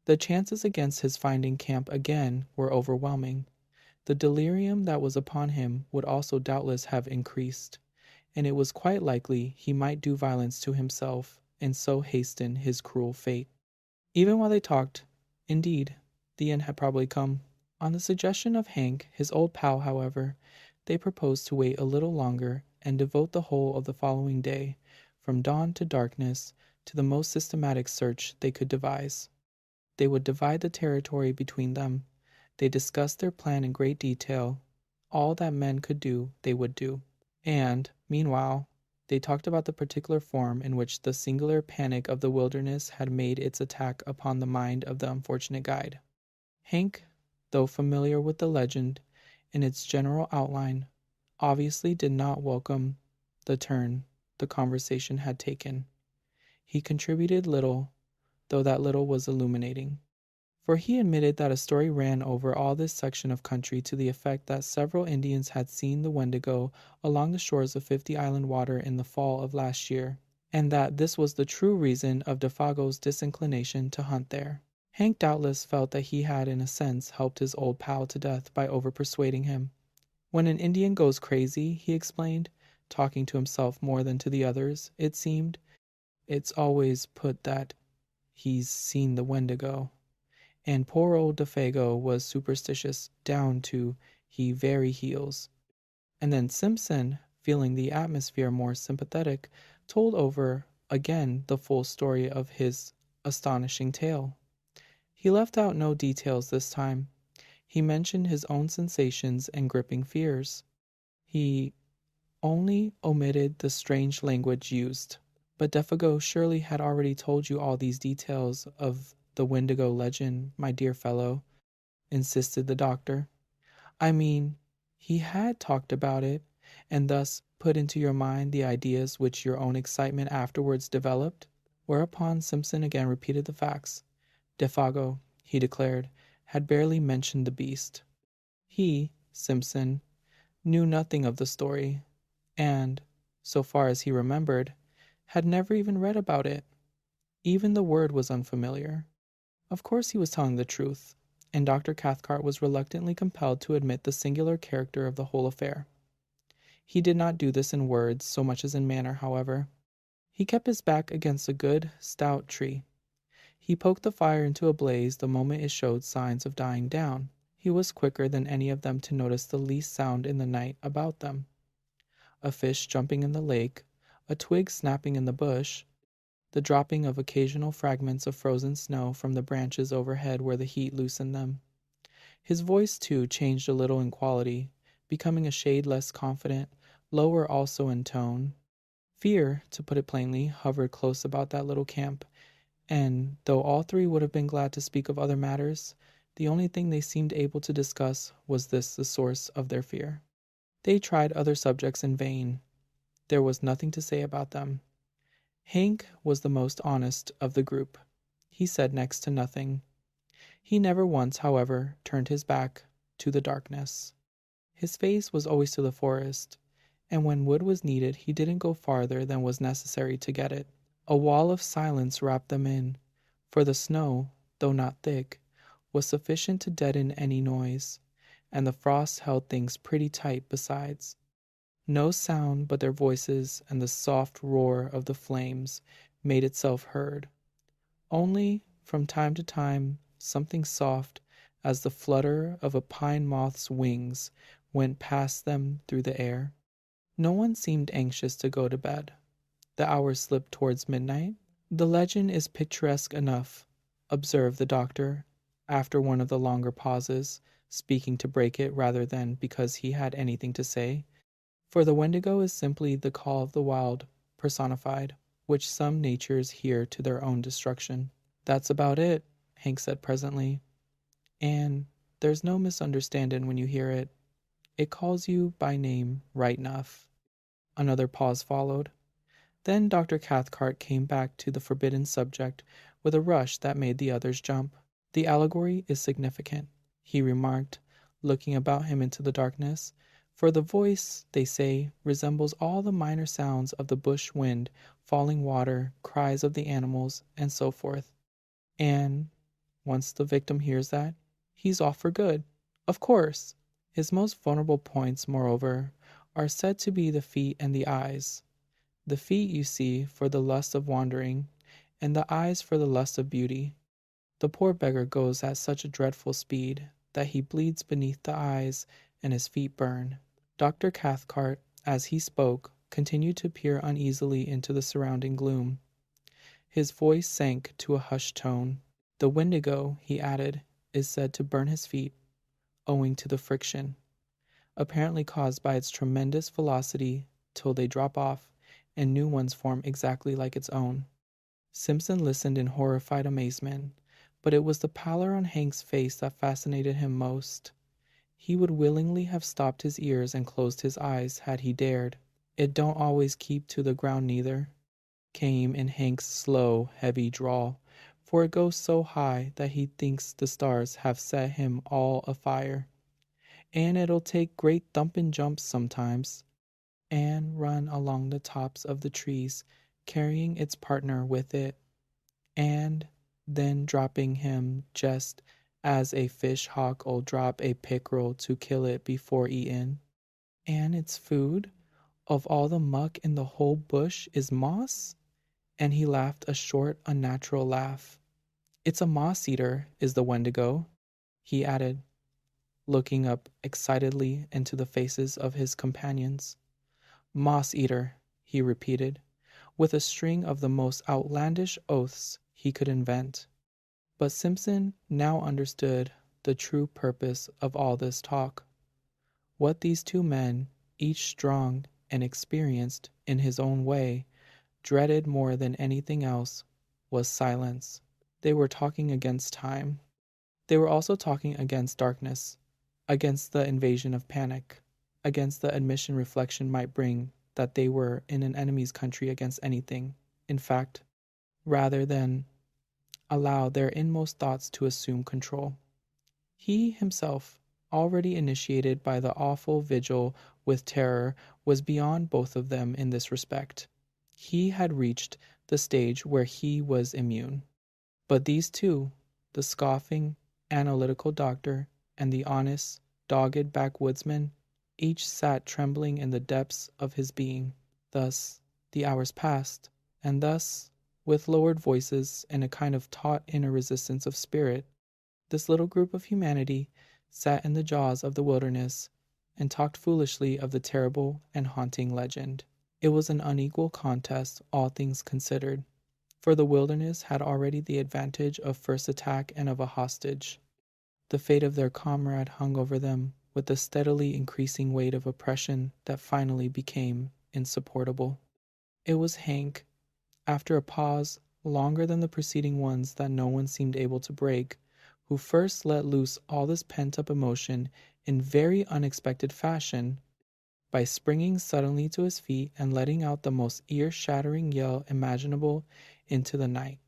The chances against his finding camp again were overwhelming. The delirium that was upon him would also doubtless have increased, and it was quite likely he might do violence to himself and so hasten his cruel fate. Even while they talked, indeed, the end had probably come. On the suggestion of Hank, his old pal, however, they proposed to wait a little longer and devote the whole of the following day, from dawn to darkness, to the most systematic search they could devise. They would divide the territory between them. They discussed their plan in great detail. All that men could do, they would do. And, meanwhile, they talked about the particular form in which the singular panic of the wilderness had made its attack upon the mind of the unfortunate guide. Hank, though familiar with the legend in its general outline, obviously did not welcome the turn the conversation had taken. He contributed little, though that little was illuminating, for he admitted that a story ran over all this section of country to the effect that several Indians had seen the Wendigo along the shores of 50 Island Water in the fall of last year, and that this was the true reason of Defago's disinclination to hunt there. Hank doubtless felt that he had in a sense helped his old pal to death by over-persuading him. When an Indian goes crazy, he explained, talking to himself more than to the others, it seemed, it's always put that he's seen the Wendigo. And poor old Defago was superstitious down to he very heels. And then Simpson, feeling the atmosphere more sympathetic, told over again the full story of his astonishing tale. He left out no details this time. He mentioned his own sensations and gripping fears. He only omitted the strange language used. But Defago surely had already told you all these details of the Wendigo legend, my dear fellow, insisted the doctor. I mean, he had talked about it, and thus put into your mind the ideas which your own excitement afterwards developed? Whereupon Simpson again repeated the facts. Defago, he declared, had barely mentioned the beast. He, Simpson, knew nothing of the story, and, so far as he remembered, had never even read about it. Even the word was unfamiliar. Of course he was telling the truth, and Dr. Cathcart was reluctantly compelled to admit the singular character of the whole affair. He did not do this in words so much as in manner, however. He kept his back against a good, stout tree. He poked the fire into a blaze the moment it showed signs of dying down. He was quicker than any of them to notice the least sound in the night about them. A fish jumping in the lake, a twig snapping in the bush, the dropping of occasional fragments of frozen snow from the branches overhead where the heat loosened them. His voice, too, changed a little in quality, becoming a shade less confident, lower also in tone. Fear, to put it plainly, hovered close about that little camp, and though all three would have been glad to speak of other matters, the only thing they seemed able to discuss was this, the source of their fear. They tried other subjects in vain. There was nothing to say about them. Hank was the most honest of the group. He said next to nothing. He never once, however, turned his back to the darkness. His face was always to the forest, and when wood was needed he didn't go farther than was necessary to get it. A wall of silence wrapped them in, for the snow, though not thick, was sufficient to deaden any noise, and the frost held things pretty tight besides. No sound but their voices and the soft roar of the flames made itself heard. Only, from time to time, something soft as the flutter of a pine moth's wings went past them through the air. No one seemed anxious to go to bed. The hours slipped towards midnight. "The legend is picturesque enough," observed the doctor, after one of the longer pauses, speaking to break it rather than because he had anything to say. "For the Wendigo is simply the call of the wild, personified, which some natures hear to their own destruction." "That's about it," Hank said presently. "And there's no misunderstanding when you hear it. It calls you by name right enough." Another pause followed. Then Dr. Cathcart came back to the forbidden subject with a rush that made the others jump. "The allegory is significant," he remarked, looking about him into the darkness, "for the voice, they say, resembles all the minor sounds of the bush wind, falling water, cries of the animals, and so forth. And once the victim hears that, he's off for good. Of course! His most vulnerable points, moreover, are said to be the feet and the eyes. The feet, you see, for the lust of wandering, and the eyes for the lust of beauty. The poor beggar goes at such a dreadful speed that he bleeds beneath the eyes and his feet burn." Dr. Cathcart, as he spoke, continued to peer uneasily into the surrounding gloom. His voice sank to a hushed tone. "The Wendigo," he added, "is said to burn his feet, owing to the friction, apparently caused by its tremendous velocity, till they drop off, and new ones form exactly like its own." Simpson listened in horrified amazement, but it was the pallor on Hank's face that fascinated him most. He would willingly have stopped his ears and closed his eyes had he dared. "It don't always keep to the ground neither," came in Hank's slow, heavy drawl, "for it goes so high that he thinks the stars have set him all afire. And it'll take great thumping jumps sometimes, and run along the tops of the trees, carrying its partner with it, and then dropping him just as a fish hawk'll drop a pickerel to kill it before eatin'. And its food, of all the muck in the whole bush, is moss?" And he laughed a short, unnatural laugh. "It's a moss-eater, is the Wendigo," he added, looking up excitedly into the faces of his companions. "Moss-eater," he repeated, with a string of the most outlandish oaths he could invent. But Simpson now understood the true purpose of all this talk. What these two men, each strong and experienced in his own way, dreaded more than anything else was silence. They were talking against time. They were also talking against darkness, against the invasion of panic, against the admission reflection might bring that they were in an enemy's country against anything, in fact, rather than allow their inmost thoughts to assume control. He himself, already initiated by the awful vigil with terror, was beyond both of them in this respect. He had reached the stage where he was immune. But these two, the scoffing, analytical doctor and the honest, dogged backwoodsman, each sat trembling in the depths of his being. Thus the hours passed, and thus, with lowered voices and a kind of taut inner resistance of spirit, this little group of humanity sat in the jaws of the wilderness, and talked foolishly of the terrible and haunting legend. It was an unequal contest, all things considered, for the wilderness had already the advantage of first attack and of a hostage. The fate of their comrade hung over them with the steadily increasing weight of oppression that finally became insupportable. It was Hank, after a pause longer than the preceding ones that no one seemed able to break, who first let loose all this pent-up emotion in very unexpected fashion, by springing suddenly to his feet and letting out the most ear-shattering yell imaginable into the night.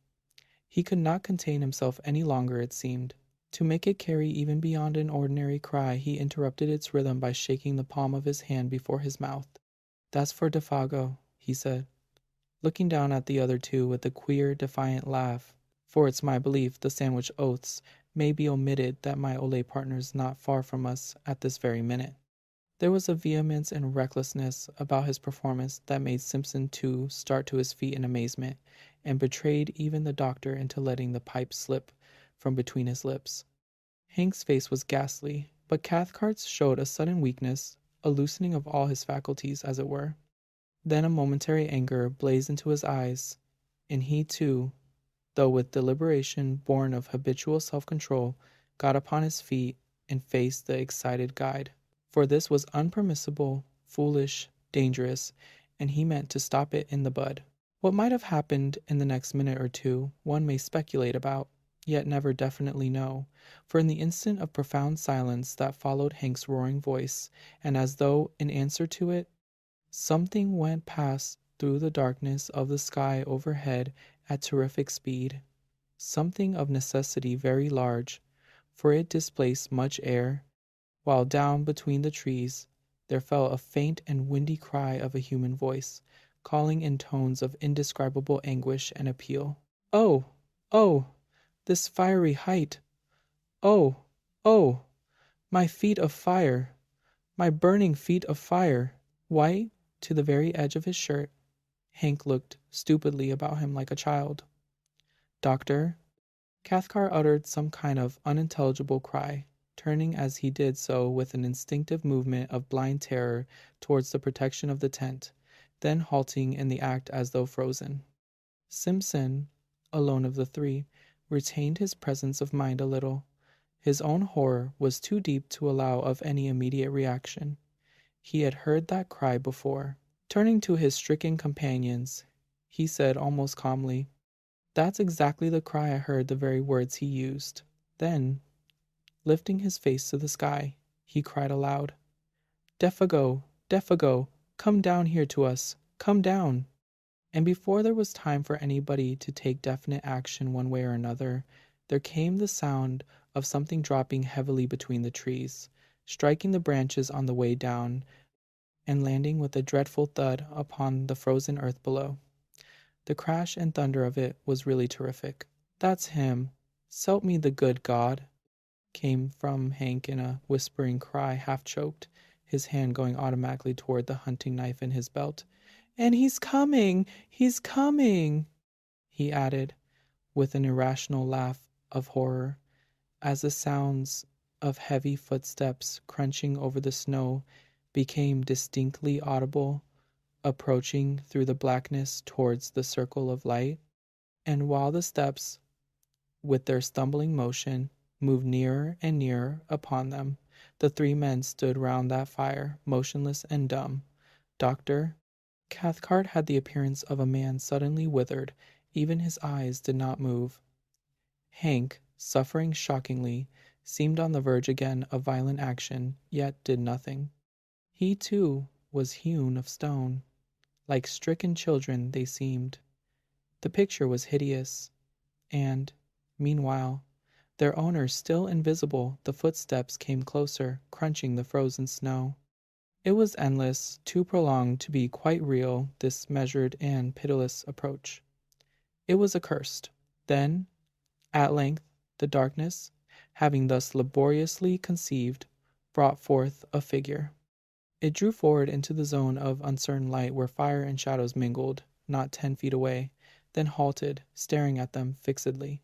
He could not contain himself any longer, it seemed. To make it carry even beyond an ordinary cry, he interrupted its rhythm by shaking the palm of his hand before his mouth. "That's for Defago," he said, looking down at the other two with a queer, defiant laugh, "for it's my belief the sandwich oaths may be omitted that my Olay partner's not far from us at this very minute." There was a vehemence and recklessness about his performance that made Simpson too start to his feet in amazement, and betrayed even the doctor into letting the pipe slip from between his lips. Hank's face was ghastly, but Cathcart's showed a sudden weakness, a loosening of all his faculties, as it were. Then a momentary anger blazed into his eyes, and he too, though with deliberation born of habitual self-control, got upon his feet and faced the excited guide. For this was unpermissible, foolish, dangerous, and he meant to stop it in the bud. What might have happened in the next minute or two, one may speculate about, yet never definitely know, for in the instant of profound silence that followed Hank's roaring voice, and as though in answer to it, something went past through the darkness of the sky overhead at terrific speed, something of necessity very large, for it displaced much air, while down between the trees there fell a faint and windy cry of a human voice, calling in tones of indescribable anguish and appeal. "Oh! Oh! This fiery height! Oh! Oh! My feet of fire! My burning feet of fire!" White to the very edge of his shirt, Hank looked stupidly about him like a child. "Doctor!" Cathcart uttered some kind of unintelligible cry, turning as he did so with an instinctive movement of blind terror towards the protection of the tent, then halting in the act as though frozen. Simpson, alone of the three, retained his presence of mind a little. His own horror was too deep to allow of any immediate reaction. He had heard that cry before. Turning to his stricken companions, he said almost calmly, "That's exactly the cry I heard, the very words he used." Then, lifting his face to the sky, he cried aloud, "Defago! Defago! Come down here to us! Come down!" And before there was time for anybody to take definite action one way or another, there came the sound of something dropping heavily between the trees, striking the branches on the way down, and landing with a dreadful thud upon the frozen earth below. The crash and thunder of it was really terrific. "That's him! S'help me the good God!" came from Hank in a whispering cry, half-choked, his hand going automatically toward the hunting knife in his belt. "And he's coming! He's coming!" he added, with an irrational laugh of horror, as the sounds of heavy footsteps crunching over the snow became distinctly audible, approaching through the blackness towards the circle of light. And while the steps, with their stumbling motion, moved nearer and nearer upon them, the three men stood round that fire, motionless and dumb. Doctor Cathcart had the appearance of a man suddenly withered. Even his eyes did not move. Hank, suffering shockingly, seemed on the verge again of violent action, yet did nothing. He, too, was hewn of stone. Like stricken children they seemed. The picture was hideous, and, meanwhile, their owners still invisible, the footsteps came closer, crunching the frozen snow. It was endless, too prolonged to be quite real, this measured and pitiless approach. It was accursed. Then, at length, the darkness, having thus laboriously conceived, brought forth a figure. It drew forward into the zone of uncertain light where fire and shadows mingled, not 10 feet away, then halted, staring at them fixedly.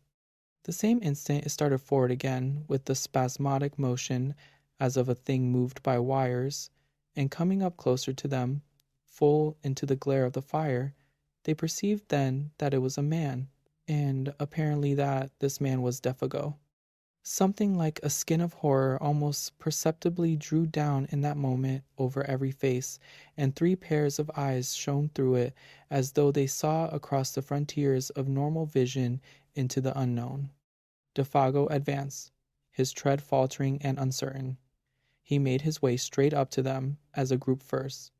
The same instant it started forward again with the spasmodic motion as of a thing moved by wires, and coming up closer to them, full into the glare of the fire, they perceived then that it was a man, and apparently that this man was Defago. Something like a skin of horror almost perceptibly drew down in that moment over every face, and 3 pairs of eyes shone through it as though they saw across the frontiers of normal vision into the unknown. Defago advanced, his tread faltering and uncertain. He made his way straight up to them as a group first,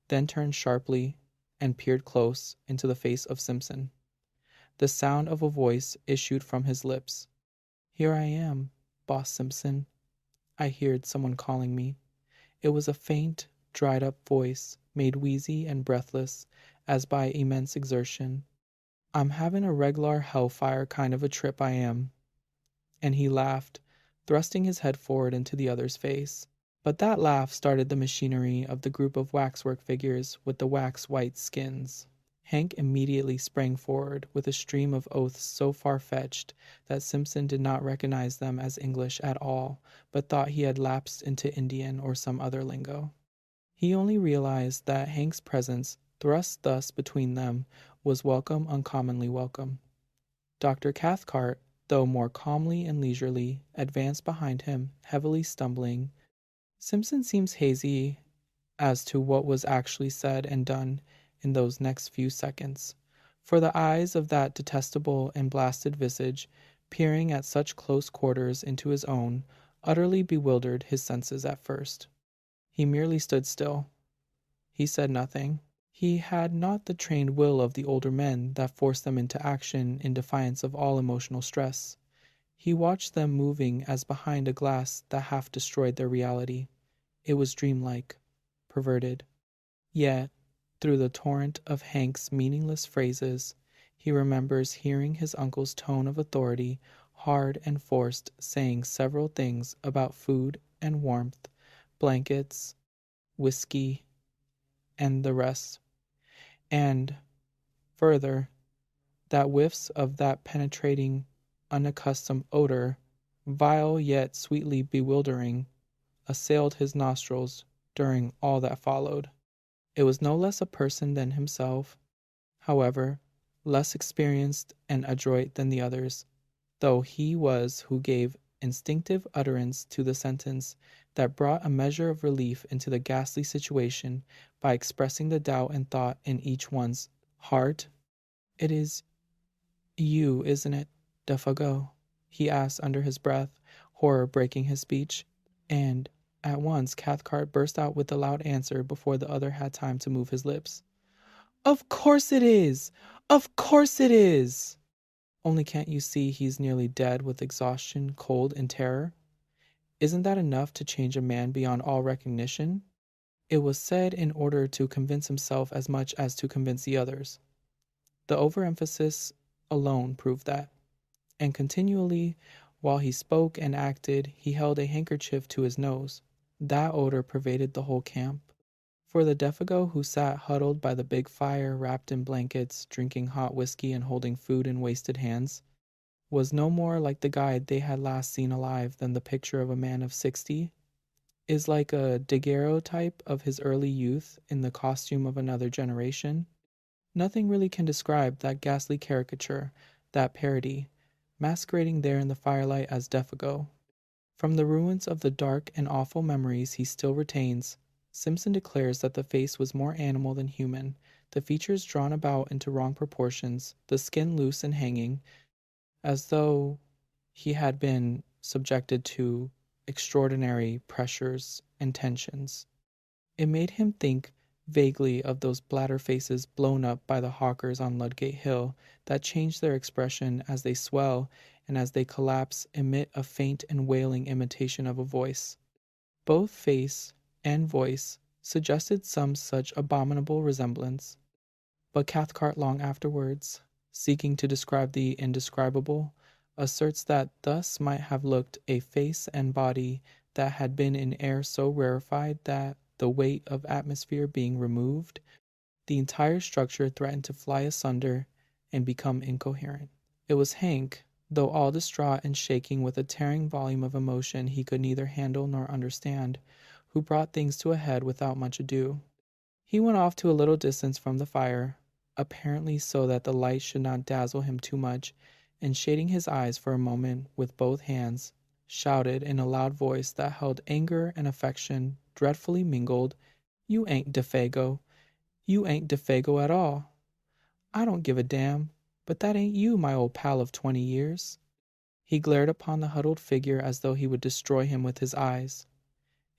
then turned sharply and peered close into the face of Simpson. The sound of a voice issued from his lips. "Here I am, Boss Simpson," I heard someone calling me. It was a faint, dried-up voice, made wheezy and breathless as by immense exertion. "I'm having a reg'lar hellfire kind of a trip, I am." And he laughed, thrusting his head forward into the other's face. But that laugh started the machinery of the group of waxwork figures with the wax-white skins. Hank immediately sprang forward with a stream of oaths so far-fetched that Simpson did not recognize them as English at all, but thought he had lapsed into Indian or some other lingo. He only realized that Hank's presence, thrust thus between them, was welcome, uncommonly welcome. Dr. Cathcart, though more calmly and leisurely, advanced behind him, heavily stumbling. Simpson seems hazy as to what was actually said and done in those next few seconds, for the eyes of that detestable and blasted visage, peering at such close quarters into his own, utterly bewildered his senses at first. He merely stood still. He said nothing. He had not the trained will of the older men that forced them into action in defiance of all emotional stress. He watched them moving as behind a glass that half destroyed their reality. It was dreamlike, perverted. Yet, through the torrent of Hank's meaningless phrases, he remembers hearing his uncle's tone of authority, hard and forced, saying several things about food and warmth, blankets, whiskey, and the rest. And, further, that whiffs of that penetrating, unaccustomed odor, vile yet sweetly bewildering, assailed his nostrils during all that followed. It was no less a person than himself, however, less experienced and adroit than the others, though he was who gave instinctive utterance to the sentence that brought a measure of relief into the ghastly situation by expressing the doubt and thought in each one's heart. "It is you, isn't it, Defago?" he asked under his breath, horror breaking his speech. And at once Cathcart burst out with the loud answer before the other had time to move his lips. "Of course it is! Of course it is! Only can't you see he's nearly dead with exhaustion, cold, and terror? Isn't that enough to change a man beyond all recognition?" It was said in order to convince himself as much as to convince the others. The overemphasis alone proved that. And continually, while he spoke and acted, he held a handkerchief to his nose. That odor pervaded the whole camp. For the Defago who sat huddled by the big fire, wrapped in blankets, drinking hot whiskey and holding food in wasted hands, was no more like the guide they had last seen alive than the picture of a man of 60 is like a daguerreotype of his early youth in the costume of another generation. Nothing really can describe that ghastly caricature, that parody, masquerading there in the firelight as Defago. From the ruins of the dark and awful memories he still retains, Simpson declares that the face was more animal than human, the features drawn about into wrong proportions, the skin loose and hanging, as though he had been subjected to extraordinary pressures and tensions. It made him think vaguely of those bladder faces blown up by the hawkers on Ludgate Hill that change their expression as they swell and as they collapse emit a faint and wailing imitation of a voice. Both face and voice suggested some such abominable resemblance. But Cathcart long afterwards, seeking to describe the indescribable, asserts that thus might have looked a face and body that had been in air so rarefied that, the weight of atmosphere being removed, the entire structure threatened to fly asunder and become incoherent. It was Hank, though all distraught and shaking with a tearing volume of emotion he could neither handle nor understand, who brought things to a head without much ado. He went off to a little distance from the fire, apparently so that the light should not dazzle him too much, and shading his eyes for a moment with both hands, shouted in a loud voice that held anger and affection dreadfully mingled, "You ain't Defago. You ain't Defago at all. I don't give a damn, but that ain't you, my old pal of 20 years." He glared upon the huddled figure as though he would destroy him with his eyes.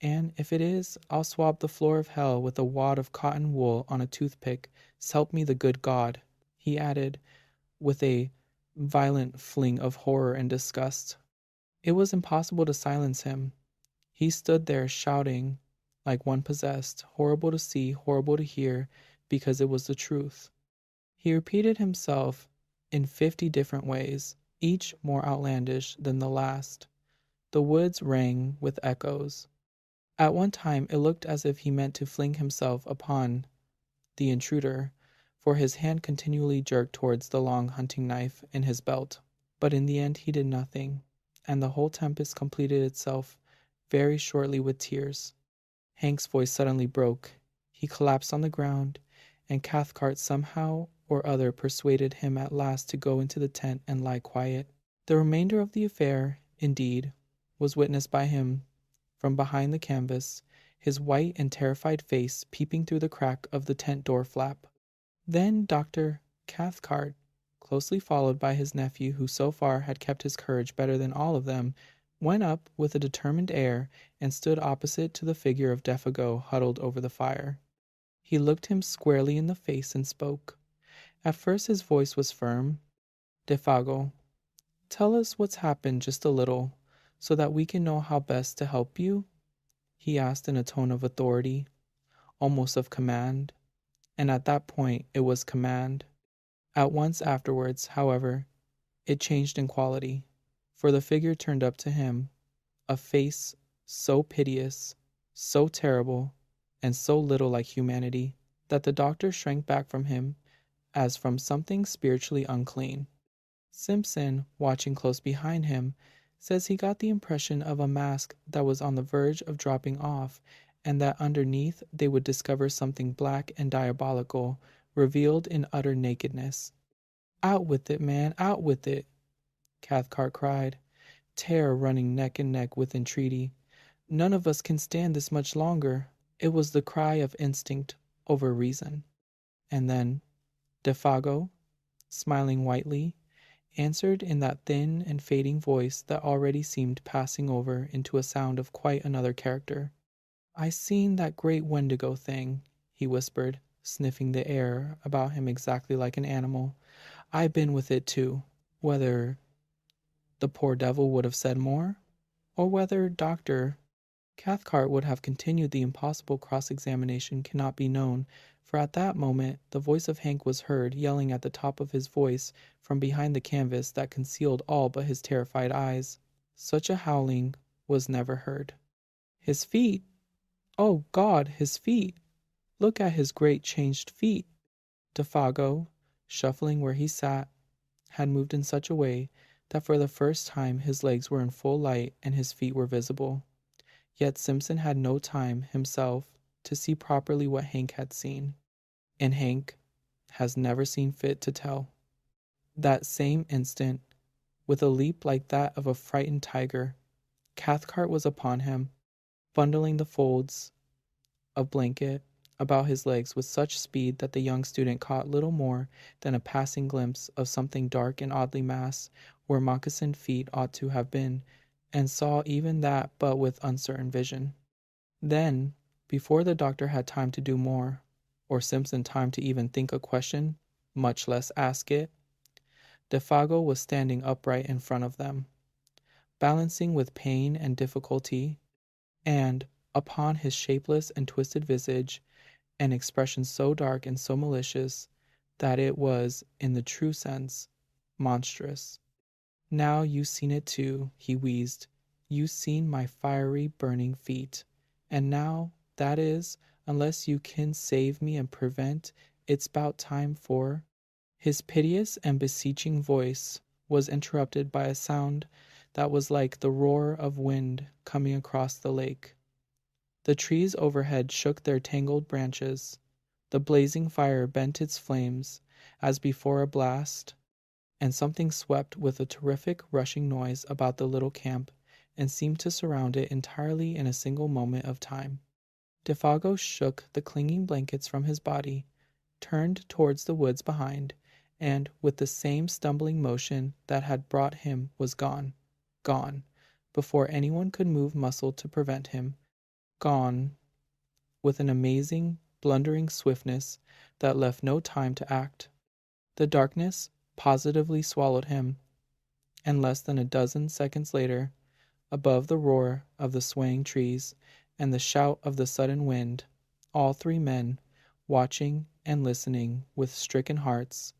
"And if it is, I'll swab the floor of hell with a wad of cotton wool on a toothpick, s'help me the good God," he added, with a violent fling of horror and disgust. It was impossible to silence him. He stood there shouting like one possessed, horrible to see, horrible to hear, because it was the truth. He repeated himself in 50 different ways, each more outlandish than the last. The woods rang with echoes. At one time it looked as if he meant to fling himself upon the intruder, for his hand continually jerked towards the long hunting knife in his belt. But in the end he did nothing, and the whole tempest completed itself very shortly with tears. Hank's voice suddenly broke. He collapsed on the ground, and Cathcart somehow or other persuaded him at last to go into the tent and lie quiet. The remainder of the affair, indeed, was witnessed by him from behind the canvas, his white and terrified face peeping through the crack of the tent door flap. Then Dr. Cathcart, closely followed by his nephew, who so far had kept his courage better than all of them, went up with a determined air and stood opposite to the figure of Defago huddled over the fire. He looked him squarely in the face and spoke. At first his voice was firm. "Defago, tell us what's happened just a little, so that we can know how best to help you?" he asked in a tone of authority, almost of command, and at that point it was command. At once afterwards, however, it changed in quality, for the figure turned up to him, a face so piteous, so terrible, and so little like humanity, that the doctor shrank back from him as from something spiritually unclean. Simpson, watching close behind him, says he got the impression of a mask that was on the verge of dropping off, and that underneath they would discover something black and diabolical, revealed in utter nakedness. "Out with it, man, out with it!" Cathcart cried, terror running neck and neck with entreaty. "None of us can stand this much longer." It was the cry of instinct over reason. And then Defago, smiling whitely, answered in that thin and fading voice that already seemed passing over into a sound of quite another character. "I seen that great Wendigo thing," he whispered, sniffing the air about him exactly like an animal. "I been with it too." Whether the poor devil would have said more, or whether Dr. Cathcart would have continued the impossible cross-examination cannot be known, for at that moment the voice of Hank was heard yelling at the top of his voice from behind the canvas that concealed all but his terrified eyes. Such a howling was never heard. "His feet! Oh God, his feet! Look at his great changed feet!" Defago, shuffling where he sat, had moved in such a way that for the first time his legs were in full light and his feet were visible. Yet Simpson had no time himself to see properly what Hank had seen, and Hank has never seen fit to tell. That same instant, with a leap like that of a frightened tiger, Cathcart was upon him, bundling the folds of blanket about his legs with such speed that the young student caught little more than a passing glimpse of something dark and oddly massed where moccasined feet ought to have been, and saw even that but with uncertain vision. Then, before the doctor had time to do more, or Simpson time to even think a question, much less ask it, Defago was standing upright in front of them, balancing with pain and difficulty, and upon his shapeless and twisted visage an expression so dark and so malicious that it was, in the true sense, monstrous. "Now you seen it too," he wheezed. "You seen my fiery, burning feet. And now, that is, unless you can save me and prevent, it's 'bout time for—" His piteous and beseeching voice was interrupted by a sound that was like the roar of wind coming across the lake. The trees overhead shook their tangled branches. The blazing fire bent its flames as before a blast, and something swept with a terrific rushing noise about the little camp and seemed to surround it entirely in a single moment of time. Défago shook the clinging blankets from his body, turned towards the woods behind, and with the same stumbling motion that had brought him was gone, before anyone could move muscle to prevent him, gone, with an amazing, blundering swiftness that left no time to act. The darkness positively swallowed him, and less than a dozen seconds later, above the roar of the swaying trees and the shout of the sudden wind, all three men, watching and listening with stricken hearts,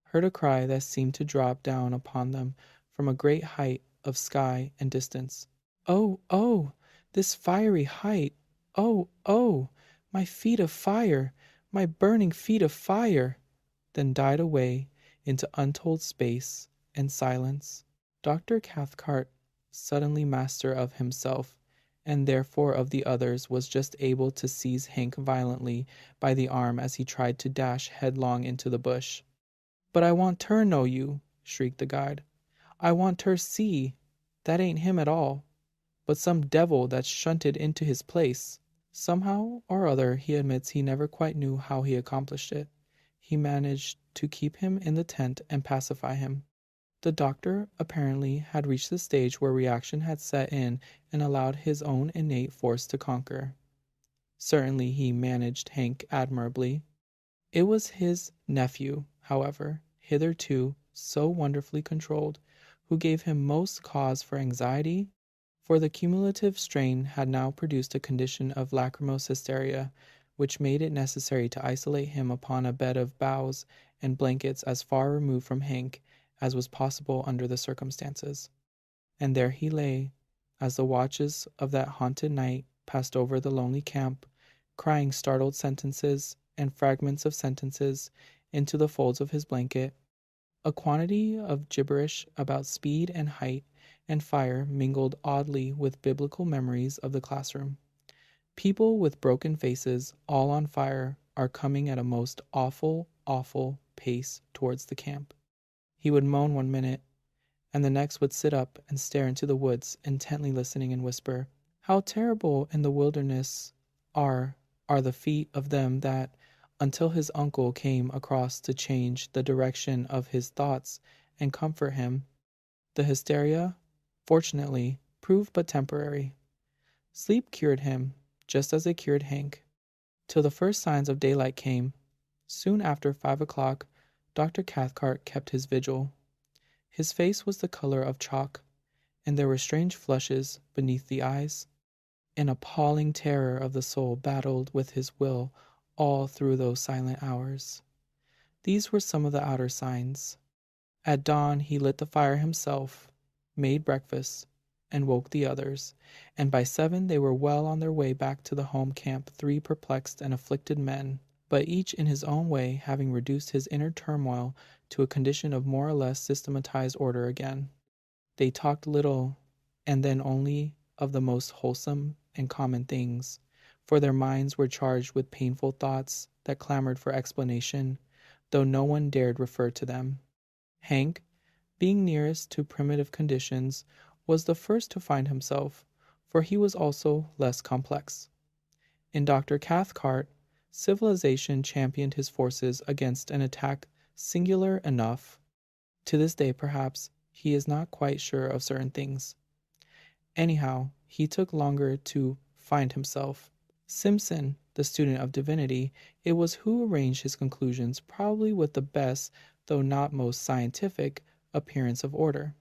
heard a cry that seemed to drop down upon them from a great height of sky and distance. "Oh, oh, this fiery height! Oh, oh, my feet of fire! My burning feet of fire!" then died away into untold space and silence. Dr. Cathcart, suddenly master of himself, and therefore of the others, was just able to seize Hank violently by the arm as he tried to dash headlong into the bush. "But I want ter know you," shrieked the guide. "I want ter see. That ain't him at all, but some devil that's shunted into his place." Somehow or other, he admits he never quite knew how he accomplished it. He managed to keep him in the tent and pacify him. The doctor apparently had reached the stage where reaction had set in and allowed his own innate force to conquer. Certainly he managed Hank admirably. It was his nephew, however, hitherto so wonderfully controlled, who gave him most cause for anxiety, for the cumulative strain had now produced a condition of lachrymose hysteria, which made it necessary to isolate him upon a bed of boughs and blankets as far removed from Hank as was possible under the circumstances. And there he lay, as the watches of that haunted night passed over the lonely camp, crying startled sentences and fragments of sentences into the folds of his blanket, a quantity of gibberish about speed and height and fire mingled oddly with biblical memories of the classroom. People with broken faces, all on fire, are coming at a most awful, awful pace towards the camp. He would moan one minute, and the next would sit up and stare into the woods, intently listening, and whisper, "How terrible in the wilderness are the feet of them that," until his uncle came across to change the direction of his thoughts and comfort him. The hysteria, fortunately, proved but temporary. Sleep cured him, just as it cured Hank, till the first signs of daylight came. Soon after 5 o'clock, Dr. Cathcart kept his vigil. His face was the color of chalk, and there were strange flushes beneath the eyes. An appalling terror of the soul battled with his will all through those silent hours. These were some of the outer signs. At dawn he lit the fire himself, made breakfast, and woke the others, and by 7 they were well on their way back to the home camp, 3 perplexed and afflicted men, but each in his own way having reduced his inner turmoil to a condition of more or less systematized order again. They talked little, and then only of the most wholesome and common things, for their minds were charged with painful thoughts that clamored for explanation, though no one dared refer to them. Hank, being nearest to primitive conditions, was the first to find himself, for he was also less complex. In Dr. Cathcart, civilization championed his forces against an attack singular enough. To this day, perhaps, he is not quite sure of certain things. Anyhow, he took longer to find himself. Simpson, the student of divinity, it was who arranged his conclusions, probably with the best, though not most scientific, appearance of order.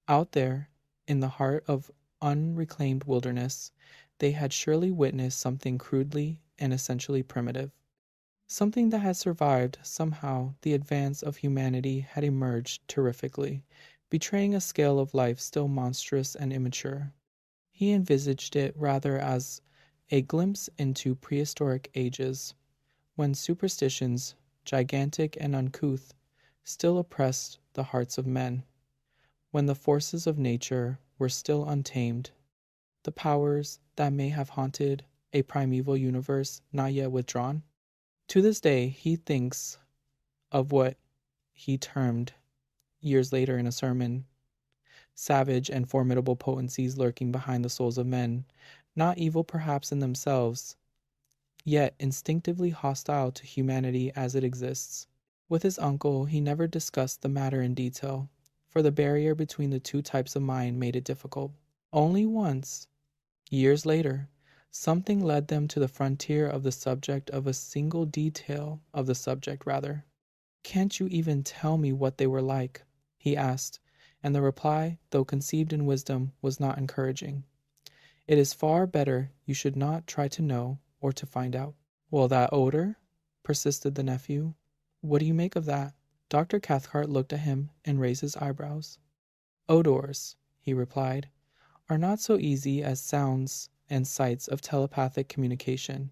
Out there, in the heart of unreclaimed wilderness, they had surely witnessed something crudely and essentially primitive. Something that had survived. Somehow the advance of humanity had emerged terrifically, betraying a scale of life still monstrous and immature. He envisaged it rather as a glimpse into prehistoric ages, when superstitions, gigantic and uncouth, still oppressed the hearts of men. when the forces of nature were still untamed, the powers that may have haunted a primeval universe not yet withdrawn? To this day, he thinks of what he termed, years later in a sermon, savage and formidable potencies lurking behind the souls of men, not evil perhaps in themselves, yet instinctively hostile to humanity as it exists. With his uncle, he never discussed the matter in detail, for the barrier between the two types of mind made it difficult. Only once, years later, something led them to the frontier of the subject of a single detail of the subject, rather. "Can't you even tell me what they were like?" he asked, and the reply, though conceived in wisdom, was not encouraging. "It is far better you should not try to know or to find out." "Well, that odor?" persisted the nephew. "What do you make of that?" Dr. Cathcart looked at him and raised his eyebrows. "Odors," he replied, "are not so easy as sounds and sights of telepathic communication.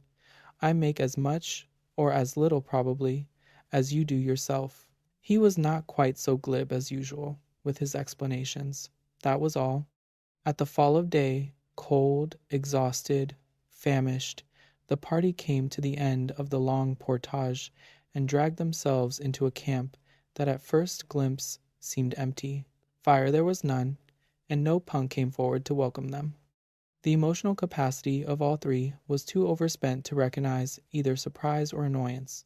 I make as much, or as little probably, as you do yourself." He was not quite so glib as usual with his explanations. That was all. At the fall of day, cold, exhausted, famished, the party came to the end of the long portage and dragged themselves into a camp that at first glimpse seemed empty. Fire there was none, and no punk came forward to welcome them. The emotional capacity of all three was too overspent to recognize either surprise or annoyance,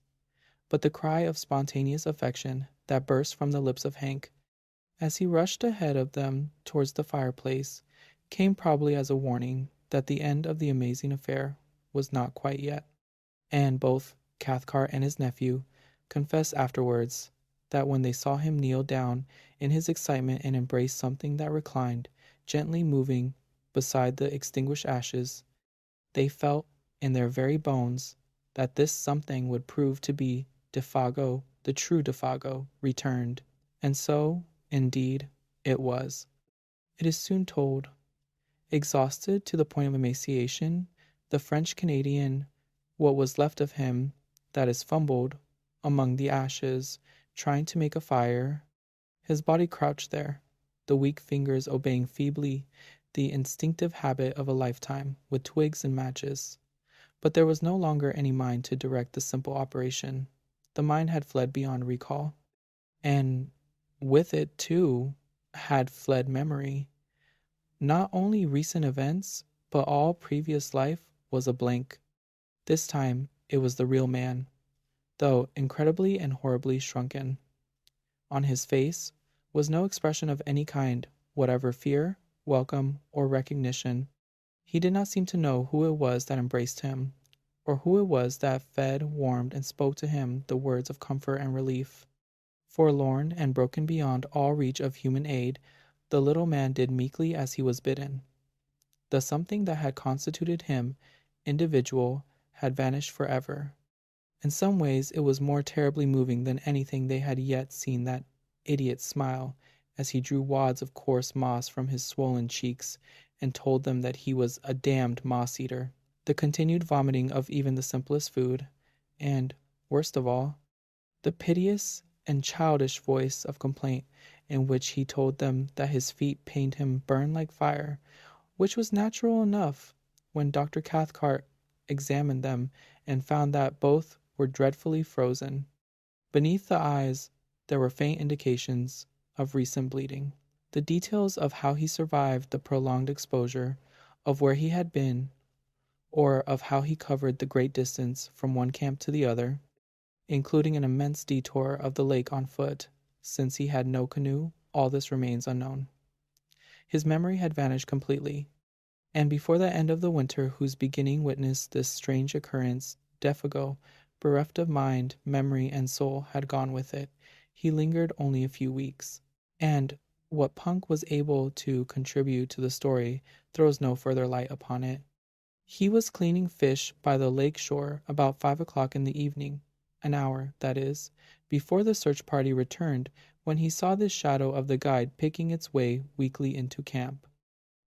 but the cry of spontaneous affection that burst from the lips of Hank, as he rushed ahead of them towards the fireplace, came probably as a warning that the end of the amazing affair was not quite yet. And both Cathcart and his nephew confessed afterwards that when they saw him kneel down in his excitement and embrace something that reclined, gently moving beside the extinguished ashes, they felt in their very bones that this something would prove to be Defago, the true Defago, returned. And so, indeed, it was. It is soon told. Exhausted to the point of emaciation, the French Canadian, what was left of him, that is fumbled among the ashes, trying to make a fire. His body crouched there, the weak fingers obeying feebly the instinctive habit of a lifetime with twigs and matches. But there was no longer any mind to direct the simple operation. The mind had fled beyond recall, and with it, too, had fled memory. Not only recent events, but all previous life was a blank. This time it was the real man, though incredibly and horribly shrunken. On his face was no expression of any kind, whatever fear, welcome, or recognition. He did not seem to know who it was that embraced him, or who it was that fed, warmed, and spoke to him the words of comfort and relief. Forlorn and broken beyond all reach of human aid, the little man did meekly as he was bidden. The something that had constituted him individual had vanished forever. In some ways it was more terribly moving than anything they had yet seen, that idiot smile as he drew wads of coarse moss from his swollen cheeks and told them that he was a damned moss-eater. The continued vomiting of even the simplest food, and, worst of all, the piteous and childish voice of complaint in which he told them that his feet pained him burn like fire, which was natural enough when Dr. Cathcart examined them and found that both were dreadfully frozen. Beneath the eyes there were faint indications of recent bleeding. The details of how he survived the prolonged exposure, of where he had been, or of how he covered the great distance from one camp to the other, including an immense detour of the lake on foot, since he had no canoe, all this remains unknown. His memory had vanished completely, and before the end of the winter whose beginning witnessed this strange occurrence, Defago, bereft of mind, memory, and soul, had gone with it. He lingered only a few weeks, and what Punk was able to contribute to the story throws no further light upon it. He was cleaning fish by the lake shore about 5 o'clock in the evening, an hour, that is, before the search party returned, when he saw this shadow of the guide picking its way weakly into camp.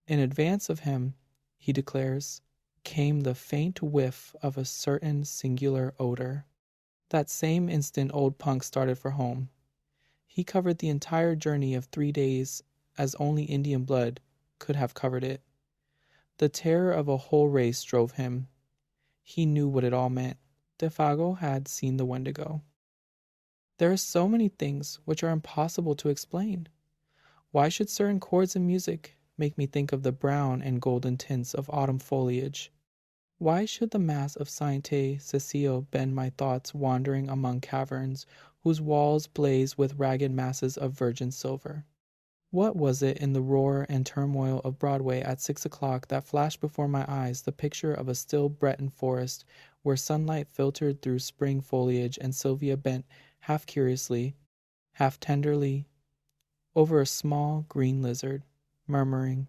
In advance of him, he declares, came the faint whiff of a certain singular odor. That same instant old Punk started for home. He covered the entire journey of 3 days as only Indian blood could have covered it. The terror of a whole race drove him. He knew what it all meant. Defago had seen the Wendigo. There are so many things which are impossible to explain. Why should certain chords in music make me think of the brown and golden tints of autumn foliage? Why should the mass of Sainte Cecile bend my thoughts wandering among caverns whose walls blaze with ragged masses of virgin silver? What was it in the roar and turmoil of Broadway at 6 o'clock that flashed before my eyes the picture of a still Breton forest where sunlight filtered through spring foliage and Sylvia bent half curiously, half tenderly, over a small green lizard, murmuring,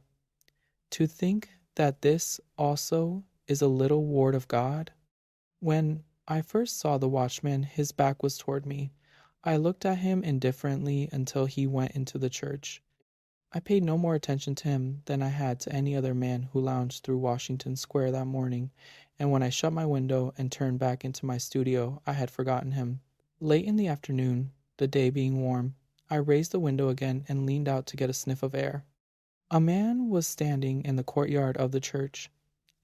"To think that this also is a little ward of God?" When I first saw the watchman, his back was toward me. I looked at him indifferently until he went into the church. I paid no more attention to him than I had to any other man who lounged through Washington Square that morning, and when I shut my window and turned back into my studio, I had forgotten him. Late in the afternoon, the day being warm, I raised the window again and leaned out to get a sniff of air. A man was standing in the courtyard of the church,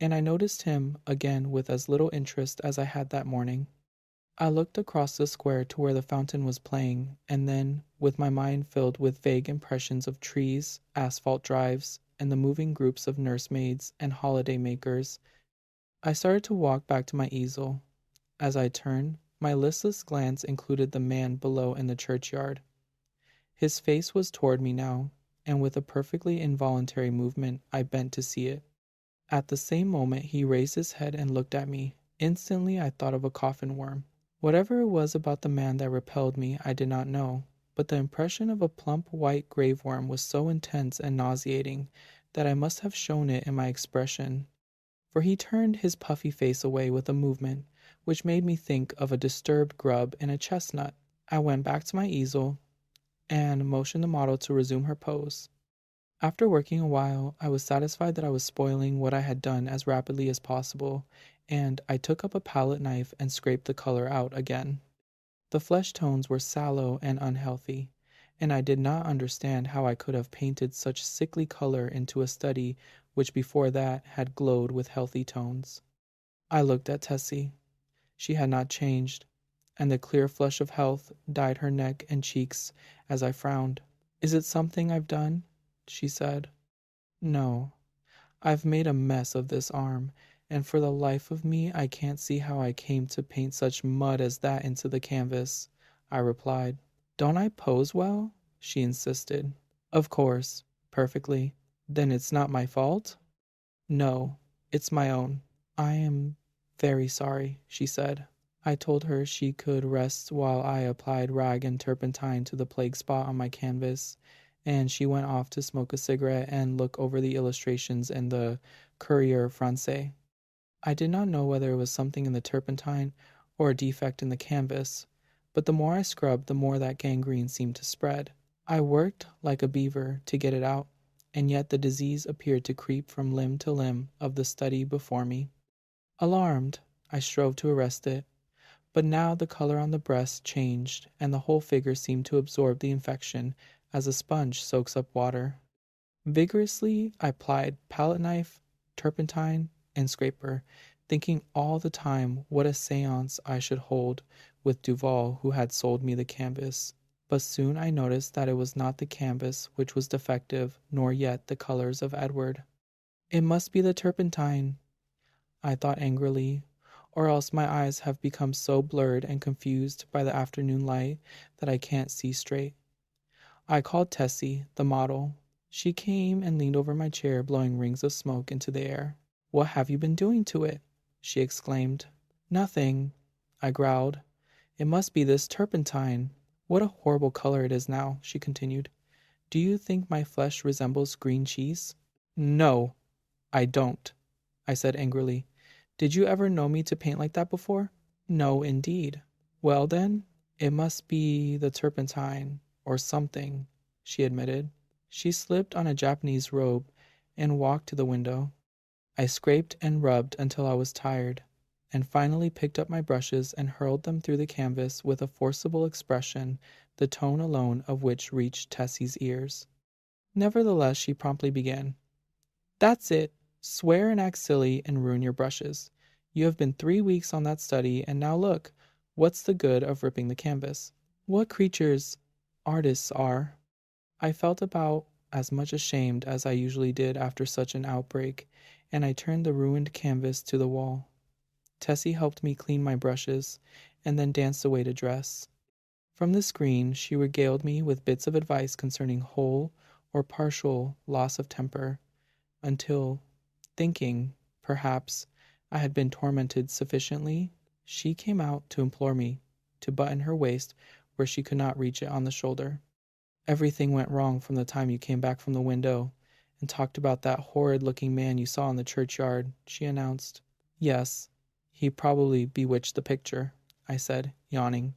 and I noticed him again with as little interest as I had that morning. I looked across the square to where the fountain was playing, and then, with my mind filled with vague impressions of trees, asphalt drives, and the moving groups of nursemaids and holiday makers, I started to walk back to my easel. As I turned, my listless glance included the man below in the churchyard. His face was toward me now, and with a perfectly involuntary movement I bent to see it. At the same moment he raised his head and looked at me. Instantly I thought of a coffin worm. Whatever it was about the man that repelled me, I did not know, but the impression of a plump white grave worm was so intense and nauseating that I must have shown it in my expression, for he turned his puffy face away with a movement which made me think of a disturbed grub in a chestnut. I went back to my easel and motioned the model to resume her pose. After working a while, I was satisfied that I was spoiling what I had done as rapidly as possible, and I took up a palette knife and scraped the color out again. The flesh tones were sallow and unhealthy, and I did not understand how I could have painted such sickly color into a study which before that had glowed with healthy tones. I looked at Tessie. She had not changed, and the clear flush of health dyed her neck and cheeks as I frowned. "Is it something I've done?" she said. "No. I've made a mess of this arm, and for the life of me I can't see how I came to paint such mud as that into the canvas," I replied. "Don't I pose well?" she insisted. "Of course. Perfectly. Then it's not my fault?" "No, it's my own. I am very sorry," she said. I told her she could rest while I applied rag and turpentine to the plague spot on my canvas, and she went off to smoke a cigarette and look over the illustrations in the Courrier Français. I did not know whether it was something in the turpentine or a defect in the canvas, but the more I scrubbed, the more that gangrene seemed to spread. I worked like a beaver to get it out, and yet the disease appeared to creep from limb to limb of the study before me. Alarmed, I strove to arrest it, but now the color on the breast changed, and the whole figure seemed to absorb the infection as a sponge soaks up water. Vigorously I plied palette knife, turpentine, and scraper, thinking all the time what a séance I should hold with Duval, who had sold me the canvas. But soon I noticed that it was not the canvas which was defective, nor yet the colors of Edward. "It must be the turpentine," I thought angrily, "or else my eyes have become so blurred and confused by the afternoon light that I can't see straight." I called Tessie, the model. She came and leaned over my chair, blowing rings of smoke into the air. "What have you been doing to it?" she exclaimed. "Nothing," I growled. "It must be this turpentine. What a horrible color it is now," she continued. "Do you think my flesh resembles green cheese?" "No, I don't," I said angrily. "Did you ever know me to paint like that before?" "No, indeed." "Well, then, it must be the turpentine, or something," she admitted. She slipped on a Japanese robe and walked to the window. I scraped and rubbed until I was tired, and finally picked up my brushes and hurled them through the canvas with a forcible expression, the tone alone of which reached Tessie's ears. Nevertheless, she promptly began. That's it. Swear and act silly and ruin your brushes. You have been 3 weeks on that study, and now look, what's the good of ripping the canvas? What creatures artists are. I felt about as much ashamed as I usually did after such an outbreak, and I turned the ruined canvas to the wall. Tessie helped me clean my brushes, and then danced away to dress. From the screen, she regaled me with bits of advice concerning whole or partial loss of temper, until, thinking, perhaps, I had been tormented sufficiently, she came out to implore me to button her waist where she could not reach it on the shoulder. Everything went wrong from the time you came back from the window and talked about that horrid-looking man you saw in the churchyard, she announced. Yes, he probably bewitched the picture, I said, yawning.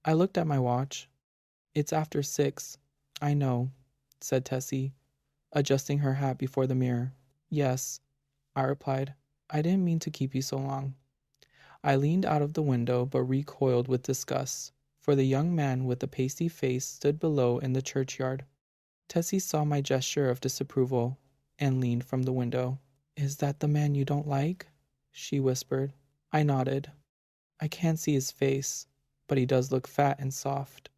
I looked at my watch. It's after 6. I know, said Tessie, adjusting her hat before the mirror. Yes, I replied. I didn't mean to keep you so long. I leaned out of the window but recoiled with disgust, for the young man with the pasty face stood below in the churchyard. Tessie saw my gesture of disapproval and leaned from the window. Is that the man you don't like? She whispered. I nodded. I can't see his face, but he does look fat and soft.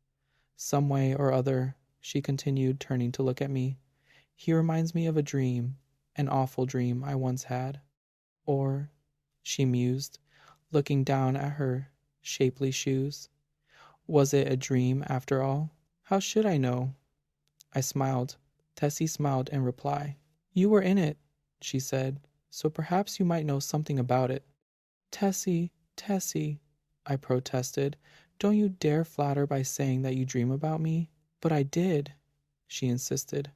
Some way or other, she continued, turning to look at me, he reminds me of a dream, an awful dream I once had. Or, she mused, looking down at her shapely shoes. Was it a dream after all? How should I know? I smiled. Tessie smiled in reply. You were in it, she said, so perhaps you might know something about it. Tessie, I protested. Don't you dare flatter by saying that you dream about me. But I did, she insisted.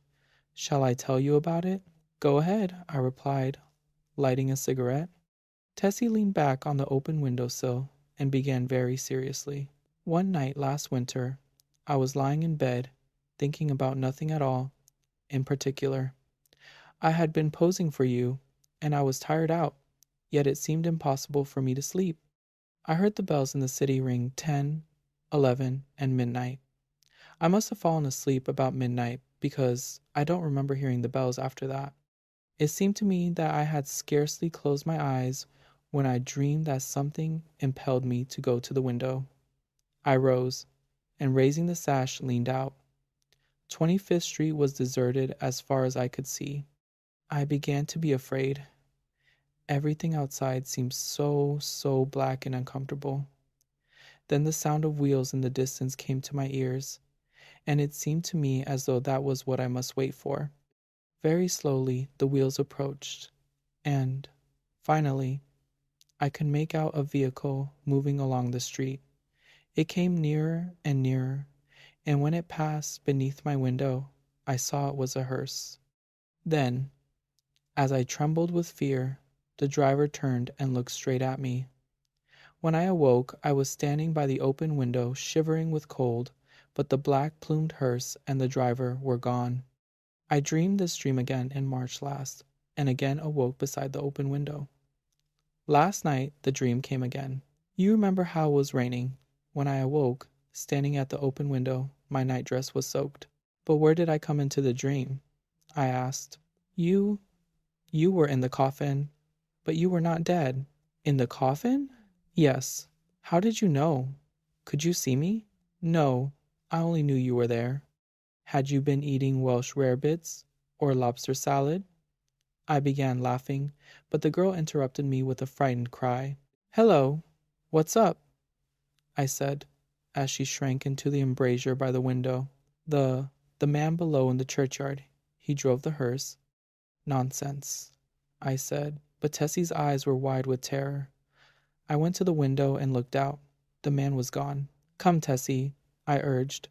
Shall I tell you about it? Go ahead, I replied, lighting a cigarette. Tessie leaned back on the open windowsill and began very seriously. One night last winter, I was lying in bed, thinking about nothing at all in particular. I had been posing for you, and I was tired out, yet it seemed impossible for me to sleep. I heard the bells in the city ring 10, 11, and midnight. I must have fallen asleep about midnight, because I don't remember hearing the bells after that. It seemed to me that I had scarcely closed my eyes when I dreamed that something impelled me to go to the window. I rose, and raising the sash, leaned out. 25th Street was deserted as far as I could see. I began to be afraid. Everything outside seemed so black and uncomfortable. Then the sound of wheels in the distance came to my ears, and it seemed to me as though that was what I must wait for. Very slowly the wheels approached, and, finally, I could make out a vehicle moving along the street. It came nearer and nearer, and when it passed beneath my window, I saw it was a hearse. Then, as I trembled with fear, the driver turned and looked straight at me. When I awoke, I was standing by the open window, shivering with cold, but the black-plumed hearse and the driver were gone. I dreamed this dream again in March last, and again awoke beside the open window. Last night, the dream came again. You remember how it was raining. When I awoke, standing at the open window, my nightdress was soaked. But where did I come into the dream? I asked. You were in the coffin, but you were not dead. In the coffin? Yes. How did you know? Could you see me? No, I only knew you were there. Had you been eating Welsh rarebits or lobster salad? I began laughing, but the girl interrupted me with a frightened cry. Hello, what's up? I said, as she shrank into the embrasure by the window. The man below in the churchyard. He drove the hearse. Nonsense, I said, but Tessie's eyes were wide with terror. I went to the window and looked out. The man was gone. Come, Tessie, I urged.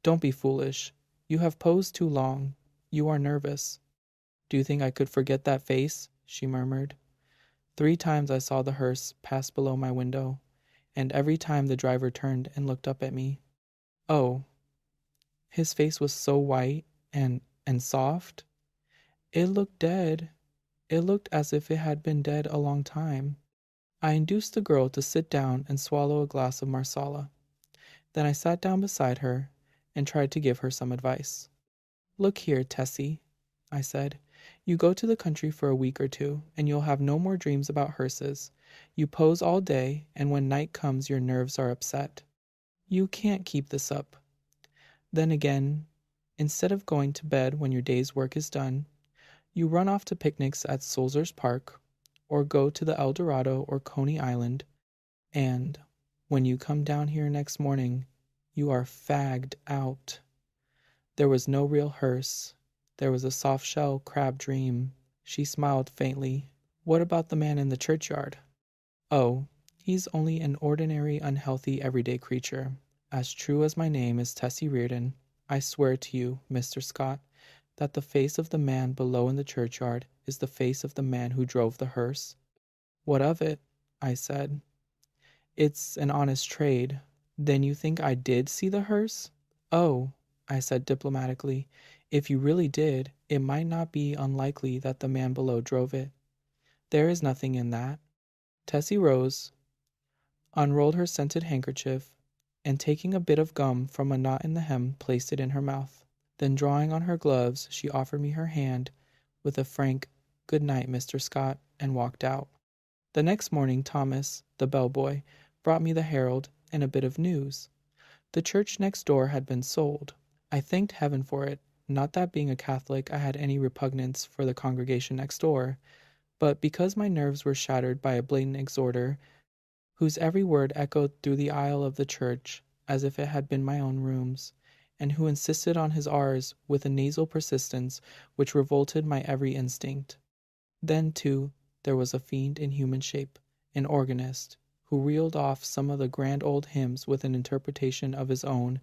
Don't be foolish. You have posed too long. You are nervous. Do you think I could forget that face? She murmured. 3 times I saw the hearse pass below my window, and every time the driver turned and looked up at me. Oh, his face was so white and soft. It looked dead. It looked as if it had been dead a long time. I induced the girl to sit down and swallow a glass of marsala. Then I sat down beside her and tried to give her some advice. Look here, Tessie, I said. You go to the country for a week or two, and you'll have no more dreams about hearses. You pose all day, and when night comes your nerves are upset. You can't keep this up. Then again, instead of going to bed when your day's work is done, you run off to picnics at Sulzer's Park, or go to the El Dorado or Coney Island, and when you come down here next morning, you are fagged out. There was no real hearse. There was a soft-shell crab dream. She smiled faintly. What about the man in the churchyard? Oh, he's only an ordinary, unhealthy, everyday creature. As true as my name is Tessie Reardon, I swear to you, Mr. Scott, that the face of the man below in the churchyard is the face of the man who drove the hearse. What of it? I said. It's an honest trade. Then you think I did see the hearse? Oh, I said diplomatically, if you really did, it might not be unlikely that the man below drove it. There is nothing in that. Tessie rose, unrolled her scented handkerchief, and taking a bit of gum from a knot in the hem, placed it in her mouth. Then drawing on her gloves, she offered me her hand with a frank, "Good night, Mr. Scott," and walked out. The next morning Thomas, the bellboy, brought me the Herald and a bit of news. The church next door had been sold. I thanked heaven for it, not that being a Catholic I had any repugnance for the congregation next door, but because my nerves were shattered by a blatant exhorter, whose every word echoed through the aisle of the church as if it had been my own rooms, and who insisted on his R's with a nasal persistence which revolted my every instinct. Then, too, there was a fiend in human shape, an organist, who reeled off some of the grand old hymns with an interpretation of his own,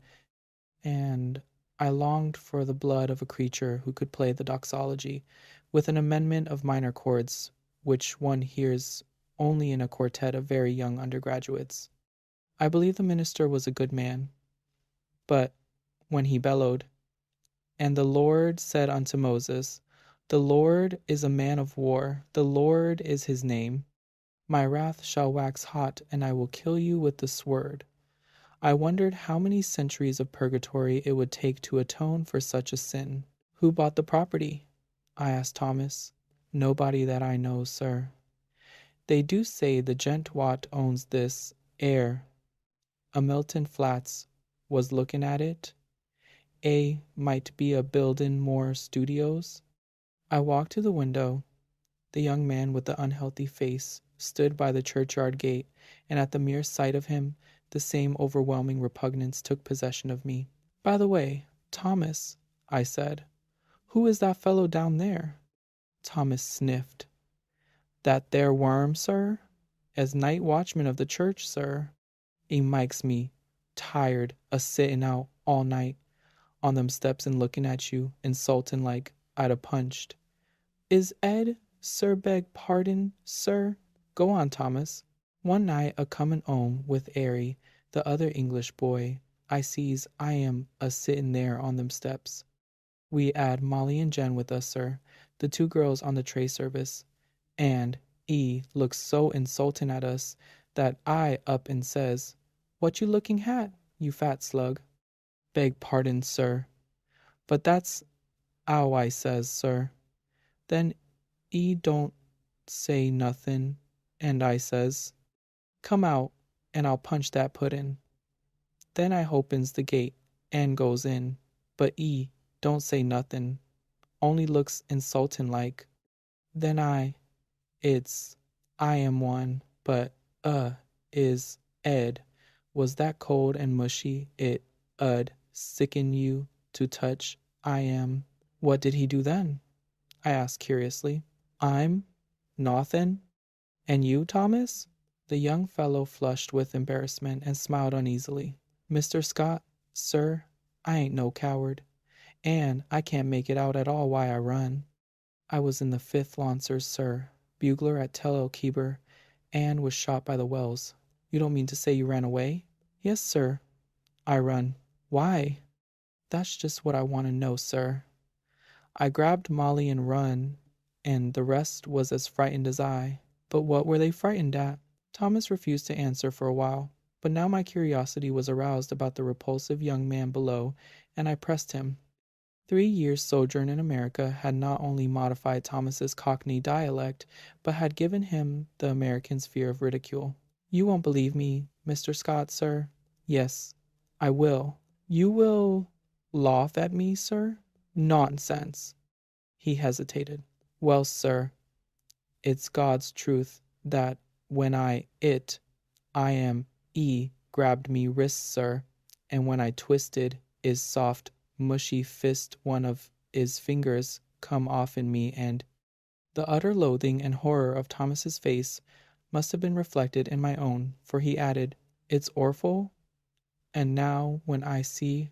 and I longed for the blood of a creature who could play the doxology, with an amendment of minor chords, which one hears only in a quartet of very young undergraduates. I believe the minister was a good man, but when he bellowed, "And the Lord said unto Moses, the Lord is a man of war, the Lord is his name. My wrath shall wax hot, and I will kill you with the sword." I wondered how many centuries of purgatory it would take to atone for such a sin. Who bought the property? I asked Thomas. Nobody that I know, sir. They do say the gent wot owns this air, a Milton Flats, was looking at it. Might be a buildin' more studios. I walked to the window. The young man with the unhealthy face stood by the churchyard gate, and at the mere sight of him, the same overwhelming repugnance took possession of me. "By the way, Thomas," I said, "who is that fellow down there?" Thomas sniffed. "That there worm, sir? As night watchman of the church, sir. 'E makes me tired a-sittin' out all night on them steps and looking at you, insultin' like I'd a punched. Is Ed, sir, beg pardon, sir? Go on, Thomas." "One night a-comin' 'ome with 'Arry, the other English boy, I sees I am a-sittin' there on them steps. We 'ad Molly and Jen with us, sir, the two girls on the tray service, and 'e looks so insultin' at us that I up and says, 'What you looking hat, you fat slug?' 'Beg pardon, sir, but that's 'ow I says, sir. Then 'e don't say nothin', and I says, 'Come out, and I'll punch that puddin'.' Then I hopens the gate, and goes in, but 'e don't say nothin', only looks insultin' like. Then I am one, but, is Ed, was that cold and mushy it 'ud sicken you to touch. I am." "What did he do then?" I asked curiously. "I'm nothin'. And you, Thomas?" The young fellow flushed with embarrassment and smiled uneasily. "Mr. Scott, sir, I ain't no coward, and I can't make it out at all why I run. I was in the 5th Lancers, sir, bugler at Tel El Keber, and was shot by the Wells." "You don't mean to say you ran away?" "Yes, sir, I run." "Why?" "That's just what I want to know, sir. I grabbed Molly and run, and the rest was as frightened as I." "But what were they frightened at?" Thomas refused to answer for a while, but now my curiosity was aroused about the repulsive young man below, and I pressed him. 3 years' sojourn in America had not only modified Thomas's Cockney dialect, but had given him the American's fear of ridicule. "You won't believe me, Mr. Scott, sir?" "Yes, I will." "You will laugh at me, sir?" "Nonsense." He hesitated. "Well, sir, it's God's truth that when I am grabbed me wrist, sir, and when I twisted is soft, mushy fist one of 'is fingers come off in me and—" The utter loathing and horror of Thomas's face must have been reflected in my own, for he added, "It's orful, and now when I see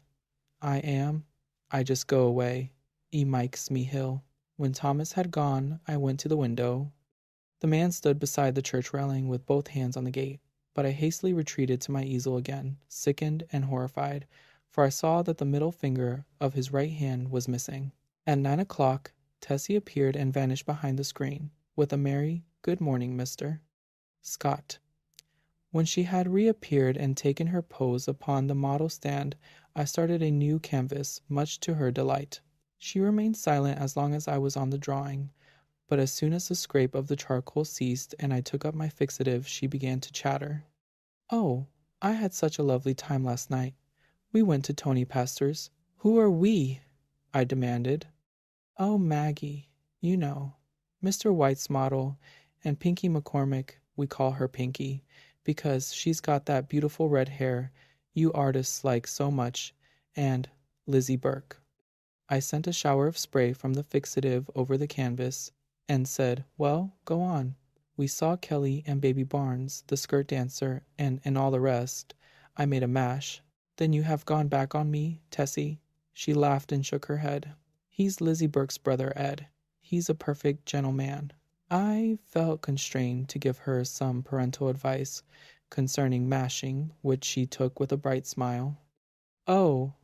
I just go away. E mikes me hill." When Thomas had gone, I went to the window. The man stood beside the church railing with both hands on the gate, but I hastily retreated to my easel again, sickened and horrified, for I saw that the middle finger of his right hand was missing. At 9 o'clock, Tessie appeared and vanished behind the screen, with a merry, "Good morning, Mr. Scott." When she had reappeared and taken her pose upon the model stand, I started a new canvas, much to her delight. She remained silent as long as I was on the drawing, but as soon as the scrape of the charcoal ceased and I took up my fixative, she began to chatter. "Oh, I had such a lovely time last night. We went to Tony Pastor's." "Who are we?" I demanded. "Oh, Maggie, you know, Mr. White's model, and Pinky McCormick. We call her Pinky, because she's got that beautiful red hair you artists like so much, and Lizzie Burke." I sent a shower of spray from the fixative over the canvas, and said, "Well, go on." "We saw Kelly and Baby Barnes, the skirt dancer, and all the rest." I made a mash. "Then you have gone back on me, Tessie?" She laughed and shook her head. "He's Lizzie Burke's brother, Ed. He's a perfect gentleman." I felt constrained to give her some parental advice concerning mashing, which she took with a bright smile. "Oh,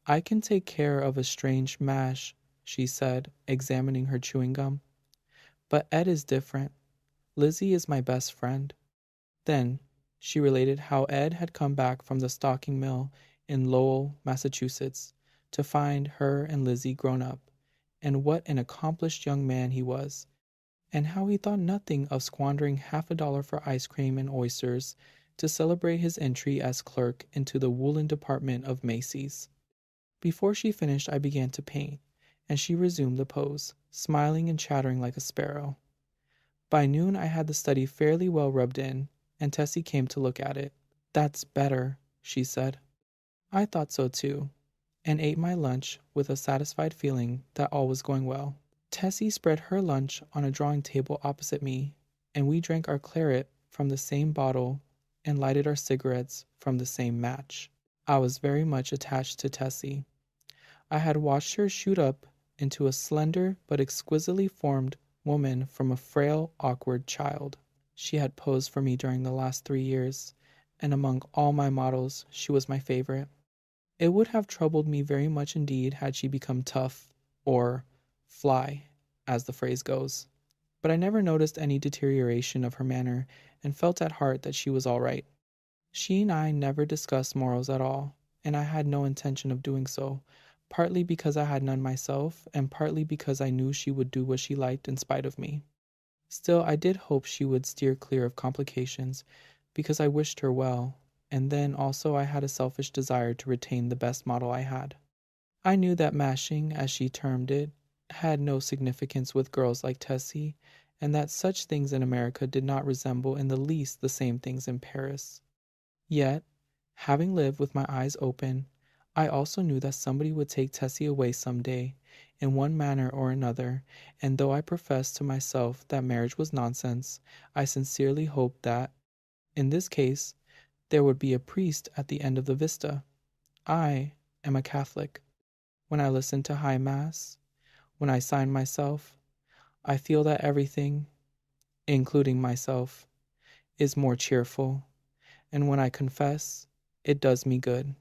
I can take care of a strange mash," she said, examining her chewing gum. "But Ed is different. Lizzie is my best friend." Then she related how Ed had come back from the stocking mill in Lowell, Massachusetts, to find her and Lizzie grown up, and what an accomplished young man he was, and how he thought nothing of squandering $50 for ice cream and oysters to celebrate his entry as clerk into the woolen department of Macy's. Before she finished, I began to paint, and she resumed the pose, smiling and chattering like a sparrow. By noon I had the study fairly well rubbed in, and Tessie came to look at it. "That's better," she said. I thought so too, and ate my lunch with a satisfied feeling that all was going well. Tessie spread her lunch on a drawing table opposite me, and we drank our claret from the same bottle and lighted our cigarettes from the same match. I was very much attached to Tessie. I had watched her shoot up into a slender but exquisitely formed woman from a frail, awkward child. She had posed for me during the last 3 years, and among all my models, she was my favorite. It would have troubled me very much indeed had she become tough, or fly, as the phrase goes. But I never noticed any deterioration of her manner, and felt at heart that she was all right. She and I never discussed morals at all, and I had no intention of doing so, partly because I had none myself, and partly because I knew she would do what she liked in spite of me. Still, I did hope she would steer clear of complications, because I wished her well, and then also I had a selfish desire to retain the best model I had. I knew that mashing, as she termed it, had no significance with girls like Tessie, and that such things in America did not resemble in the least the same things in Paris. Yet, having lived with my eyes open, I also knew that somebody would take Tessie away some day, in one manner or another, and though I professed to myself that marriage was nonsense, I sincerely hoped that, in this case, there would be a priest at the end of the vista. I am a Catholic. When I listen to High Mass, when I sign myself, I feel that everything, including myself, is more cheerful, and when I confess, it does me good.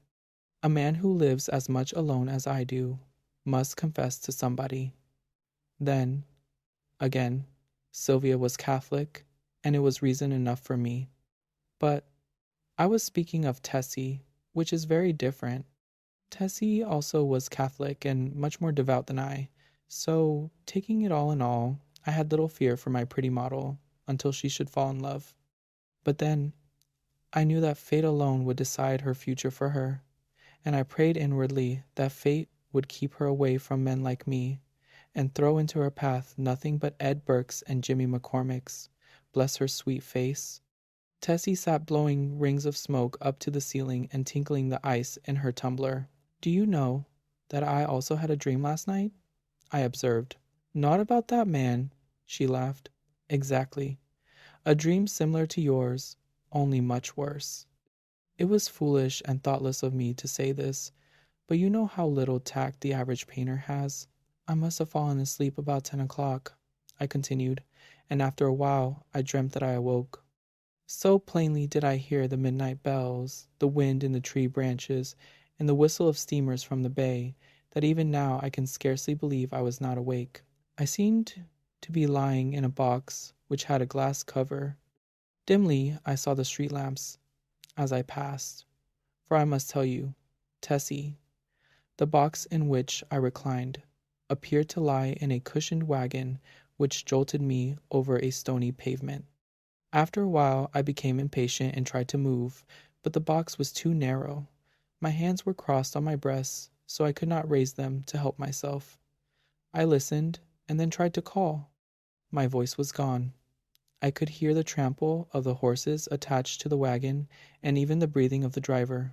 A man who lives as much alone as I do must confess to somebody. Then, again, Sylvia was Catholic, and it was reason enough for me. But I was speaking of Tessie, which is very different. Tessie also was Catholic and much more devout than I, so, taking it all in all, I had little fear for my pretty model until she should fall in love. But then, I knew that fate alone would decide her future for her, and I prayed inwardly that fate would keep her away from men like me and throw into her path nothing but Ed Burke's and Jimmy McCormick's. Bless her sweet face. Tessie sat blowing rings of smoke up to the ceiling and tinkling the ice in her tumbler. Do you know that I also had a dream last night? I observed. Not about that man, she laughed. Exactly. A dream similar to yours, only much worse. It was foolish and thoughtless of me to say this, but you know how little tact the average painter has. I must have fallen asleep about 10 o'clock, I continued, and after a while I dreamt that I awoke. So plainly did I hear the midnight bells, the wind in the tree branches, and the whistle of steamers from the bay, that even now I can scarcely believe I was not awake. I seemed to be lying in a box which had a glass cover. Dimly I saw the street lamps as I passed, for I must tell you, Tessie, the box in which I reclined, appeared to lie in a cushioned wagon which jolted me over a stony pavement. After a while I became impatient and tried to move, but the box was too narrow. My hands were crossed on my breasts, so I could not raise them to help myself. I listened, and then tried to call. My voice was gone. I could hear the trample of the horses attached to the wagon, and even the breathing of the driver.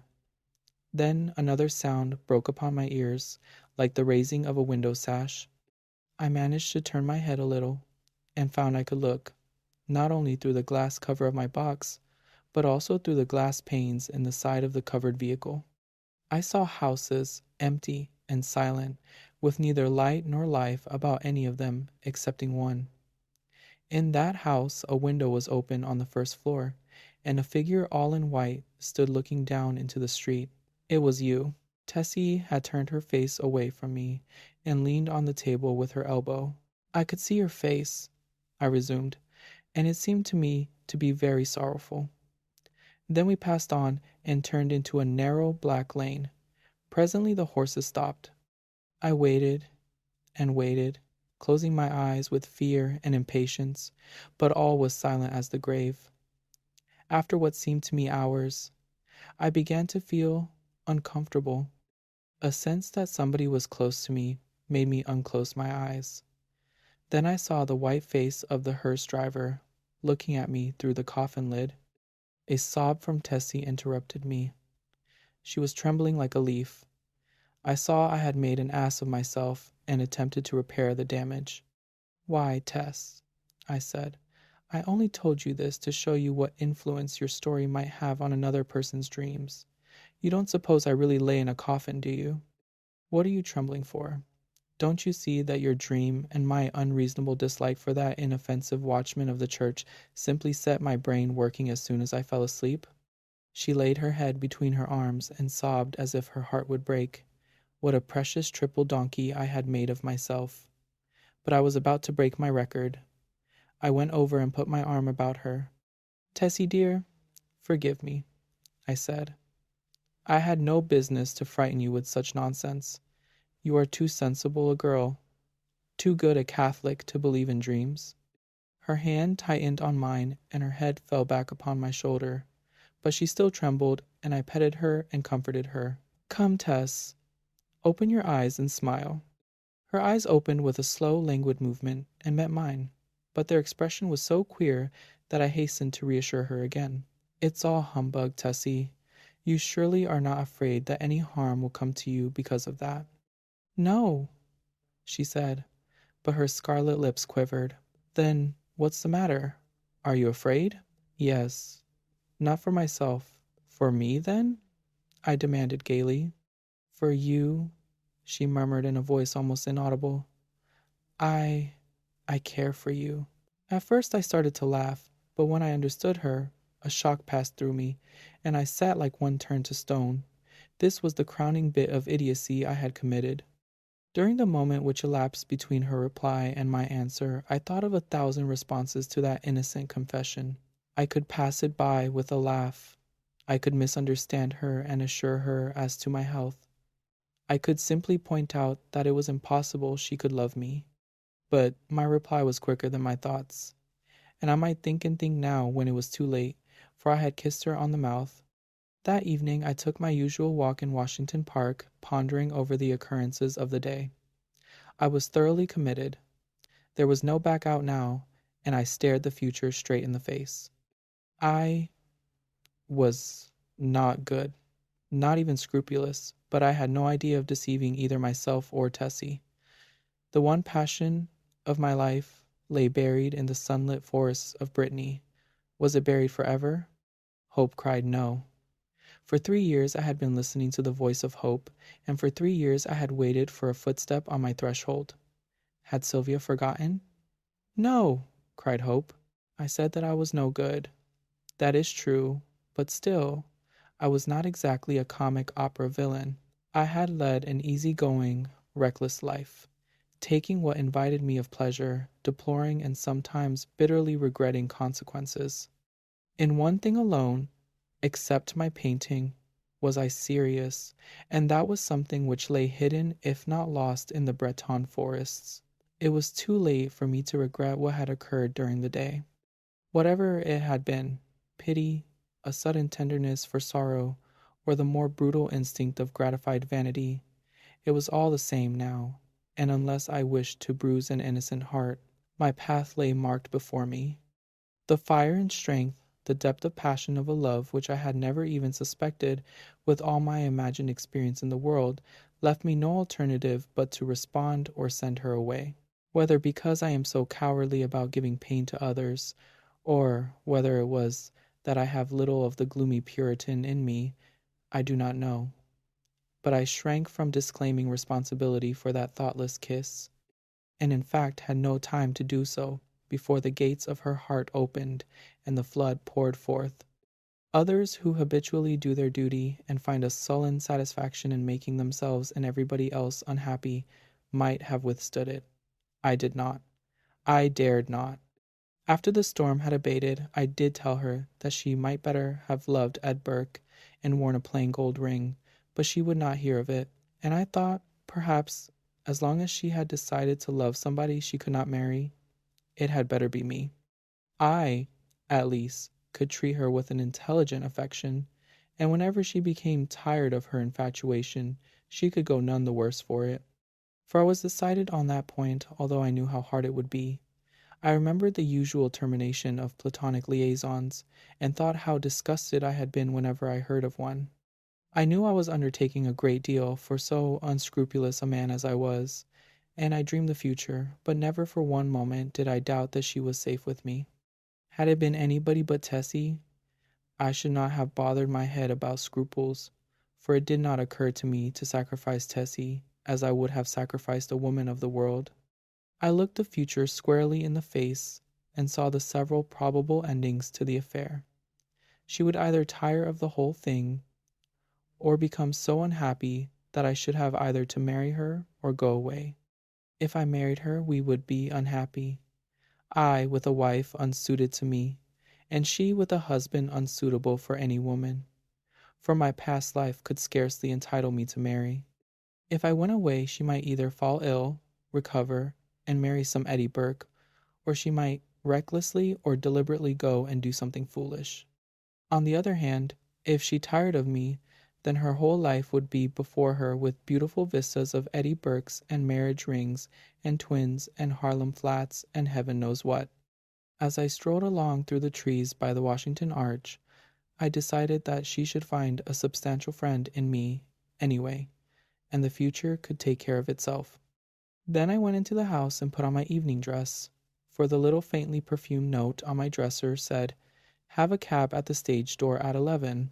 Then another sound broke upon my ears, like the raising of a window sash. I managed to turn my head a little, and found I could look, not only through the glass cover of my box, but also through the glass panes in the side of the covered vehicle. I saw houses, empty and silent, with neither light nor life about any of them excepting one. In that house a window was open on the first floor, and a figure all in white stood looking down into the street. It was you. Tessie had turned her face away from me and leaned on the table with her elbow. I could see your face, I resumed, and it seemed to me to be very sorrowful. Then we passed on and turned into a narrow black lane. Presently the horses stopped. I waited and waited, closing my eyes with fear and impatience, but all was silent as the grave. After what seemed to me hours, I began to feel uncomfortable. A sense that somebody was close to me made me unclose my eyes. Then I saw the white face of the hearse driver looking at me through the coffin lid. A sob from Tessie interrupted me. She was trembling like a leaf. I saw I had made an ass of myself and attempted to repair the damage. Why, Tess, I said, I only told you this to show you what influence your story might have on another person's dreams. You don't suppose I really lay in a coffin, do you? What are you trembling for? Don't you see that your dream and my unreasonable dislike for that inoffensive watchman of the church simply set my brain working as soon as I fell asleep? She laid her head between her arms and sobbed as if her heart would break. What a precious triple donkey I had made of myself. But I was about to break my record. I went over and put my arm about her. Tessie, dear, forgive me, I said. I had no business to frighten you with such nonsense. You are too sensible a girl, too good a Catholic to believe in dreams. Her hand tightened on mine, and her head fell back upon my shoulder, but she still trembled, and I petted her and comforted her. Come, Tess, open your eyes and smile. Her eyes opened with a slow, languid movement and met mine, but their expression was so queer that I hastened to reassure her again. It's all humbug, Tessie. You surely are not afraid that any harm will come to you because of that. No, she said, but her scarlet lips quivered. Then what's the matter? Are you afraid? Yes. Not for myself. For me, then? I demanded gaily. For you, she murmured in a voice almost inaudible. I care for you. At first I started to laugh, but when I understood her, a shock passed through me, and I sat like one turned to stone. This was the crowning bit of idiocy I had committed. During the moment which elapsed between her reply and my answer, I thought of 1,000 responses to that innocent confession. I could pass it by with a laugh. I could misunderstand her and assure her as to my health. I could simply point out that it was impossible she could love me. But my reply was quicker than my thoughts, and I might think and think now when it was too late, for I had kissed her on the mouth. That evening I took my usual walk in Washington Park, pondering over the occurrences of the day. I was thoroughly committed. There was no back out now, and I stared the future straight in the face. I was not good, not even scrupulous, but I had no idea of deceiving either myself or Tessie. The one passion of my life lay buried in the sunlit forests of Brittany. Was it buried forever? Hope cried no. For 3 years I had been listening to the voice of hope, and for 3 years I had waited for a footstep on my threshold. Had Sylvia forgotten? No, cried Hope. I said that I was no good. That is true, but still, I was not exactly a comic opera villain. I had led an easy-going, reckless life, taking what invited me of pleasure, deploring and sometimes bitterly regretting consequences. In one thing alone, except my painting, was I serious, and that was something which lay hidden if not lost in the Breton forests. It was too late for me to regret what had occurred during the day. Whatever it had been, pity, a sudden tenderness for sorrow, or the more brutal instinct of gratified vanity, it was all the same now, and unless I wished to bruise an innocent heart, my path lay marked before me. The fire and strength, the depth of passion of a love which I had never even suspected with all my imagined experience in the world, left me no alternative but to respond or send her away. Whether because I am so cowardly about giving pain to others, or whether it was that I have little of the gloomy Puritan in me, I do not know. But I shrank from disclaiming responsibility for that thoughtless kiss, and in fact had no time to do so before the gates of her heart opened and the flood poured forth. Others who habitually do their duty and find a sullen satisfaction in making themselves and everybody else unhappy might have withstood it. I did not. I dared not. After the storm had abated, I did tell her that she might better have loved Ed Burke and worn a plain gold ring, but she would not hear of it, and I thought, perhaps, as long as she had decided to love somebody she could not marry, it had better be me. I, at least, could treat her with an intelligent affection, and whenever she became tired of her infatuation, she could go none the worse for it. For I was decided on that point, although I knew how hard it would be. I remembered the usual termination of platonic liaisons, and thought how disgusted I had been whenever I heard of one. I knew I was undertaking a great deal for so unscrupulous a man as I was, and I dreamed the future, but never for one moment did I doubt that she was safe with me. Had it been anybody but Tessie, I should not have bothered my head about scruples, for it did not occur to me to sacrifice Tessie as I would have sacrificed a woman of the world. I looked the future squarely in the face and saw the several probable endings to the affair. She would either tire of the whole thing, or become so unhappy that I should have either to marry her or go away. If I married her, we would be unhappy, I with a wife unsuited to me, and she with a husband unsuitable for any woman, for my past life could scarcely entitle me to marry. If I went away, she might either fall ill, recover, and marry some Eddie Burke, or she might recklessly or deliberately go and do something foolish. On the other hand, if she tired of me, then her whole life would be before her with beautiful vistas of Eddie Burkes and marriage rings and twins and Harlem flats and heaven knows what. As I strolled along through the trees by the Washington Arch, I decided that she should find a substantial friend in me anyway, and the future could take care of itself. Then I went into the house and put on my evening dress, for the little faintly perfumed note on my dresser said, "Have a cab at the stage door at 11,"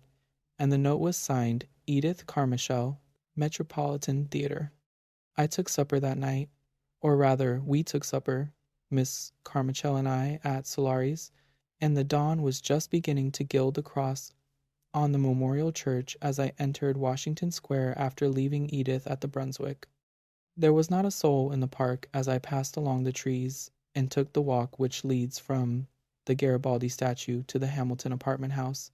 and the note was signed Edith Carmichael, Metropolitan Theater. I took supper that night, or rather we took supper, Miss Carmichael and I, at Solari's, and the dawn was just beginning to gild the cross on the Memorial Church as I entered Washington Square after leaving Edith at the Brunswick. There was not a soul in the park as I passed along the trees and took the walk which leads from the Garibaldi statue to the Hamilton apartment house,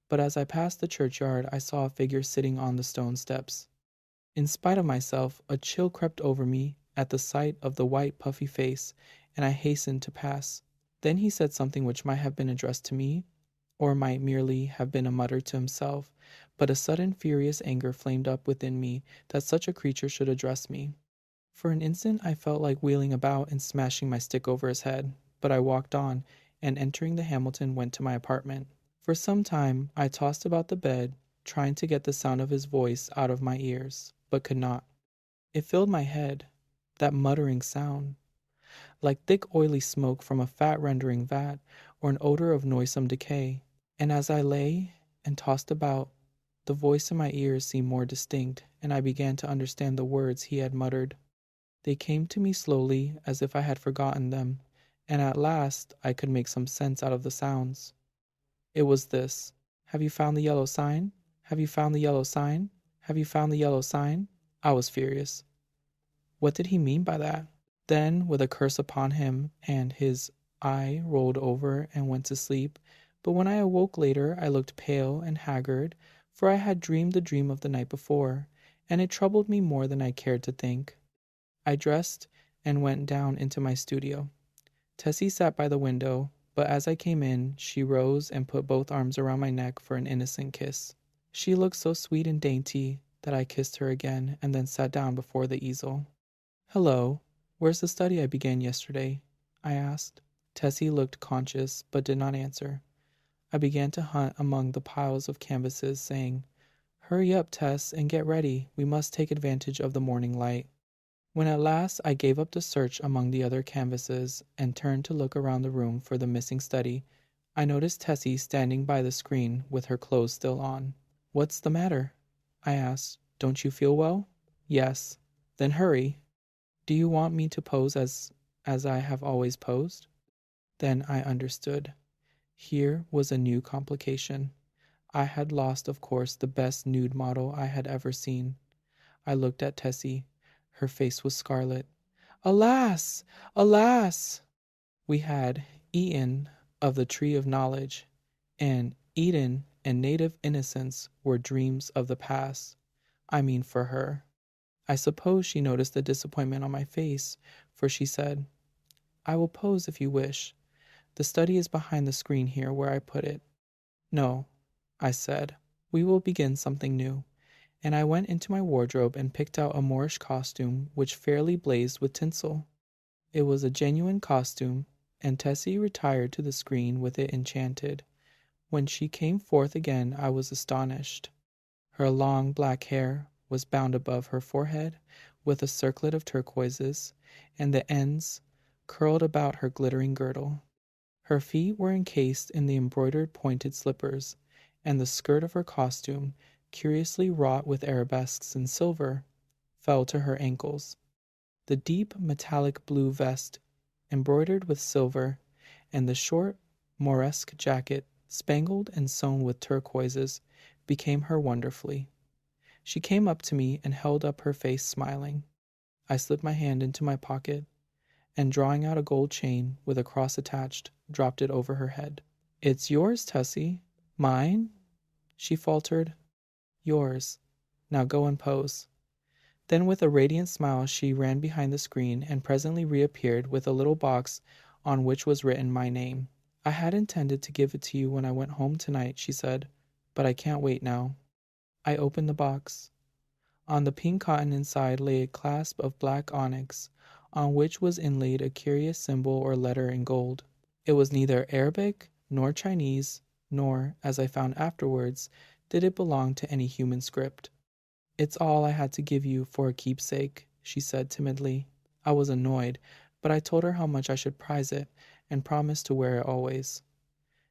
but as I passed the churchyard I saw a figure sitting on the stone steps. In spite of myself, a chill crept over me at the sight of the white, puffy face, and I hastened to pass. Then he said something which might have been addressed to me, or might merely have been a mutter to himself, but a sudden furious anger flamed up within me that such a creature should address me. For an instant I felt like wheeling about and smashing my stick over his head, but I walked on, and entering the Hamilton went to my apartment. For some time I tossed about the bed, trying to get the sound of his voice out of my ears, but could not. It filled my head, that muttering sound, like thick oily smoke from a fat-rendering vat, or an odor of noisome decay. And as I lay and tossed about, the voice in my ears seemed more distinct, and I began to understand the words he had muttered. They came to me slowly, as if I had forgotten them, and at last I could make some sense out of the sounds. It was this: "Have you found the yellow sign? Have you found the yellow sign? Have you found the yellow sign?" I was furious. What did he mean by that? Then, with a curse upon him and his I rolled over and went to sleep, but when I awoke later I looked pale and haggard, for I had dreamed the dream of the night before, and it troubled me more than I cared to think. I dressed and went down into my studio. Tessie sat by the window, but as I came in, she rose and put both arms around my neck for an innocent kiss. She looked so sweet and dainty that I kissed her again and then sat down before the easel. "Hello, where's the study I began yesterday?" I asked. Tessie looked conscious, but did not answer. I began to hunt among the piles of canvases, saying, "Hurry up, Tess, and get ready. We must take advantage of the morning light." When at last I gave up the search among the other canvases and turned to look around the room for the missing study, I noticed Tessie standing by the screen with her clothes still on. "What's the matter?" I asked. "Don't you feel well?" "Yes." "Then hurry." "Do you want me to pose as I have always posed?" Then I understood. Here was a new complication. I had lost, of course, the best nude model I had ever seen. I looked at Tessie. Her face was scarlet. "Alas! Alas!" We had eaten of the tree of knowledge, and Eden and native innocence were dreams of the past. I mean for her. I suppose she noticed the disappointment on my face, for she said, "I will pose if you wish. The study is behind the screen here where I put it." "No," I said, "we will begin something new." And I went into my wardrobe and picked out a Moorish costume which fairly blazed with tinsel. It was a genuine costume, and Tessie retired to the screen with it enchanted. When she came forth again I was astonished. Her long black hair was bound above her forehead with a circlet of turquoises, and the ends curled about her glittering girdle. Her feet were encased in the embroidered pointed slippers, and the skirt of her costume, curiously wrought with arabesques in silver, fell to her ankles. The deep metallic blue vest, embroidered with silver, and the short Moresque jacket, spangled and sewn with turquoises, became her wonderfully. She came up to me and held up her face smiling. I slipped my hand into my pocket, and drawing out a gold chain with a cross attached, dropped it over her head. "It's yours, Tessie." "Mine?" she faltered. "Yours. Now go and pose." Then with a radiant smile she ran behind the screen and presently reappeared with a little box on which was written my name. "I had intended to give it to you when I went home tonight," she said, "but I can't wait now." I opened the box. On the pink cotton inside lay a clasp of black onyx, on which was inlaid a curious symbol or letter in gold. It was neither Arabic nor Chinese, nor, as I found afterwards, did it belong to any human script. "It's all I had to give you for a keepsake," she said timidly. I was annoyed, but I told her how much I should prize it, and promised to wear it always.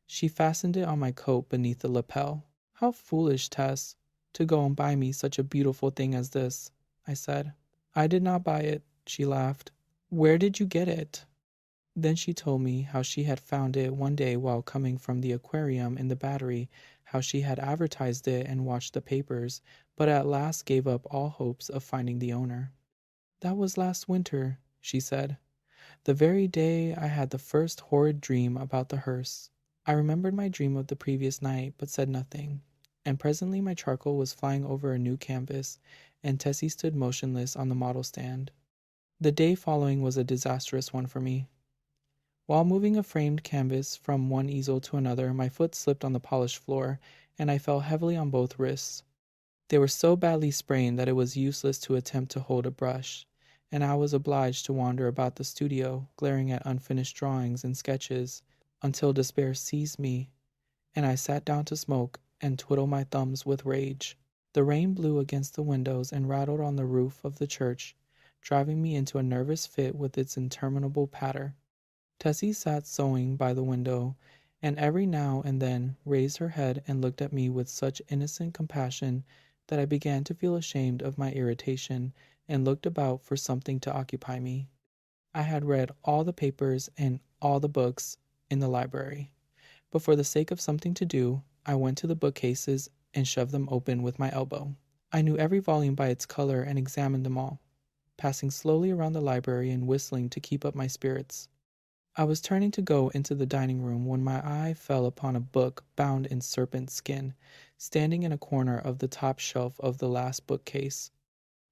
She fastened it on my coat beneath the lapel. "How foolish, Tess, to go and buy me such a beautiful thing as this," I said. "I did not buy it," she laughed. "Where did you get it?" Then she told me how she had found it one day while coming from the aquarium in the Battery, how she had advertised it and watched the papers, but at last gave up all hopes of finding the owner. "That was last winter," she said, "the very day I had the first horrid dream about the hearse." I remembered my dream of the previous night, but said nothing. and presently my charcoal was flying over a new canvas, and Tessie stood motionless on the model stand. The day following was a disastrous one for me. While moving a framed canvas from one easel to another, my foot slipped on the polished floor, and I fell heavily on both wrists. They were so badly sprained that it was useless to attempt to hold a brush, and I was obliged to wander about the studio, glaring at unfinished drawings and sketches, until despair seized me, and I sat down to smoke and twiddle my thumbs with rage. The rain blew against the windows and rattled on the roof of the church, driving me into a nervous fit with its interminable patter. Tessie sat sewing by the window, and every now and then raised her head and looked at me with such innocent compassion that I began to feel ashamed of my irritation and looked about for something to occupy me. I had read all the papers and all the books in the library, but for the sake of something to do, I went to the bookcases and shoved them open with my elbow. I knew every volume by its color and examined them all, passing slowly around the library and whistling to keep up my spirits. I was turning to go into the dining room when my eye fell upon a book bound in serpent skin, standing in a corner of the top shelf of the last bookcase.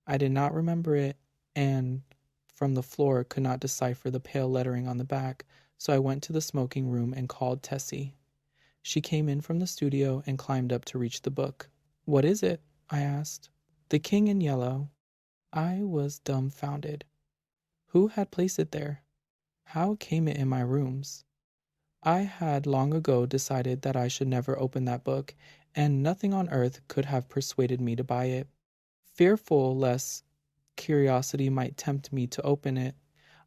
I did not remember it, and from the floor could not decipher the pale lettering on the back, so I went to the smoking room and called Tessie. She came in from the studio and climbed up to reach the book. "What is it?" I asked. "The King in Yellow." I was dumbfounded. Who had placed it there? How came it in my rooms? I had long ago decided that I should never open that book, and nothing on earth could have persuaded me to buy it. Fearful lest curiosity might tempt me to open it,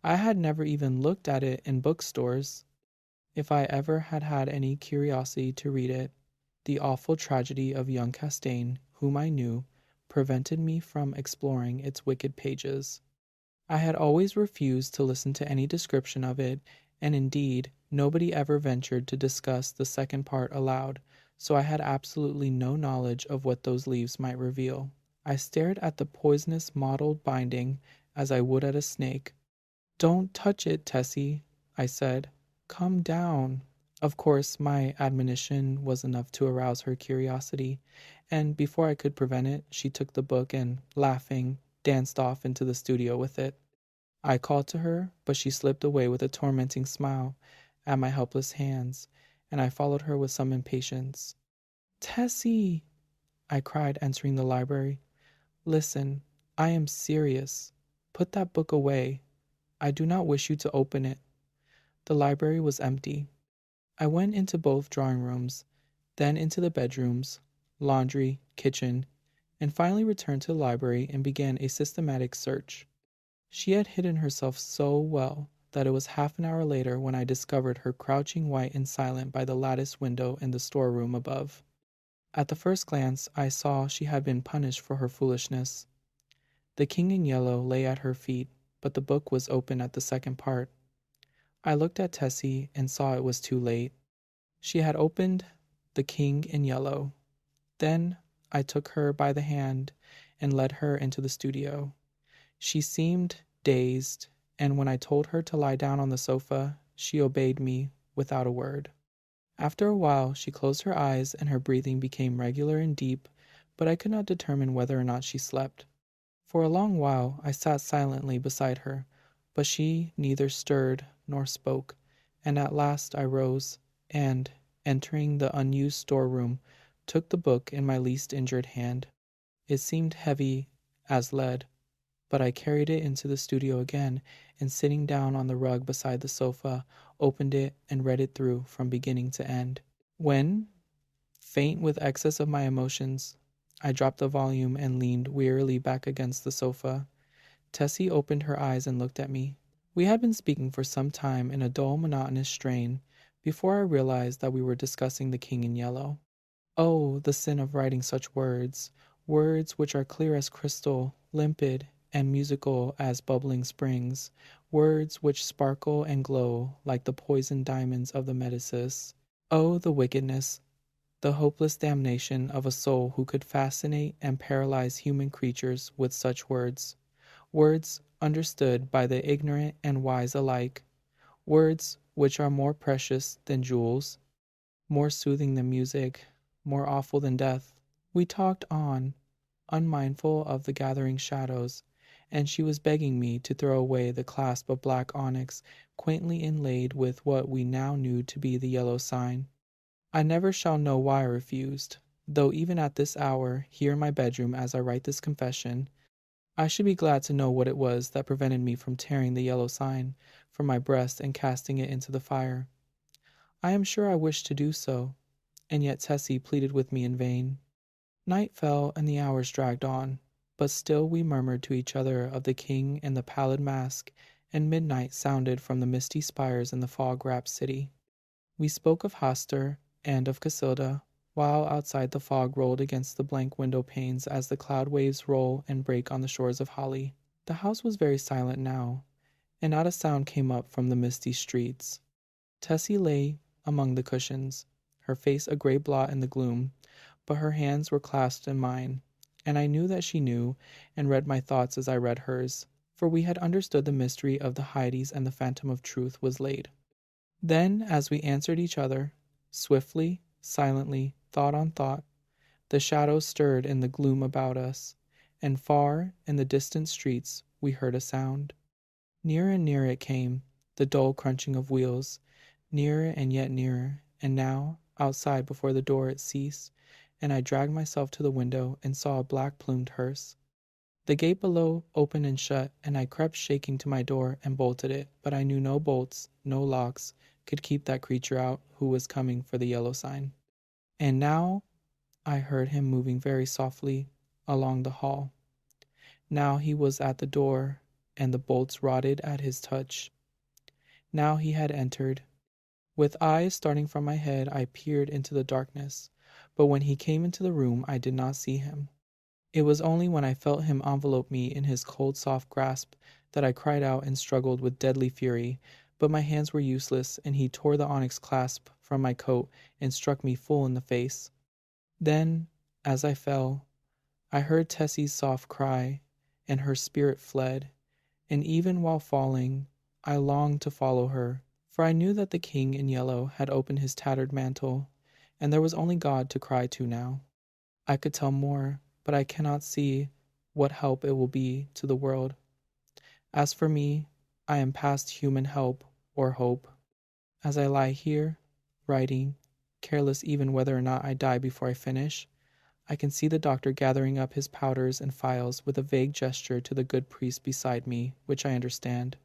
I had never even looked at it in bookstores. If I ever had had any curiosity to read it, the awful tragedy of young Castaigne, whom I knew, prevented me from exploring its wicked pages. I had always refused to listen to any description of it, and indeed, nobody ever ventured to discuss the second part aloud, so I had absolutely no knowledge of what those leaves might reveal. I stared at the poisonous mottled binding as I would at a snake. "Don't touch it, Tessie," I said. "Come down." Of course, my admonition was enough to arouse her curiosity, and before I could prevent it, she took the book and, laughing, danced off into the studio with it. I called to her, but she slipped away with a tormenting smile at my helpless hands, and I followed her with some impatience. "Tessie!" I cried, entering the library. "Listen, I am serious. Put that book away. I do not wish you to open it." The library was empty. I went into both drawing rooms, then into the bedrooms, laundry, kitchen, and finally returned to the library and began a systematic search. She had hidden herself so well that it was half an hour later when I discovered her crouching white and silent by the lattice window in the storeroom above. At the first glance, I saw she had been punished for her foolishness. The King in Yellow lay at her feet, but the book was open at the second part. I looked at Tessie and saw it was too late. She had opened The King in Yellow. Then I took her by the hand and led her into the studio. She seemed dazed, and when I told her to lie down on the sofa, she obeyed me without a word. After a while, she closed her eyes and her breathing became regular and deep, but I could not determine whether or not she slept. For a long while, I sat silently beside her, but she neither stirred nor spoke, and at last I rose, and, entering the unused storeroom, took the book in my least injured hand. It seemed heavy as lead, but I carried it into the studio again, and sitting down on the rug beside the sofa, opened it and read it through from beginning to end. When, faint with excess of my emotions, I dropped the volume and leaned wearily back against the sofa, Tessie opened her eyes and looked at me. We had been speaking for some time in a dull, monotonous strain before I realized that we were discussing the King in Yellow. Oh, the sin of writing such words, words which are clear as crystal, limpid and musical as bubbling springs, words which sparkle and glow like the poisoned diamonds of the Medicis. Oh, the wickedness, the hopeless damnation of a soul who could fascinate and paralyze human creatures with such words, words understood by the ignorant and wise alike, words which are more precious than jewels, more soothing than music, more awful than death. We talked on, unmindful of the gathering shadows, and she was begging me to throw away the clasp of black onyx quaintly inlaid with what we now knew to be the yellow sign. I never shall know why I refused, though even at this hour, here in my bedroom as I write this confession, I should be glad to know what it was that prevented me from tearing the yellow sign from my breast and casting it into the fire. I am sure I wished to do so, and yet Tessie pleaded with me in vain. Night fell and the hours dragged on, but still we murmured to each other of the king and the pallid mask, and midnight sounded from the misty spires in the fog-wrapped city. We spoke of Hastur and of Casilda, while outside the fog rolled against the blank window panes as the cloud waves roll and break on the shores of Holly. The house was very silent now, and not a sound came up from the misty streets. Tessie lay among the cushions, her face a grey blot in the gloom, but her hands were clasped in mine, and I knew that she knew and read my thoughts as I read hers, for we had understood the mystery of the Hyades and the phantom of truth was laid. Then, as we answered each other, swiftly, silently, thought on thought, the shadows stirred in the gloom about us, and far in the distant streets we heard a sound. Nearer and nearer it came, the dull crunching of wheels, nearer and yet nearer, and now, outside before the door it ceased, and I dragged myself to the window and saw a black-plumed hearse. The gate below opened and shut, and I crept shaking to my door and bolted it, but I knew no bolts, no locks, could keep that creature out who was coming for the yellow sign. And now I heard him moving very softly along the hall. Now he was at the door, and the bolts rotted at his touch. Now he had entered. With eyes starting from my head, I peered into the darkness, but when he came into the room, I did not see him. It was only when I felt him envelope me in his cold, soft grasp that I cried out and struggled with deadly fury, but my hands were useless, and he tore the onyx clasp from my coat and struck me full in the face. Then, as I fell, I heard Tessie's soft cry, and her spirit fled, and even while falling, I longed to follow her, for I knew that the king in yellow had opened his tattered mantle, and there was only God to cry to now. I could tell more, but I cannot see what help it will be to the world. As for me, I am past human help or hope. As I lie here, writing, careless even whether or not I die before I finish, I can see the doctor gathering up his powders and phials with a vague gesture to the good priest beside me, which I understand.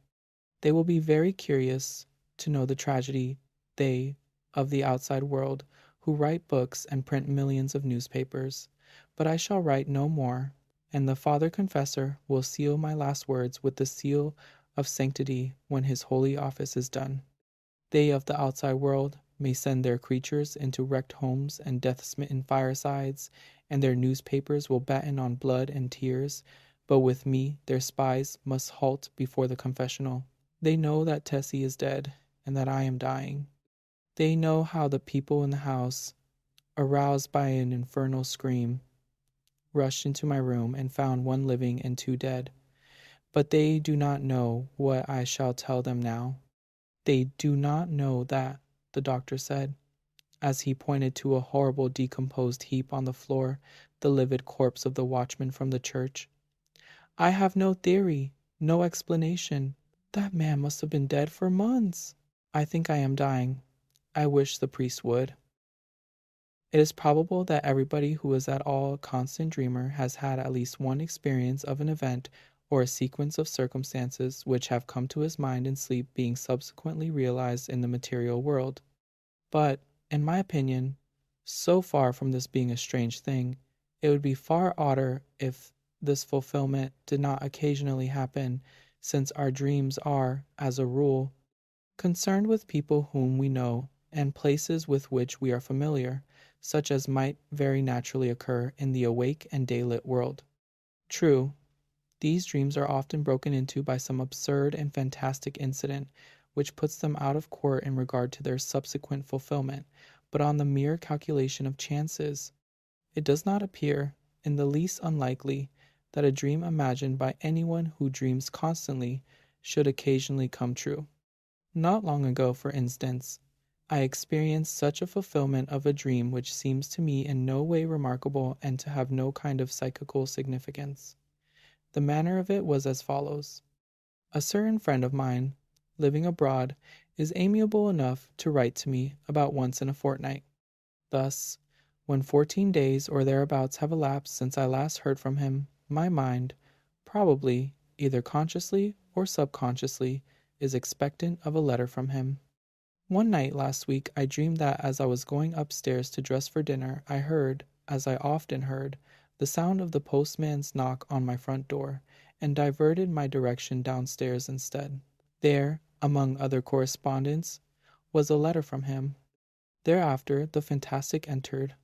They will be very curious to know the tragedy, they, of the outside world, who write books and print millions of newspapers. But I shall write no more, and the Father Confessor will seal my last words with the seal of sanctity when his holy office is done. They of the outside world may send their creatures into wrecked homes and death-smitten firesides, and their newspapers will batten on blood and tears, but with me their spies must halt before the confessional. They know that Tessie is dead, and that I am dying. They know how the people in the house, aroused by an infernal scream, rushed into my room and found one living and two dead. But they do not know what I shall tell them now. They do not know that, the doctor said, as he pointed to a horrible decomposed heap on the floor, the livid corpse of the watchman from the church. I have no theory, no explanation. That man must have been dead for months. I think I am dying. I wish the priest would. It is probable that everybody who is at all a constant dreamer has had at least one experience of an event or a sequence of circumstances which have come to his mind in sleep being subsequently realized in the material world. But, in my opinion, so far from this being a strange thing, it would be far odder if this fulfillment did not occasionally happen, since our dreams are, as a rule, concerned with people whom we know and places with which we are familiar, such as might very naturally occur in the awake and daylit world. True, these dreams are often broken into by some absurd and fantastic incident which puts them out of court in regard to their subsequent fulfillment, but on the mere calculation of chances, it does not appear in the least unlikely that a dream imagined by anyone who dreams constantly should occasionally come true. Not long ago, for instance, I experienced such a fulfillment of a dream which seems to me in no way remarkable and to have no kind of psychical significance. The manner of it was as follows. A certain friend of mine, living abroad, is amiable enough to write to me about once in a fortnight. Thus, when 14 days or thereabouts have elapsed since I last heard from him, my mind, probably, either consciously or subconsciously, is expectant of a letter from him. One night last week I dreamed that as I was going upstairs to dress for dinner, I heard, as I often heard, the sound of the postman's knock on my front door, and diverted my direction downstairs instead. There, among other correspondence, was a letter from him. Thereafter the fantastic entered,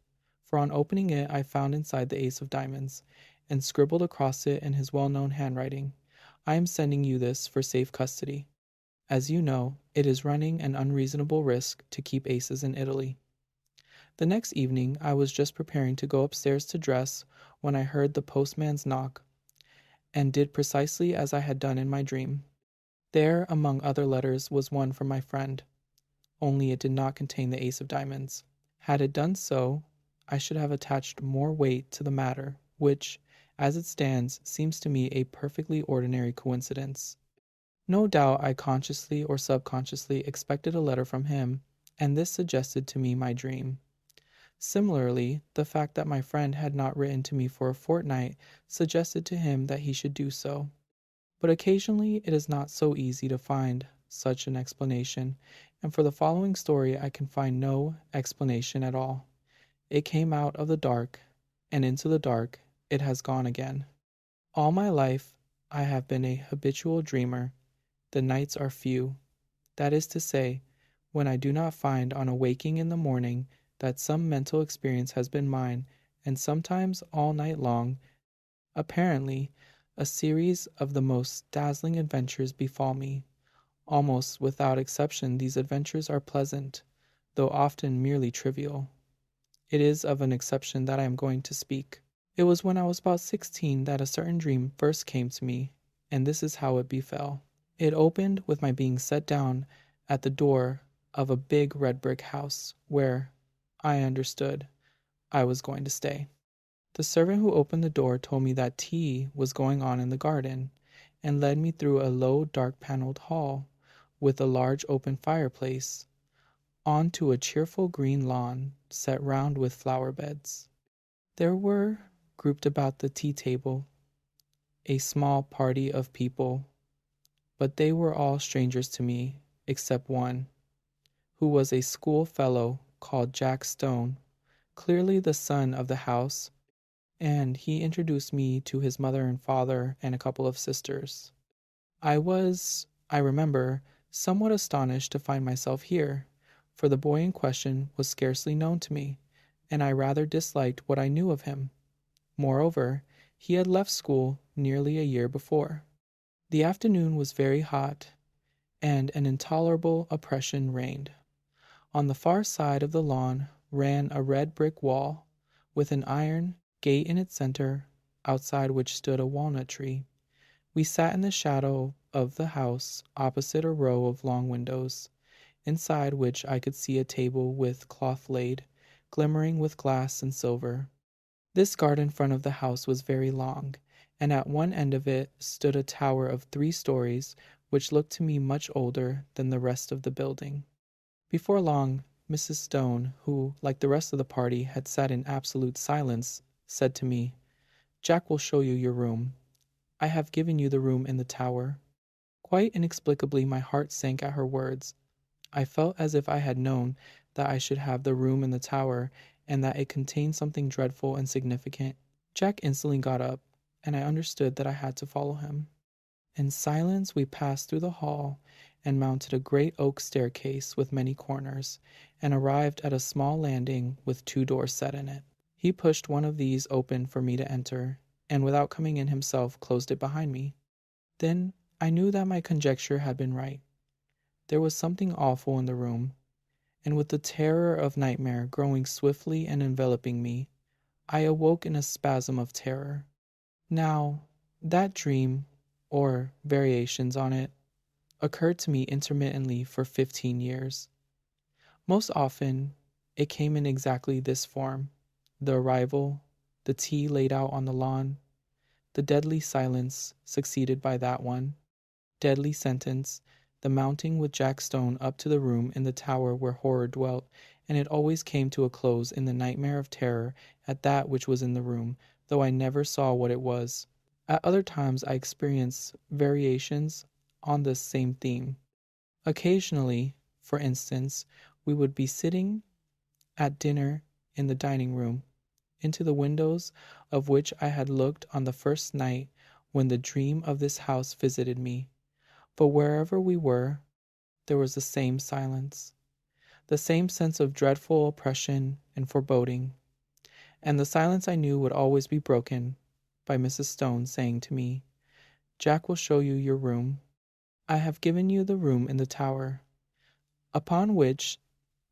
for on opening it I found inside the ace of diamonds, and scribbled across it in his well-known handwriting, "I am sending you this for safe custody. As you know, it is running an unreasonable risk to keep aces in Italy." The next evening I was just preparing to go upstairs to dress when I heard the postman's knock, and did precisely as I had done in my dream. There, among other letters, was one from my friend, only it did not contain the ace of diamonds. Had it done so, I should have attached more weight to the matter, which, as it stands, seems to me a perfectly ordinary coincidence. No doubt I consciously or subconsciously expected a letter from him, and this suggested to me my dream. Similarly, the fact that my friend had not written to me for a fortnight suggested to him that he should do so. But occasionally it is not so easy to find such an explanation, and for the following story I can find no explanation at all. It came out of the dark, and into the dark it has gone again. All my life I have been a habitual dreamer. The nights are few. That is to say, when I do not find on awaking in the morning that some mental experience has been mine, and sometimes all night long, apparently, a series of the most dazzling adventures befall me. Almost without exception these adventures are pleasant, though often merely trivial. It is of an exception that I am going to speak. It was when I was about 16 that a certain dream first came to me, and this is how it befell. It opened with my being set down at the door of a big red brick house, where, I understood, I was going to stay. The servant who opened the door told me that tea was going on in the garden, and led me through a low dark-panelled hall, with a large open fireplace, on to a cheerful green lawn, set round with flower-beds. There were, grouped about the tea-table, a small party of people, but they were all strangers to me, except one, who was a schoolfellow called Jack Stone, clearly the son of the house, and he introduced me to his mother and father and a couple of sisters. I was, I remember, somewhat astonished to find myself here, for the boy in question was scarcely known to me, and I rather disliked what I knew of him. Moreover, he had left school nearly a year before. The afternoon was very hot, and an intolerable oppression reigned. On the far side of the lawn ran a red brick wall, with an iron gate in its center, outside which stood a walnut tree. We sat in the shadow of the house, opposite a row of long windows, inside which I could see a table with cloth laid, glimmering with glass and silver. This garden front of the house was very long, and at one end of it stood a tower of 3 stories, which looked to me much older than the rest of the building. Before long, Mrs. Stone, who, like the rest of the party, had sat in absolute silence, said to me, "Jack will show you your room. I have given you the room in the tower." Quite inexplicably my heart sank at her words. I felt as if I had known that I should have the room in the tower, and that it contained something dreadful and significant. Jack instantly got up, and I understood that I had to follow him. In silence we passed through the hall, and mounted a great oak staircase with many corners, and arrived at a small landing with 2 doors set in it. He pushed one of these open for me to enter, and without coming in himself closed it behind me. Then I knew that my conjecture had been right. There was something awful in the room, and with the terror of nightmare growing swiftly and enveloping me, I awoke in a spasm of terror. Now, that dream, or variations on it, occurred to me intermittently for 15 years. Most often, it came in exactly this form: the arrival, the tea laid out on the lawn, the deadly silence succeeded by that one deadly sentence, the mounting with Jack Stone up to the room in the tower where horror dwelt, and it always came to a close in the nightmare of terror at that which was in the room, though I never saw what it was. At other times I experienced variations on this same theme. Occasionally, for instance, we would be sitting at dinner in the dining room, into the windows of which I had looked on the first night when the dream of this house visited me. But wherever we were, there was the same silence, the same sense of dreadful oppression and foreboding. And the silence I knew would always be broken by Mrs. Stone saying to me, "Jack will show you your room. I have given you the room in the tower." Upon which,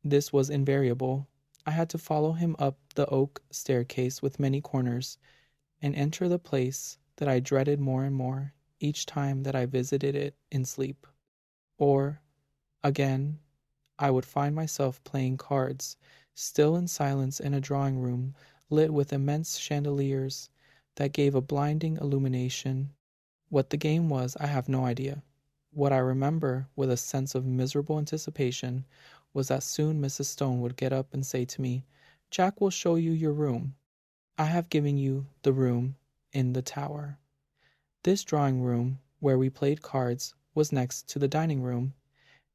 this was invariable, I had to follow him up the oak staircase with many corners, and enter the place that I dreaded more and more each time that I visited it in sleep. Or, again, I would find myself playing cards, still in silence in a drawing room lit with immense chandeliers that gave a blinding illumination. What the game was, I have no idea. What I remember with a sense of miserable anticipation was that soon Mrs. Stone would get up and say to me, "Jack will show you your room. I have given you the room in the tower." This drawing room, where we played cards, was next to the dining room,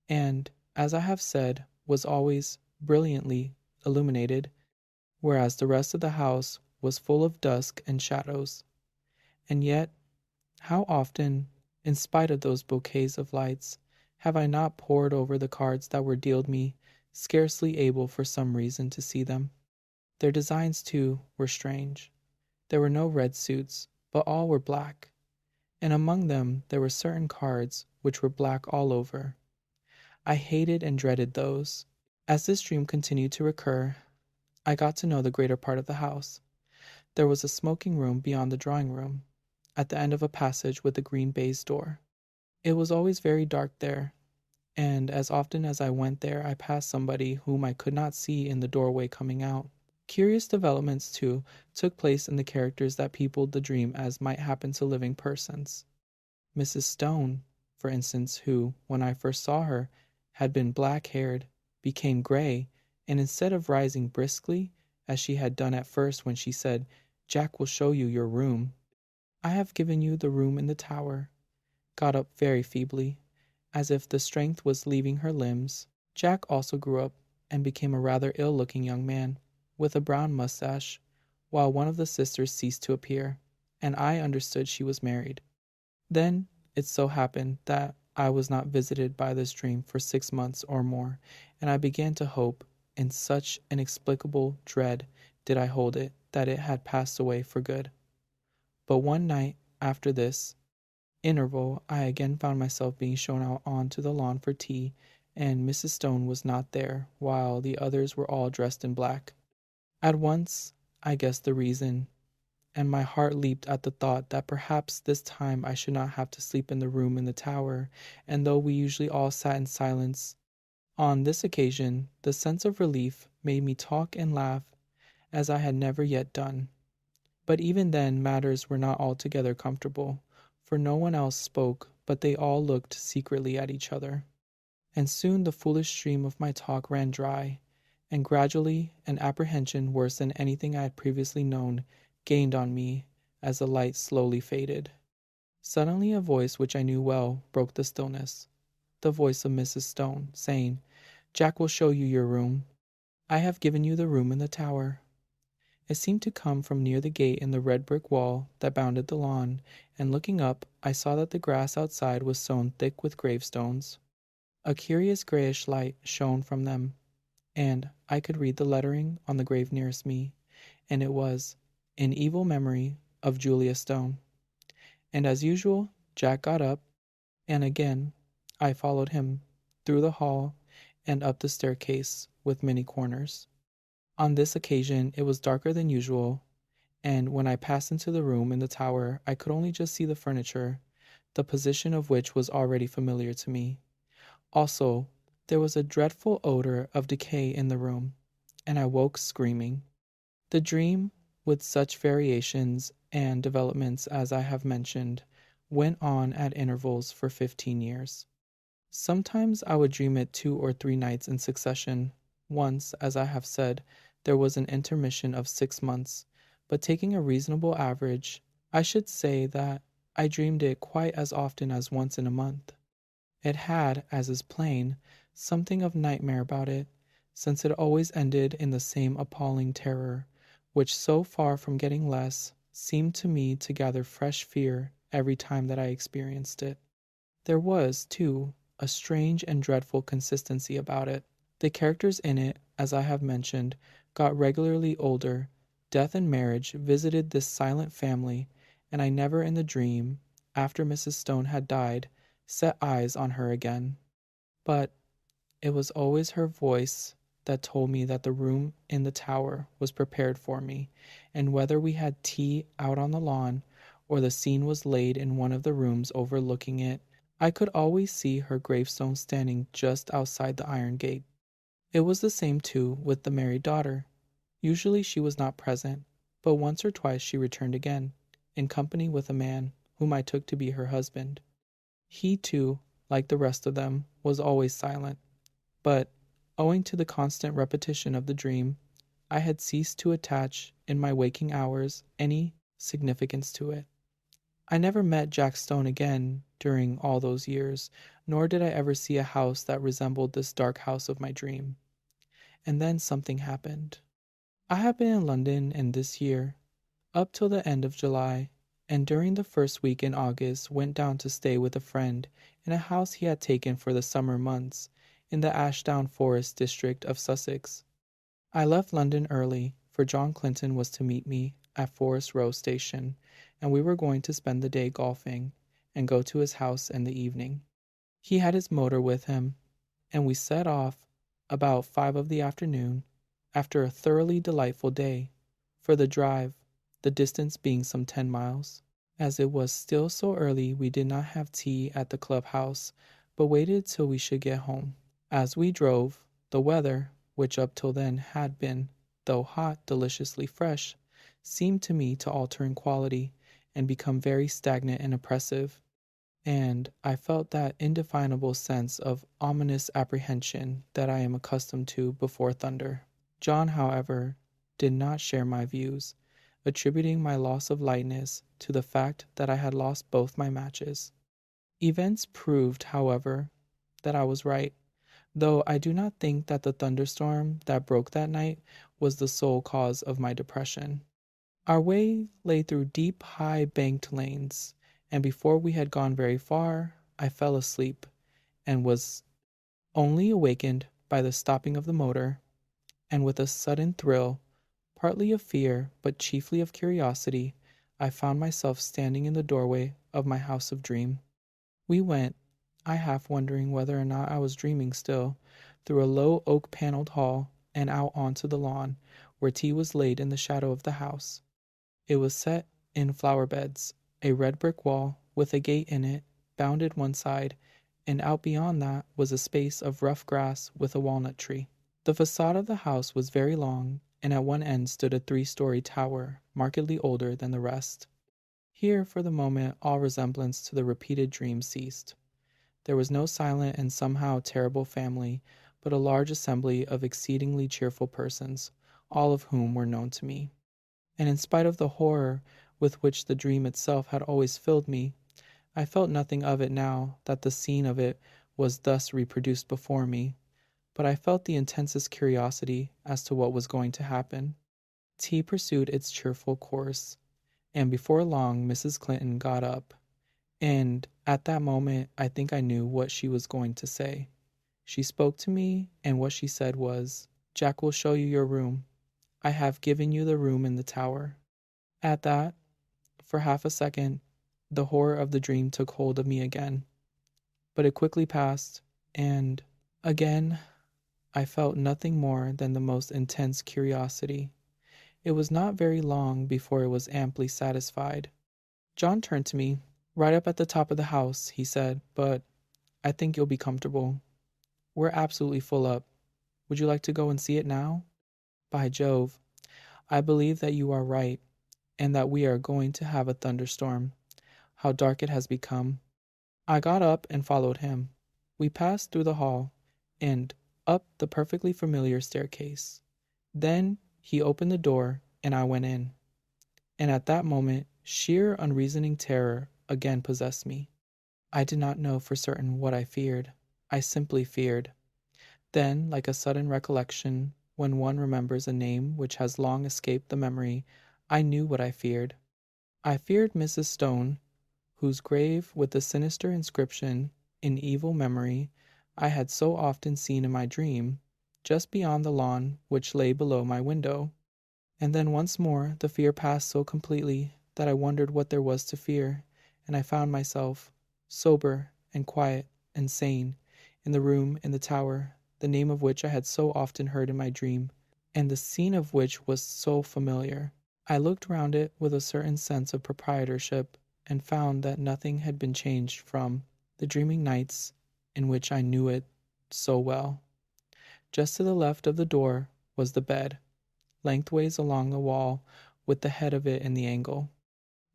and, as I have said, was always brilliantly illuminated, whereas the rest of the house was full of dusk and shadows. And yet, how often, in spite of those bouquets of lights, have I not pored over the cards that were dealt me, scarcely able for some reason to see them? Their designs, too, were strange. There were no red suits, but all were black, and among them there were certain cards which were black all over. I hated and dreaded those. As this dream continued to recur, I got to know the greater part of the house. There was a smoking room beyond the drawing room, at the end of a passage with a green baize door. It was always very dark there, and as often as I went there I passed somebody whom I could not see in the doorway coming out. Curious developments, too, took place in the characters that peopled the dream as might happen to living persons. Mrs. Stone, for instance, who, when I first saw her, had been black-haired, became gray, and instead of rising briskly, as she had done at first when she said, "Jack will show you your room, I have given you the room in the tower," got up very feebly, as if the strength was leaving her limbs. Jack also grew up and became a rather ill-looking young man, with a brown mustache, while one of the sisters ceased to appear, and I understood she was married. Then it so happened that I was not visited by this dream for 6 months or more, and I began to hope, in such inexplicable dread did I hold it, that it had passed away for good. But one night after this interval I again found myself being shown out on to the lawn for tea, and Mrs. Stone was not there, while the others were all dressed in black. At once I guessed the reason, and my heart leaped at the thought that perhaps this time I should not have to sleep in the room in the tower, and though we usually all sat in silence, on this occasion the sense of relief made me talk and laugh as I had never yet done. But even then matters were not altogether comfortable, for no one else spoke, but they all looked secretly at each other. And soon the foolish stream of my talk ran dry, and gradually an apprehension worse than anything I had previously known gained on me as the light slowly faded. Suddenly a voice which I knew well broke the stillness, the voice of Mrs. Stone, saying, "Jack will show you your room. I have given you the room in the tower." It seemed to come from near the gate in the red brick wall that bounded the lawn, and looking up I saw that the grass outside was sown thick with gravestones. A curious grayish light shone from them, and I could read the lettering on the grave nearest me, and it was, "In evil memory of Julia Stone." And as usual, Jack got up, and again I followed him through the hall and up the staircase with many corners. On this occasion it was darker than usual, and when I passed into the room in the tower I could only just see the furniture, the position of which was already familiar to me. Also, There was a dreadful odor of decay in the room, and I woke screaming. The dream, with such variations and developments as I have mentioned, went on at intervals for 15 years. Sometimes I would dream it 2 or 3 nights in succession. Once, as I have said, there was an intermission of 6 months, but taking a reasonable average, I should say that I dreamed it quite as often as once in a month. It had, as is plain, something of nightmare about it, since it always ended in the same appalling terror, which, so far from getting less, seemed to me to gather fresh fear every time that I experienced it. There was, too, a strange and dreadful consistency about it. The characters in it, as I have mentioned, got regularly older. Death and marriage visited this silent family, and I never in the dream, after Mrs. Stone had died, set eyes on her again. But it was always her voice that told me that the room in the tower was prepared for me, and whether we had tea out on the lawn, or the scene was laid in one of the rooms overlooking it, I could always see her gravestone standing just outside the iron gate. It was the same, too, with the married daughter. Usually she was not present, but once or twice she returned again, in company with a man whom I took to be her husband. He, too, like the rest of them, was always silent, but, owing to the constant repetition of the dream, I had ceased to attach, in my waking hours, any significance to it. I never met Jack Stone again during all those years, nor did I ever see a house that resembled this dark house of my dream. And then something happened. I have been in London in this year, up till the end of July, and during the first week in August went down to stay with a friend in a house he had taken for the summer months, in the Ashdown Forest district of Sussex. I left London early, for John Clinton was to meet me at Forest Row Station, and we were going to spend the day golfing, and go to his house in the evening. He had his motor with him, and we set off about 5 of the afternoon, after a thoroughly delightful day, for the drive, the distance being some 10 miles. As it was still so early, we did not have tea at the clubhouse, but waited till we should get home. As we drove, the weather, which up till then had been, though hot, deliciously fresh, seemed to me to alter in quality, and become very stagnant and oppressive, and I felt that indefinable sense of ominous apprehension that I am accustomed to before thunder. John, however, did not share my views, attributing my loss of lightness to the fact that I had lost both my matches. Events proved, however, that I was right, though I do not think that the thunderstorm that broke that night was the sole cause of my depression. Our way lay through deep, high-banked lanes, and before we had gone very far, I fell asleep, and was only awakened by the stopping of the motor, and with a sudden thrill, partly of fear, but chiefly of curiosity, I found myself standing in the doorway of my house of dream. We went, I half wondering whether or not I was dreaming still, through a low oak-panelled hall, and out onto the lawn, where tea was laid in the shadow of the house. It was set in flower beds, a red brick wall, with a gate in it, bounded one side, and out beyond that was a space of rough grass with a walnut tree. The facade of the house was very long, and at one end stood a 3-story tower, markedly older than the rest. Here, for the moment, all resemblance to the repeated dream ceased. There was no silent and somehow terrible family, but a large assembly of exceedingly cheerful persons, all of whom were known to me. And in spite of the horror with which the dream itself had always filled me, I felt nothing of it now that the scene of it was thus reproduced before me, but I felt the intensest curiosity as to what was going to happen. Tea pursued its cheerful course, and before long Mrs. Clinton got up, and at that moment I think I knew what she was going to say. She spoke to me, and what she said was, "Jack will show you your room. I have given you the room in the tower." At that, for half a second, the horror of the dream took hold of me again, but it quickly passed, and again I felt nothing more than the most intense curiosity. It was not very long before it was amply satisfied. John turned to me. "Right up at the top of the house," he said, "but I think you'll be comfortable." We're absolutely full up. Would you like to go and see it now? By Jove, I believe that you are right, and that we are going to have a thunderstorm. How dark it has become. I got up and followed him. We passed through the hall, and up the perfectly familiar staircase. Then he opened the door, and I went in. And at that moment, sheer unreasoning terror again possessed me. I did not know for certain what I feared. I simply feared. Then, like a sudden recollection, when one remembers a name which has long escaped the memory, I knew what I feared. I feared Mrs. Stone, whose grave with the sinister inscription, "In evil memory," I had so often seen in my dream, just beyond the lawn which lay below my window. And then once more the fear passed so completely that I wondered what there was to fear, and I found myself, sober and quiet and sane, in the room in the tower, the name of which I had so often heard in my dream, and the scene of which was so familiar. I looked round it with a certain sense of proprietorship, and found that nothing had been changed from the dreaming nights in which I knew it so well. Just to the left of the door was the bed, lengthways along the wall, with the head of it in the angle.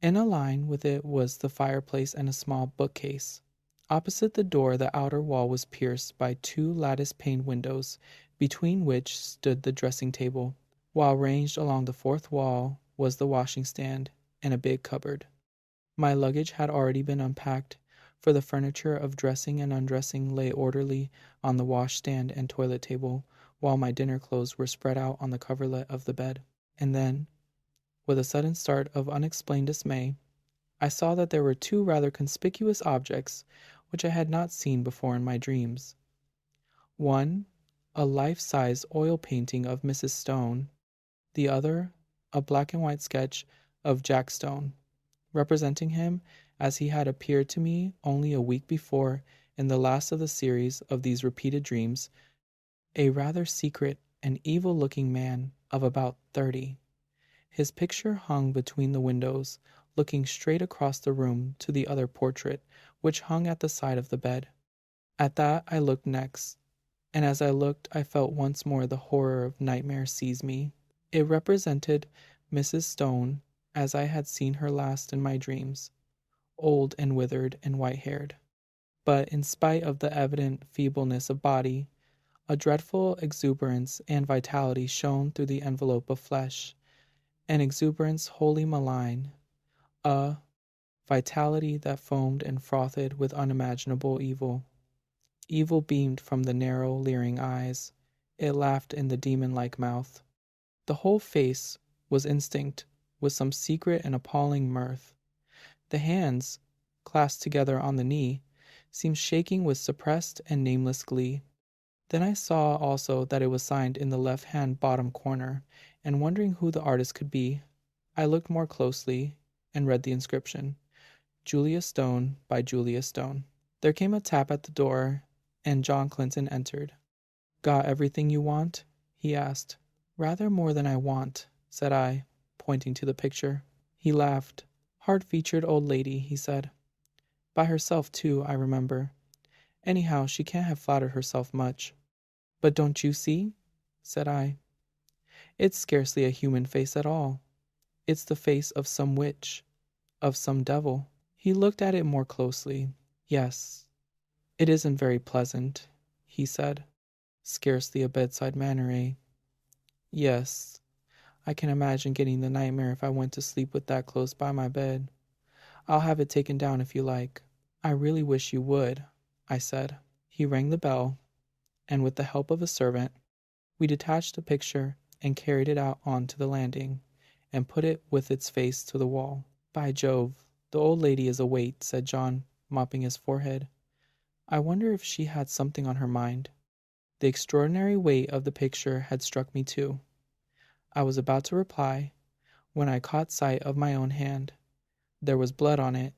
In a line with it was the fireplace and a small bookcase. Opposite the door the outer wall was pierced by two lattice-paned windows, between which stood the dressing-table, while ranged along the fourth wall was the washing-stand and a big cupboard. My luggage had already been unpacked, for the furniture of dressing and undressing lay orderly on the washstand and toilet table, while my dinner clothes were spread out on the coverlet of the bed. And then, with a sudden start of unexplained dismay, I saw that there were two rather conspicuous objects which I had not seen before in my dreams. One, a life-size oil painting of Mrs. Stone; the other, a black-and-white sketch of Jack Stone, representing him as he had appeared to me only a week before in the last of the series of these repeated dreams, a rather secret and evil-looking man of about 30. His picture hung between the windows, looking straight across the room to the other portrait, which hung at the side of the bed. At that I looked next, and as I looked I felt once more the horror of nightmare seize me. It represented Mrs. Stone as I had seen her last in my dreams, old and withered and white-haired. But in spite of the evident feebleness of body, a dreadful exuberance and vitality shone through the envelope of flesh, an exuberance wholly malign, a vitality that foamed and frothed with unimaginable evil. Evil beamed from the narrow, leering eyes. It laughed in the demon-like mouth. The whole face was instinct with some secret and appalling mirth. The hands, clasped together on the knee, seemed shaking with suppressed and nameless glee. Then I saw also that it was signed in the left-hand bottom corner, and wondering who the artist could be, I looked more closely and read the inscription, "Julia Stone by Julia Stone." There came a tap at the door, and John Clinton entered. "Got everything you want?" he asked. "Rather more than I want," said I, pointing to the picture. He laughed. "Hard-featured old lady," he said. "By herself, too, I remember. Anyhow, she can't have flattered herself much." "But don't you see?" said I. "It's scarcely a human face at all. It's the face of some witch, of some devil." He looked at it more closely. "Yes, it isn't very pleasant," he said. "Scarcely a bedside manner, eh?" "Yes, I can imagine getting the nightmare if I went to sleep with that close by my bed. I'll have it taken down if you like." "I really wish you would," I said. He rang the bell, and with the help of a servant, we detached the picture and carried it out on to the landing, and put it with its face to the wall. "By Jove, the old lady is a weight," said John, mopping his forehead. "I wonder if she had something on her mind." The extraordinary weight of the picture had struck me too. I was about to reply, when I caught sight of my own hand. There was blood on it,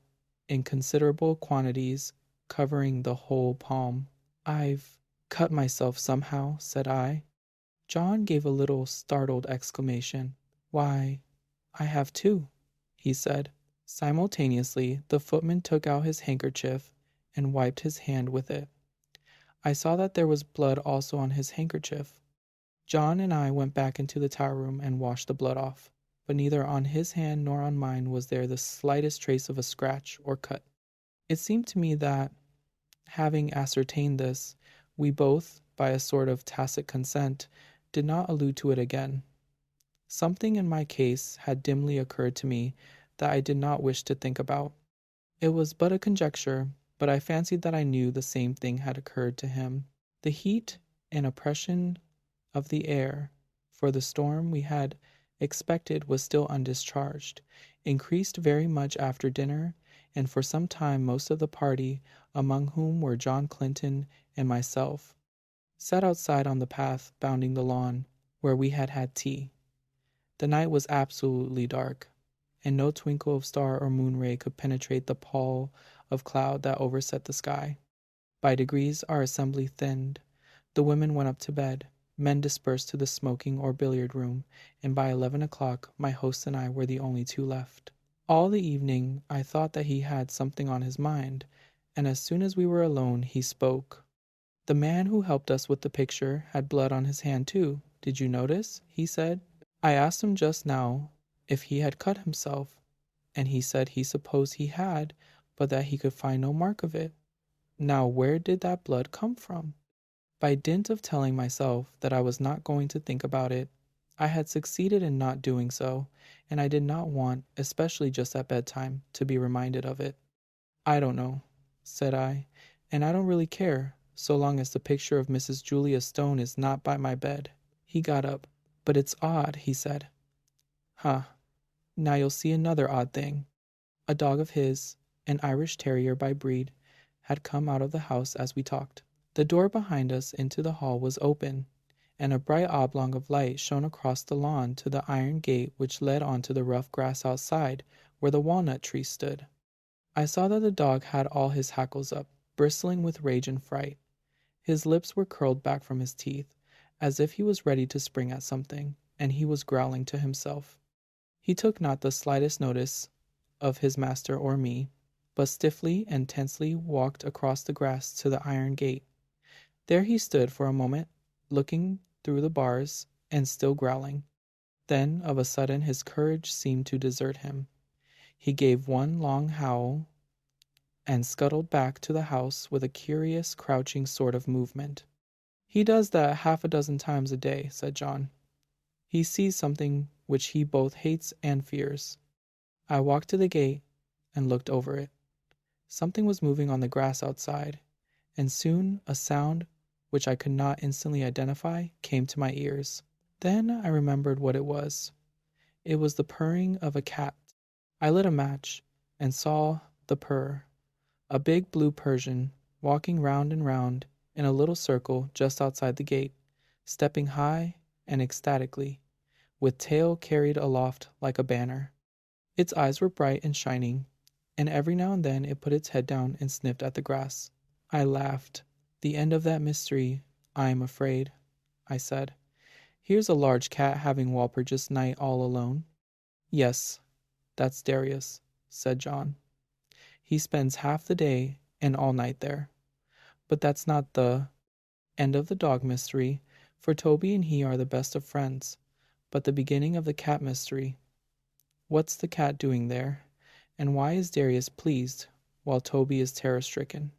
in considerable quantities, covering the whole palm. "I've cut myself somehow," said I. John gave a little startled exclamation. "Why, I have too," he said. Simultaneously the footman took out his handkerchief and wiped his hand with it. I saw that there was blood also on his handkerchief. John and I went back into the tower room and washed the blood off, but neither on his hand nor on mine was there the slightest trace of a scratch or cut. It seemed to me that, having ascertained this, we both, by a sort of tacit consent, did not allude to it again. Something in my case had dimly occurred to me that I did not wish to think about. It was but a conjecture, but I fancied that I knew the same thing had occurred to him. The heat and oppression of the air, for the storm we had expected was still undischarged, increased very much after dinner, and for some time most of the party, among whom were John Clinton and myself, sat outside on the path bounding the lawn, where we had had tea. The night was absolutely dark, and no twinkle of star or moon ray could penetrate the pall of cloud that overset the sky. By degrees our assembly thinned. The women went up to bed, men dispersed to the smoking or billiard room, and by 11 o'clock my host and I were the only two left. All the evening I thought that he had something on his mind, and as soon as we were alone he spoke. "The man who helped us with the picture had blood on his hand too. Did you notice?" he said. "I asked him just now if he had cut himself, and he said he supposed he had, but that he could find no mark of it. Now where did that blood come from?" By dint of telling myself that I was not going to think about it, I had succeeded in not doing so, and I did not want, especially just at bedtime, to be reminded of it. "I don't know," said I, "and I don't really care, so long as the picture of Mrs. Julia Stone is not by my bed." He got up. "But it's odd," he said. "Huh. Now you'll see another odd thing." A dog of his, an Irish terrier by breed, had come out of the house as we talked. The door behind us into the hall was open, and a bright oblong of light shone across the lawn to the iron gate which led onto the rough grass outside, where the walnut tree stood. I saw that the dog had all his hackles up, bristling with rage and fright. His lips were curled back from his teeth, as if he was ready to spring at something, and he was growling to himself. He took not the slightest notice of his master or me, but stiffly and tensely walked across the grass to the iron gate. There he stood for a moment, looking through the bars, and still growling. Then, of a sudden, his courage seemed to desert him. He gave one long howl, and scuttled back to the house with a curious, crouching sort of movement. "He does that half a dozen times a day," said John. "He sees something which he both hates and fears." I walked to the gate and looked over it. Something was moving on the grass outside, and soon a sound which I could not instantly identify came to my ears. Then I remembered what it was. It was the purring of a cat. I lit a match and saw the purr, a big blue Persian, walking round and round in a little circle just outside the gate, stepping high and ecstatically, with tail carried aloft like a banner. Its eyes were bright and shining, and every now and then it put its head down and sniffed at the grass. I laughed. "The end of that mystery, I am afraid," I said. "Here's a large cat having Walpurgis night all alone." "Yes, that's Darius," said John. "He spends half the day and all night there. But that's not the end of the dog mystery, for Toby and he are the best of friends, but the beginning of the cat mystery. What's the cat doing there, and why is Darius pleased while Toby is terror-stricken?"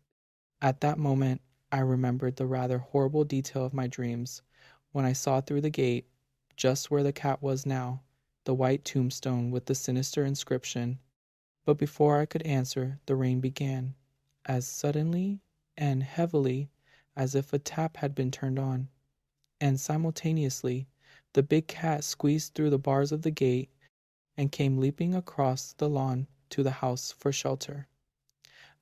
At that moment I remembered the rather horrible detail of my dreams, when I saw through the gate, just where the cat was now, the white tombstone with the sinister inscription. But before I could answer, the rain began, as suddenly and heavily as if a tap had been turned on, and simultaneously the big cat squeezed through the bars of the gate and came leaping across the lawn to the house for shelter.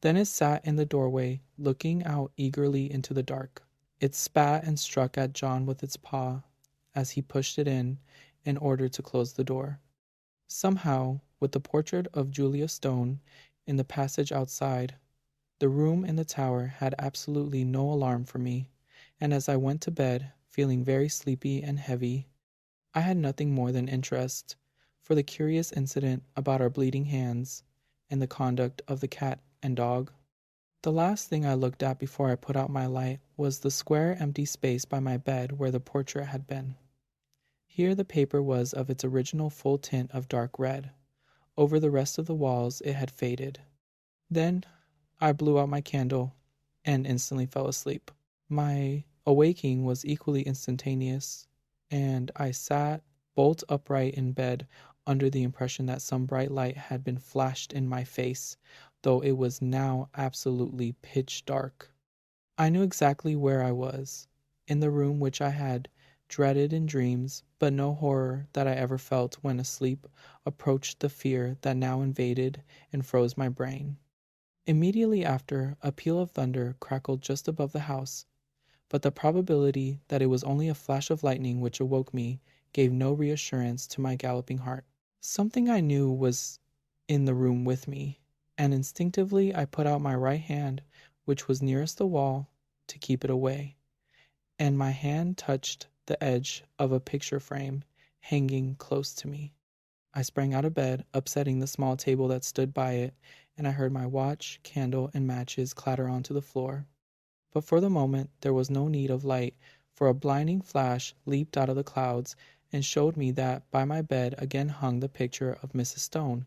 Then it sat in the doorway, looking out eagerly into the dark. It spat and struck at John with its paw as he pushed it in order to close the door. Somehow, with the portrait of Julia Stone in the passage outside, the room in the tower had absolutely no alarm for me, and as I went to bed, feeling very sleepy and heavy, I had nothing more than interest for the curious incident about our bleeding hands and the conduct of the cat and dog. The last thing I looked at before I put out my light was the square empty space by my bed where the portrait had been. Here the paper was of its original full tint of dark red. Over the rest of the walls it had faded. Then I blew out my candle and instantly fell asleep. My awaking was equally instantaneous, and I sat bolt upright in bed under the impression that some bright light had been flashed in my face, though it was now absolutely pitch dark. I knew exactly where I was, in the room which I had dreaded in dreams, but no horror that I ever felt when asleep approached the fear that now invaded and froze my brain. Immediately after, a peal of thunder crackled just above the house, but the probability that it was only a flash of lightning which awoke me gave no reassurance to my galloping heart. Something I knew was in the room with me, and instinctively I put out my right hand, which was nearest the wall, to keep it away, and my hand touched the edge of a picture frame hanging close to me. I sprang out of bed, upsetting the small table that stood by it, and I heard my watch, candle, and matches clatter onto the floor. But for the moment there was no need of light, for a blinding flash leaped out of the clouds and showed me that by my bed again hung the picture of Mrs. Stone,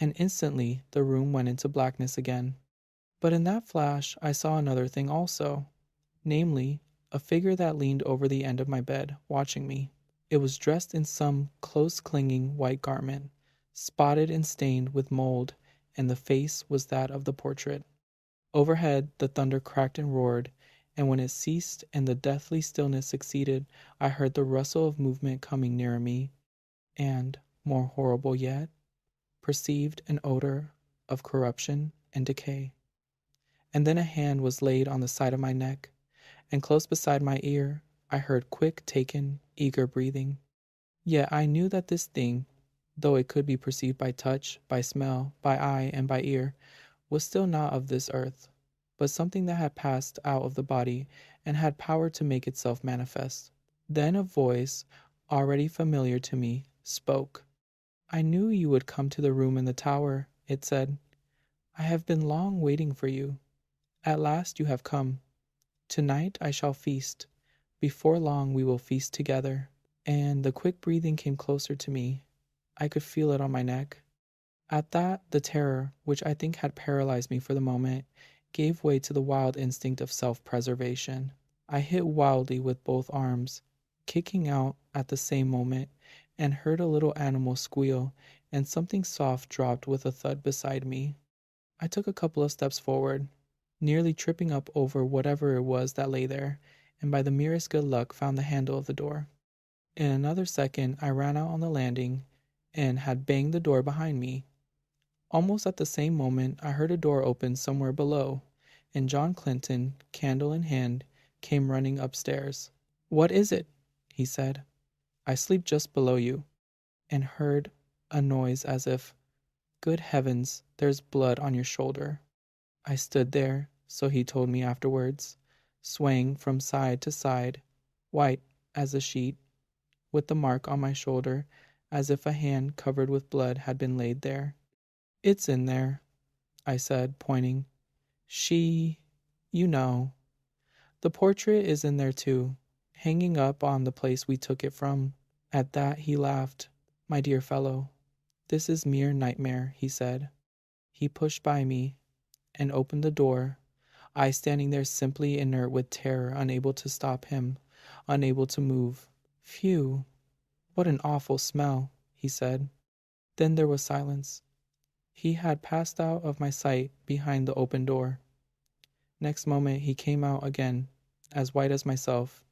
and instantly the room went into blackness again. But in that flash I saw another thing also, namely, a figure that leaned over the end of my bed, watching me. It was dressed in some close-clinging white garment, spotted and stained with mold, and the face was that of the portrait. Overhead the thunder cracked and roared, and when it ceased and the deathly stillness succeeded, I heard the rustle of movement coming nearer me, and, more horrible yet, perceived an odor of corruption and decay. And then a hand was laid on the side of my neck, and close beside my ear I heard quick taken, eager breathing. Yet I knew that this thing, though it could be perceived by touch, by smell, by eye, and by ear, was still not of this earth, but something that had passed out of the body and had power to make itself manifest. Then a voice, already familiar to me, spoke. "I knew you would come to the room in the tower," it said. "I have been long waiting for you. At last you have come. Tonight I shall feast. Before long we will feast together." And the quick breathing came closer to me. I could feel it on my neck. At that, the terror, which I think had paralyzed me for the moment, gave way to the wild instinct of self-preservation. I hit wildly with both arms, kicking out at the same moment, and heard a little animal squeal, and something soft dropped with a thud beside me. I took a couple of steps forward, nearly tripping up over whatever it was that lay there, and by the merest good luck found the handle of the door. In another second I ran out on the landing and had banged the door behind me. Almost at the same moment I heard a door open somewhere below, and John Clinton, candle in hand, came running upstairs. "What is it?" he said. "I sleep just below you," and heard a noise as if, "Good heavens, there's blood on your shoulder." I stood there, so he told me afterwards, swaying from side to side, white as a sheet, with the mark on my shoulder as if a hand covered with blood had been laid there. "It's in there," I said, pointing. You know. The portrait is in there too, hanging up on the place we took it from." At that he laughed. "My dear fellow, this is mere nightmare," he said. He pushed by me and opened the door, I standing there simply inert with terror, unable to stop him, unable to move. "Phew, what an awful smell," he said. Then there was silence. He had passed out of my sight behind the open door. Next moment he came out again, as white as myself,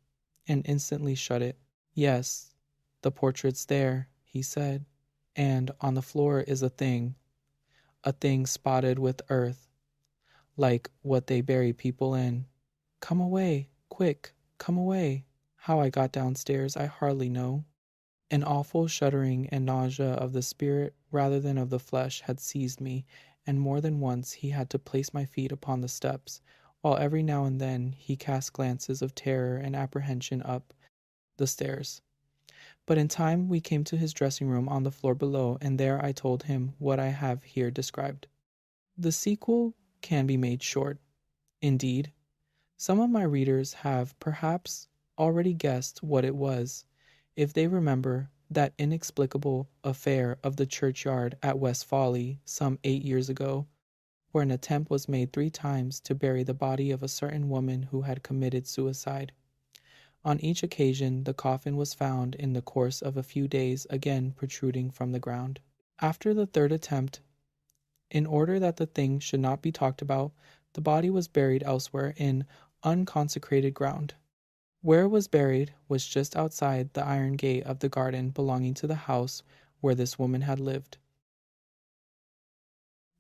and instantly shut it. "Yes, the portrait's there," he said, "and on the floor is a thing spotted with earth, like what they bury people in. Come away, quick, come away." How I got downstairs I hardly know. An awful shuddering and nausea of the spirit rather than of the flesh had seized me, and more than once he had to place my feet upon the steps, while every now and then he cast glances of terror and apprehension up the stairs. But in time we came to his dressing room on the floor below, and there I told him what I have here described. The sequel can be made short. Indeed, some of my readers have perhaps already guessed what it was, if they remember that inexplicable affair of the churchyard at West Folly some 8 years ago, where an attempt was made 3 times to bury the body of a certain woman who had committed suicide. On each occasion, the coffin was found in the course of a few days again protruding from the ground. After the 3rd attempt, in order that the thing should not be talked about, the body was buried elsewhere in unconsecrated ground. Where it was buried was just outside the iron gate of the garden belonging to the house where this woman had lived.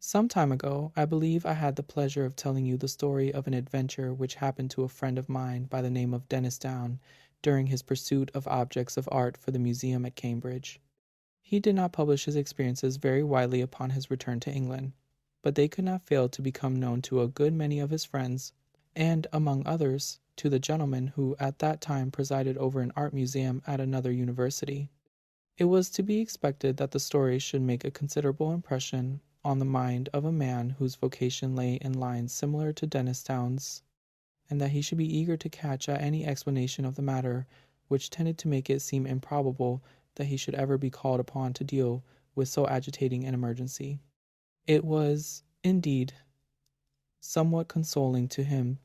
Some time ago, I believe I had the pleasure of telling you the story of an adventure which happened to a friend of mine by the name of Dennis Down during his pursuit of objects of art for the museum at Cambridge. He did not publish his experiences very widely upon his return to England, but they could not fail to become known to a good many of his friends, and, among others, to the gentleman who at that time presided over an art museum at another university. It was to be expected that the story should make a considerable impression on the mind of a man whose vocation lay in lines similar to Dennis Down's, and that he should be eager to catch at any explanation of the matter which tended to make it seem improbable that he should ever be called upon to deal with so agitating an emergency. It was, indeed, somewhat consoling to him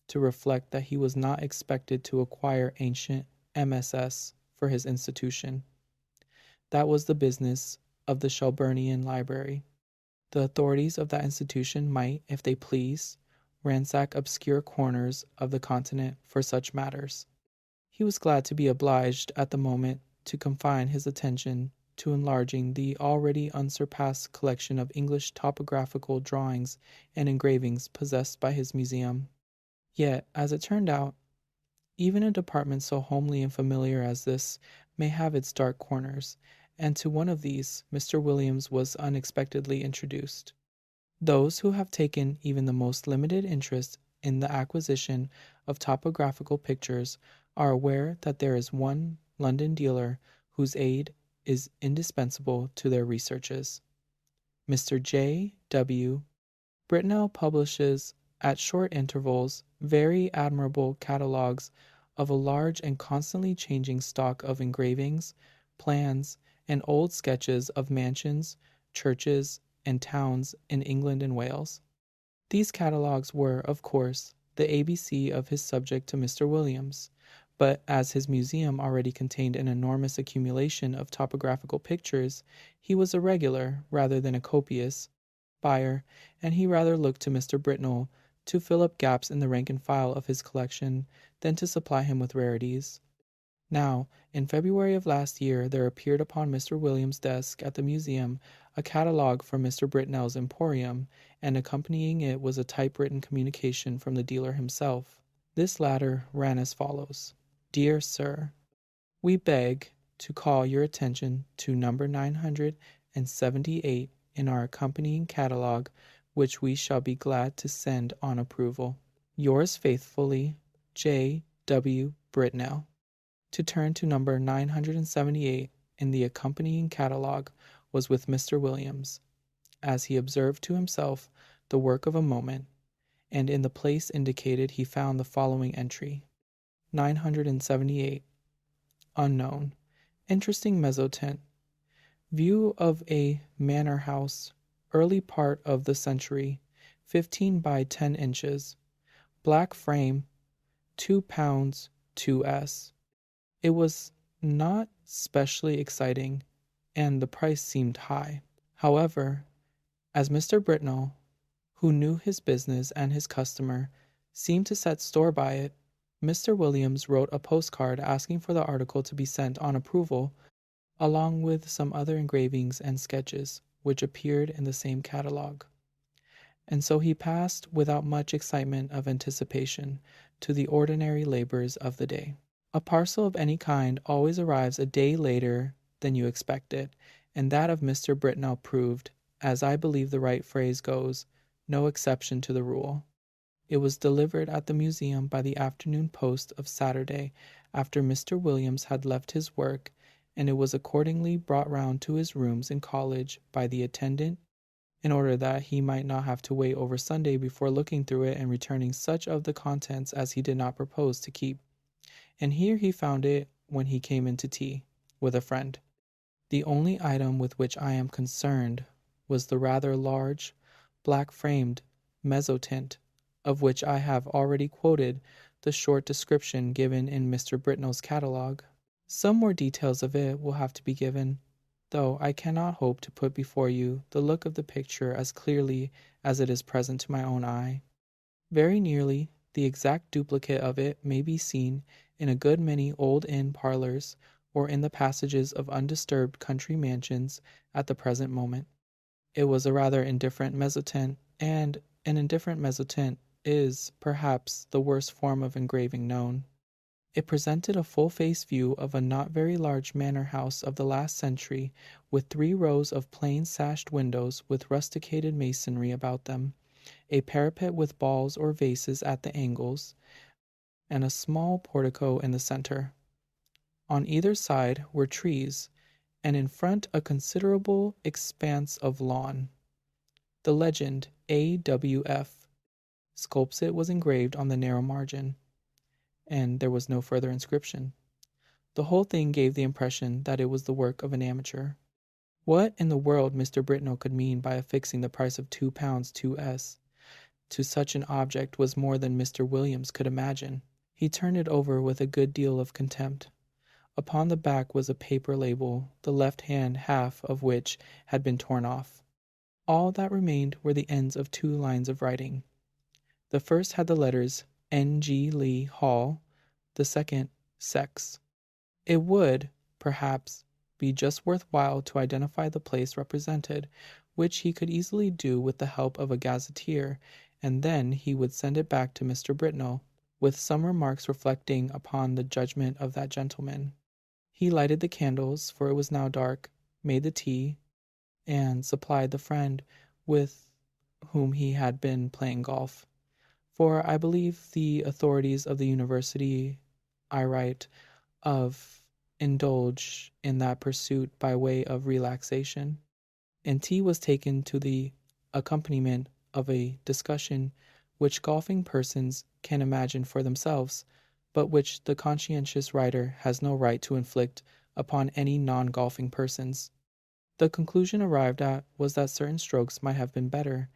to reflect that he was not expected to acquire ancient MSS for his institution. That was the business of the Shelburnian Library. The authorities of that institution might, if they pleased, ransack obscure corners of the continent for such matters. He was glad to be obliged at the moment to confine his attention to enlarging the already unsurpassed collection of English topographical drawings and engravings possessed by his museum. Yet, as it turned out, even a department so homely and familiar as this may have its dark corners, and to one of these Mr. Williams was unexpectedly introduced. Those who have taken even the most limited interest in the acquisition of topographical pictures are aware that there is one London dealer whose aid is indispensable to their researches. Mr. J. W. Britnell publishes at short intervals very admirable catalogues of a large and constantly changing stock of engravings, plans, and old sketches of mansions, churches, and towns in England and Wales. These catalogues were, of course, the ABC of his subject to Mr. Williams, but as his museum already contained an enormous accumulation of topographical pictures, he was a regular, rather than a copious, buyer, and he rather looked to Mr. Britnell to fill up gaps in the rank and file of his collection than to supply him with rarities. Now, in February of last year, there appeared upon Mr. Williams' desk at the museum a catalogue from Mr. Britnell's emporium, and accompanying it was a typewritten communication from the dealer himself. This latter ran as follows: Dear Sir, we beg to call your attention to number 978 in our accompanying catalogue, which we shall be glad to send on approval. Yours faithfully, J. W. Britnell. To turn to number 978 in the accompanying catalogue was with Mr. Williams, as he observed to himself, the work of a moment, and in the place indicated he found the following entry: 978. Unknown. Interesting Mezzotint. View of a manor house, early part of the century, 15 by 10 inches. Black frame, £2 2s. It was not specially exciting, and the price seemed high. However, as Mr. Britnell, who knew his business and his customer, seemed to set store by it, Mr. Williams wrote a postcard asking for the article to be sent on approval, along with some other engravings and sketches, which appeared in the same catalogue. And so he passed, without much excitement of anticipation, to the ordinary labors of the day. A parcel of any kind always arrives a day later than you expect it, and that of Mr. Britnell proved, as I believe the right phrase goes, no exception to the rule. It was delivered at the museum by the afternoon post of Saturday, after Mr. Williams had left his work, and it was accordingly brought round to his rooms in college by the attendant in order that he might not have to wait over Sunday before looking through it and returning such of the contents as he did not propose to keep. And here he found it when he came in to tea with a friend. The only item with which I am concerned was the rather large, black-framed Mezzotint, of which I have already quoted the short description given in Mr. Britnell's catalogue. Some more details of it will have to be given, though I cannot hope to put before you the look of the picture as clearly as it is present to my own eye. Very nearly the exact duplicate of it may be seen in a good many old inn parlours or in the passages of undisturbed country mansions at the present moment. It was a rather indifferent mezzotint, and an indifferent mezzotint is, perhaps, the worst form of engraving known. It presented a full-face view of a not very large manor house of the last century, with 3 rows of plain sashed windows with rusticated masonry about them, a parapet with balls or vases at the angles, and a small portico in the centre. On either side were trees, and in front a considerable expanse of lawn. The legend A.W.F. Sculpsit was engraved on the narrow margin, and there was no further inscription. The whole thing gave the impression that it was the work of an amateur. What in the world Mr. Britnell could mean by affixing the price of £2 2s to such an object was more than Mr. Williams could imagine. He turned it over with a good deal of contempt. Upon the back was a paper label, the left-hand half of which had been torn off. All that remained were the ends of 2 lines of writing. The first had the letters N.G. Lee Hall, the second Sex. It would, perhaps, be just worth while to identify the place represented, which he could easily do with the help of a gazetteer, and then he would send it back to Mr. Britnell, with some remarks reflecting upon the judgment of that gentleman. He lighted the candles, for it was now dark, made the tea, and supplied the friend with whom he had been playing golf. For I believe the authorities of the university, I write of, indulge in that pursuit by way of relaxation, and tea was taken to the accompaniment of a discussion which golfing persons can imagine for themselves, but which the conscientious writer has no right to inflict upon any non-golfing persons. The conclusion arrived at was that certain strokes might have been better,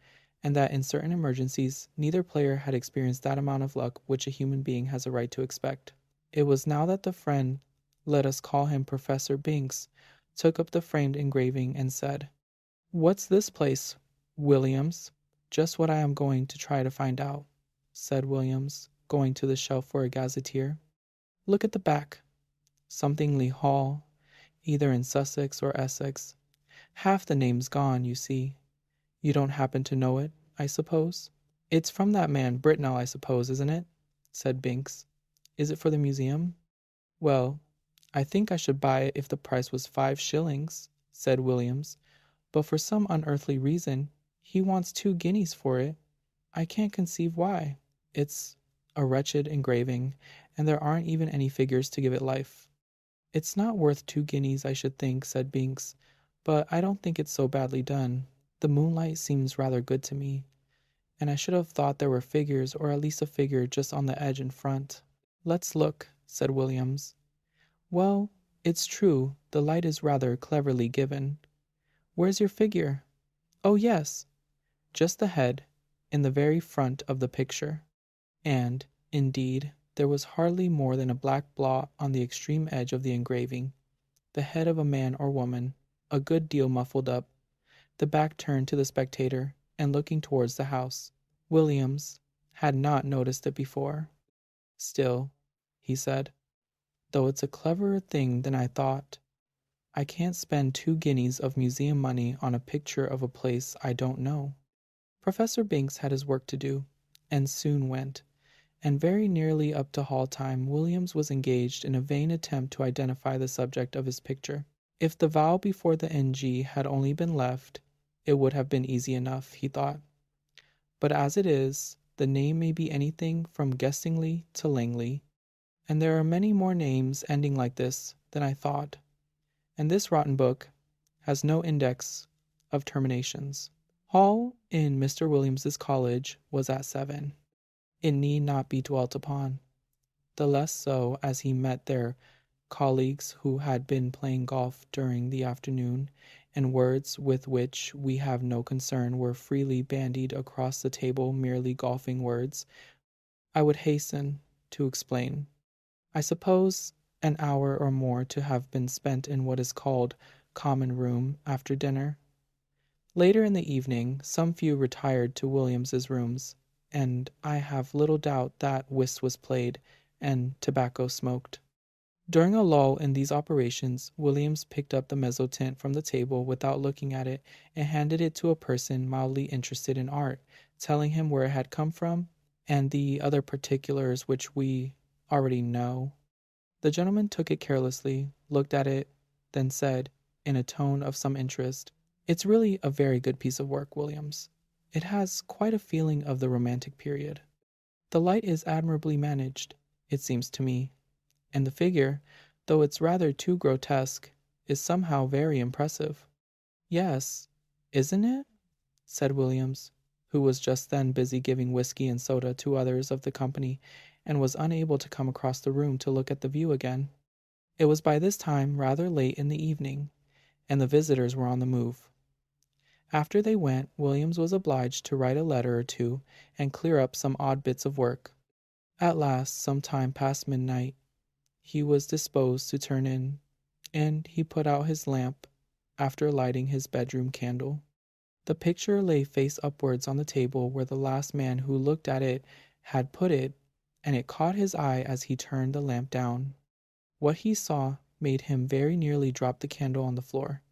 and that in certain emergencies neither player had experienced that amount of luck which a human being has a right to expect. It was now that the friend, let us call him Professor Binks, took up the framed engraving and said, "What's this place, Williams?" "Just what I am going to try to find out," said Williams, going to the shelf for a gazetteer. "Look at the back. Something Lee Hall, either in Sussex or Essex. Half the name's gone, you see. You don't happen to know it, I suppose?" "It's from that man Britnell, I suppose, isn't it?" said Binks. "Is it for the museum?" "Well, I think I should buy it if the price was 5 shillings, said Williams, "but for some unearthly reason he wants 2 guineas for it. I can't conceive why. It's a wretched engraving, and there aren't even any figures to give it life." "It's not worth 2 guineas, I should think," said Binks, "but I don't think it's so badly done. The moonlight seems rather good to me, and I should have thought there were figures, or at least a figure just on the edge in front." "Let's look," said Williams. "Well, it's true, the light is rather cleverly given. Where's your figure?" "Oh, yes, just the head, in the very front of the picture." And, indeed, there was hardly more than a black blot on the extreme edge of the engraving, the head of a man or woman, a good deal muffled up, the back turned to the spectator, and looking towards the house. Williams had not noticed it before. "Still," he said, "though it's a cleverer thing than I thought, I can't spend 2 guineas of museum money on a picture of a place I don't know." Professor Binks had his work to do, and soon went, and very nearly up to hall time Williams was engaged in a vain attempt to identify the subject of his picture. If the vowel before the NG had only been left, it would have been easy enough, he thought. But as it is, the name may be anything from Guessingly to Langley, and there are many more names ending like this than I thought, and this rotten book has no index of terminations. Hall in Mr. Williams's college was at 7. It need not be dwelt upon, the less so as he met there colleagues who had been playing golf during the afternoon, and words with which we have no concern were freely bandied across the table, merely golfing words. I would hasten to explain. I suppose an hour or more to have been spent in what is called common room after dinner. Later in the evening, some few retired to Williams's rooms, and I have little doubt that whist was played and tobacco smoked. During a lull in these operations, Williams picked up the Mezzotint from the table without looking at it and handed it to a person mildly interested in art, telling him where it had come from and the other particulars which we already know. The gentleman took it carelessly, looked at it, then said, in a tone of some interest, "It's really a very good piece of work, Williams. It has quite a feeling of the romantic period. The light is admirably managed, it seems to me, and the figure, though it's rather too grotesque, is somehow very impressive." "Yes, isn't it?" said Williams, who was just then busy giving whiskey and soda to others of the company, and was unable to come across the room to look at the view again. It was by this time rather late in the evening, and the visitors were on the move. After they went, Williams was obliged to write a letter or two and clear up some odd bits of work. At last, some time past midnight, he was disposed to turn in, and he put out his lamp after lighting his bedroom candle. The picture lay face upwards on the table where the last man who looked at it had put it, and it caught his eye as he turned the lamp down. What he saw made him very nearly drop the candle on the floor,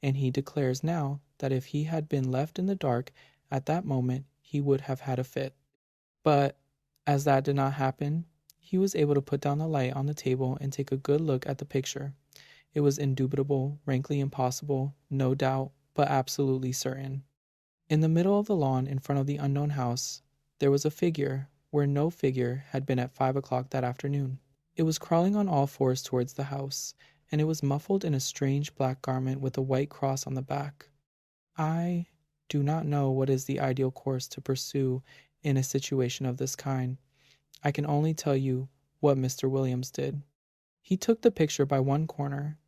and he declares now that if he had been left in the dark at that moment he would have had a fit. But as that did not happen, he was able to put down the light on the table and take a good look at the picture. It was indubitable, rankly impossible, no doubt, but absolutely certain. In the middle of the lawn in front of the unknown house, there was a figure where no figure had been at 5 o'clock that afternoon. It was crawling on all fours towards the house, and it was muffled in a strange black garment with a white cross on the back. I do not know what is the ideal course to pursue in a situation of this kind. I can only tell you what Mr. Williams did. He took the picture by one corner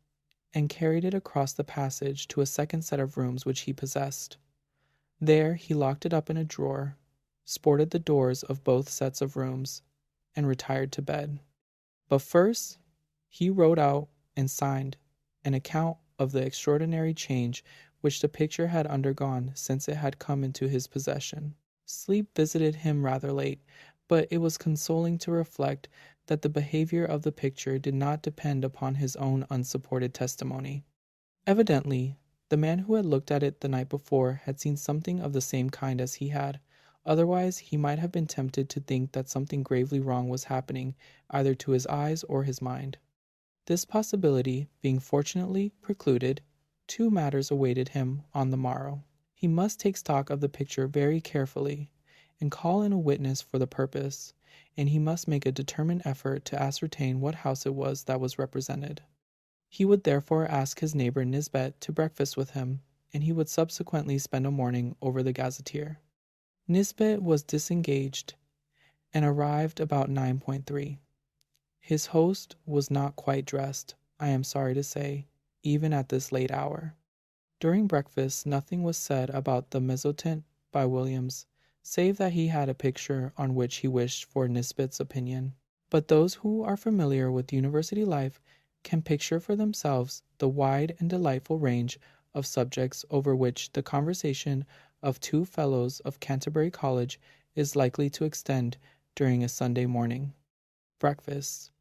and carried it across the passage to a second set of rooms which he possessed. There he locked it up in a drawer, sported the doors of both sets of rooms, and retired to bed. But first he wrote out and signed an account of the extraordinary change which the picture had undergone since it had come into his possession. Sleep visited him rather late, but it was consoling to reflect that the behavior of the picture did not depend upon his own unsupported testimony. Evidently, the man who had looked at it the night before had seen something of the same kind as he had. Otherwise, he might have been tempted to think that something gravely wrong was happening either to his eyes or his mind. This possibility being fortunately precluded, two matters awaited him on the morrow. He must take stock of the picture very carefully, and call in a witness for the purpose, and he must make a determined effort to ascertain what house it was that was represented. He would therefore ask his neighbor Nisbet to breakfast with him, and he would subsequently spend a morning over the gazetteer. Nisbet was disengaged, and arrived about 9:3. His host was not quite dressed, I am sorry to say, even at this late hour. During breakfast nothing was said about the Mezzotint by Williams, save that he had a picture on which he wished for Nisbet's opinion. But those who are familiar with university life can picture for themselves the wide and delightful range of subjects over which the conversation of two fellows of Canterbury College is likely to extend during a Sunday morning. Breakfast.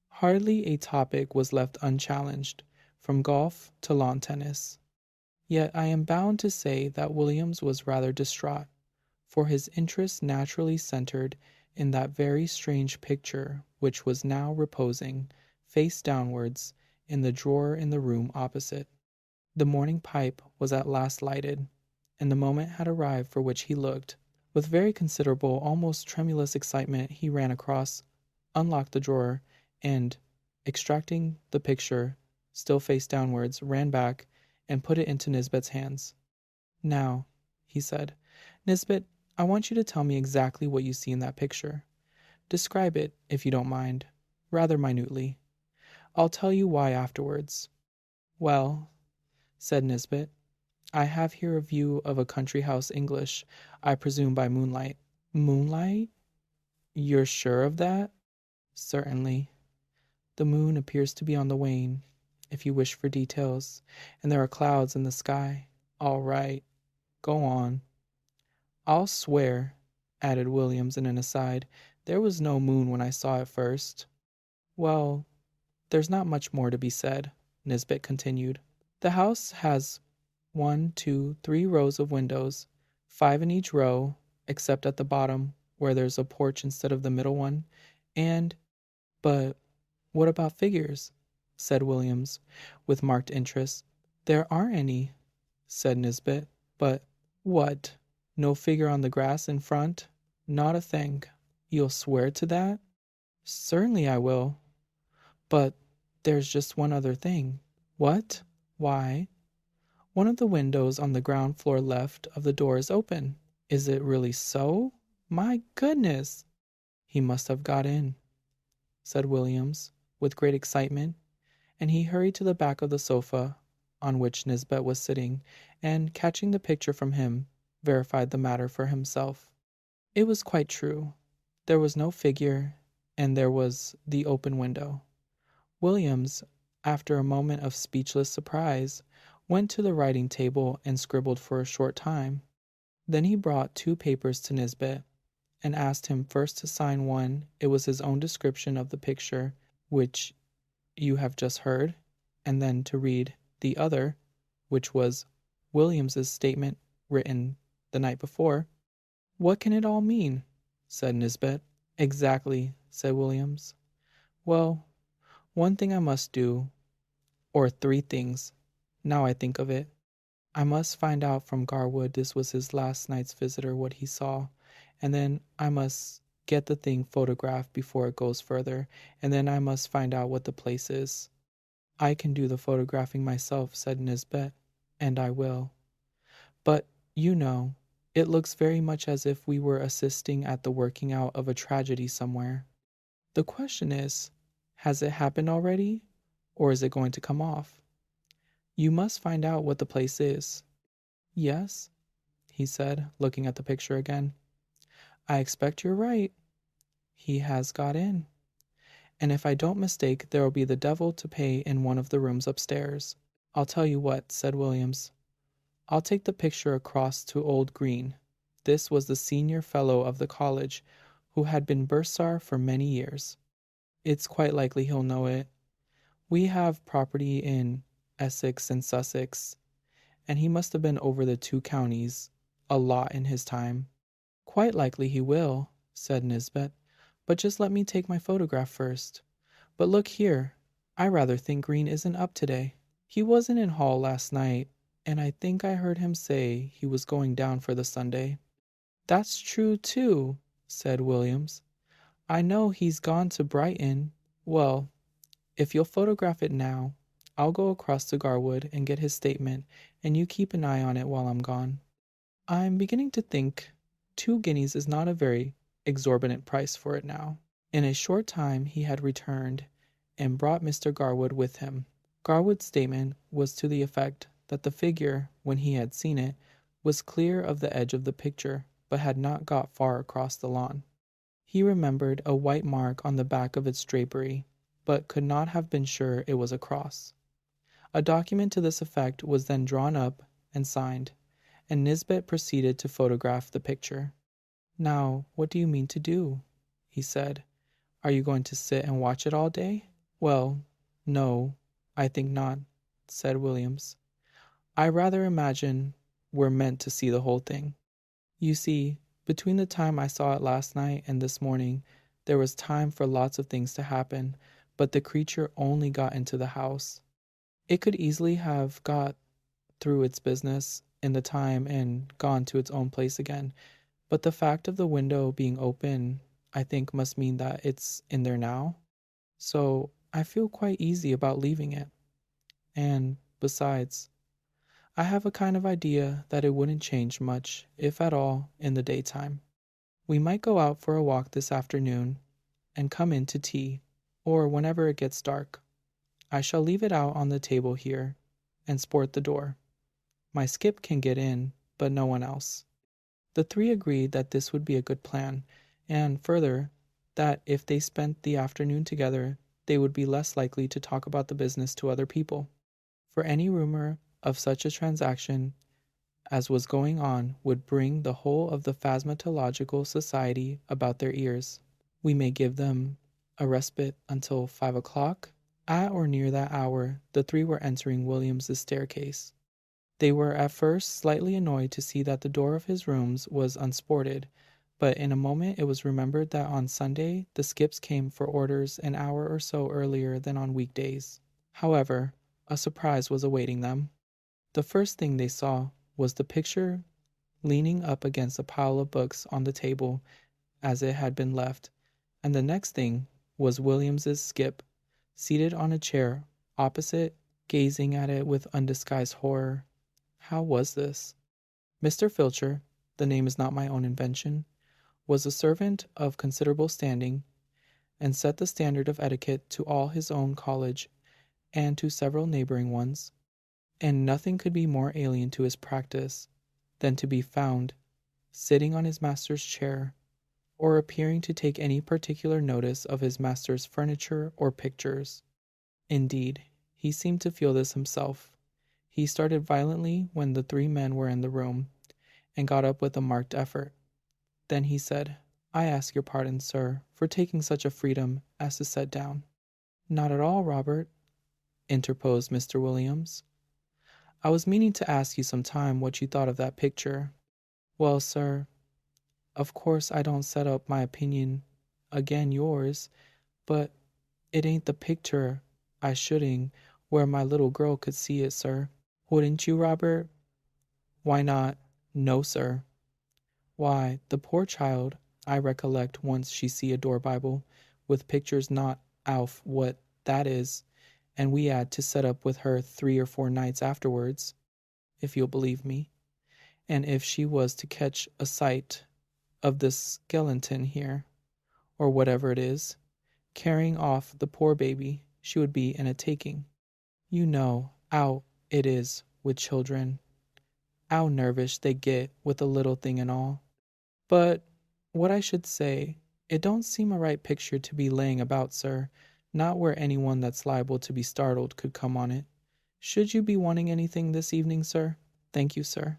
Hardly a topic was left unchallenged, from golf to lawn tennis. Yet I am bound to say that Williams was rather distraught, for his interest naturally centered in that very strange picture which was now reposing, face downwards, in the drawer in the room opposite. The morning pipe was at last lighted, and the moment had arrived for which he looked. With very considerable, almost tremulous excitement, he ran across, unlocked the drawer, and, extracting the picture, still face downwards, ran back, and put it into Nisbet's hands. "Now," he said. Nisbet, I want you to tell me exactly what you see in that picture. Describe it, if you don't mind, rather minutely. I'll tell you why afterwards. Well, said Nisbet, I have here a view of a country house English, I presume by moonlight. Moonlight? You're sure of that? Certainly. The moon appears to be on the wane, if you wish for details, and there are clouds in the sky. All right, go on. I'll swear, added Williams in an aside, there was no moon when I saw it first. Well, there's not much more to be said, Nisbet continued. The house has 1, 2, 3 rows of windows, 5 in each row, except at the bottom, where there's a porch instead of the middle one, and... But what about figures? Said Williams, with marked interest. There aren't any, said Nisbet. But what? No figure on the grass in front? Not a thing. You'll swear to that? Certainly I will. But there's just one other thing. What? Why? One of the windows on the ground floor left of the door is open. Is it really so? My goodness! He must have got in, said Williams, with great excitement, and he hurried to the back of the sofa on which Nisbet was sitting, and, catching the picture from him, verified the matter for himself. It was quite true. There was no figure, and there was the open window. Williams, after a moment of speechless surprise, went to the writing table and scribbled for a short time. Then he brought 2 papers to Nisbet, and asked him first to sign one. It was his own description of the picture, which you have just heard, and then to read the other, which was Williams's statement written the night before. What can it all mean? Said Nisbet. Exactly, said Williams. Well, one thing I must do, or 3 things, now I think of it. I must find out from Garwood this was his last night's visitor, what he saw, and then I must get the thing photographed before it goes further, and then I must find out what the place is. I can do the photographing myself, said Nisbet, and I will. But, you know, it looks very much as if we were assisting at the working out of a tragedy somewhere. The question is, has it happened already, or is it going to come off? You must find out what the place is. Yes, he said, looking at the picture again. I expect you're right. He has got in. And if I don't mistake, there'll be the devil to pay in one of the rooms upstairs. I'll tell you what, said Williams. I'll take the picture across to old Green. This was the senior fellow of the college, who had been bursar for many years. It's quite likely he'll know it. We have property in Essex and Sussex, and he must have been over the 2 counties a lot in his time. Quite likely he will, said Nisbet, but just let me take my photograph first. But look here, I rather think Green isn't up today. He wasn't in Hall last night, and I think I heard him say he was going down for the Sunday. That's true too, said Williams. I know he's gone to Brighton. Well, if you'll photograph it now, I'll go across to Garwood and get his statement, and you keep an eye on it while I'm gone. I'm beginning to think 2 guineas is not a very exorbitant price for it now. In a short time he had returned, and brought Mr. Garwood with him. Garwood's statement was to the effect that the figure, when he had seen it, was clear of the edge of the picture, but had not got far across the lawn. He remembered a white mark on the back of its drapery, but could not have been sure it was a cross. A document to this effect was then drawn up and signed, and Nisbet proceeded to photograph the picture. Now, what do you mean to do? He said. Are you going to sit and watch it all day? Well, no, I think not, said Williams. I rather imagine we're meant to see the whole thing. You see, between the time I saw it last night and this morning, there was time for lots of things to happen, but the creature only got into the house. It could easily have got through its business in the time and gone to its own place again, but the fact of the window being open, I think, must mean that it's in there now. So I feel quite easy about leaving it. And besides, I have a kind of idea that it wouldn't change much, if at all, in the daytime. We might go out for a walk this afternoon and come in to tea, or whenever it gets dark. I shall leave it out on the table here and sport the door. My skip can get in, but no one else. The three agreed that this would be a good plan, and further, that if they spent the afternoon together, they would be less likely to talk about the business to other people. For any rumor of such a transaction as was going on would bring the whole of the Phasmatological Society about their ears. We may give them a respite until 5 o'clock. At or near that hour, the three were entering Williams's staircase. They were at first slightly annoyed to see that the door of his rooms was unsported, but in a moment it was remembered that on Sunday the skips came for orders an hour or so earlier than on weekdays. However, a surprise was awaiting them. The first thing they saw was the picture leaning up against a pile of books on the table as it had been left, and the next thing was Williams's skip, seated on a chair opposite, gazing at it with undisguised horror. How was this? Mr. Filcher, the name is not my own invention, was a servant of considerable standing, and set the standard of etiquette to all his own college and to several neighboring ones, and nothing could be more alien to his practice than to be found sitting on his master's chair, or appearing to take any particular notice of his master's furniture or pictures. Indeed, he seemed to feel this himself. He started violently when the three men were in the room, and got up with a marked effort. Then he said, "I ask your pardon, sir, for taking such a freedom as to sit down." "Not at all, Robert," interposed Mr. Williams. "I was meaning to ask you some time what you thought of that picture." "Well, sir, of course I don't set up my opinion again yours, but it ain't the picture I shooting where my little girl could see it, sir. Wouldn't you, Robert?" "Why not? No, sir." "Why, the poor child, I recollect once she see a door Bible, with pictures not alf what that is, and we 'ad to set up with her 3 or 4 nights afterwards, if you'll believe me. And if she was to catch a sight of the skeleton here, or whatever it is, carrying off the poor baby, she would be in a taking. You know 'ow it is with children, 'ow nervous they get with a little thing and all. But what I should say, it don't seem a right picture to be laying about, sir, not where any one that's liable to be startled could come on it. Should you be wanting anything this evening, sir?" "Thank you, sir."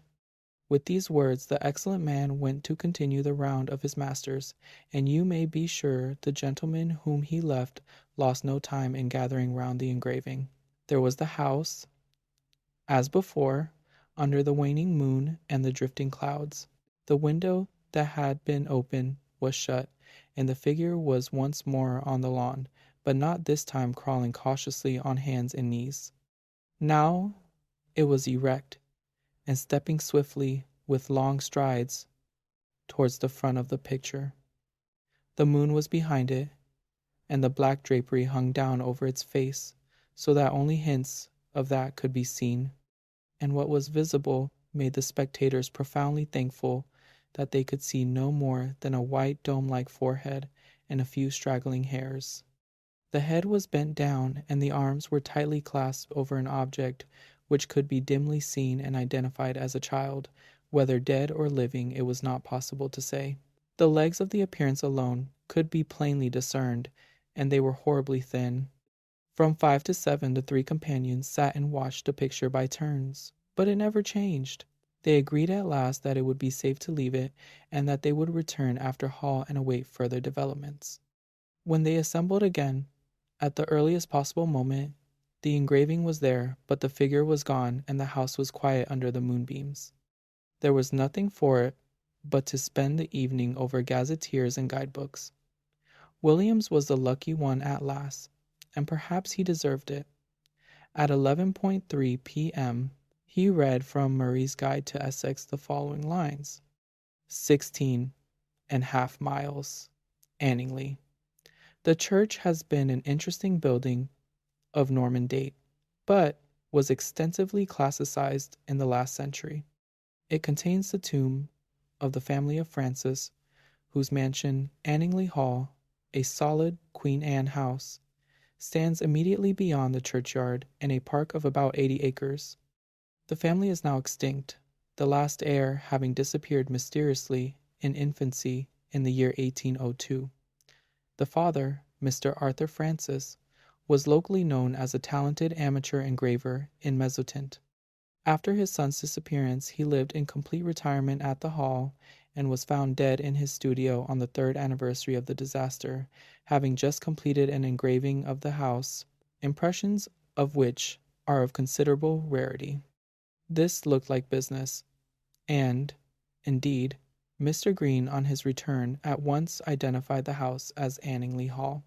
With these words the excellent man went to continue the round of his masters, and you may be sure the gentleman whom he left lost no time in gathering round the engraving. There was the house, as before, under the waning moon and the drifting clouds. The window that had been open was shut, and the figure was once more on the lawn, but not this time crawling cautiously on hands and knees. Now it was erect, and stepping swiftly with long strides towards the front of the picture. The moon was behind it, and the black drapery hung down over its face, so that only hints of that could be seen, and what was visible made the spectators profoundly thankful that they could see no more than a white dome-like forehead and a few straggling hairs. The head was bent down, and the arms were tightly clasped over an object which could be dimly seen and identified as a child. Whether dead or living it was not possible to say. The legs of the appearance alone could be plainly discerned, and they were horribly thin. From 5 to 7 the three companions sat and watched the picture by turns, but it never changed. They agreed at last that it would be safe to leave it, and that they would return after Hall and await further developments. When they assembled again, at the earliest possible moment, the engraving was there, but the figure was gone, and the house was quiet under the moonbeams. There was nothing for it but to spend the evening over gazetteers and guidebooks. Williams was the lucky one at last, and perhaps he deserved it. At 11:3 p.m. he read from Murray's Guide to Essex the following lines: 16½ miles, Anningley. The church has been an interesting building of Norman date, but was extensively classicized in the last century. It contains the tomb of the family of Francis, whose mansion, Anningley Hall, a solid Queen Anne house, stands immediately beyond the churchyard in a park of about 80 acres. The family is now extinct, the last heir having disappeared mysteriously in infancy in the year 1802. The father, Mr. Arthur Francis, was locally known as a talented amateur engraver in Mezzotint. After his son's disappearance, he lived in complete retirement at the Hall and was found dead in his studio on the 3rd anniversary of the disaster, having just completed an engraving of the house, impressions of which are of considerable rarity. This looked like business, and, indeed, Mr. Green on his return at once identified the house as Anningley Hall.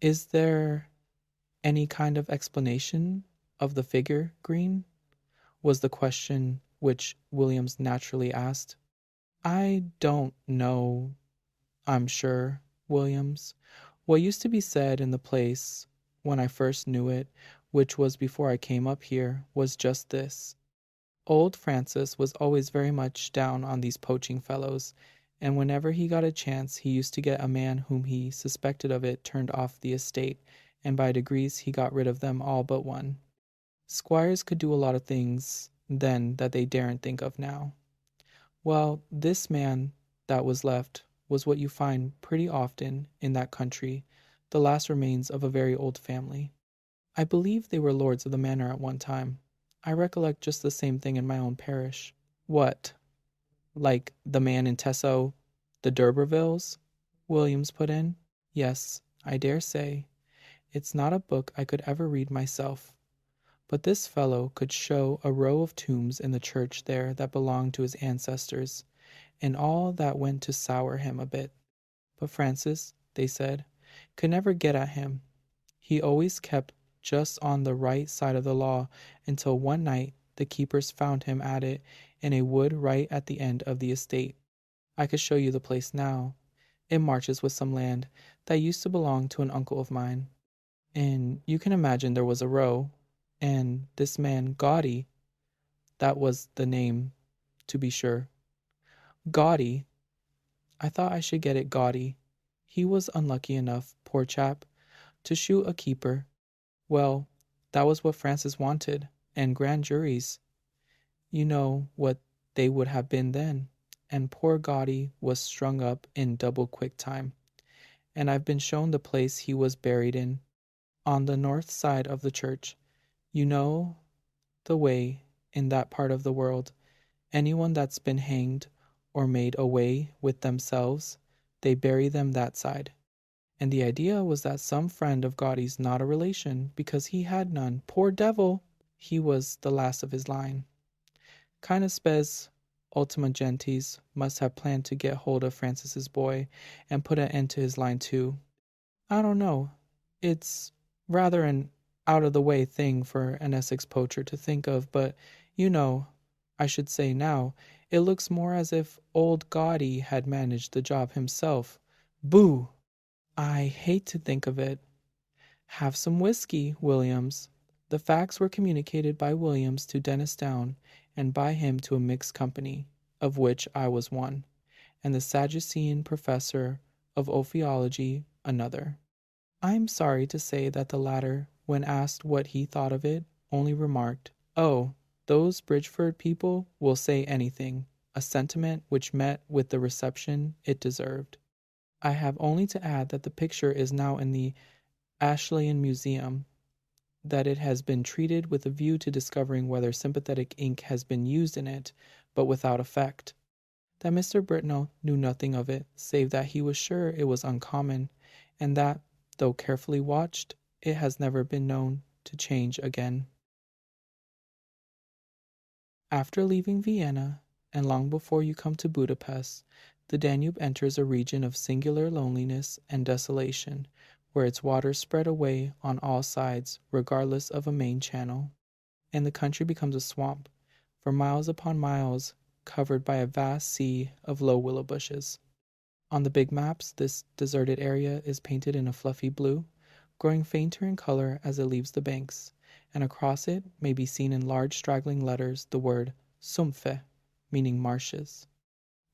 "Is there any kind of explanation of the figure, Green?" was the question which Williams naturally asked. "I don't know, I'm sure, Williams. What used to be said in the place, when I first knew it, which was before I came up here, was just this. Old Francis was always very much down on these poaching fellows, and whenever he got a chance he used to get a man whom he suspected of it turned off the estate, and by degrees he got rid of them all but one. Squires could do a lot of things then that they daren't think of now. Well, this man that was left was what you find pretty often in that country, the last remains of a very old family. I believe they were lords of the manor at one time. I recollect just the same thing in my own parish." "What, like the man in Tesso, the D'Urbervilles?" Williams put in. "Yes, I dare say. It's not a book I could ever read myself. But this fellow could show a row of tombs in the church there that belonged to his ancestors, and all that went to sour him a bit. But Francis, they said, could never get at him. He always kept just on the right side of the law until one night the keepers found him at it in a wood right at the end of the estate. I could show you the place now. It marches with some land that used to belong to an uncle of mine. And you can imagine there was a row, and this man Gaudy, that was the name, to be sure. Gaudy, I thought I should get it Gaudy. He was unlucky enough, poor chap, to shoot a keeper. Well, that was what Francis wanted, and grand juries, you know what they would have been then, and poor Gaudy was strung up in double quick time, and I've been shown the place he was buried in, on the north side of the church. You know the way in that part of the world, anyone that's been hanged or made away with themselves, they bury them that side. And the idea was that some friend of Gaudy's, not a relation, because he had none, poor devil, he was the last of his line. Kind of spes ultima gentes must have planned to get hold of Francis's boy and put an end to his line too. I don't know. It's rather an out-of-the-way thing for an Essex poacher to think of, but, you know, I should say now, it looks more as if old Gaudy had managed the job himself. Boo! I hate to think of it. Have some whiskey, Williams." The facts were communicated by Williams to Dennis Down, and by him to a mixed company, of which I was one, and the Sadducean professor of ophiology another. I am sorry to say that the latter, when asked what he thought of it, only remarked, "Oh, those Bridgeford people will say anything," a sentiment which met with the reception it deserved. I have only to add that the picture is now in the Ashleyan Museum, that it has been treated with a view to discovering whether sympathetic ink has been used in it, but without effect, that Mr. Britnell knew nothing of it, save that he was sure it was uncommon, and that, though carefully watched, it has never been known to change again. After leaving Vienna, and long before you come to Budapest, the Danube enters a region of singular loneliness and desolation, where its waters spread away on all sides, regardless of a main channel, and the country becomes a swamp, for miles upon miles, covered by a vast sea of low willow bushes. On the big maps, this deserted area is painted in a fluffy blue, growing fainter in color as it leaves the banks, and across it may be seen in large straggling letters the word Sumpfe, meaning marshes.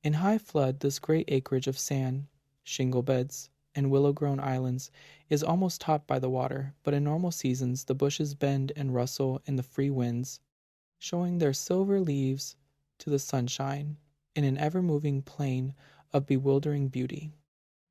In high flood, this great acreage of sand, shingle beds, and willow-grown islands is almost topped by the water, but in normal seasons the bushes bend and rustle in the free winds, showing their silver leaves to the sunshine in an ever-moving plain of bewildering beauty.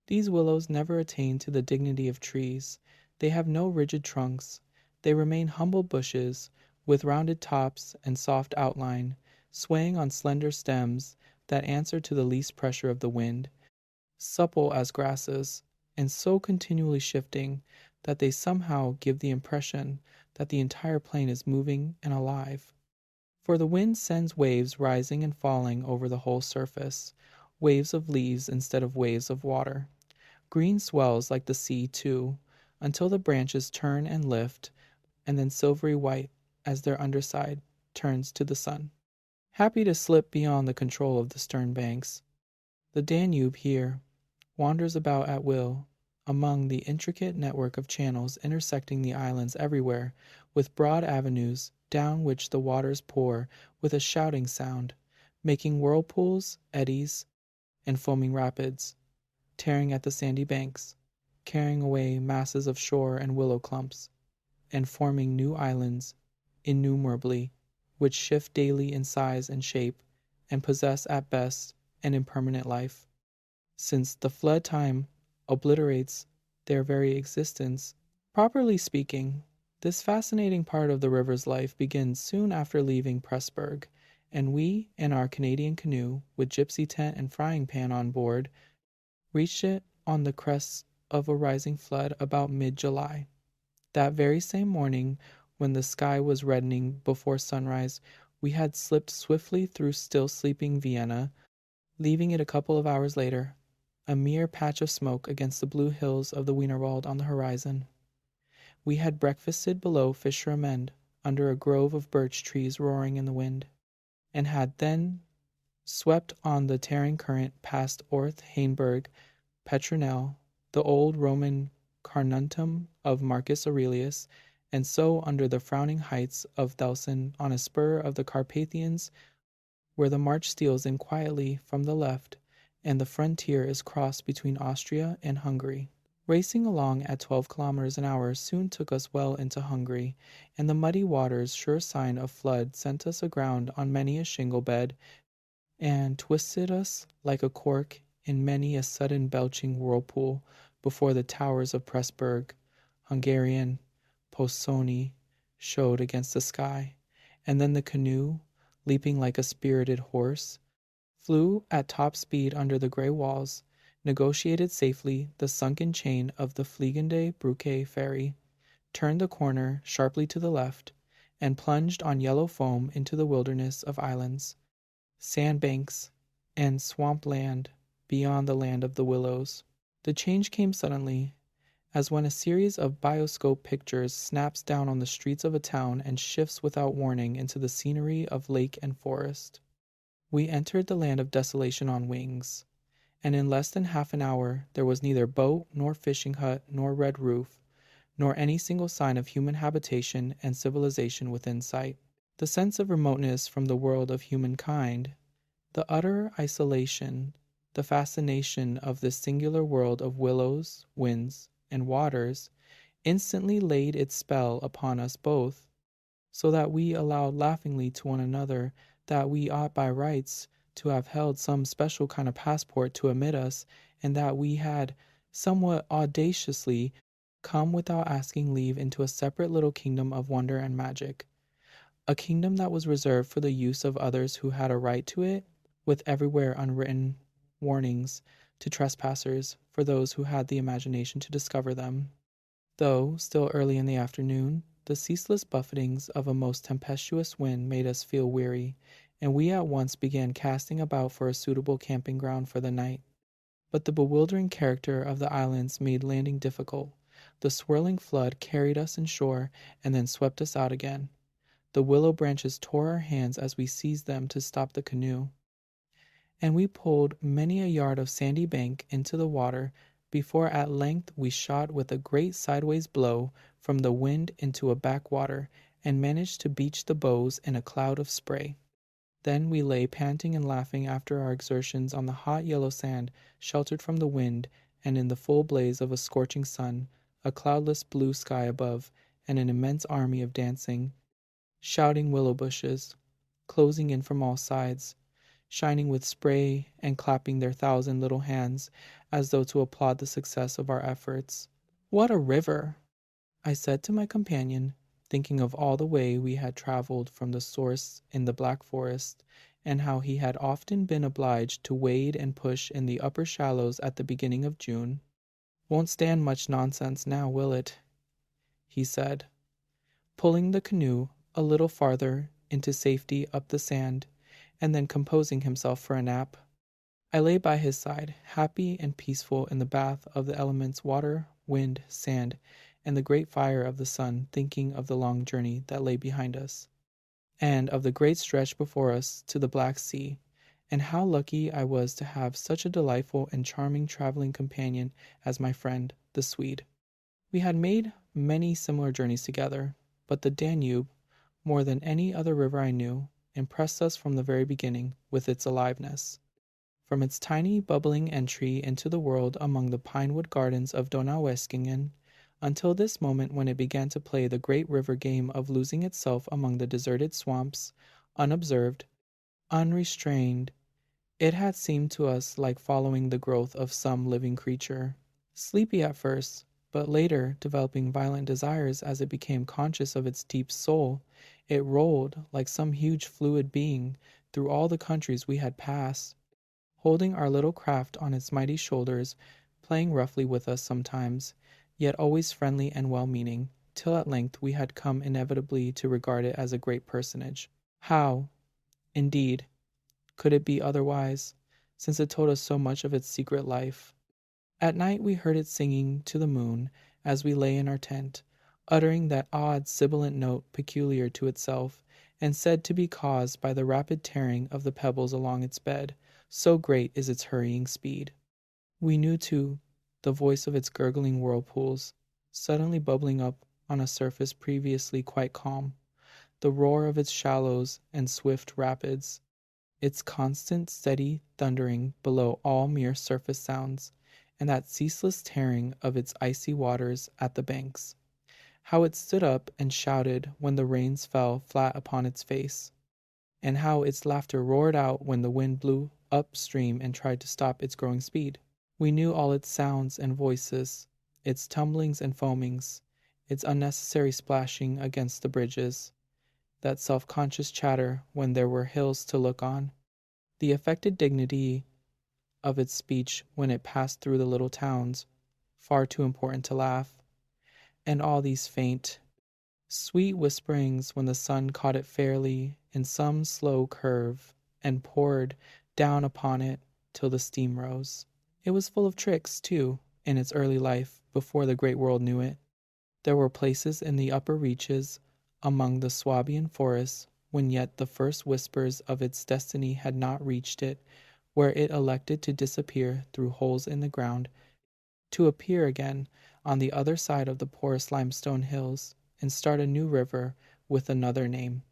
These willows never attain to the dignity of trees. They have no rigid trunks. They remain humble bushes, with rounded tops and soft outline, swaying on slender stems that answer to the least pressure of the wind, supple as grasses, and so continually shifting that they somehow give the impression that the entire plain is moving and alive. For the wind sends waves rising and falling over the whole surface, waves of leaves instead of waves of water. Green swells like the sea, too, until the branches turn and lift, and then silvery white as their underside turns to the sun. Happy to slip beyond the control of the stern banks, the Danube here wanders about at will among the intricate network of channels intersecting the islands everywhere, with broad avenues down which the waters pour with a shouting sound, making whirlpools, eddies, and foaming rapids, tearing at the sandy banks, carrying away masses of shore and willow clumps, and forming new islands innumerably, which shift daily in size and shape, and possess at best an impermanent life, since the flood time obliterates their very existence. Properly speaking, this fascinating part of the river's life begins soon after leaving Pressburg, and we, in our Canadian canoe, with gypsy tent and frying pan on board, reached it on the crest of a rising flood about mid-July. That very same morning, when the sky was reddening before sunrise, we had slipped swiftly through still sleeping Vienna, leaving it a couple of hours later, a mere patch of smoke against the blue hills of the Wienerwald on the horizon. We had breakfasted below Fischer-Amend, under a grove of birch trees roaring in the wind, and had then swept on the tearing current past Orth, Hainburg, Petronell, the old Roman Carnuntum of Marcus Aurelius, and so under the frowning heights of Thelsen on a spur of the Carpathians, where the march steals in quietly from the left, and the frontier is crossed between Austria and Hungary. Racing along at 12 kilometers an hour soon took us well into Hungary, and the muddy waters, sure sign of flood, sent us aground on many a shingle bed, and twisted us like a cork in many a sudden belching whirlpool before the towers of Pressburg, Hungarian, Posoni, showed against the sky, and then the canoe, leaping like a spirited horse, flew at top speed under the grey walls, negotiated safely the sunken chain of the Fliegende Brücke ferry, turned the corner sharply to the left, and plunged on yellow foam into the wilderness of islands, sandbanks, and swamp land beyond the land of the Willows. The change came suddenly, as when a series of bioscope pictures snaps down on the streets of a town and shifts without warning into the scenery of lake and forest. We entered the land of desolation on wings, and in less than half an hour there was neither boat nor fishing hut nor red roof, nor any single sign of human habitation and civilization within sight. The sense of remoteness from the world of humankind, the utter isolation, the fascination of this singular world of willows, winds, and waters, instantly laid its spell upon us both, so that we allowed laughingly to one another that we ought by rights to have held some special kind of passport to admit us, and that we had somewhat audaciously come without asking leave into a separate little kingdom of wonder and magic, a kingdom that was reserved for the use of others who had a right to it, with everywhere unwritten warnings to trespassers for those who had the imagination to discover them. Though still early in the afternoon, the ceaseless buffetings of a most tempestuous wind made us feel weary, and we at once began casting about for a suitable camping ground for the night. But the bewildering character of the islands made landing difficult. The swirling flood carried us inshore and then swept us out again. The willow branches tore our hands as we seized them to stop the canoe, and we pulled many a yard of sandy bank into the water before at length we shot with a great sideways blow from the wind into a backwater and managed to beach the bows in a cloud of spray. Then we lay panting and laughing after our exertions on the hot yellow sand, sheltered from the wind, and in the full blaze of a scorching sun, a cloudless blue sky above, and an immense army of dancing, shouting willow bushes, closing in from all sides, shining with spray and clapping their 1,000 little hands as though to applaud the success of our efforts. "What a river!" I said to my companion, thinking of all the way we had traveled from the source in the Black Forest, and how he had often been obliged to wade and push in the upper shallows at the beginning of June. "Won't stand much nonsense now, will it?" he said, pulling the canoe a little farther into safety up the sand, and then composing himself for a nap. I lay by his side, happy and peaceful in the bath of the elements water, wind, sand, and the great fire of the sun, thinking of the long journey that lay behind us, and of the great stretch before us to the Black Sea, and how lucky I was to have such a delightful and charming traveling companion as my friend, the Swede. We had made many similar journeys together, but the Danube, more than any other river I knew, impressed us from the very beginning with its aliveness. From its tiny bubbling entry into the world among the pinewood gardens of Donaueschingen, until this moment when it began to play the great river game of losing itself among the deserted swamps, unobserved, unrestrained, it had seemed to us like following the growth of some living creature, sleepy at first, but later developing violent desires as it became conscious of its deep soul. It rolled, like some huge fluid being, through all the countries we had passed, holding our little craft on its mighty shoulders, playing roughly with us sometimes, yet always friendly and well-meaning, till at length we had come inevitably to regard it as a great personage. How, indeed, could it be otherwise, since it told us so much of its secret life? At night we heard it singing to the moon as we lay in our tent, uttering that odd sibilant note peculiar to itself, and said to be caused by the rapid tearing of the pebbles along its bed, so great is its hurrying speed. We knew, too, the voice of its gurgling whirlpools, suddenly bubbling up on a surface previously quite calm, the roar of its shallows and swift rapids, its constant steady thundering below all mere surface sounds, and that ceaseless tearing of its icy waters at the banks. How it stood up and shouted when the rains fell flat upon its face, and how its laughter roared out when the wind blew upstream and tried to stop its growing speed. We knew all its sounds and voices, its tumblings and foamings, its unnecessary splashing against the bridges, that self-conscious chatter when there were hills to look on, the affected dignity of its speech when it passed through the little towns, far too important to laugh, and all these faint, sweet whisperings when the sun caught it fairly in some slow curve and poured down upon it till the steam rose. It was full of tricks, too, in its early life, before the great world knew it. There were places in the upper reaches, among the Swabian forests, when yet the first whispers of its destiny had not reached it, where it elected to disappear through holes in the ground, to appear again on the other side of the porous limestone hills, and start a new river with another name,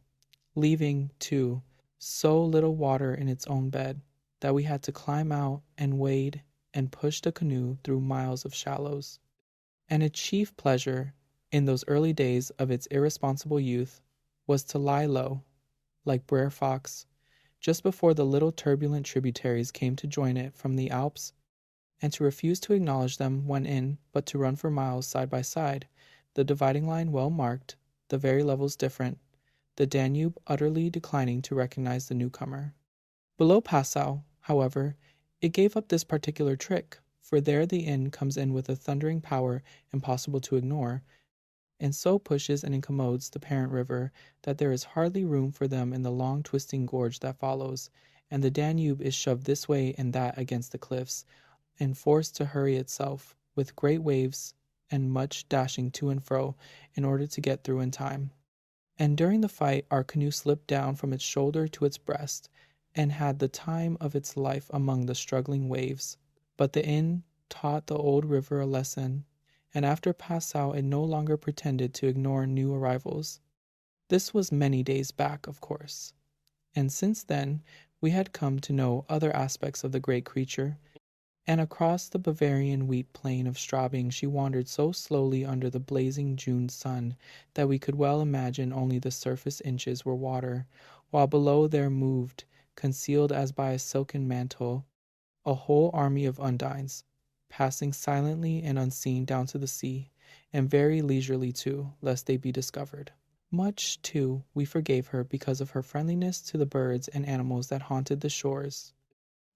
leaving, too, so little water in its own bed, that we had to climb out and wade and push the canoe through miles of shallows. And its chief pleasure, in those early days of its irresponsible youth, was to lie low, like Brer Fox, just before the little turbulent tributaries came to join it from the Alps, and to refuse to acknowledge them when in, but to run for miles side by side, the dividing line well marked, the very levels different, the Danube utterly declining to recognize the newcomer. Below Passau, however, it gave up this particular trick, for there the inn comes in with a thundering power impossible to ignore, and so pushes and incommodes the parent river that there is hardly room for them in the long twisting gorge that follows, and the Danube is shoved this way and that against the cliffs, and forced to hurry itself, with great waves and much dashing to and fro, in order to get through in time. And during the fight our canoe slipped down from its shoulder to its breast, and had the time of its life among the struggling waves. But the inn taught the old river a lesson, and after Passau it no longer pretended to ignore new arrivals. This was many days back, of course, and since then we had come to know other aspects of the great creature, and across the Bavarian wheat plain of Straubing she wandered so slowly under the blazing June sun that we could well imagine only the surface inches were water, while below there moved, concealed as by a silken mantle, a whole army of undines, passing silently and unseen down to the sea, and very leisurely too, lest they be discovered. Much, too, we forgave her because of her friendliness to the birds and animals that haunted the shores.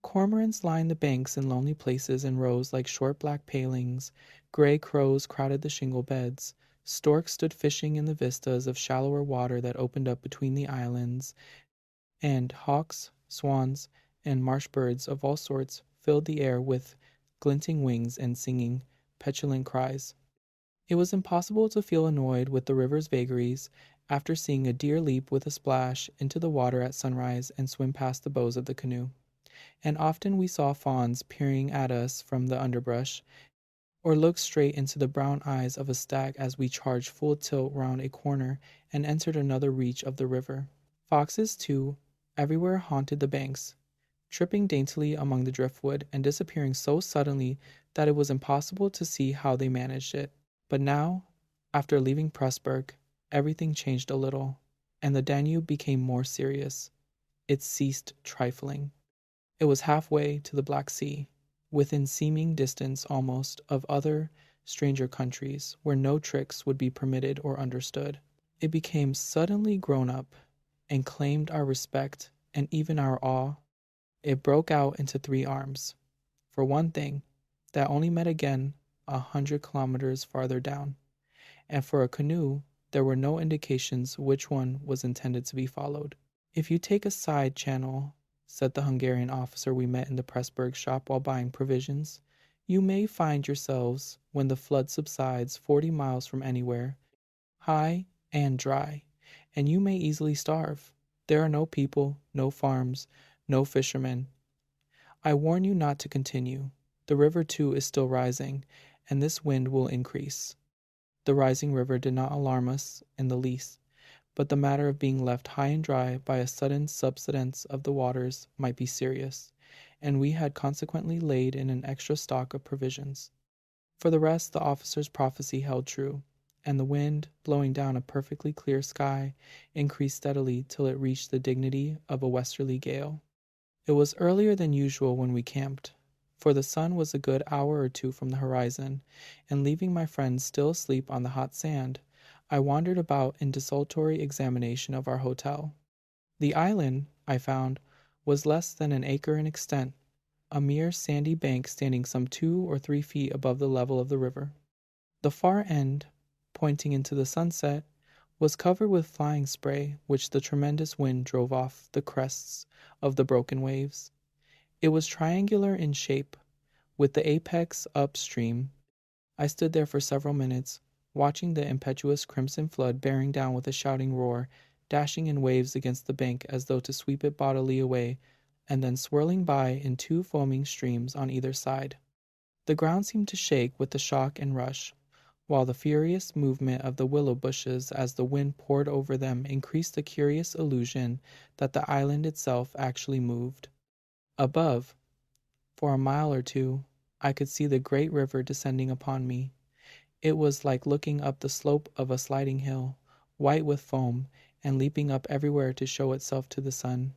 Cormorants lined the banks in lonely places in rows like short black palings, gray crows crowded the shingle beds, storks stood fishing in the vistas of shallower water that opened up between the islands, and hawks, swans, and marsh birds of all sorts filled the air with glinting wings and singing petulant cries. It was impossible to feel annoyed with the river's vagaries after seeing a deer leap with a splash into the water at sunrise and swim past the bows of the canoe. And often we saw fawns peering at us from the underbrush, or looked straight into the brown eyes of a stag as we charged full tilt round a corner and entered another reach of the river. Foxes, too, everywhere haunted the banks, tripping daintily among the driftwood and disappearing so suddenly that it was impossible to see how they managed it. But now, after leaving Pressburg, everything changed a little, and the Danube became more serious. It ceased trifling. It was halfway to the Black Sea, within seeming distance almost of other, stranger countries, where no tricks would be permitted or understood. It became suddenly grown up, and claimed our respect and even our awe. It broke out into three arms. For one thing, that only met again 100 kilometers farther down, and for a canoe, there were no indications which one was intended to be followed. If you take a side channel, said the Hungarian officer we met in the Pressburg shop while buying provisions, you may find yourselves, when the flood subsides 40 miles from anywhere, high and dry, and you may easily starve. There are no people, no farms, no fishermen. I warn you not to continue. The river, too, is still rising, and this wind will increase. The rising river did not alarm us in the least, but the matter of being left high and dry by a sudden subsidence of the waters might be serious, and we had consequently laid in an extra stock of provisions. For the rest, the officer's prophecy held true, and the wind, blowing down a perfectly clear sky, increased steadily till it reached the dignity of a westerly gale. It was earlier than usual when we camped, for the sun was a good hour or two from the horizon, and leaving my friends still asleep on the hot sand, I wandered about in desultory examination of our hotel. The island, I found, was less than an acre in extent, a mere sandy bank standing some 2 or 3 feet above the level of the river. The far end, pointing into the sunset, was covered with flying spray which the tremendous wind drove off the crests of the broken waves. It was triangular in shape, with the apex upstream. I stood there for several minutes, watching the impetuous crimson flood bearing down with a shouting roar, dashing in waves against the bank as though to sweep it bodily away, and then swirling by in 2 foaming streams on either side. The ground seemed to shake with the shock and rush, while the furious movement of the willow bushes as the wind poured over them increased the curious illusion that the island itself actually moved. Above, for a mile or two, I could see the great river descending upon me. It was like looking up the slope of a sliding hill, white with foam, and leaping up everywhere to show itself to the sun.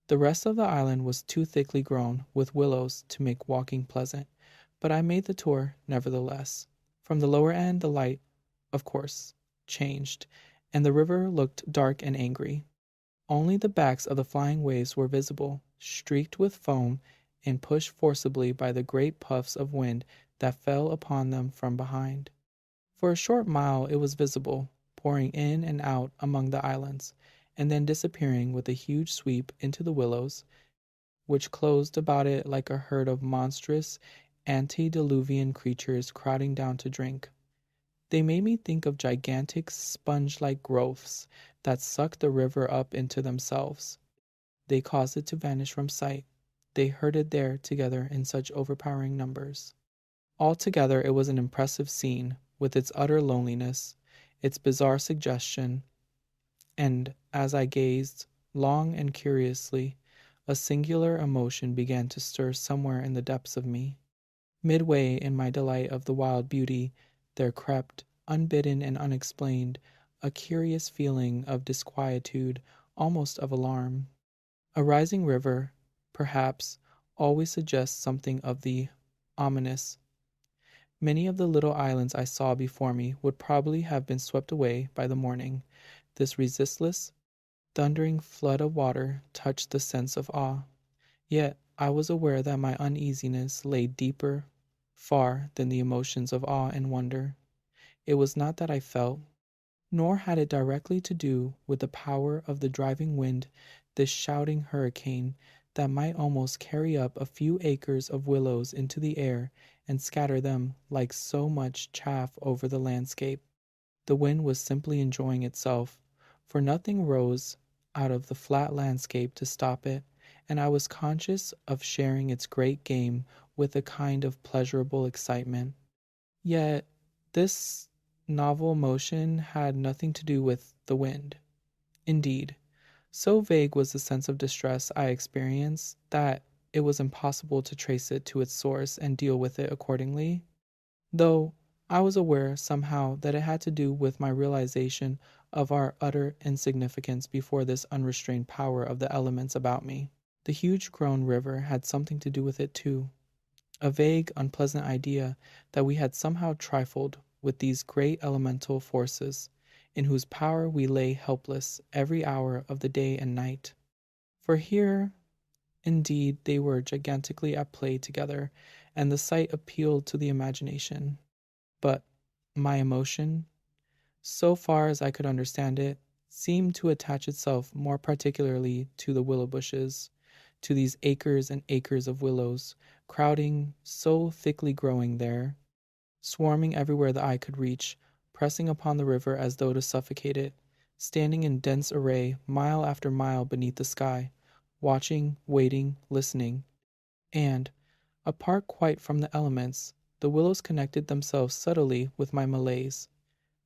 The rest of the island was too thickly grown with willows to make walking pleasant, but I made the tour nevertheless. From the lower end the light, of course, changed, and the river looked dark and angry. Only the backs of the flying waves were visible, streaked with foam and pushed forcibly by the great puffs of wind that fell upon them from behind. For a short mile it was visible, pouring in and out among the islands, and then disappearing with a huge sweep into the willows, which closed about it like a herd of monstrous antediluvian creatures crowding down to drink. They made me think of gigantic sponge-like growths that sucked the river up into themselves. They caused it to vanish from sight. They herded there together in such overpowering numbers. Altogether, it was an impressive scene, with its utter loneliness, its bizarre suggestion, and as I gazed, long and curiously, a singular emotion began to stir somewhere in the depths of me. Midway in my delight of the wild beauty, there crept, unbidden and unexplained, a curious feeling of disquietude, almost of alarm. A rising river, perhaps, always suggests something of the ominous. Many of the little islands I saw before me would probably have been swept away by the morning. This resistless, thundering flood of water touched the sense of awe. Yet I was aware that my uneasiness lay deeper far than the emotions of awe and wonder. It was not that I felt, nor had it directly to do with the power of the driving wind, this shouting hurricane that might almost carry up a few acres of willows into the air and scatter them like so much chaff over the landscape. The wind was simply enjoying itself, for nothing rose out of the flat landscape to stop it, and I was conscious of sharing its great game with a kind of pleasurable excitement. Yet this novel emotion had nothing to do with the wind. Indeed, so vague was the sense of distress I experienced that it was impossible to trace it to its source and deal with it accordingly, though I was aware somehow that it had to do with my realization of our utter insignificance before this unrestrained power of the elements about me. The huge grown river had something to do with it too, a vague, unpleasant idea that we had somehow trifled with these great elemental forces, in whose power we lay helpless every hour of the day and night. For here, indeed, they were gigantically at play together, and the sight appealed to the imagination. But my emotion, so far as I could understand it, seemed to attach itself more particularly to the willow bushes, to these acres and acres of willows, crowding, so thickly growing there, swarming everywhere the eye could reach, pressing upon the river as though to suffocate it, standing in dense array mile after mile beneath the sky, watching, waiting, listening. And, apart quite from the elements, the willows connected themselves subtly with my malaise,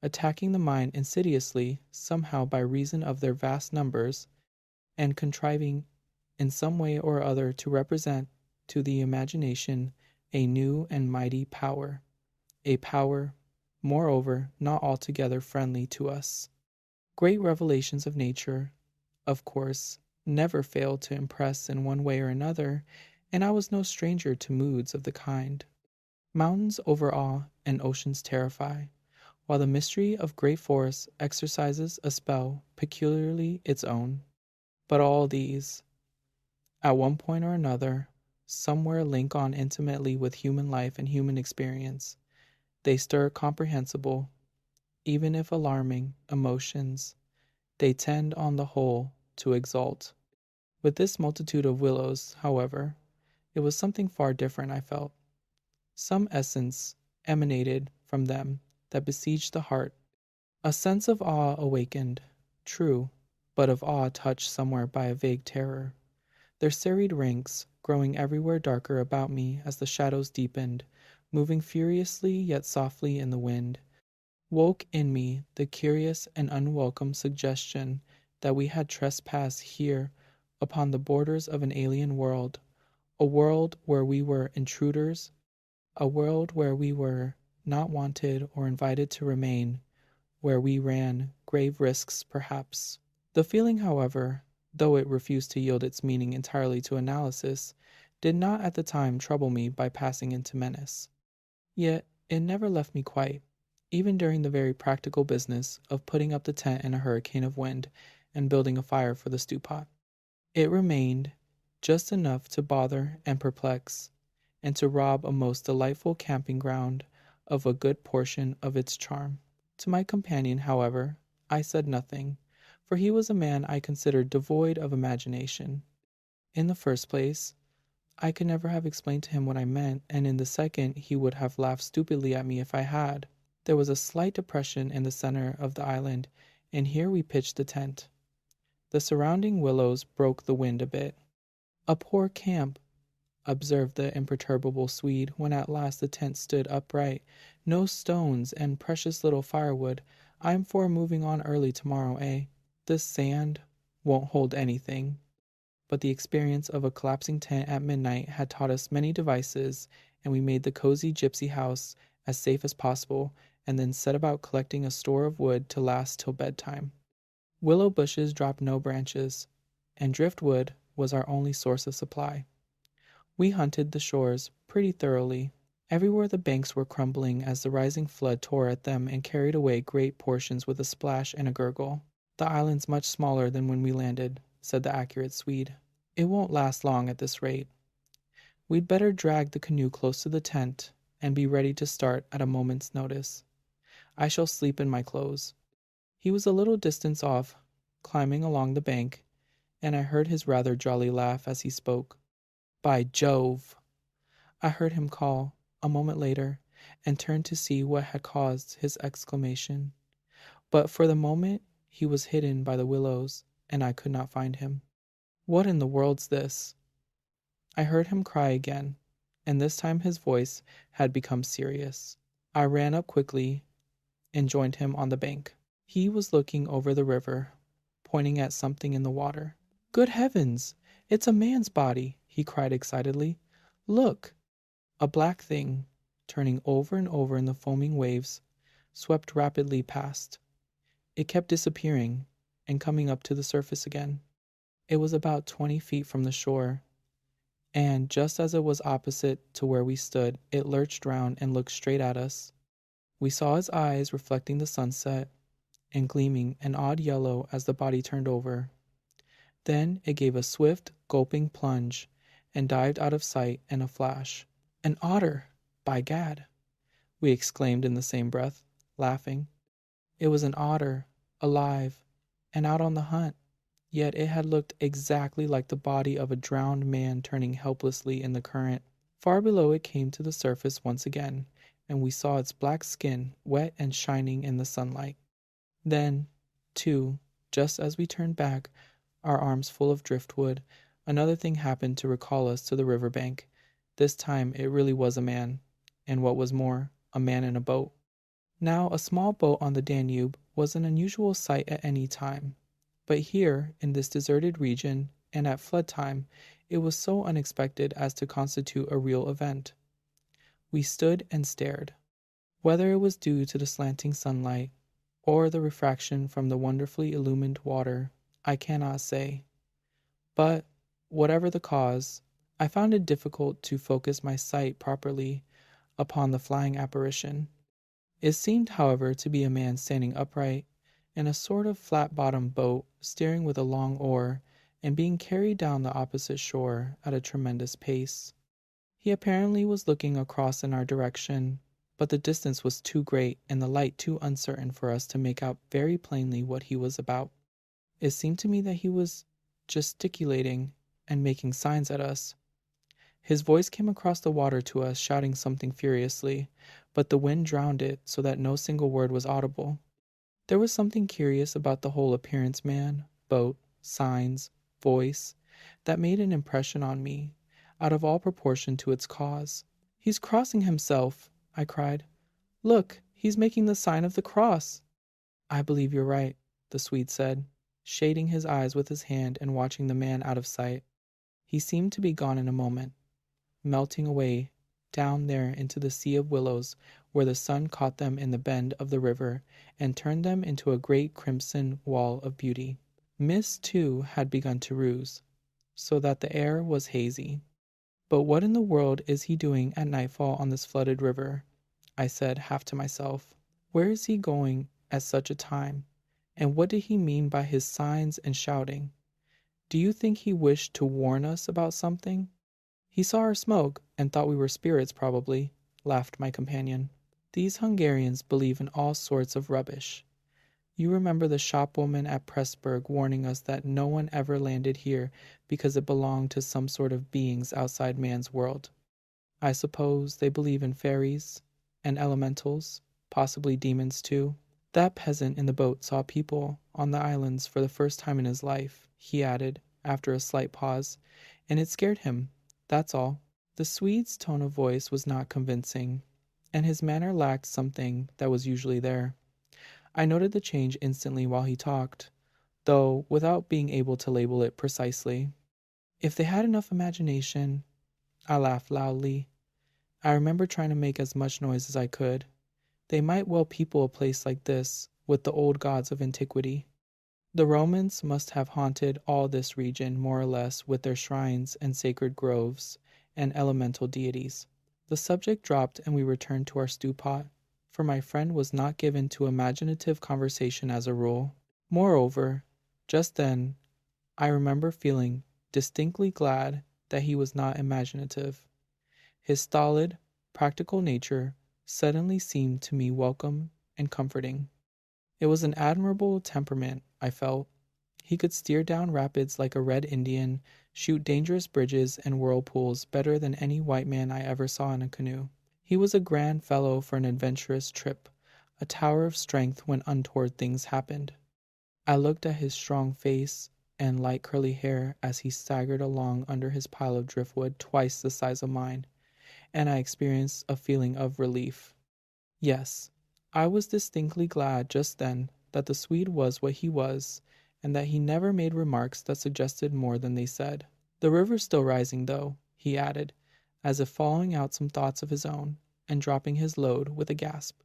attacking the mind insidiously somehow by reason of their vast numbers, and contriving in some way or other to represent to the imagination a new and mighty power, a power, moreover, not altogether friendly to us. Great revelations of nature, of course, never fail to impress in one way or another, and I was no stranger to moods of the kind. Mountains overawe and oceans terrify, while the mystery of great forests exercises a spell peculiarly its own. But all these, at one point or another, somewhere link on intimately with human life and human experience. They stir comprehensible, even if alarming, emotions. They tend on the whole to exalt. With this multitude of willows, however, it was something far different, I felt. Some essence emanated from them that besieged the heart. A sense of awe awakened, true, but of awe touched somewhere by a vague terror. Their serried ranks, growing everywhere darker about me as the shadows deepened, moving furiously yet softly in the wind, woke in me the curious and unwelcome suggestion that we had trespassed here upon the borders of an alien world, a world where we were intruders, a world where we were not wanted or invited to remain, where we ran grave risks perhaps. The feeling, however, though it refused to yield its meaning entirely to analysis, did not at the time trouble me by passing into menace. Yet it never left me quite, even during the very practical business of putting up the tent in a hurricane of wind and building a fire for the stew pot. It remained just enough to bother and perplex, and to rob a most delightful camping ground of a good portion of its charm. To my companion, however, I said nothing, for he was a man I considered devoid of imagination. In the first place, I could never have explained to him what I meant, and in the second, he would have laughed stupidly at me if I had. There was a slight depression in the center of the island, and here we pitched the tent. The surrounding willows broke the wind a bit. A poor camp, observed the imperturbable Swede, when at last the tent stood upright. No stones and precious little firewood. I'm for moving on early tomorrow, eh? This sand won't hold anything. But the experience of a collapsing tent at midnight had taught us many devices, and we made the cozy gypsy house as safe as possible, and then set about collecting a store of wood to last till bedtime. Willow bushes dropped no branches, and driftwood was our only source of supply. We hunted the shores pretty thoroughly. Everywhere the banks were crumbling as the rising flood tore at them and carried away great portions with a splash and a gurgle. The island's much smaller than when we landed, said the accurate Swede. It won't last long at this rate. We'd better drag the canoe close to the tent and be ready to start at a moment's notice. I shall sleep in my clothes. He was a little distance off, climbing along the bank, and I heard his rather jolly laugh as he spoke. By Jove! I heard him call, a moment later, and turned to see what had caused his exclamation. But for the moment he was hidden by the willows, and I could not find him. What in the world's this? I heard him cry again, and this time his voice had become serious. I ran up quickly and joined him on the bank. He was looking over the river, pointing at something in the water. Good heavens! It's a man's body, he cried excitedly. Look! A black thing, turning over and over in the foaming waves, swept rapidly past. It kept disappearing and coming up to the surface again. It was about 20 feet from the shore, and just as it was opposite to where we stood, it lurched round and looked straight at us. We saw his eyes reflecting the sunset and gleaming an odd yellow as the body turned over. Then it gave a swift, gulping plunge and dived out of sight in a flash. An otter, by gad! We exclaimed in the same breath, laughing. It was an otter, alive, and out on the hunt, yet it had looked exactly like the body of a drowned man turning helplessly in the current. Far below it came to the surface once again, and we saw its black skin wet and shining in the sunlight. Then, too, just as we turned back, our arms full of driftwood, another thing happened to recall us to the river bank. This time it really was a man, and what was more, a man in a boat. Now a small boat on the Danube was an unusual sight at any time, but here, in this deserted region, and at flood time, it was so unexpected as to constitute a real event. We stood and stared. Whether it was due to the slanting sunlight, or the refraction from the wonderfully illumined water, I cannot say. But, whatever the cause, I found it difficult to focus my sight properly upon the flying apparition. It seemed, however, to be a man standing upright in a sort of flat-bottomed boat, steering with a long oar, and being carried down the opposite shore at a tremendous pace. He apparently was looking across in our direction, but the distance was too great and the light too uncertain for us to make out very plainly what he was about. It seemed to me that he was gesticulating and making signs at us. His voice came across the water to us, shouting something furiously, but the wind drowned it so that no single word was audible. There was something curious about the whole appearance, man, boat, signs, voice, that made an impression on me, out of all proportion to its cause. He's crossing himself, I cried. Look, he's making the sign of the cross. I believe you're right, the Swede said, shading his eyes with his hand and watching the man out of sight. He seemed to be gone in a moment, melting away down there into the sea of willows, where the sun caught them in the bend of the river and turned them into a great crimson wall of beauty. Mist, too, had begun to ruse, so that the air was hazy. But what in the world is he doing at nightfall on this flooded river? I said, half to myself. Where is he going at such a time? And what did he mean by his signs and shouting? Do you think he wished to warn us about something? He saw our smoke and thought we were spirits, probably, laughed my companion. These Hungarians believe in all sorts of rubbish. You remember the shopwoman at Pressburg warning us that no one ever landed here because it belonged to some sort of beings outside man's world. I suppose they believe in fairies and elementals, possibly demons too. That peasant in the boat saw people on the islands for the first time in his life, he added, after a slight pause, and it scared him, that's all. The Swede's tone of voice was not convincing, and his manner lacked something that was usually there. I noted the change instantly while he talked, though without being able to label it precisely. If they had enough imagination, I laughed loudly. I remember trying to make as much noise as I could. They might well people a place like this with the old gods of antiquity. The Romans must have haunted all this region more or less with their shrines and sacred groves and elemental deities. The subject dropped and we returned to our stew pot, for my friend was not given to imaginative conversation as a rule. Moreover, just then, I remember feeling distinctly glad that he was not imaginative. His stolid, practical nature suddenly seemed to me welcome and comforting. It was an admirable temperament, I felt. He could steer down rapids like a red Indian, shoot dangerous bridges and whirlpools better than any white man I ever saw in a canoe. He was a grand fellow for an adventurous trip, a tower of strength when untoward things happened. I looked at his strong face and light curly hair as he staggered along under his pile of driftwood twice the size of mine, and I experienced a feeling of relief. Yes, I was distinctly glad just then that the Swede was what he was, and that he never made remarks that suggested more than they said. The river's still rising, though, he added, as if following out some thoughts of his own, and dropping his load with a gasp.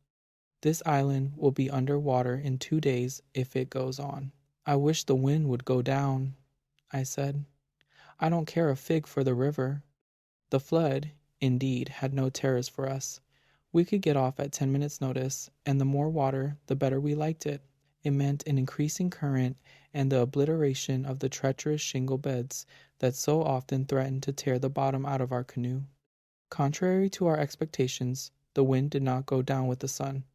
This island will be under water in 2 days if it goes on. I wish the wind would go down, I said. I don't care a fig for the river. The flood, indeed, had no terrors for us. We could get off at 10 minutes' notice, and the more water, the better we liked it. It meant an increasing current and the obliteration of the treacherous shingle beds that so often threatened to tear the bottom out of our canoe. Contrary to our expectations, the wind did not go down with the sun.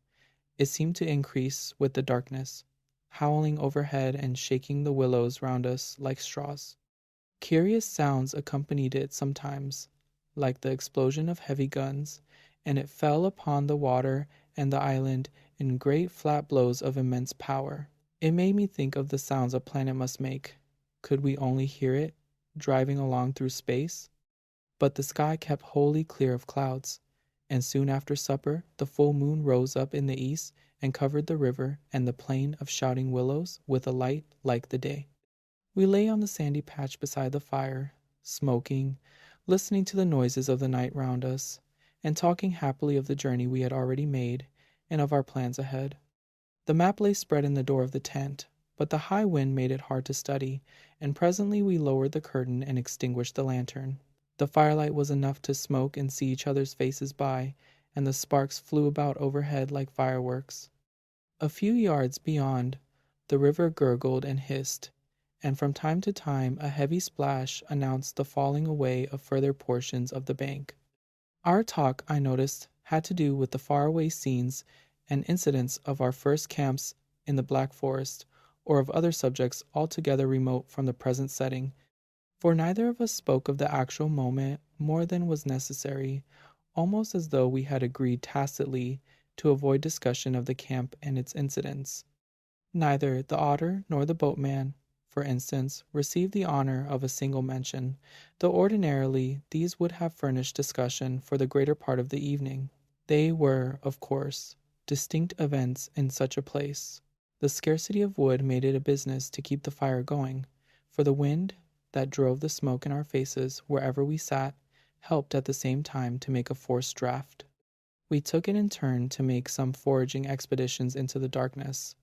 It seemed to increase with the darkness, howling overhead and shaking the willows round us like straws. Curious sounds accompanied it sometimes, like the explosion of heavy guns, and it fell upon the water and the island in great flat blows of immense power. It made me think of the sounds a planet must make, could we only hear it, driving along through space. But the sky kept wholly clear of clouds, and soon after supper the full moon rose up in the east and covered the river and the plain of shouting willows with a light like the day. We lay on the sandy patch beside the fire, smoking, listening to the noises of the night round us, and talking happily of the journey we had already made and of our plans ahead. The map lay spread in the door of the tent, but the high wind made it hard to study, and presently we lowered the curtain and extinguished the lantern. The firelight was enough to smoke and see each other's faces by, and the sparks flew about overhead like fireworks. A few yards beyond, the river gurgled and hissed, and from time to time a heavy splash announced the falling away of further portions of the bank. Our talk, I noticed, had to do with the faraway scenes and incidents of our first camps in the Black Forest, or of other subjects altogether remote from the present setting, for neither of us spoke of the actual moment more than was necessary, almost as though we had agreed tacitly to avoid discussion of the camp and its incidents. Neither the otter nor the boatman, for instance, received the honor of a single mention, though ordinarily these would have furnished discussion for the greater part of the evening. They were, of course, distinct events in such a place. The scarcity of wood made it a business to keep the fire going, for the wind that drove the smoke in our faces wherever we sat helped at the same time to make a forced draught. We took it in turn to make some foraging expeditions into the darkness,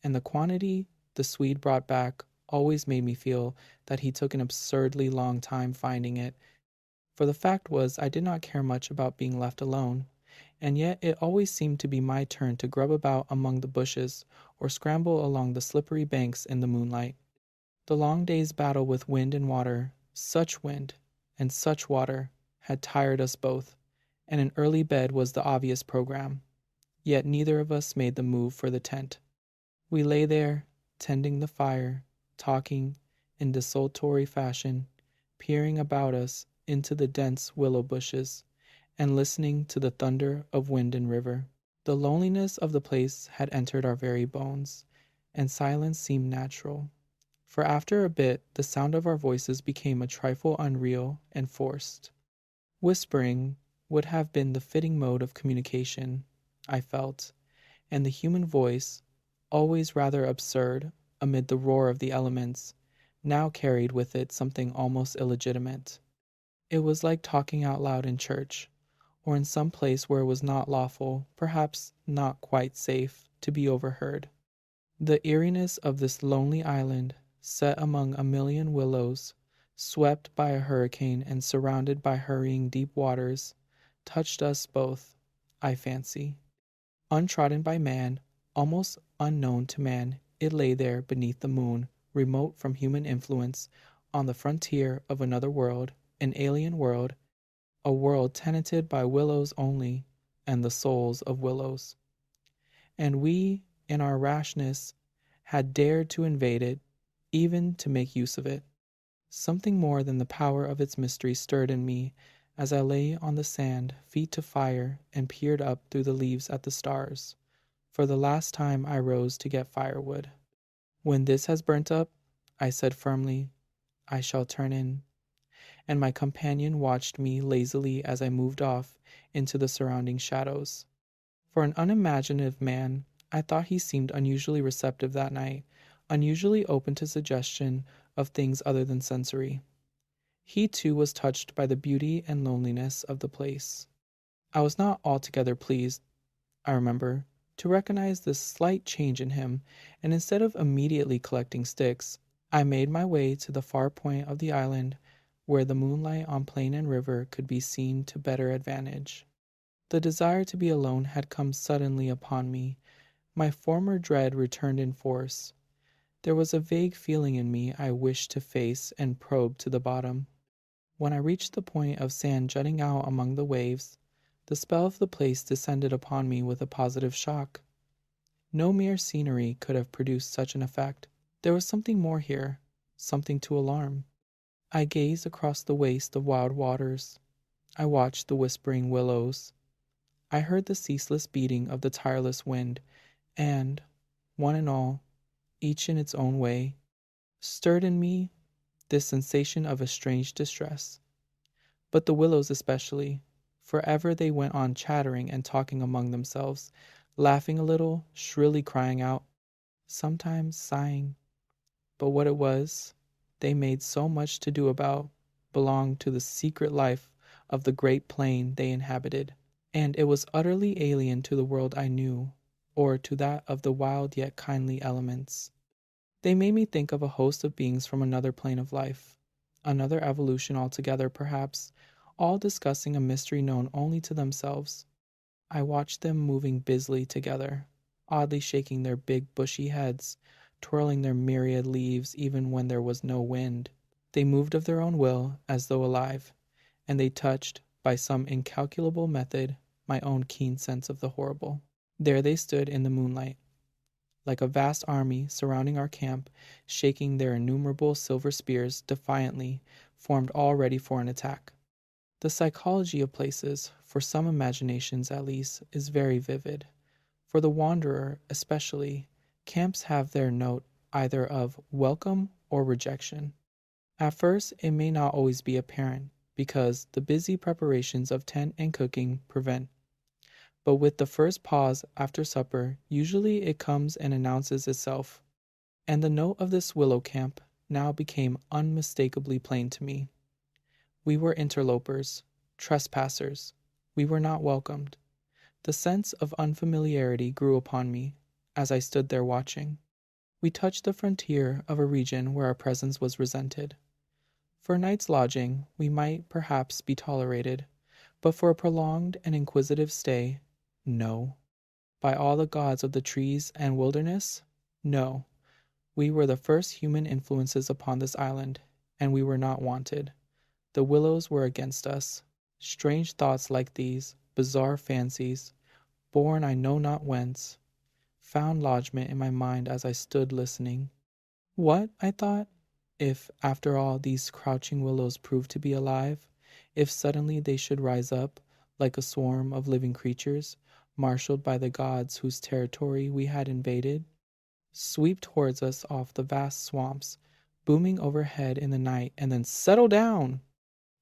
and the quantity the Swede brought back always made me feel that he took an absurdly long time finding it, for the fact was I did not care much about being left alone, and yet it always seemed to be my turn to grub about among the bushes or scramble along the slippery banks in the moonlight. The long day's battle with wind and water, such wind and such water, had tired us both, and an early bed was the obvious program. Yet neither of us made the move for the tent. We lay there, tending the fire, talking in desultory fashion, peering about us into the dense willow bushes, and listening to the thunder of wind and river. The loneliness of the place had entered our very bones, and silence seemed natural. For after a bit the sound of our voices became a trifle unreal and forced. Whispering would have been the fitting mode of communication, I felt, and the human voice, always rather absurd amid the roar of the elements, now carried with it something almost illegitimate. It was like talking out loud in church, or in some place where it was not lawful, perhaps not quite safe, to be overheard. The eeriness of this lonely island, set among a million willows, swept by a hurricane and surrounded by hurrying deep waters, touched us both, I fancy. Untrodden by man, almost unknown to man, it lay there beneath the moon, remote from human influence, on the frontier of another world, an alien world, a world tenanted by willows only, and the souls of willows. And we, in our rashness, had dared to invade it, even to make use of it. Something more than the power of its mystery stirred in me as I lay on the sand, feet to fire, and peered up through the leaves at the stars. For the last time I rose to get firewood. When this has burnt up, I said firmly, I shall turn in. And my companion watched me lazily as I moved off into the surrounding shadows. For an unimaginative man, I thought he seemed unusually receptive that night, unusually open to suggestion of things other than sensory. He too was touched by the beauty and loneliness of the place. I was not altogether pleased, I remember, to recognize this slight change in him, and instead of immediately collecting sticks, I made my way to the far point of the island where the moonlight on plain and river could be seen to better advantage. The desire to be alone had come suddenly upon me. My former dread returned in force. There was a vague feeling in me I wished to face and probe to the bottom. When I reached the point of sand jutting out among the waves, the spell of the place descended upon me with a positive shock. No mere scenery could have produced such an effect. There was something more here, something to alarm. I gazed across the waste of wild waters. I watched the whispering willows. I heard the ceaseless beating of the tireless wind, and, one and all, each in its own way, stirred in me this sensation of a strange distress. But the willows especially, for ever they went on chattering and talking among themselves, laughing a little, shrilly crying out, sometimes sighing. But what it was they made so much to do about belonged to the secret life of the great plain they inhabited, and it was utterly alien to the world I knew, or to that of the wild yet kindly elements. They made me think of a host of beings from another plane of life, another evolution altogether perhaps, all discussing a mystery known only to themselves. I watched them moving busily together, oddly shaking their big bushy heads, twirling their myriad leaves even when there was no wind. They moved of their own will, as though alive, and they touched, by some incalculable method, my own keen sense of the horrible. There they stood in the moonlight, like a vast army surrounding our camp, shaking their innumerable silver spears defiantly, formed all ready for an attack. The psychology of places, for some imaginations at least, is very vivid. For the wanderer, especially, camps have their note either of welcome or rejection. At first, it may not always be apparent, because the busy preparations of tent and cooking prevent. But with the first pause after supper, usually it comes and announces itself. And the note of this willow camp now became unmistakably plain to me. We were interlopers, trespassers. We were not welcomed. The sense of unfamiliarity grew upon me as I stood there watching. We touched the frontier of a region where our presence was resented. For a night's lodging, we might perhaps be tolerated, but for a prolonged and inquisitive stay, no. By all the gods of the trees and wilderness, no. We were the first human influences upon this island, and we were not wanted. The willows were against us. Strange thoughts like these, bizarre fancies, born I know not whence, found lodgment in my mind as I stood listening. What, I thought, if, after all, these crouching willows proved to be alive, if suddenly they should rise up, like a swarm of living creatures, marshaled by the gods whose territory we had invaded, sweep towards us off the vast swamps, booming overhead in the night, and then settle down!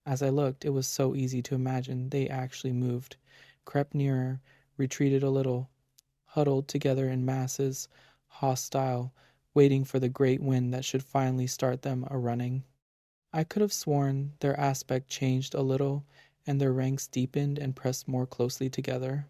As I looked, it was so easy to imagine they actually moved, crept nearer, retreated a little, huddled together in masses, hostile, waiting for the great wind that should finally start them a-running. I could have sworn their aspect changed a little, and their ranks deepened and pressed more closely together.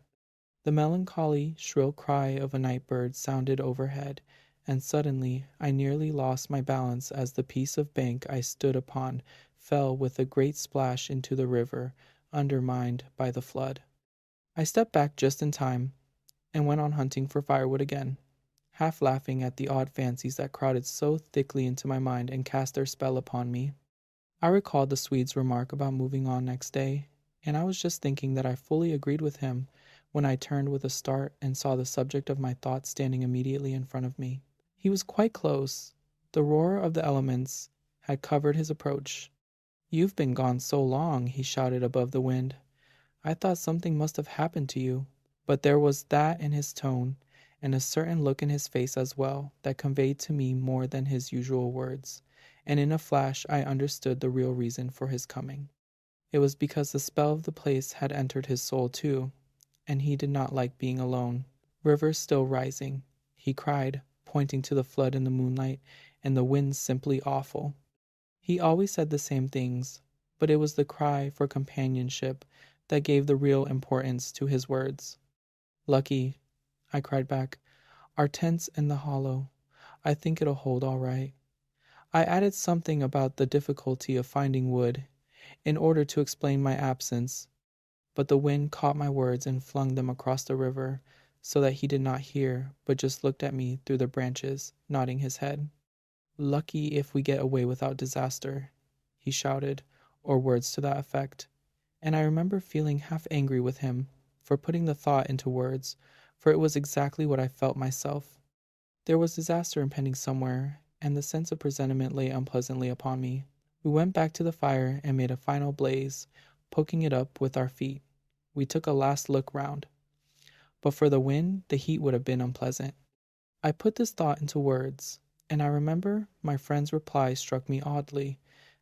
The melancholy, shrill cry of a night bird sounded overhead, and suddenly I nearly lost my balance as the piece of bank I stood upon fell with a great splash into the river, undermined by the flood. I stepped back just in time, and went on hunting for firewood again, half laughing at the odd fancies that crowded so thickly into my mind and cast their spell upon me. I recalled the Swede's remark about moving on next day, and I was just thinking that I fully agreed with him when I turned with a start and saw the subject of my thoughts standing immediately in front of me. He was quite close. The roar of the elements had covered his approach. "You've been gone so long," he shouted above the wind. "I thought something must have happened to you." But there was that in his tone, and a certain look in his face as well, that conveyed to me more than his usual words, and in a flash I understood the real reason for his coming. It was because the spell of the place had entered his soul too, and he did not like being alone. "River still rising," he cried, pointing to the flood in the moonlight, "and the wind simply awful." He always said the same things, but it was the cry for companionship that gave the real importance to his words. "Lucky," I cried back. "Our tent's in the hollow. I think it'll hold all right." I added something about the difficulty of finding wood, in order to explain my absence, but the wind caught my words and flung them across the river, so that he did not hear, but just looked at me through the branches, nodding his head. "Lucky if we get away without disaster," he shouted, or words to that effect, and I remember feeling half angry with him for putting the thought into words, for it was exactly what I felt myself. There was disaster impending somewhere, and the sense of presentiment lay unpleasantly upon me. We went back to the fire and made a final blaze, poking it up with our feet. We took a last look round. But for the wind, the heat would have been unpleasant. I put this thought into words, and I remember my friend's reply struck me oddly,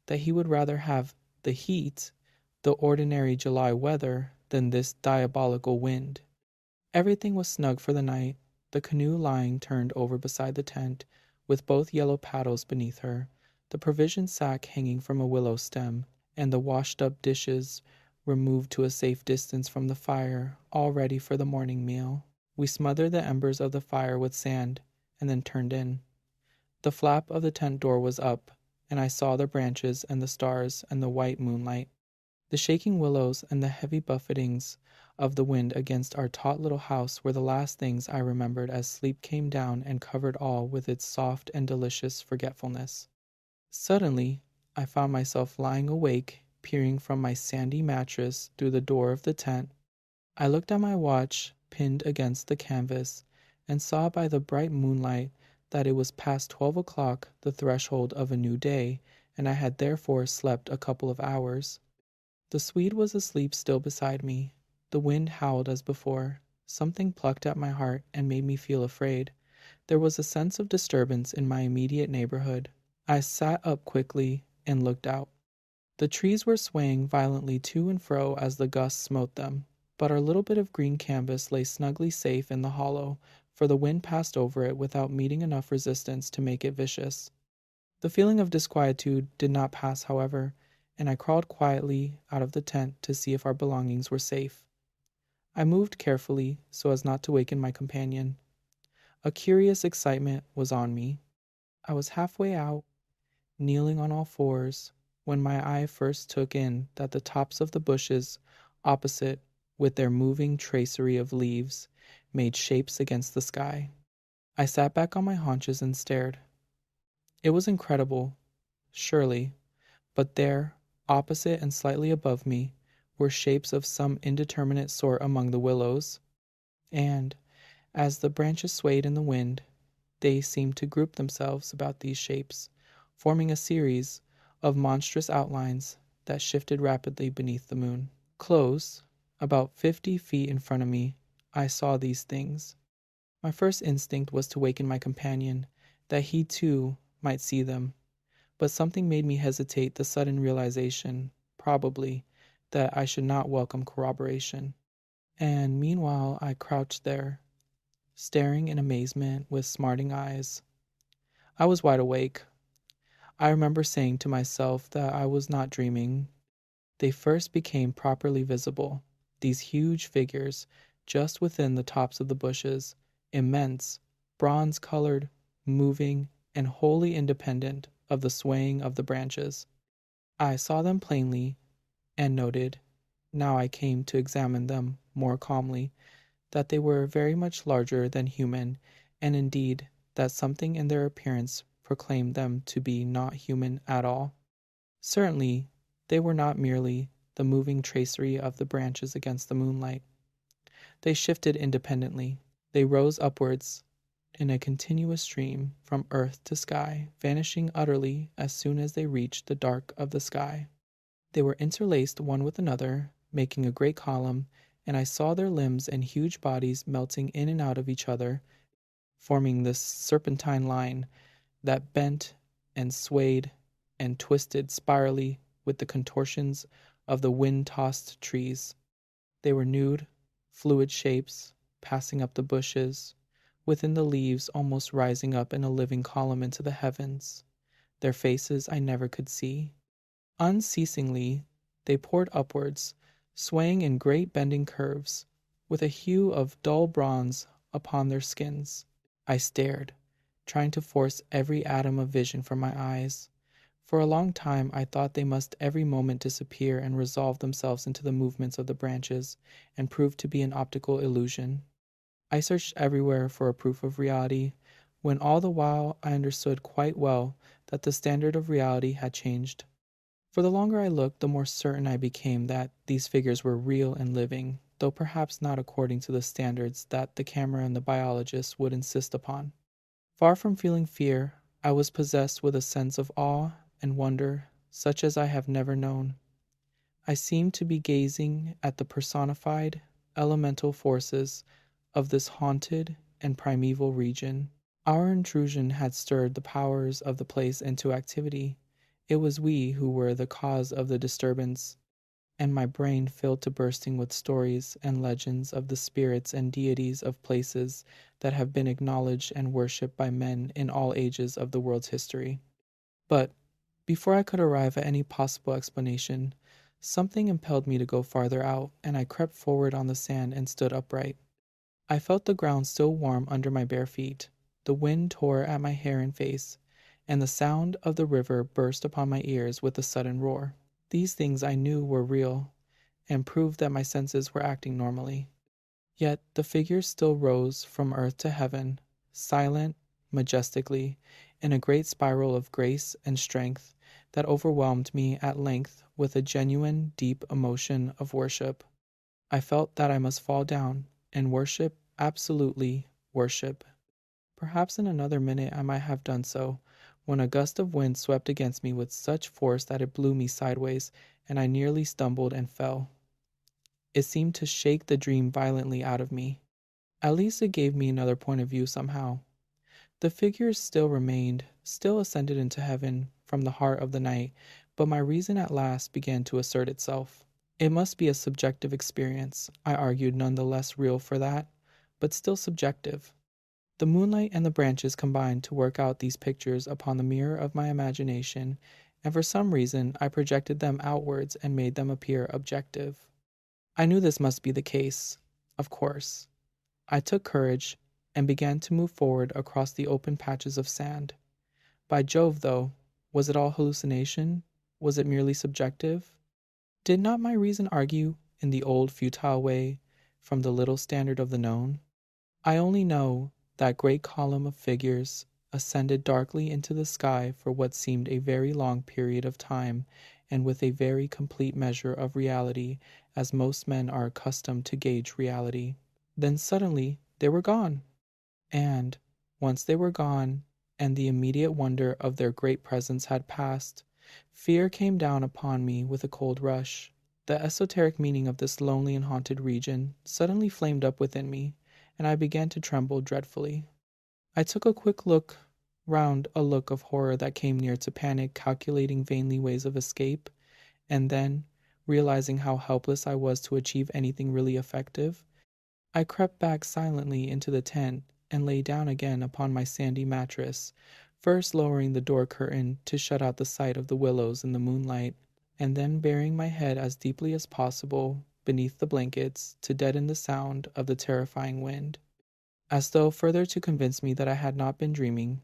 that he would rather have the heat, the ordinary July weather, than this diabolical wind. Everything was snug for the night, the canoe lying turned over beside the tent, with both yellow paddles beneath her, the provision sack hanging from a willow stem, and the washed-up dishes removed to a safe distance from the fire, all ready for the morning meal. We smothered the embers of the fire with sand, and then turned in. The flap of the tent door was up, and I saw the branches and the stars and the white moonlight. The shaking willows and the heavy buffetings of the wind against our taut little house were the last things I remembered as sleep came down and covered all with its soft and delicious forgetfulness. Suddenly, I found myself lying awake, peering from my sandy mattress through the door of the tent. I looked at my watch pinned against the canvas, and saw by the bright moonlight that it was past 12 o'clock, the threshold of a new day, and I had therefore slept a couple of hours. The Swede was asleep still beside me. The wind howled as before. Something plucked at my heart and made me feel afraid. There was a sense of disturbance in my immediate neighborhood. I sat up quickly and looked out. The trees were swaying violently to and fro as the gusts smote them, but our little bit of green canvas lay snugly safe in the hollow, for the wind passed over it without meeting enough resistance to make it vicious. The feeling of disquietude did not pass, however, and I crawled quietly out of the tent to see if our belongings were safe. I moved carefully so as not to waken my companion. A curious excitement was on me. I was halfway out, kneeling on all fours, when my eye first took in that the tops of the bushes opposite, with their moving tracery of leaves, made shapes against the sky. I sat back on my haunches and stared. It was incredible, surely, but there, opposite and slightly above me, were shapes of some indeterminate sort among the willows, and, as the branches swayed in the wind, they seemed to group themselves about these shapes, forming a series of monstrous outlines that shifted rapidly beneath the moon. Close, about 50 feet in front of me, I saw these things. My first instinct was to waken my companion, that he too might see them, but something made me hesitate the sudden realization. probably, that I should not welcome corroboration. And meanwhile I crouched there, staring in amazement with smarting eyes. I was wide awake. I remember saying to myself that I was not dreaming. They first became properly visible, these huge figures, just within the tops of the bushes, immense, bronze-colored, moving, and wholly independent of the swaying of the branches. I saw them plainly, and noted, now I came to examine them more calmly, that they were very much larger than human, and indeed that something in their appearance proclaimed them to be not human at all. Certainly, they were not merely the moving tracery of the branches against the moonlight. They shifted independently. They rose upwards in a continuous stream from earth to sky, vanishing utterly as soon as they reached the dark of the sky. They were interlaced one with another, making a great column, and I saw their limbs and huge bodies melting in and out of each other, forming this serpentine line that bent and swayed and twisted spirally with the contortions of the wind-tossed trees. They were nude, fluid shapes, passing up the bushes, within the leaves almost rising up in a living column into the heavens. Their faces I never could see. Unceasingly they poured upwards, swaying in great bending curves, with a hue of dull bronze upon their skins. I stared, trying to force every atom of vision from my eyes. For a long time I thought they must every moment disappear and resolve themselves into the movements of the branches, and prove to be an optical illusion. I searched everywhere for a proof of reality, when all the while I understood quite well that the standard of reality had changed. For the longer I looked, the more certain I became that these figures were real and living, though perhaps not according to the standards that the camera and the biologist would insist upon. Far from feeling fear, I was possessed with a sense of awe and wonder such as I have never known. I seemed to be gazing at the personified, elemental forces of this haunted and primeval region. Our intrusion had stirred the powers of the place into activity. It was we who were the cause of the disturbance, and my brain filled to bursting with stories and legends of the spirits and deities of places that have been acknowledged and worshipped by men in all ages of the world's history. But before I could arrive at any possible explanation, something impelled me to go farther out, and I crept forward on the sand and stood upright. I felt the ground still warm under my bare feet. The wind tore at my hair and face, and the sound of the river burst upon my ears with a sudden roar. These things I knew were real, and proved that my senses were acting normally. Yet the figures still rose from earth to heaven, silent, majestically, in a great spiral of grace and strength that overwhelmed me at length with a genuine, deep emotion of worship. I felt that I must fall down and worship, absolutely worship. Perhaps in another minute I might have done so, when a gust of wind swept against me with such force that it blew me sideways, and I nearly stumbled and fell. It seemed to shake the dream violently out of me. At least it gave me another point of view somehow. The figures still remained, still ascended into heaven from the heart of the night, but my reason at last began to assert itself. It must be a subjective experience, I argued, none the less real for that, but still subjective. The moonlight and the branches combined to work out these pictures upon the mirror of my imagination, and for some reason I projected them outwards and made them appear objective. I knew this must be the case, of course. I took courage and began to move forward across the open patches of sand. By Jove, though, was it all hallucination? Was it merely subjective? Did not my reason argue, in the old futile way, from the little standard of the known? I only know that great column of figures ascended darkly into the sky for what seemed a very long period of time, and with a very complete measure of reality, as most men are accustomed to gauge reality. Then suddenly they were gone. And once they were gone, and the immediate wonder of their great presence had passed, fear came down upon me with a cold rush. The esoteric meaning of this lonely and haunted region suddenly flamed up within me, and I began to tremble dreadfully. I took a quick look round, a look of horror that came near to panic, calculating vainly ways of escape, and then, Realizing how helpless I was to achieve anything really effective, I crept back silently into the tent and lay down again upon my sandy mattress, first lowering the door curtain to shut out the sight of the willows in the moonlight, and then burying my head as deeply as possible beneath the blankets to deaden the sound of the terrifying wind. As though further to convince me that I had not been dreaming,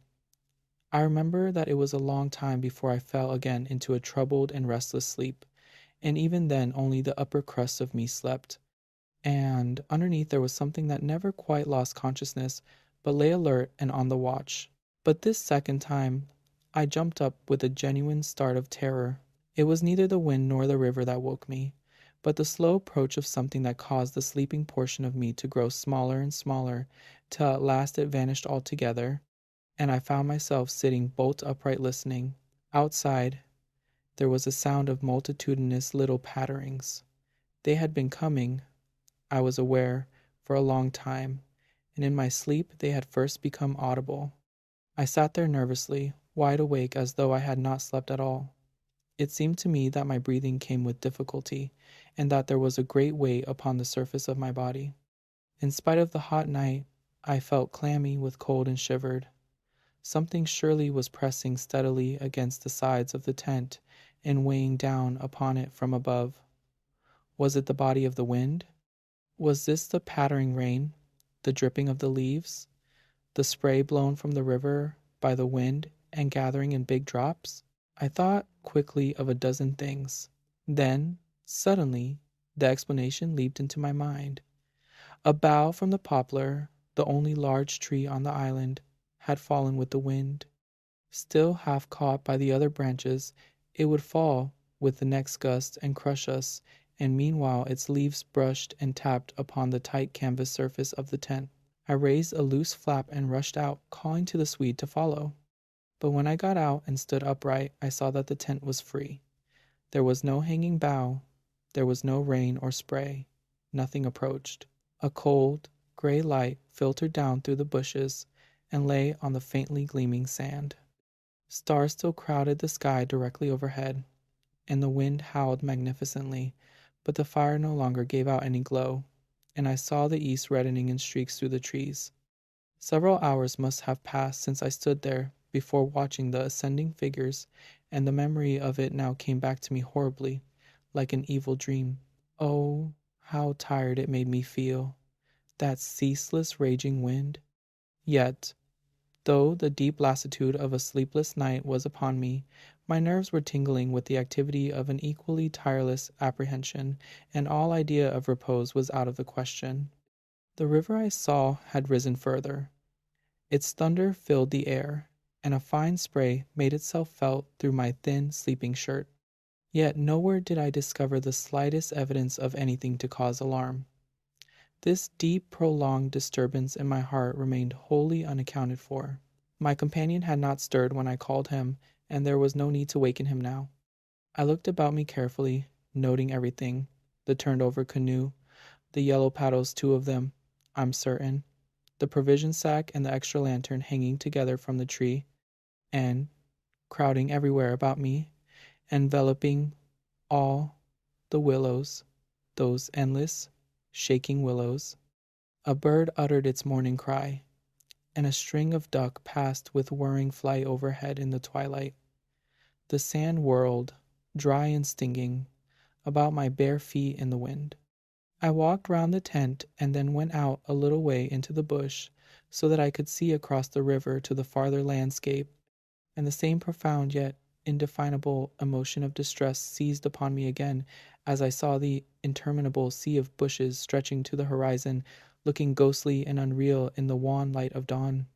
I remember that it was a long time before I fell again into a troubled and restless sleep, and even then only the upper crust of me slept, and underneath there was something that never quite lost consciousness, but lay alert and on the watch. But this second time, I jumped up with a genuine start of terror. It was neither the wind nor the river that woke me, but the slow approach of something that caused the sleeping portion of me to grow smaller and smaller, till at last it vanished altogether, and I found myself sitting bolt upright listening. Outside, there was a sound of multitudinous little patterings. They had been coming, I was aware, for a long time, and in my sleep they had first become audible. I sat there nervously, wide awake as though I had not slept at all. It seemed to me that my breathing came with difficulty, and that there was a great weight upon the surface of my body. In spite of the hot night, I felt clammy with cold and shivered. Something surely was pressing steadily against the sides of the tent and weighing down upon it from above. Was it the body of the wind? Was this the pattering rain, the dripping of the leaves, the spray blown from the river by the wind and gathering in big drops? I thought quickly of a dozen things. Then, suddenly, the explanation leaped into my mind. A bough from the poplar, the only large tree on the island, had fallen with the wind. Still half caught by the other branches, it would fall with the next gust and crush us, and meanwhile its leaves brushed and tapped upon the tight canvas surface of the tent. I raised a loose flap and rushed out, calling to the Swede to follow. But when I got out and stood upright, I saw that the tent was free. There was no hanging bough, there was no rain or spray, nothing approached. A cold, gray light filtered down through the bushes and lay on the faintly gleaming sand. Stars still crowded the sky directly overhead, and the wind howled magnificently, but the fire no longer gave out any glow, and I saw the east reddening in streaks through the trees. Several hours must have passed since I stood there before watching the ascending figures, and the memory of it now came back to me horribly, like an evil dream. Oh, how tired it made me feel, that ceaseless raging wind. Yet, though the deep lassitude of a sleepless night was upon me, my nerves were tingling with the activity of an equally tireless apprehension, and all idea of repose was out of the question. The river I saw had risen further. Its thunder filled the air, and a fine spray made itself felt through my thin sleeping shirt. Yet nowhere did I discover the slightest evidence of anything to cause alarm. This deep, prolonged disturbance in my heart remained wholly unaccounted for. My companion had not stirred when I called him, and there was no need to waken him now. I looked about me carefully, noting everything: the turned-over canoe, the yellow paddles, 2 of them, I'm certain, the provision sack and the extra lantern hanging together from the tree, and, crowding everywhere about me, enveloping all, the willows, those endless, shaking willows. A bird uttered its morning cry, and a string of duck passed with whirring flight overhead in the twilight. The sand whirled, dry and stinging, about my bare feet in the wind. I walked round the tent and then went out a little way into the bush, so that I could see across the river to the farther landscape, and the same profound yet indefinable emotion of distress seized upon me again as I saw the interminable sea of bushes stretching to the horizon, looking ghostly and unreal in the wan light of dawn.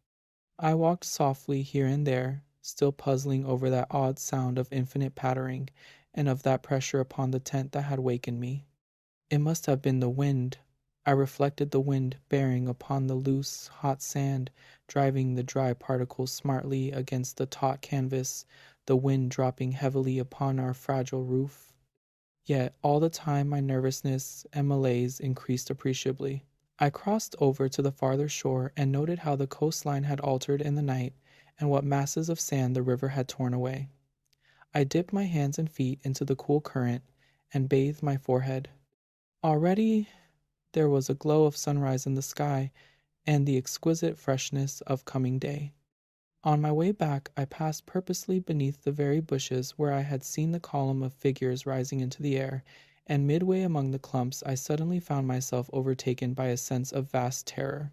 I walked softly here and there, still puzzling over that odd sound of infinite pattering, and of that pressure upon the tent that had wakened me. It must have been the wind. I reflected the wind bearing upon the loose, hot sand, driving the dry particles smartly against the taut canvas, the wind dropping heavily upon our fragile roof. Yet all the time my nervousness and malaise increased appreciably. I crossed over to the farther shore and noted how the coastline had altered in the night, and what masses of sand the river had torn away. I dipped my hands and feet into the cool current, and bathed my forehead. Already there was a glow of sunrise in the sky and the exquisite freshness of coming day. On my way back, I passed purposely beneath the very bushes where I had seen the column of figures rising into the air, and midway among the clumps I suddenly found myself overtaken by a sense of vast terror.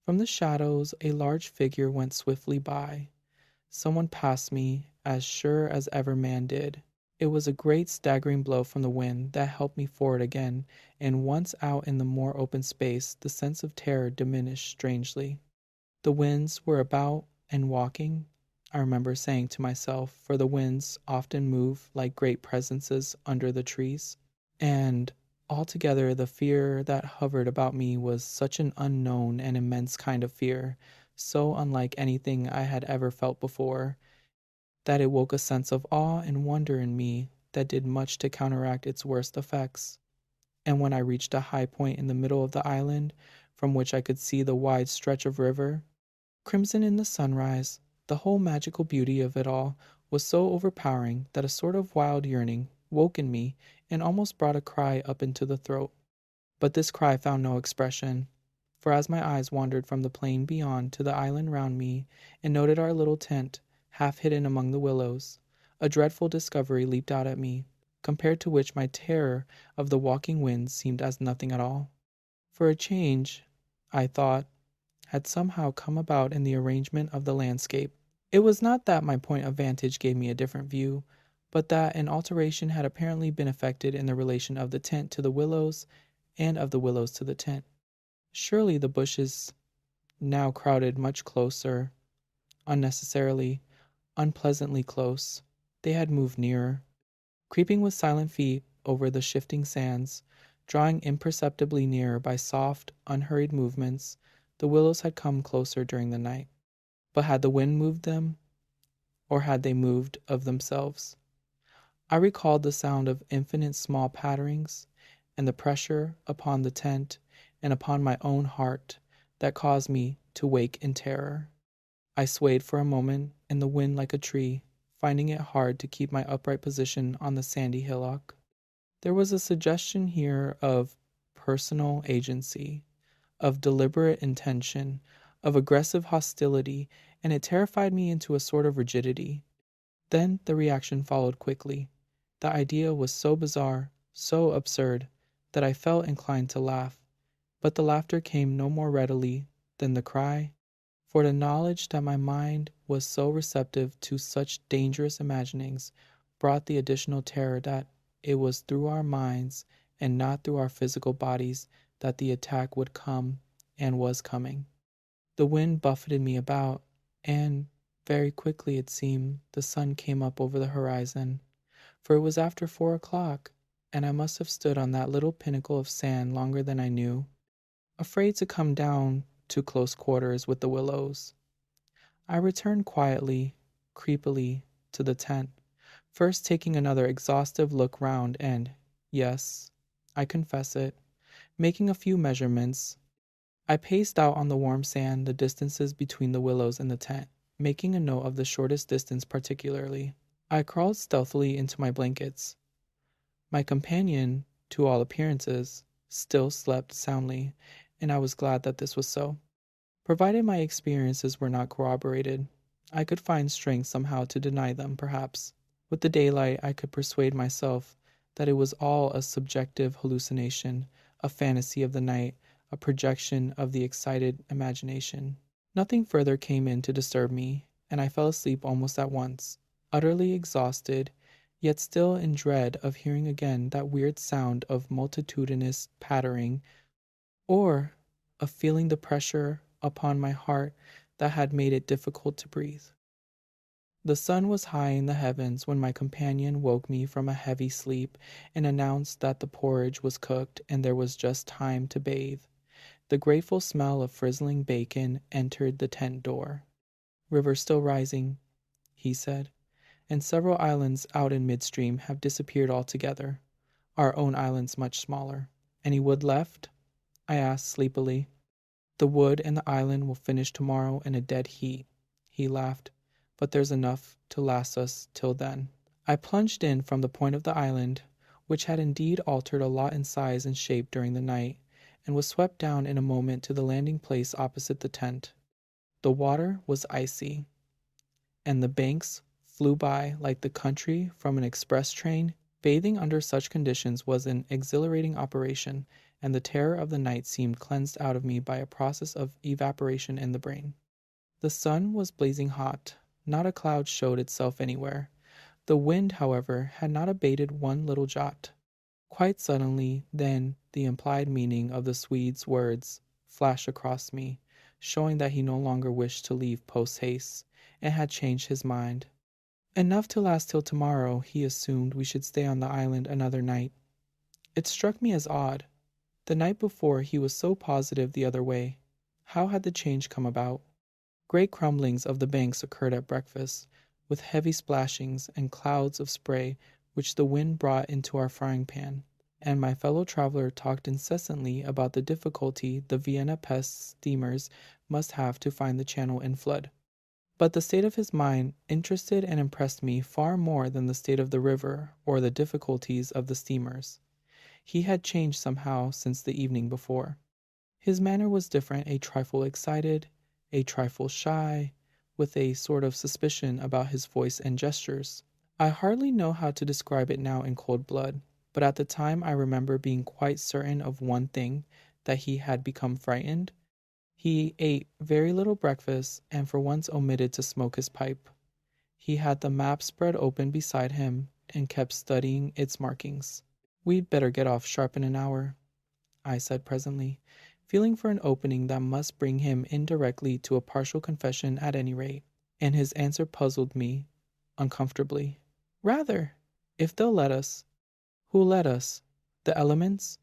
From the shadows a large figure went swiftly by. Someone passed me, as sure as ever man did. It was a great staggering blow from the wind that helped me forward again, and once out in the more open space the sense of terror diminished strangely. The winds were about and walking, I remember saying to myself, for the winds often move like great presences under the trees. And altogether the fear that hovered about me was such an unknown and immense kind of fear, so unlike anything I had ever felt before, that it woke a sense of awe and wonder in me that did much to counteract its worst effects. And when I reached a high point in the middle of the island, from which I could see the wide stretch of river, crimson in the sunrise, the whole magical beauty of it all was so overpowering that a sort of wild yearning woke in me and almost brought a cry up into the throat. But this cry found no expression, for as my eyes wandered from the plain beyond to the island round me and noted our little tent, half hidden among the willows, a dreadful discovery leaped out at me, compared to which my terror of the walking winds seemed as nothing at all. For a change, I thought, had somehow come about in the arrangement of the landscape. It was not that my point of vantage gave me a different view, but that an alteration had apparently been effected in the relation of the tent to the willows and of the willows to the tent. Surely the bushes now crowded much closer, unnecessarily, unpleasantly close. They had moved nearer, creeping with silent feet over the shifting sands, drawing imperceptibly nearer by soft, unhurried movements. The willows had come closer during the night. But had the wind moved them, or had they moved of themselves? I recalled the sound of infinite small patterings, and the pressure upon the tent and upon my own heart that caused me to wake in terror. I swayed for a moment in the wind like a tree, finding it hard to keep my upright position on the sandy hillock. There was a suggestion here of personal agency, of deliberate intention, of aggressive hostility, and it terrified me into a sort of rigidity. Then the reaction followed quickly. The idea was so bizarre, so absurd, that I felt inclined to laugh, but the laughter came no more readily than the cry, for the knowledge that my mind was so receptive to such dangerous imaginings brought the additional terror that it was through our minds and not through our physical bodies that the attack would come and was coming. The wind buffeted me about, and very quickly it seemed the sun came up over the horizon, for it was after 4 o'clock, and I must have stood on that little pinnacle of sand longer than I knew, afraid to come down to close quarters with the willows. I returned quietly, creepily, to the tent, first taking another exhaustive look round and, yes, I confess it, making a few measurements. I paced out on the warm sand the distances between the willows and the tent, making a note of the shortest distance particularly. I crawled stealthily into my blankets. My companion, to all appearances, still slept soundly, and I was glad that this was so. Provided my experiences were not corroborated, I could find strength somehow to deny them, perhaps. With the daylight, I could persuade myself that it was all a subjective hallucination, a fantasy of the night, a projection of the excited imagination. Nothing further came in to disturb me, and I fell asleep almost at once, utterly exhausted, yet still in dread of hearing again that weird sound of multitudinous pattering, or of feeling the pressure upon my heart that had made it difficult to breathe. The sun was high in the heavens when my companion woke me from a heavy sleep and announced that the porridge was cooked and there was just time to bathe. The grateful smell of frizzling bacon entered the tent door. "River still rising," he said, "and several islands out in midstream have disappeared altogether. Our own island's much smaller." "Any wood left?" I asked sleepily. "The wood and the island will finish tomorrow in a dead heat," he laughed, "but there's enough to last us till then." I plunged in from the point of the island, which had indeed altered a lot in size and shape during the night, and was swept down in a moment to the landing place opposite the tent. The water was icy, and the banks flew by like the country from an express train. Bathing under such conditions was an exhilarating operation, and the terror of the night seemed cleansed out of me by a process of evaporation in the brain. The sun was blazing hot. Not a cloud showed itself anywhere. The wind, however, had not abated one little jot. Quite suddenly, then, the implied meaning of the Swede's words flashed across me, showing that he no longer wished to leave post haste, and had changed his mind. Enough to last till tomorrow, he assumed we should stay on the island another night. It struck me as odd. The night before he was so positive the other way. How had the change come about? Great crumblings of the banks occurred at breakfast, with heavy splashings and clouds of spray which the wind brought into our frying pan, and my fellow traveler talked incessantly about the difficulty the Vienna Pest steamers must have to find the channel in flood. But the state of his mind interested and impressed me far more than the state of the river or the difficulties of the steamers. He had changed somehow since the evening before. His manner was different, a trifle excited, a trifle shy, with a sort of suspicion about his voice and gestures. I hardly know how to describe it now in cold blood, but at the time I remember being quite certain of one thing, that he had become frightened. He ate very little breakfast, and for once omitted to smoke his pipe. He had the map spread open beside him, and kept studying its markings. "We'd better get off sharp in an hour," I said presently, feeling for an opening that must bring him indirectly to a partial confession at any rate, and his answer puzzled me uncomfortably. "Rather, if they'll let us." "Who'll let us? The elements?"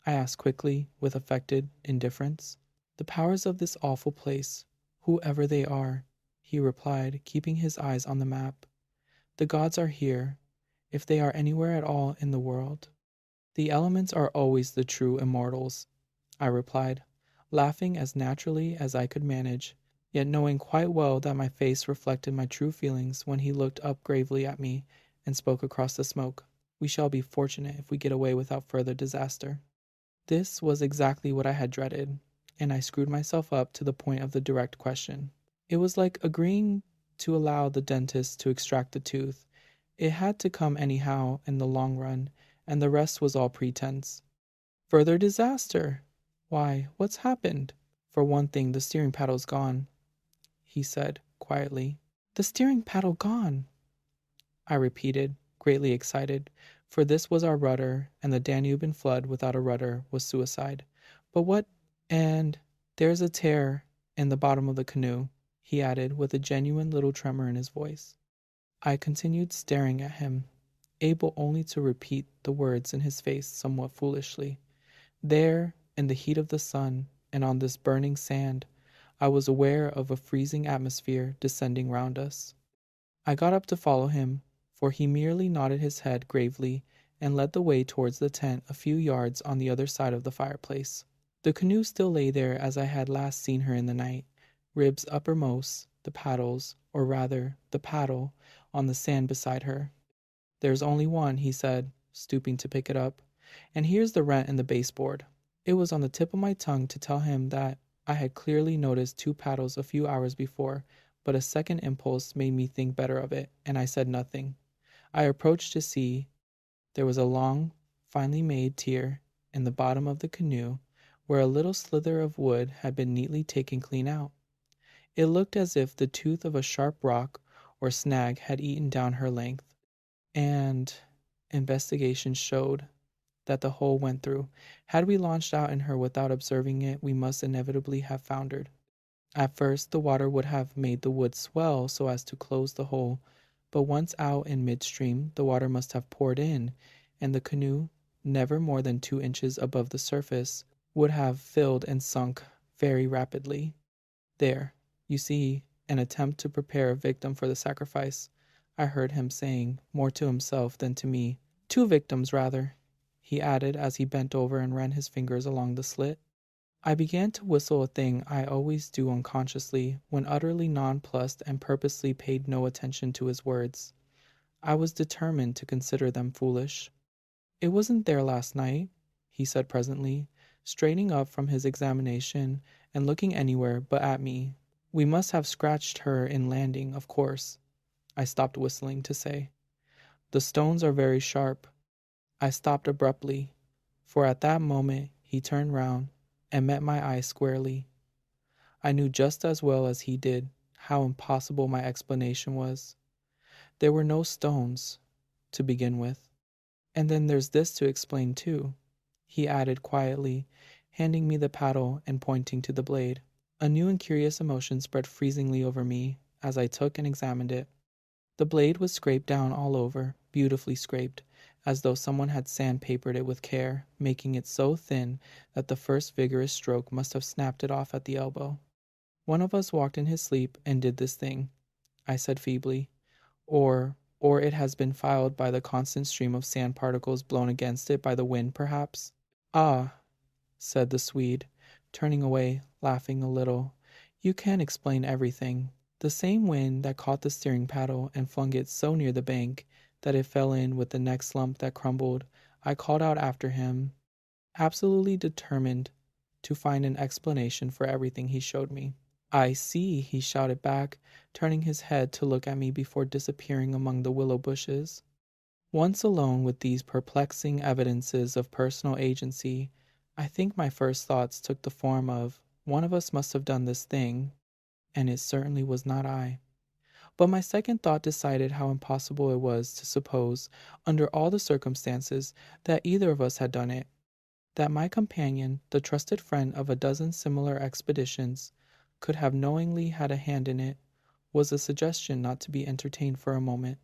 I asked quickly, with affected indifference. "The powers of this awful place, whoever they are," he replied, keeping his eyes on the map. "The gods are here, if they are anywhere at all in the world." "The elements are always the true immortals," I replied, laughing as naturally as I could manage, yet knowing quite well that my face reflected my true feelings when he looked up gravely at me and spoke across the smoke. "We shall be fortunate if we get away without further disaster." This was exactly what I had dreaded, and I screwed myself up to the point of the direct question. It was like agreeing to allow the dentist to extract the tooth. It had to come anyhow in the long run, and the rest was all pretense. "Further disaster? Why, what's happened?" "For one thing, the steering paddle's gone," he said quietly. "The steering paddle gone?" I repeated, greatly excited, for this was our rudder, and the Danube in flood without a rudder was suicide. "But what— and there's a tear in the bottom of the canoe," he added, with a genuine little tremor in his voice. I continued staring at him, able only to repeat the words in his face somewhat foolishly. There, in the heat of the sun, and on this burning sand, I was aware of a freezing atmosphere descending round us. I got up to follow him, for he merely nodded his head gravely and led the way towards the tent a few yards on the other side of the fireplace. The canoe still lay there as I had last seen her in the night, ribs uppermost, the paddles, or rather the paddle, on the sand beside her. "There's only one," he said, stooping to pick it up, "and here's the rent in the baseboard." It was on the tip of my tongue to tell him that I had clearly noticed 2 paddles a few hours before, but a second impulse made me think better of it, and I said nothing. I approached to see. There was a long, finely made tear in the bottom of the canoe, where a little slither of wood had been neatly taken clean out. It looked as if the tooth of a sharp rock or snag had eaten down her length, and investigation showed that the hole went through. Had we launched out in her without observing it, we must inevitably have foundered. At first, the water would have made the wood swell so as to close the hole, but once out in midstream, the water must have poured in, and the canoe, never more than 2 inches above the surface, would have filled and sunk very rapidly. "There, you see, an attempt to prepare a victim for the sacrifice," I heard him saying, more to himself than to me. "2 victims, rather," he added as he bent over and ran his fingers along the slit. I began to whistle, a thing I always do unconsciously when utterly nonplussed, and purposely paid no attention to his words. I was determined to consider them foolish. "It wasn't there last night," he said presently, straightening up from his examination and looking anywhere but at me. "We must have scratched her in landing, of course," I stopped whistling to say. "The stones are very sharp." I stopped abruptly, for at that moment he turned round and met my eye squarely. I knew just as well as he did how impossible my explanation was. There were no stones, to begin with. "And then there's this to explain too," he added quietly, handing me the paddle and pointing to the blade. A new and curious emotion spread freezingly over me as I took and examined it. The blade was scraped down all over, beautifully scraped, as though someone had sandpapered it with care, making it so thin that the first vigorous stroke must have snapped it off at the elbow. "One of us walked in his sleep and did this thing," I said feebly. Or it has been filed by the constant stream of sand particles blown against it by the wind, perhaps." "Ah," said the Swede, turning away, laughing a little. "You can explain everything. The same wind that caught the steering paddle and flung it so near the bank that it fell in with the next lump that crumbled, I called out after him, absolutely determined to find an explanation for everything he showed me. "I see," he shouted back, turning his head to look at me before disappearing among the willow bushes. Once alone with these perplexing evidences of personal agency, I think my first thoughts took the form of, one of us must have done this thing, and it certainly was not I. But my second thought decided how impossible it was to suppose, under all the circumstances, that either of us had done it. That my companion, the trusted friend of a dozen similar expeditions, could have knowingly had a hand in it, was a suggestion not to be entertained for a moment.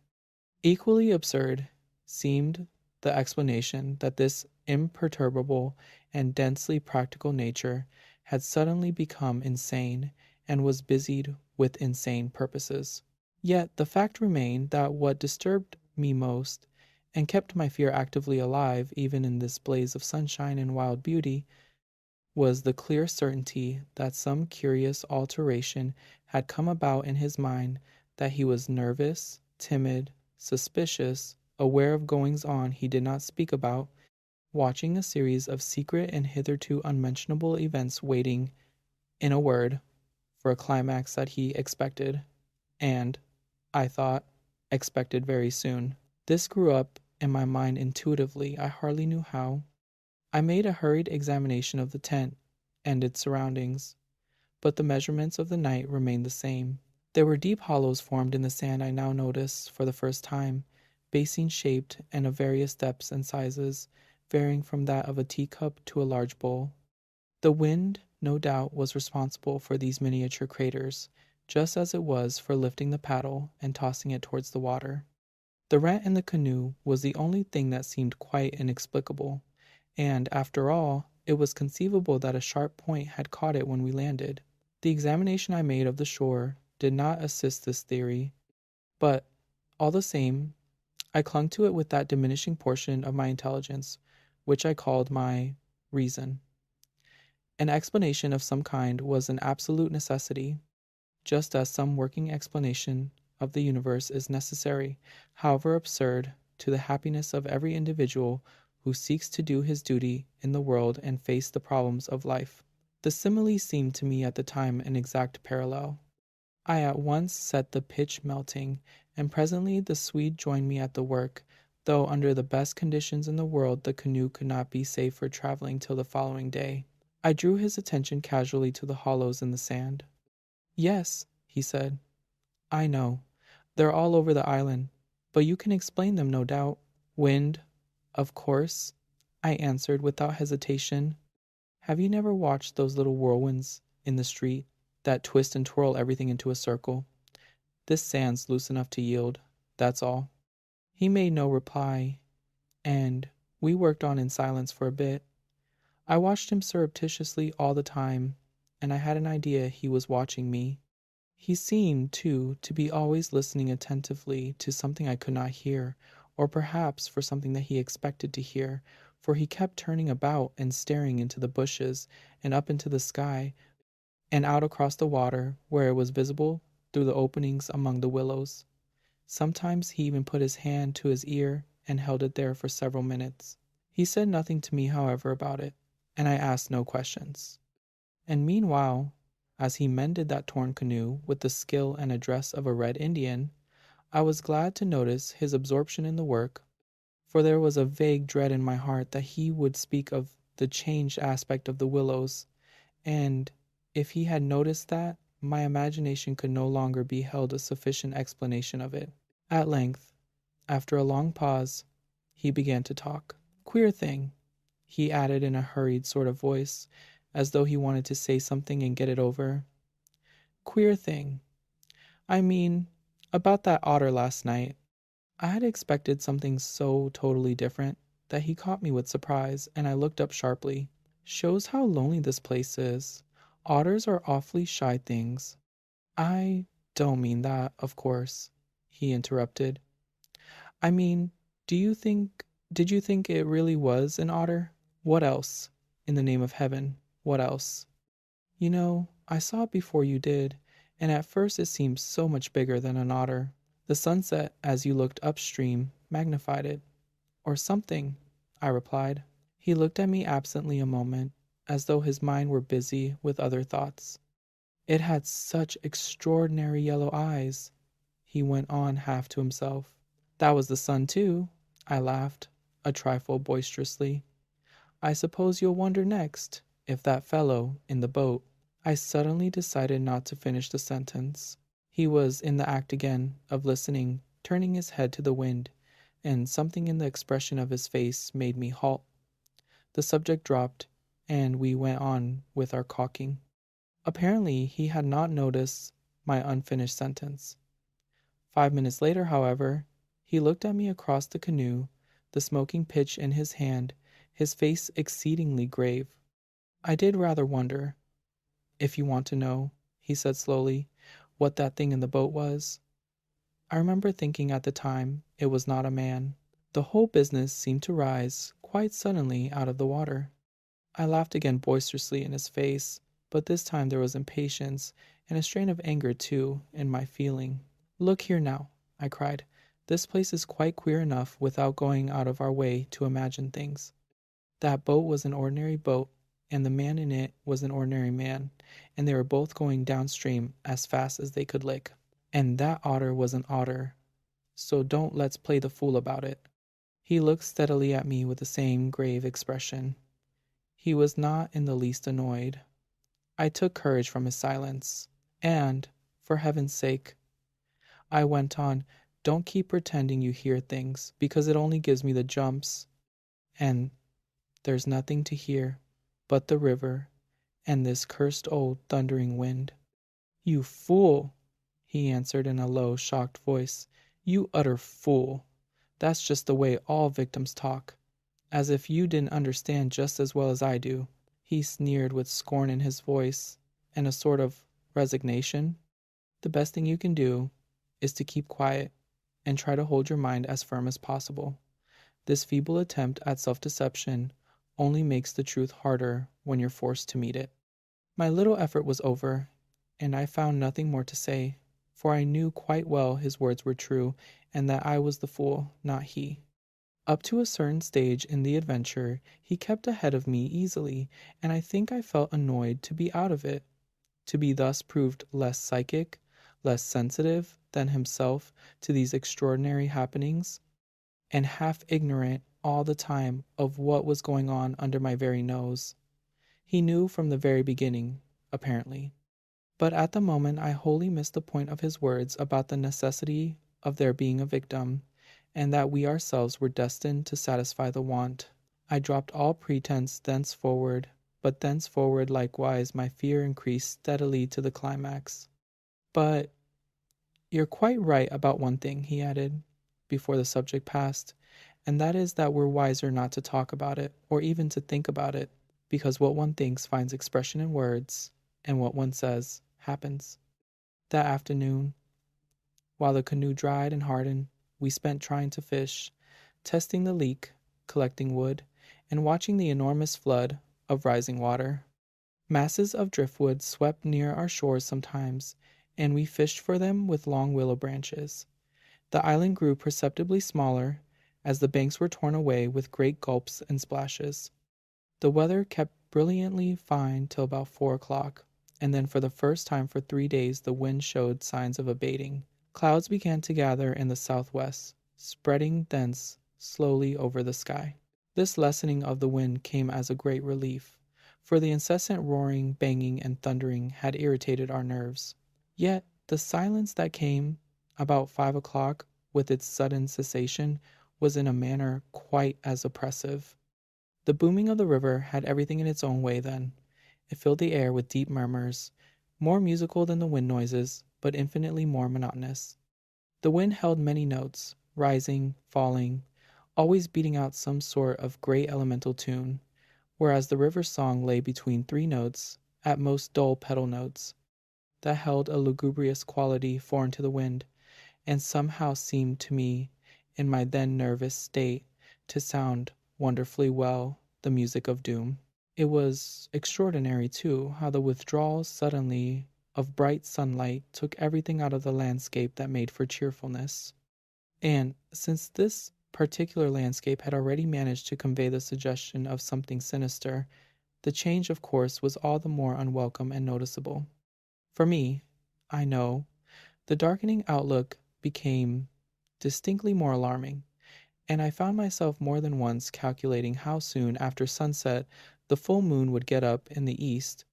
Equally absurd seemed the explanation that this imperturbable and densely practical nature had suddenly become insane and was busied with insane purposes. Yet the fact remained that what disturbed me most, and kept my fear actively alive even in this blaze of sunshine and wild beauty, was the clear certainty that some curious alteration had come about in his mind, that he was nervous, timid, suspicious, aware of goings-on he did not speak about, watching a series of secret and hitherto unmentionable events, waiting, in a word, for a climax that he expected, and, I thought, expected very soon. This grew up in my mind intuitively, I hardly knew how. I made a hurried examination of the tent and its surroundings, but the measurements of the night remained the same. There were deep hollows formed in the sand I now noticed for the first time, basin-shaped and of various depths and sizes, varying from that of a teacup to a large bowl. The wind, no doubt, was responsible for these miniature craters, just as it was for lifting the paddle and tossing it towards the water. The rent in the canoe was the only thing that seemed quite inexplicable, and, after all, it was conceivable that a sharp point had caught it when we landed. The examination I made of the shore did not assist this theory, but, all the same, I clung to it with that diminishing portion of my intelligence which I called my reason. An explanation of some kind was an absolute necessity, just as some working explanation of the universe is necessary, however absurd, to the happiness of every individual who seeks to do his duty in the world and face the problems of life. The simile seemed to me at the time an exact parallel. I at once set the pitch melting, and presently the Swede joined me at the work, though under the best conditions in the world the canoe could not be safe for traveling till the following day. I drew his attention casually to the hollows in the sand. "Yes," he said, "I know. They're all over the island, but you can explain them, no doubt." "Wind, of course," I answered without hesitation. "Have you never watched those little whirlwinds in the street that twist and twirl everything into a circle? This sand's loose enough to yield, that's all." He made no reply, and we worked on in silence for a bit. I watched him surreptitiously all the time, and I had an idea he was watching me. He seemed, too, to be always listening attentively to something I could not hear, or perhaps for something that he expected to hear, for he kept turning about and staring into the bushes and up into the sky and out across the water where it was visible through the openings among the willows. Sometimes he even put his hand to his ear and held it there for several minutes. He said nothing to me, however, about it, and I asked no questions. And meanwhile, as he mended that torn canoe with the skill and address of a red Indian, I was glad to notice his absorption in the work, for there was a vague dread in my heart that he would speak of the changed aspect of the Willows, and if he had noticed that, my imagination could no longer be held a sufficient explanation of it. At length, after a long pause, he began to talk. Queer thing, he added in a hurried sort of voice, as though he wanted to say something and get it over. Queer thing. I mean, about that otter last night. I had expected something so totally different that he caught me with surprise, and I looked up sharply. Shows how lonely this place is. Otters are awfully shy things. I don't mean that, of course, he interrupted. I mean, did you think it really was an otter? What else? In the name of heaven, what else? You know, I saw it before you did, and at first it seemed so much bigger than an otter. The sunset, as you looked upstream, magnified it. Or something, I replied. He looked at me absently a moment, as though his mind were busy with other thoughts. It had such extraordinary yellow eyes, he went on half to himself. That was the sun, too, I laughed, a trifle boisterously. I suppose you'll wonder next if that fellow in the boat. I suddenly decided not to finish the sentence. He was in the act again of listening, turning his head to the wind, and something in the expression of his face made me halt. The subject dropped, and we went on with our caulking. Apparently, he had not noticed my unfinished sentence. 5 minutes later, however, he looked at me across the canoe, the smoking pitch in his hand, his face exceedingly grave. I did rather wonder, if you want to know, he said slowly, what that thing in the boat was. I remember thinking at the time it was not a man. The whole business seemed to rise quite suddenly out of the water. I laughed again boisterously in his face, but this time there was impatience and a strain of anger too in my feeling. Look here now, I cried. This place is quite queer enough without going out of our way to imagine things. That boat was an ordinary boat, and the man in it was an ordinary man, and they were both going downstream as fast as they could lick. And that otter was an otter, so don't let's play the fool about it. He looked steadily at me with the same grave expression. He was not in the least annoyed. I took courage from his silence, and, for heaven's sake, I went on, don't keep pretending you hear things, because it only gives me the jumps. And there's nothing to hear but the river and this cursed old thundering wind. You fool, he answered in a low, shocked voice. You utter fool. That's just the way all victims talk, as if you didn't understand just as well as I do. He sneered with scorn in his voice and a sort of resignation. The best thing you can do is to keep quiet and try to hold your mind as firm as possible. This feeble attempt at self-deception only makes the truth harder when you're forced to meet it. My little effort was over, and I found nothing more to say, for I knew quite well his words were true, and that I was the fool, not he. Up to a certain stage in the adventure, he kept ahead of me easily, and I think I felt annoyed to be out of it, to be thus proved less psychic, less sensitive than himself to these extraordinary happenings, and half ignorant all the time of what was going on under my very nose. He knew from the very beginning, apparently. But at the moment I wholly missed the point of his words about the necessity of there being a victim, and that we ourselves were destined to satisfy the want. I dropped all pretense thenceforward, but thenceforward likewise my fear increased steadily to the climax. But you're quite right about one thing, he added, before the subject passed, and that is that we're wiser not to talk about it, or even to think about it, because what one thinks finds expression in words, and what one says happens. That afternoon, while the canoe dried and hardened, we spent trying to fish, testing the leak, collecting wood, and watching the enormous flood of rising water. Masses of driftwood swept near our shores sometimes, and we fished for them with long willow branches. The island grew perceptibly smaller as the banks were torn away with great gulps and splashes. The weather kept brilliantly fine till about 4 o'clock, and then for the first time for 3 days the wind showed signs of abating. Clouds began to gather in the southwest, spreading thence slowly over the sky. This lessening of the wind came as a great relief, for the incessant roaring, banging, and thundering had irritated our nerves. Yet the silence that came about 5 o'clock with its sudden cessation was in a manner quite as oppressive. The booming of the river had everything in its own way then. It filled the air with deep murmurs, more musical than the wind noises, but infinitely more monotonous. The wind held many notes, rising, falling, always beating out some sort of great elemental tune, whereas the river's song lay between 3 notes, at most dull pedal notes, that held a lugubrious quality foreign to the wind, and somehow seemed to me, in my then nervous state, to sound wonderfully well the music of doom. It was extraordinary, too, how the withdrawal suddenly of bright sunlight took everything out of the landscape that made for cheerfulness. And since this particular landscape had already managed to convey the suggestion of something sinister, the change, of course, was all the more unwelcome and noticeable. For me, I know, the darkening outlook became distinctly more alarming, and I found myself more than once calculating how soon after sunset the full moon would get up in the east,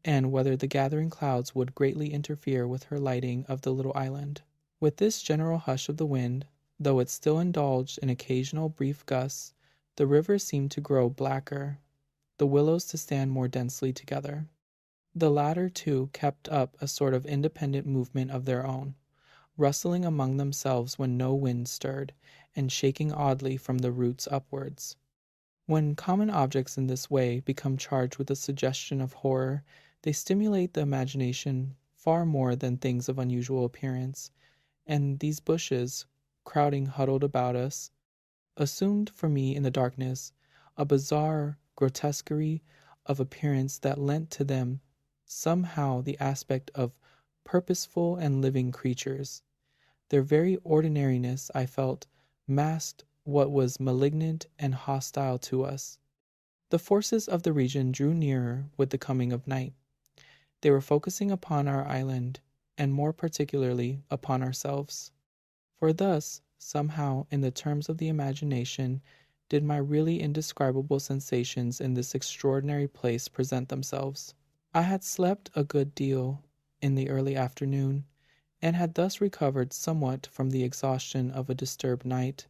and whether the gathering clouds would greatly interfere with her lighting of the little island. With this general hush of the wind, though it still indulged in occasional brief gusts, the river seemed to grow blacker, the willows to stand more densely together. The latter, too, kept up a sort of independent movement of their own, rustling among themselves when no wind stirred, and shaking oddly from the roots upwards. When common objects in this way become charged with a suggestion of horror, they stimulate the imagination far more than things of unusual appearance, and these bushes, crowding huddled about us, assumed for me in the darkness a bizarre grotesquerie of appearance that lent to them somehow the aspect of purposeful and living creatures. Their very ordinariness, I felt, masked what was malignant and hostile to us. The forces of the region drew nearer with the coming of night. They were focusing upon our island, and more particularly upon ourselves. For thus, somehow, in the terms of the imagination, did my really indescribable sensations in this extraordinary place present themselves. I had slept a good deal in the early afternoon, and had thus recovered somewhat from the exhaustion of a disturbed night,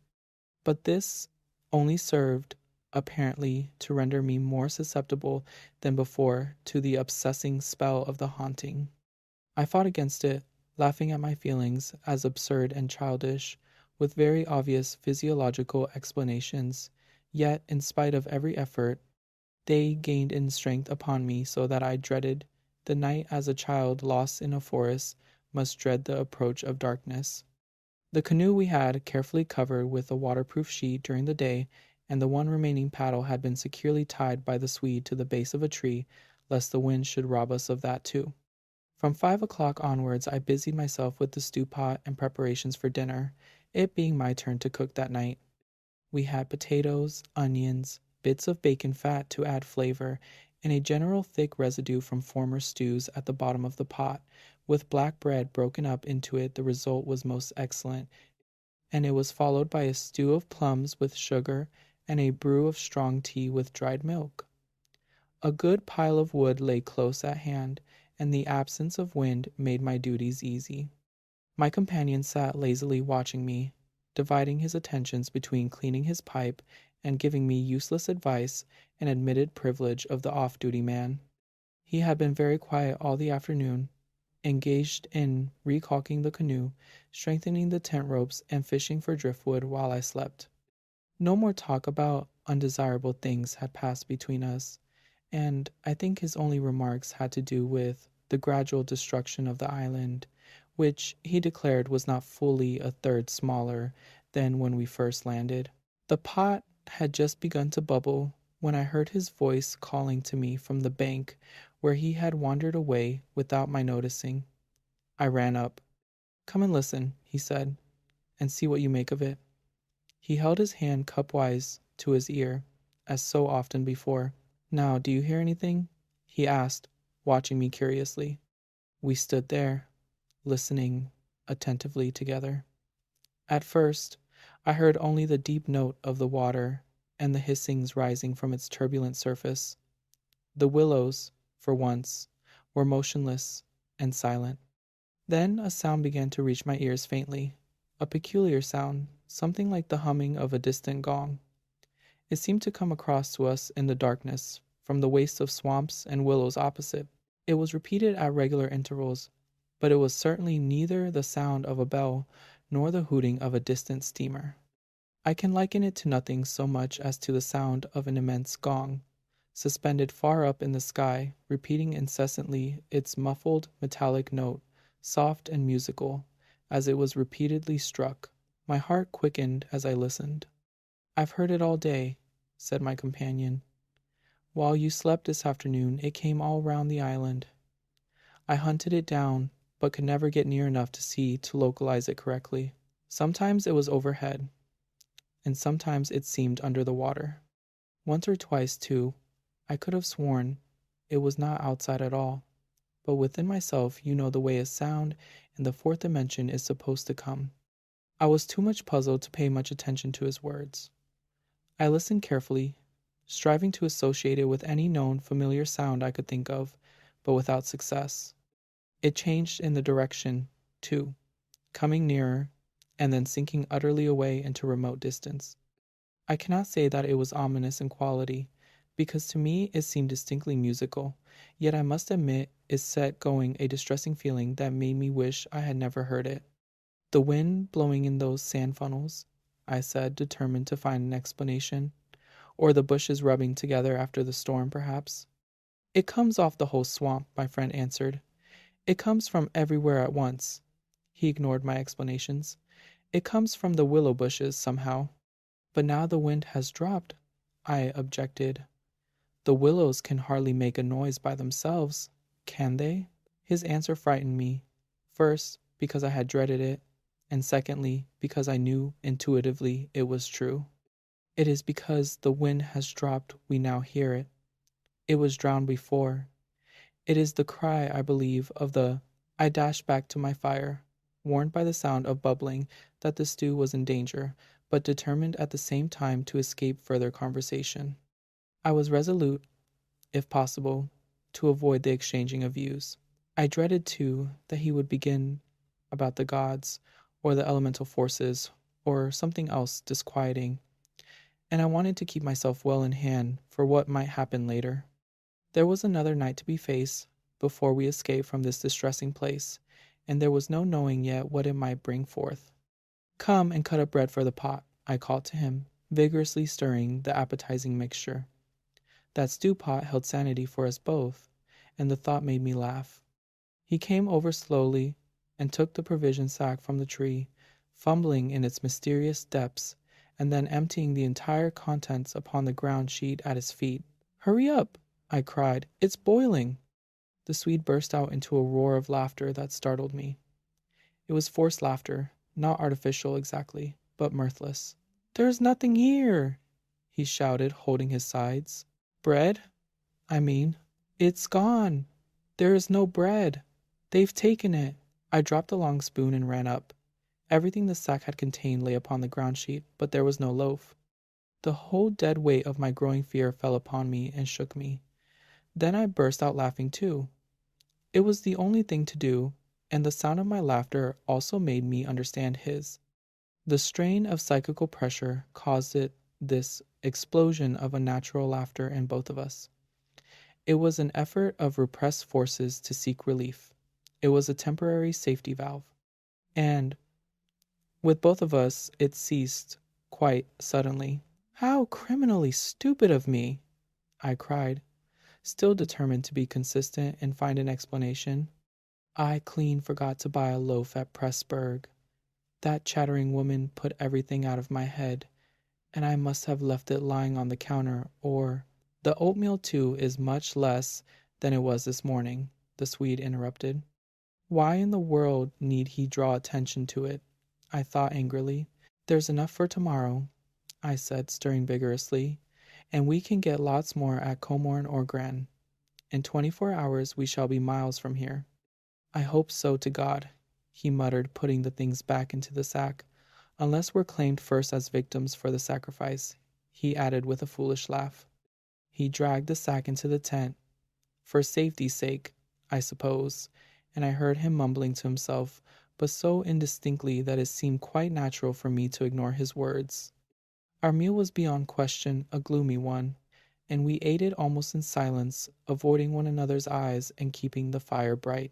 but this only served, apparently, to render me more susceptible than before to the obsessing spell of the haunting. I fought against it, laughing at my feelings as absurd and childish, with very obvious physiological explanations, yet, in spite of every effort, they gained in strength upon me so that I dreaded the night as a child lost in a forest must dread the approach of darkness. The canoe we had carefully covered with a waterproof sheet during the day, and the one remaining paddle had been securely tied by the Swede to the base of a tree, lest the wind should rob us of that too. From 5 o'clock onwards I busied myself with the stew pot and preparations for dinner, it being my turn to cook that night. We had potatoes, onions, bits of bacon fat to add flavor, and a general thick residue from former stews at the bottom of the pot. With black bread broken up into it, the result was most excellent, and it was followed by a stew of plums with sugar and a brew of strong tea with dried milk. A good pile of wood lay close at hand, and the absence of wind made my duties easy. My companion sat lazily watching me, dividing his attentions between cleaning his pipe and giving me useless advice, an admitted privilege of the off-duty man. He had been very quiet all the afternoon, engaged in recalking the canoe, strengthening the tent ropes, and fishing for driftwood while I slept. No more talk about undesirable things had passed between us, and I think his only remarks had to do with the gradual destruction of the island, which he declared was not fully a third smaller than when we first landed. The pot had just begun to bubble when I heard his voice calling to me from the bank where he had wandered away without my noticing. I ran up. "Come and listen," he said, "and see what you make of it." He held his hand cupwise to his ear, as so often before. "Now, do you hear anything?" he asked, watching me curiously. We stood there, listening attentively together. At first, I heard only the deep note of the water and the hissings rising from its turbulent surface. The willows, for once, were motionless and silent. Then a sound began to reach my ears faintly, a peculiar sound, something like the humming of a distant gong. It seemed to come across to us in the darkness, from the waste of swamps and willows opposite. It was repeated at regular intervals, but it was certainly neither the sound of a bell nor the hooting of a distant steamer. I can liken it to nothing so much as to the sound of an immense gong, suspended far up in the sky, repeating incessantly its muffled metallic note, soft and musical, as it was repeatedly struck. My heart quickened as I listened. "I've heard it all day," said my companion. "While you slept this afternoon, it came all round the island. I hunted it down, but could never get near enough to see to localize it correctly. Sometimes it was overhead, and sometimes it seemed under the water. Once or twice, too, I could have sworn it was not outside at all. But within myself, you know the way a sound in the fourth dimension is supposed to come." I was too much puzzled to pay much attention to his words. I listened carefully, striving to associate it with any known familiar sound I could think of, but without success. It changed in the direction, too, coming nearer, and then sinking utterly away into remote distance. I cannot say that it was ominous in quality, because to me it seemed distinctly musical, yet I must admit it set going a distressing feeling that made me wish I had never heard it. "The wind blowing in those sand funnels," I said, determined to find an explanation. "Or the bushes rubbing together after the storm, perhaps." "It comes off the whole swamp," my friend answered. "It comes from everywhere at once." He ignored my explanations. "It comes from the willow bushes, somehow." "But now the wind has dropped," I objected. "The willows can hardly make a noise by themselves, can they?" His answer frightened me, first, because I had dreaded it, and secondly, because I knew intuitively it was true. "It is because the wind has dropped we now hear it. It was drowned before. It is the cry, I believe, of the—" I dashed back to my fire, warned by the sound of bubbling that the stew was in danger, but determined at the same time to escape further conversation. I was resolute, if possible, to avoid the exchanging of views. I dreaded, too, that he would begin about the gods, or the elemental forces, or something else disquieting, and I wanted to keep myself well in hand for what might happen later. There was another night to be faced before we escaped from this distressing place, and there was no knowing yet what it might bring forth. "Come and cut up bread for the pot," I called to him, vigorously stirring the appetizing mixture. That stew pot held sanity for us both, and the thought made me laugh. He came over slowly and took the provision sack from the tree, fumbling in its mysterious depths, and then emptying the entire contents upon the ground sheet at his feet. "Hurry up!" I cried. "It's boiling!" The Swede burst out into a roar of laughter that startled me. It was forced laughter, not artificial exactly, but mirthless. "There's nothing here!" he shouted, holding his sides. "Bread? I mean, it's gone! There is no bread! They've taken it!" I dropped the long spoon and ran up. Everything the sack had contained lay upon the ground sheet, but there was no loaf. The whole dead weight of my growing fear fell upon me and shook me. Then I burst out laughing too. It was the only thing to do, and the sound of my laughter also made me understand his. The strain of psychical pressure caused this explosion of unnatural laughter in both of us. It was an effort of repressed forces to seek relief. It was a temporary safety valve. And with both of us it ceased quite suddenly. "How criminally stupid of me!" I cried, still determined to be consistent and find an explanation. "I clean forgot to buy a loaf at Pressburg. That chattering woman put everything out of my head, and I must have left it lying on the counter, or—" "The oatmeal, too, is much less than it was this morning," the Swede interrupted. Why in the world need he draw attention to it? I thought angrily. "There's enough for tomorrow, I said, stirring vigorously, "and we can get lots more at Comorn or Gran. In 24 hours we shall be miles from here." "I hope so to God," he muttered, putting the things back into the sack. "Unless we're claimed first as victims for the sacrifice," he added with a foolish laugh. He dragged the sack into the tent, "for safety's sake, I suppose," and I heard him mumbling to himself, but so indistinctly that it seemed quite natural for me to ignore his words. Our meal was beyond question a gloomy one, and we ate it almost in silence, avoiding one another's eyes and keeping the fire bright.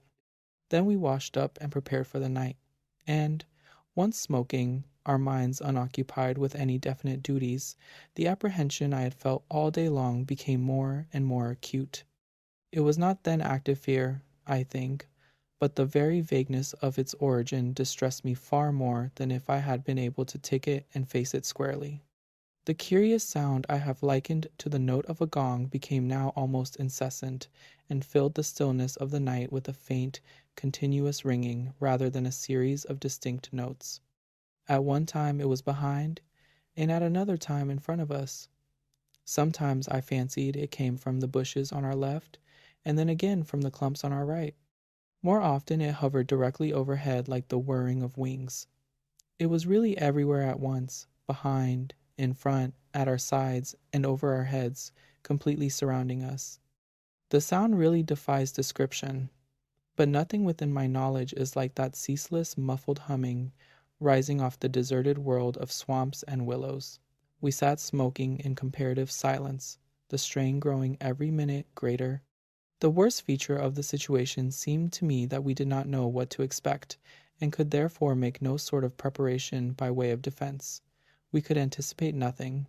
Then we washed up and prepared for the night, and, once smoking, our minds unoccupied with any definite duties, the apprehension I had felt all day long became more and more acute. It was not then active fear, I think, but the very vagueness of its origin distressed me far more than if I had been able to take it and face it squarely. The curious sound I have likened to the note of a gong became now almost incessant, and filled the stillness of the night with a faint, continuous ringing rather than a series of distinct notes. At one time it was behind, and at another time in front of us. Sometimes I fancied it came from the bushes on our left, and then again from the clumps on our right. More often it hovered directly overhead like the whirring of wings. It was really everywhere at once, behind, in front, at our sides, and over our heads, completely surrounding us. The sound really defies description, but nothing within my knowledge is like that ceaseless, muffled humming rising off the deserted world of swamps and willows. We sat smoking in comparative silence, the strain growing every minute greater. The worst feature of the situation seemed to me that we did not know what to expect, and could therefore make no sort of preparation by way of defense. We could anticipate nothing.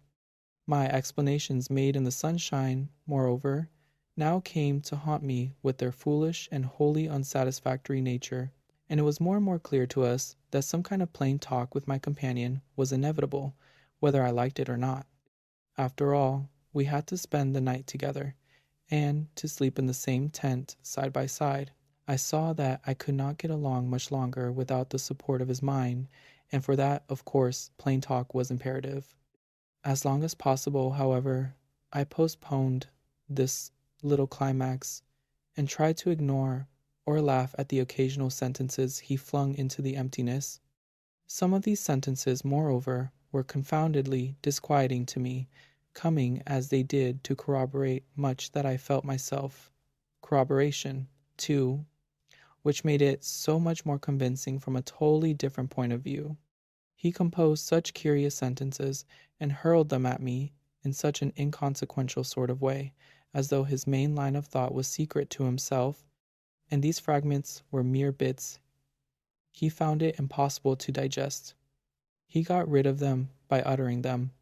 My explanations made in the sunshine, moreover, now came to haunt me with their foolish and wholly unsatisfactory nature, and it was more and more clear to us that some kind of plain talk with my companion was inevitable, whether I liked it or not. After all, we had to spend the night together, and to sleep in the same tent side by side. I saw that I could not get along much longer without the support of his mind, and for that, of course, plain talk was imperative. As long as possible, however, I postponed this little climax, and tried to ignore or laugh at the occasional sentences he flung into the emptiness. Some of these sentences, moreover, were confoundedly disquieting to me, coming as they did to corroborate much that I felt myself. Corroboration, too, which made it so much more convincing from a totally different point of view. He composed such curious sentences and hurled them at me in such an inconsequential sort of way, as though his main line of thought was secret to himself, and these fragments were mere bits. He found it impossible to digest. He got rid of them by uttering them.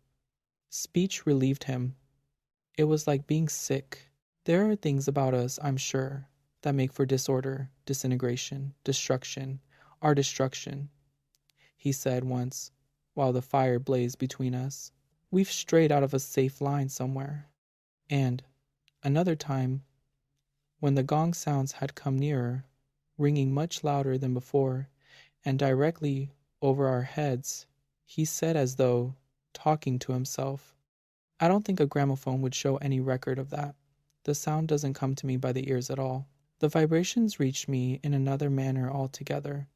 Speech relieved him. It was like being sick. There are things about us, I'm sure, that make for disorder, disintegration, destruction, our destruction, he said once, while the fire blazed between us. We've strayed out of a safe line somewhere. And another time, when the gong sounds had come nearer, ringing much louder than before, and directly over our heads, he said as though talking to himself, "I don't think a gramophone would show any record of that. The sound doesn't come to me by the ears at all. The vibrations reached me in another manner altogether,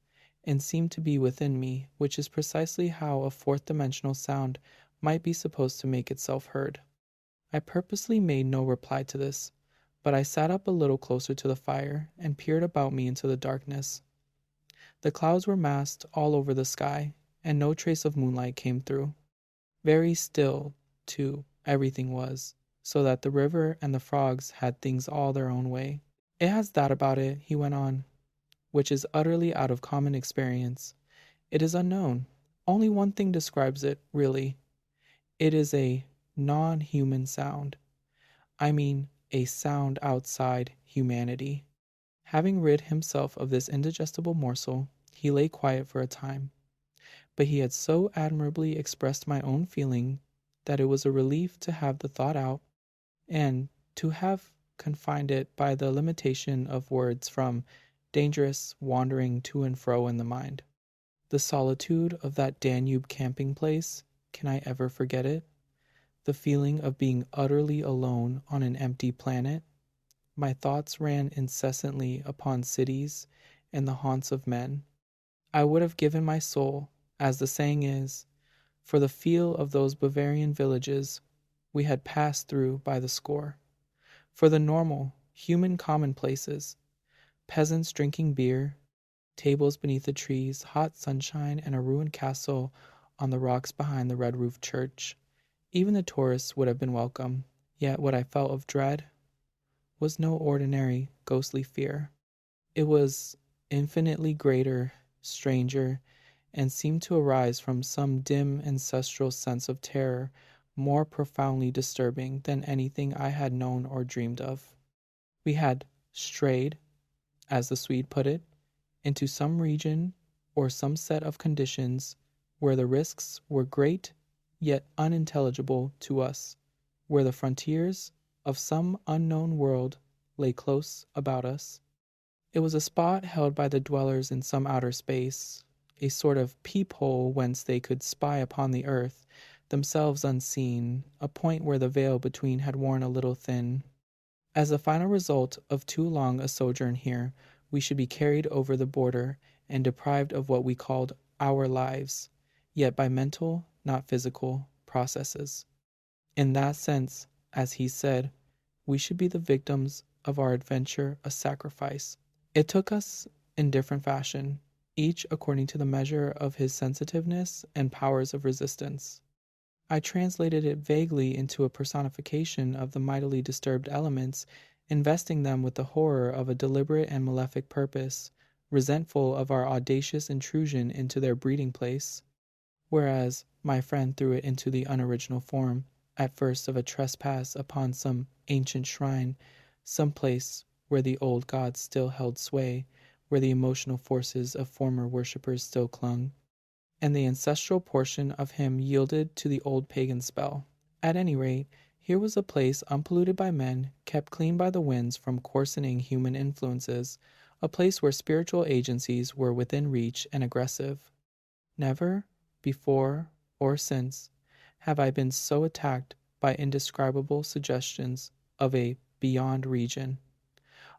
and seemed to be within me, which is precisely how a fourth-dimensional sound might be supposed to make itself heard." I purposely made no reply to this, but I sat up a little closer to the fire and peered about me into the darkness. The clouds were massed all over the sky, and no trace of moonlight came through. Very still, too, everything was, so that the river and the frogs had things all their own way. "It has that about it," he went on, "which is utterly out of common experience. It is unknown. Only one thing describes it, really. It is a non-human sound. I mean, a sound outside humanity." Having rid himself of this indigestible morsel, he lay quiet for a time. But he had so admirably expressed my own feeling that it was a relief to have the thought out, and to have confined it by the limitation of words from dangerous wandering to and fro in the mind. The solitude of that Danube camping place, Can I ever forget it? The feeling of being utterly alone on an empty planet. My thoughts ran incessantly upon cities and the haunts of men. I would have given my soul, as the saying is, for the feel of those Bavarian villages we had passed through by the score, for the normal, human commonplaces, peasants drinking beer, tables beneath the trees, hot sunshine, and a ruined castle on the rocks behind the red-roofed church. Even the tourists would have been welcome, yet what I felt of dread was no ordinary ghostly fear. It was infinitely greater, stranger, and seemed to arise from some dim ancestral sense of terror more profoundly disturbing than anything I had known or dreamed of. We had strayed, as the Swede put it, into some region or some set of conditions where the risks were great yet unintelligible to us, where the frontiers of some unknown world lay close about us. It was a spot held by the dwellers in some outer space, a sort of peephole whence they could spy upon the earth, themselves unseen, a point where the veil between had worn a little thin. As the final result of too long a sojourn here, we should be carried over the border and deprived of what we called our lives, yet by mental, not physical, processes. In that sense, as he said, we should be the victims of our adventure, a sacrifice. It took us in different fashion, each according to the measure of his sensitiveness and powers of resistance. I translated it vaguely into a personification of the mightily disturbed elements, investing them with the horror of a deliberate and malefic purpose, resentful of our audacious intrusion into their breeding place, whereas my friend threw it into the unoriginal form, at first of a trespass upon some ancient shrine, some place where the old gods still held sway, where the emotional forces of former worshippers still clung, and the ancestral portion of him yielded to the old pagan spell. At any rate, here was a place unpolluted by men, kept clean by the winds from coarsening human influences, a place where spiritual agencies were within reach and aggressive. Never, before or since, have I been so attacked by indescribable suggestions of a beyond region,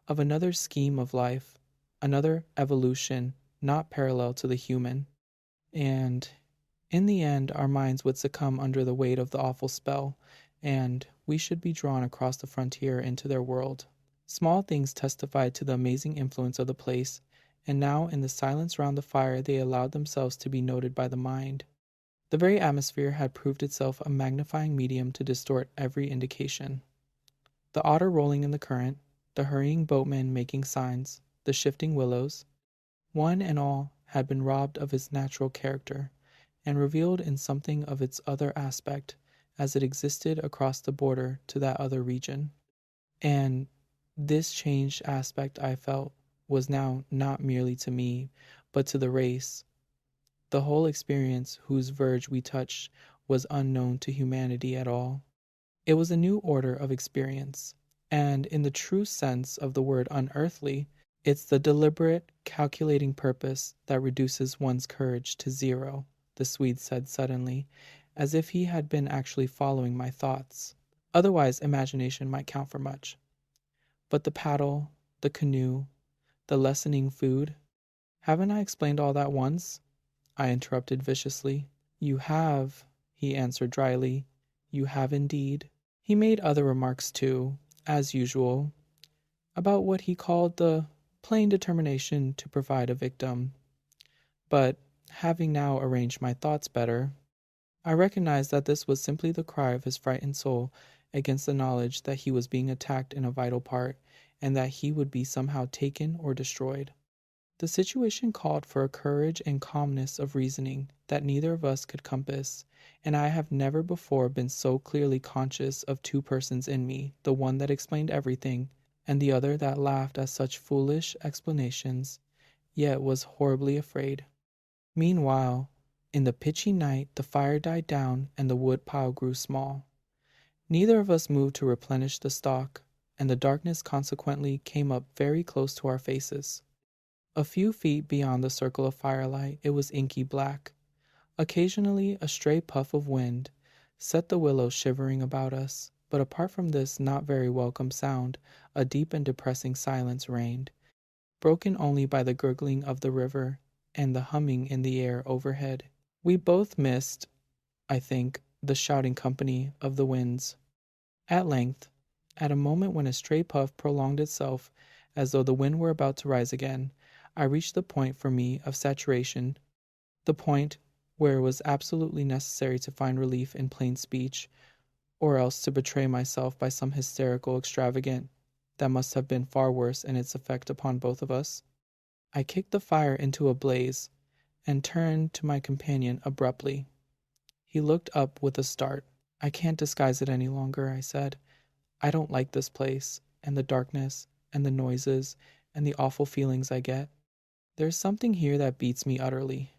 of another scheme of life, another evolution not parallel to the human. And in the end, our minds would succumb under the weight of the awful spell, and we should be drawn across the frontier into their world. Small things testified to the amazing influence of the place, and now in the silence round the fire they allowed themselves to be noted by the mind. The very atmosphere had proved itself a magnifying medium to distort every indication. The otter rolling in the current, the hurrying boatmen making signs, the shifting willows, one and all had been robbed of its natural character, and revealed in something of its other aspect, as it existed across the border to that other region. And this changed aspect, I felt, was now not merely to me, but to the race. The whole experience whose verge we touched was unknown to humanity at all. It was a new order of experience, and in the true sense of the word unearthly, it's the deliberate, calculating purpose that reduces one's courage to zero, the Swede said suddenly, as if he had been actually following my thoughts. Otherwise, imagination might count for much. But the paddle, the canoe, the lessening food, haven't I explained all that once? I interrupted viciously. You have, he answered dryly. You have indeed. He made other remarks too, as usual, about what he called the plain determination to provide a victim. But, having now arranged my thoughts better, I recognized that this was simply the cry of his frightened soul against the knowledge that he was being attacked in a vital part, and that he would be somehow taken or destroyed. The situation called for a courage and calmness of reasoning that neither of us could compass, and I have never before been so clearly conscious of two persons in me, the one that explained everything, and the other that laughed at such foolish explanations, yet was horribly afraid. Meanwhile, in the pitchy night the fire died down and the wood pile grew small. Neither of us moved to replenish the stock, and the darkness consequently came up very close to our faces. A few feet beyond the circle of firelight it was inky black. Occasionally, a stray puff of wind set the willows shivering about us, but apart from this not very welcome sound, a deep and depressing silence reigned, broken only by the gurgling of the river and the humming in the air overhead. We both missed, I think, the shouting company of the winds. At length, at a moment when a stray puff prolonged itself as though the wind were about to rise again, I reached the point for me of saturation, the point where it was absolutely necessary to find relief in plain speech, or else to betray myself by some hysterical extravagant that must have been far worse in its effect upon both of us. I kicked the fire into a blaze and turned to my companion abruptly. He looked up with a start. "I can't disguise it any longer," I said. "I don't like this place, and the darkness, and the noises, and the awful feelings I get. There's something here that beats me utterly.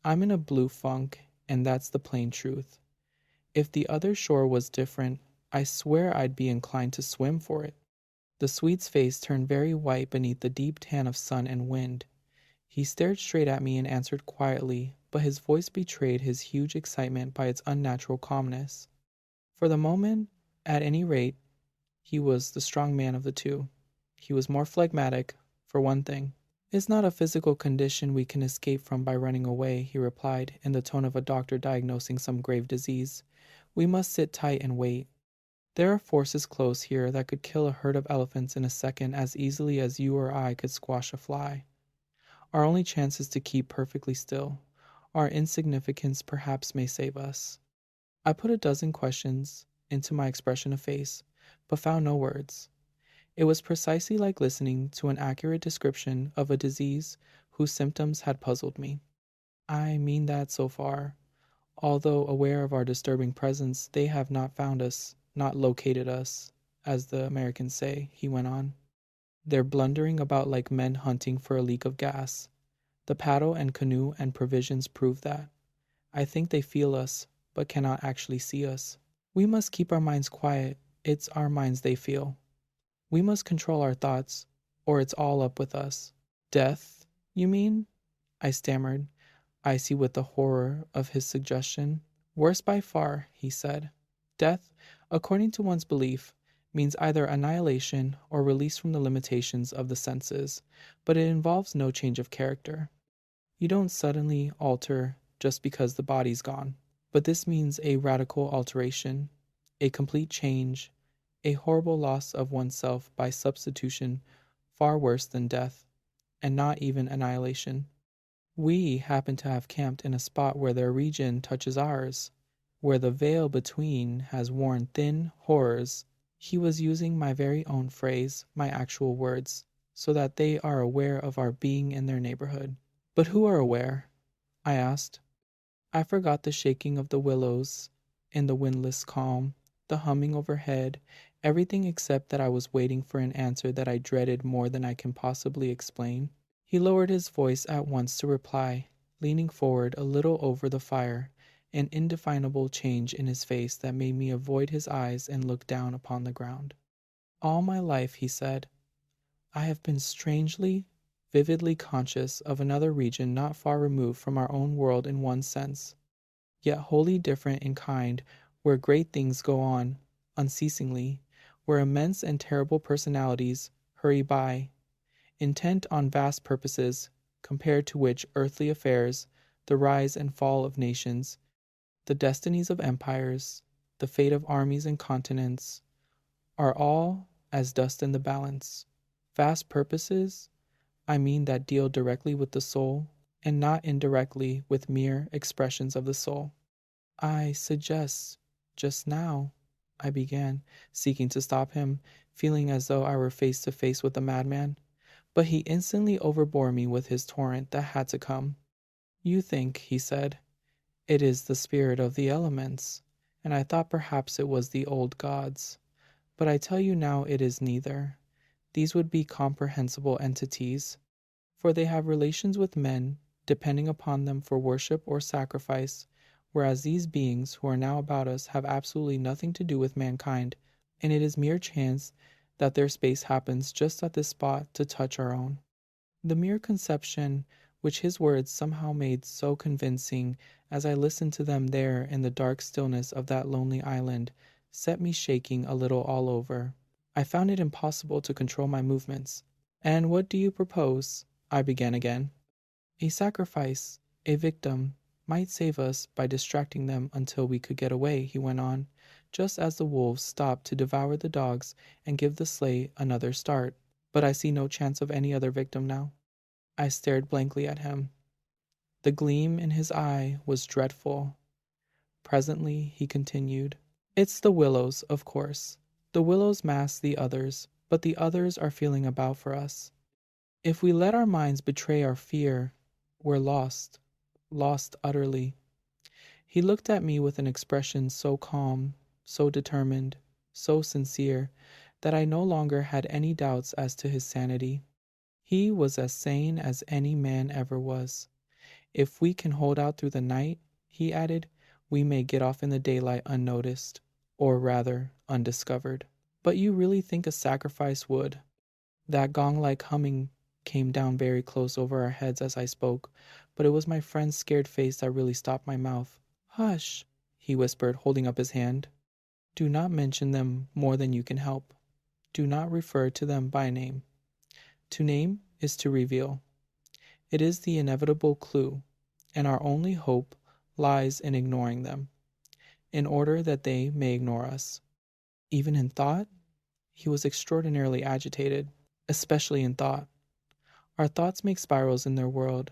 I'm in a blue funk, and that's the plain truth. If the other shore was different, I swear I'd be inclined to swim for it." The Swede's face turned very white beneath the deep tan of sun and wind. He stared straight at me and answered quietly, but his voice betrayed his huge excitement by its unnatural calmness. For the moment, at any rate, he was the strong man of the two. He was more phlegmatic, for one thing. "It's not a physical condition we can escape from by running away," he replied, in the tone of a doctor diagnosing some grave disease. "We must sit tight and wait. There are forces close here that could kill a herd of elephants in a second as easily as you or I could squash a fly. Our only chance is to keep perfectly still. Our insignificance perhaps may save us." I put a dozen questions into my expression of face, but found no words. It was precisely like listening to an accurate description of a disease whose symptoms had puzzled me. "I mean that so far, although aware of our disturbing presence, they have not found us, not located us, as the Americans say," he went on. "They're blundering about like men hunting for a leak of gas. The paddle and canoe and provisions prove that. I think they feel us, but cannot actually see us. We must keep our minds quiet. It's our minds they feel. We must control our thoughts, or it's all up with us." "Death, you mean?" I stammered, icy with the horror of his suggestion. "Worse by far," he said. "Death, according to one's belief, means either annihilation or release from the limitations of the senses, but it involves no change of character. You don't suddenly alter just because the body's gone. But this means a radical alteration, a complete change, a horrible loss of oneself by substitution far worse than death, and not even annihilation. We happen to have camped in a spot where their region touches ours, where the veil between has worn thin horrors." He was using my very own phrase, my actual words, "so that they are aware of our being in their neighborhood." "But who are aware?" I asked. I forgot the shaking of the willows in the windless calm, the humming overhead, everything except that I was waiting for an answer that I dreaded more than I can possibly explain. He lowered his voice at once to reply, leaning forward a little over the fire, an indefinable change in his face that made me avoid his eyes and look down upon the ground. "All my life," he said, "I have been strangely, vividly conscious of another region not far removed from our own world in one sense, yet wholly different in kind, where great things go on unceasingly, where immense and terrible personalities hurry by, intent on vast purposes, compared to which earthly affairs, the rise and fall of nations, the destinies of empires, the fate of armies and continents, are all as dust in the balance. Vast purposes, I mean, that deal directly with the soul, and not indirectly with mere expressions of the soul." "I suggest, just now," I began, seeking to stop him, feeling as though I were face to face with a madman. But he instantly overbore me with his torrent that had to come. "You think," he said, "it is the spirit of the elements, and I thought perhaps it was the old gods. But I tell you now it is neither. These would be comprehensible entities, for they have relations with men, depending upon them for worship or sacrifice, whereas these beings who are now about us have absolutely nothing to do with mankind, and it is mere chance that their space happens just at this spot to touch our own. The mere conception which his words somehow made so convincing as I listened to them there in the dark stillness of that lonely island, set me shaking a little all over. I found it impossible to control my movements. "And what do you propose?" I began again. "A sacrifice, a victim, might save us by distracting them until we could get away," he went on, just as the wolves stopped to devour the dogs and give the sleigh another start. "But I see no chance of any other victim now." I stared blankly at him. The gleam in his eye was dreadful. Presently he continued, "It's the Willows, of course. The Willows mask the others, but the others are feeling about for us. If we let our minds betray our fear, we're lost, lost utterly." He looked at me with an expression so calm, so determined, so sincere, that I no longer had any doubts as to his sanity. He was as sane as any man ever was. "If we can hold out through the night," he added, "we may get off in the daylight unnoticed, or rather undiscovered." "But you really think a sacrifice would—" That gong-like humming came down very close over our heads as I spoke, but it was my friend's scared face that really stopped my mouth. "Hush," he whispered, holding up his hand. "Do not mention them more than you can help. Do not refer to them by name. To name is to reveal. It is the inevitable clue, and our only hope lies in ignoring them, in order that they may ignore us." "Even in thought?" He was extraordinarily agitated. "Especially in thought. Our thoughts make spirals in their world.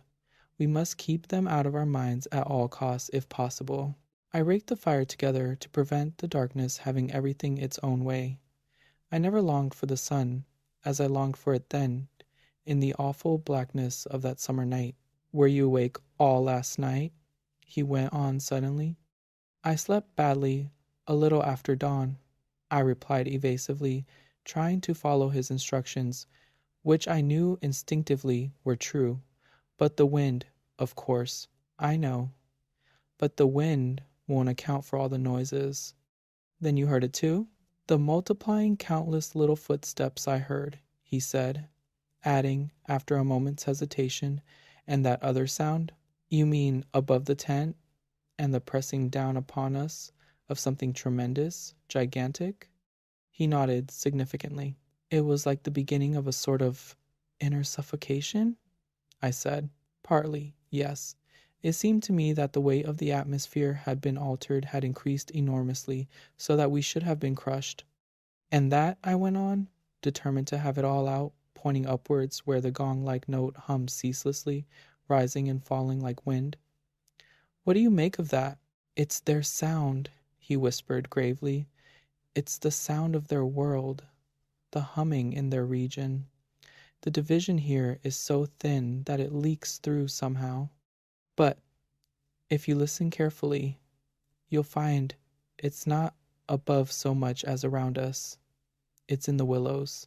We must keep them out of our minds at all costs, if possible." I raked the fire together to prevent the darkness having everything its own way. I never longed for the sun as I longed for it then, in the awful blackness of that summer night. "Were you awake all last night?" he went on suddenly. "I slept badly a little after dawn," I replied evasively, trying to follow his instructions, which I knew instinctively were true. "But the wind, of course." "I know. But the wind won't account for all the noises." "Then you heard it too?" "The multiplying countless little footsteps I heard," he said, adding, after a moment's hesitation, "and that other sound." "You mean above the tent, and the pressing down upon us of something tremendous, gigantic?" He nodded significantly. "It was like the beginning of a sort of inner suffocation?" I said. "Partly, yes. It seemed to me that the weight of the atmosphere had been altered, had increased enormously, so that we should have been crushed." "And that," I went on, determined to have it all out, pointing upwards where the gong-like note hummed ceaselessly, rising and falling like wind. "What do you make of that?" "It's their sound," he whispered gravely. "It's the sound of their world, the humming in their region. The division here is so thin that it leaks through somehow. But if you listen carefully, you'll find it's not above so much as around us. It's in the willows.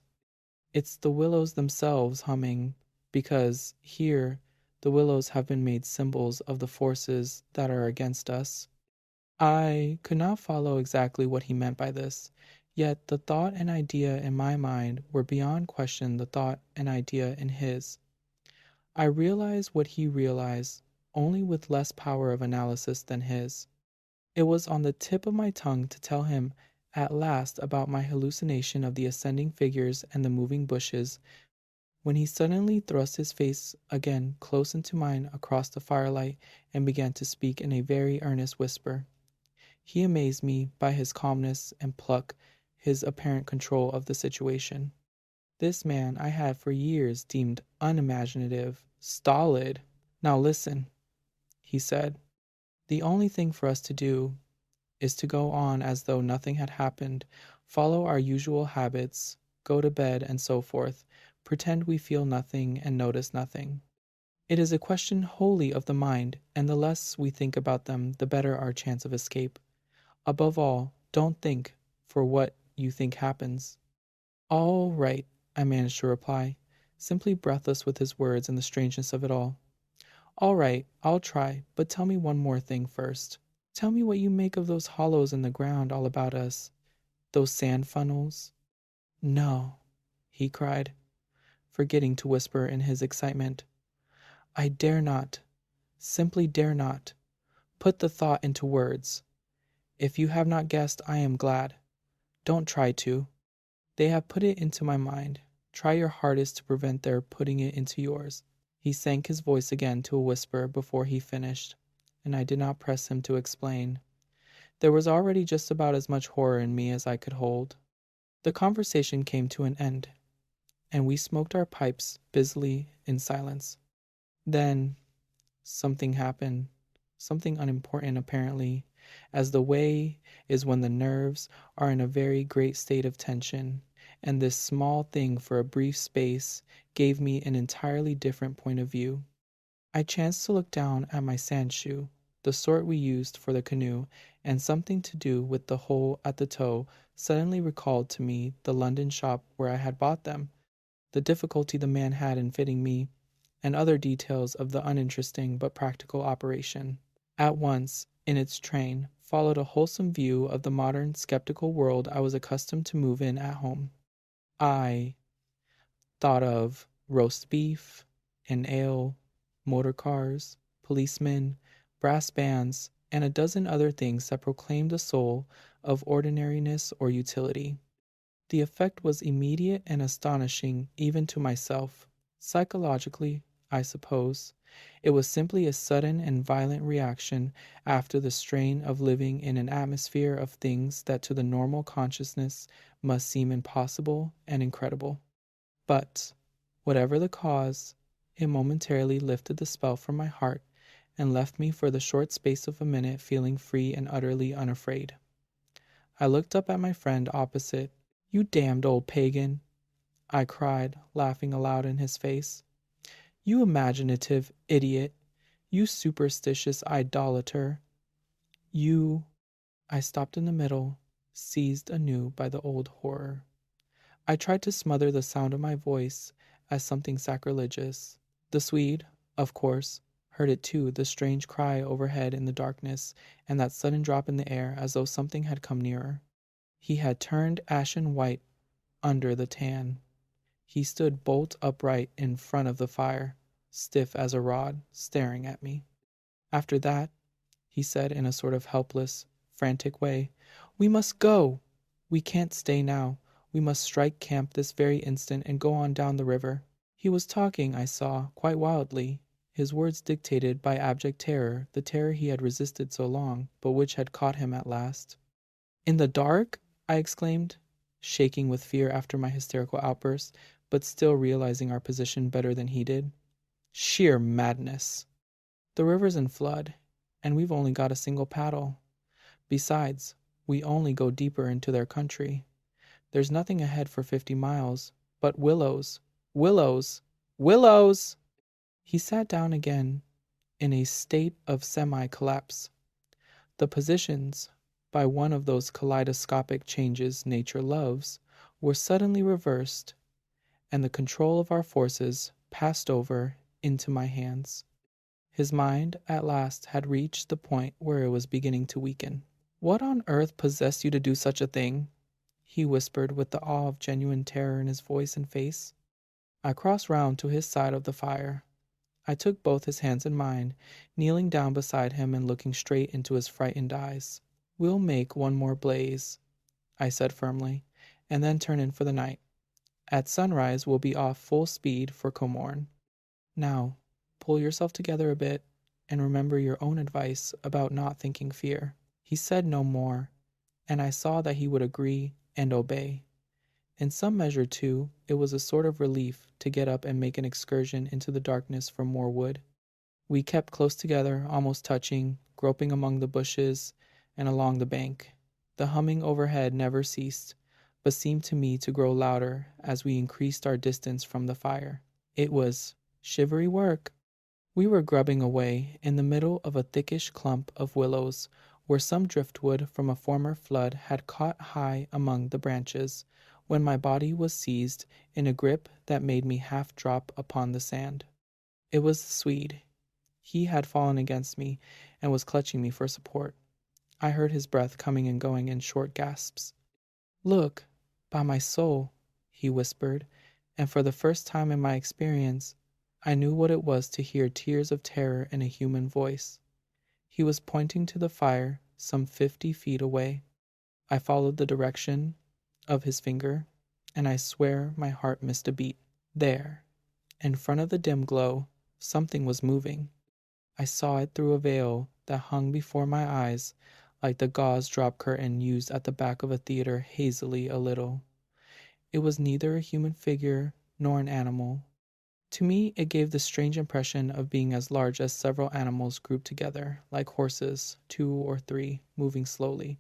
It's the willows themselves humming, because here the willows have been made symbols of the forces that are against us." I could not follow exactly what he meant by this, yet the thought and idea in my mind were beyond question the thought and idea in his. I realized what he realized, only with less power of analysis than his. It was on the tip of my tongue to tell him at last about my hallucination of the ascending figures and the moving bushes, when he suddenly thrust his face again close into mine across the firelight and began to speak in a very earnest whisper. He amazed me by his calmness and pluck, his apparent control of the situation. This man I had for years deemed unimaginative, stolid. "Now listen," he said. "The only thing for us to do is to go on as though nothing had happened, follow our usual habits, go to bed and so forth, pretend we feel nothing and notice nothing. It is a question wholly of the mind, and the less we think about them, the better our chance of escape. Above all, don't think, for what you think happens." "All right," I managed to reply, simply breathless with his words and the strangeness of it all. "All right, I'll try, but tell me one more thing first. Tell me what you make of those hollows in the ground all about us, those sand funnels." "No," he cried, forgetting to whisper in his excitement. I dare not, simply dare not, put the thought into words. If you have not guessed, I am glad. Don't try to. They have put it into my mind. Try your hardest to prevent their putting it into yours. He sank his voice again to a whisper before he finished, and I did not press him to explain. There was already just about as much horror in me as I could hold. The conversation came to an end, and we smoked our pipes busily in silence. Then something happened, something unimportant apparently, as the way is when the nerves are in a very great state of tension, and this small thing for a brief space gave me an entirely different point of view. I chanced to look down at my sand shoe, the sort we used for the canoe, and something to do with the hole at the toe suddenly recalled to me the London shop where I had bought them, the difficulty the man had in fitting me, and other details of the uninteresting but practical operation. At once, in its train, followed a wholesome view of the modern skeptical world I was accustomed to move in at home. I thought of roast beef, an ale, motor cars, policemen, brass bands, and a dozen other things that proclaimed the soul of ordinariness or utility. The effect was immediate and astonishing even to myself. Psychologically, I suppose, it was simply a sudden and violent reaction after the strain of living in an atmosphere of things that to the normal consciousness must seem impossible and incredible. But, whatever the cause, it momentarily lifted the spell from my heart and left me for the short space of a minute feeling free and utterly unafraid. I looked up at my friend opposite. "You damned old pagan," I cried, laughing aloud in his face. "You imaginative idiot. You superstitious idolater. You—" I stopped in the middle, seized anew by the old horror. I tried to smother the sound of my voice as something sacrilegious. The Swede, of course, heard it too, the strange cry overhead in the darkness, and that sudden drop in the air as though something had come nearer. He had turned ashen white under the tan. He stood bolt upright in front of the fire, stiff as a rod, staring at me. "After that," he said in a sort of helpless, frantic way, "we must go! We can't stay now. We must strike camp this very instant and go on down the river." He was talking, I saw, quite wildly, his words dictated by abject terror, the terror he had resisted so long, but which had caught him at last. "In the dark?" I exclaimed, shaking with fear after my hysterical outburst, but still realizing our position better than he did. "Sheer madness. The river's in flood, and we've only got a single paddle. Besides, we only go deeper into their country. There's nothing ahead for 50 miles, but Willows, Willows, Willows!" He sat down again in a state of semi-collapse. The positions, by one of those kaleidoscopic changes nature loves, were suddenly reversed, and the control of our forces passed over into my hands. His mind at last had reached the point where it was beginning to weaken. "What on earth possessed you to do such a thing?" he whispered with the awe of genuine terror in his voice and face. I crossed round to his side of the fire. I took both his hands in mine, kneeling down beside him and looking straight into his frightened eyes. "We'll make one more blaze," I said firmly, "and then turn in for the night. At sunrise we'll be off full speed for Comorn. Now, pull yourself together a bit, and remember your own advice about not thinking fear." He said no more, and I saw that he would agree and obey. In some measure, too, it was a sort of relief to get up and make an excursion into the darkness for more wood. We kept close together, almost touching, groping among the bushes and along the bank. The humming overhead never ceased, but seemed to me to grow louder as we increased our distance from the fire. It was shivery work. We were grubbing away in the middle of a thickish clump of willows, where some driftwood from a former flood had caught high among the branches, when my body was seized in a grip that made me half drop upon the sand. It was the Swede. He had fallen against me and was clutching me for support. I heard his breath coming and going in short gasps. "Look, by my soul," he whispered, and for the first time in my experience, I knew what it was to hear tears of terror in a human voice. He was pointing to the fire some 50 feet away. I followed the direction of his finger, and I swear my heart missed a beat. There, in front of the dim glow, something was moving. I saw it through a veil that hung before my eyes like the gauze drop curtain used at the back of a theater hazily a little. It was neither a human figure nor an animal. To me, it gave the strange impression of being as large as several animals grouped together, like horses, 2 or 3, moving slowly.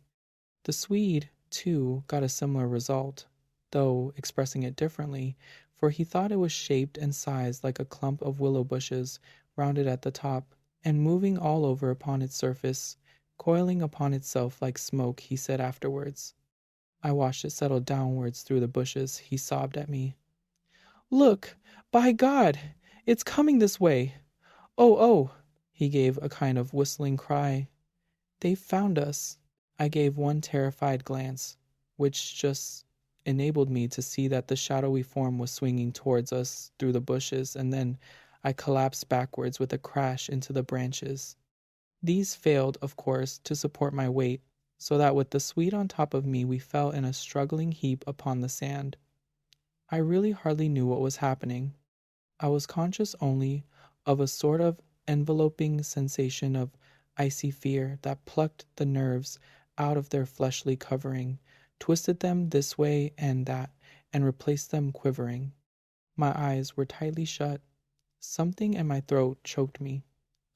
The Swede, too, got a similar result, though expressing it differently, for he thought it was shaped and sized like a clump of willow bushes, rounded at the top, and moving all over upon its surface, coiling upon itself like smoke, he said afterwards. I watched it settle downwards through the bushes. He sobbed at me. "Look! By God! It's coming this way! Oh, oh!" He gave a kind of whistling cry. "They've found us." I gave one terrified glance, which just enabled me to see that the shadowy form was swinging towards us through the bushes, and then I collapsed backwards with a crash into the branches. These failed, of course, to support my weight, so that with the Swede on top of me we fell in a struggling heap upon the sand. I really hardly knew what was happening. I was conscious only of a sort of enveloping sensation of icy fear that plucked the nerves out of their fleshly covering, twisted them this way and that, and replaced them quivering. My eyes were tightly shut. Something in my throat choked me.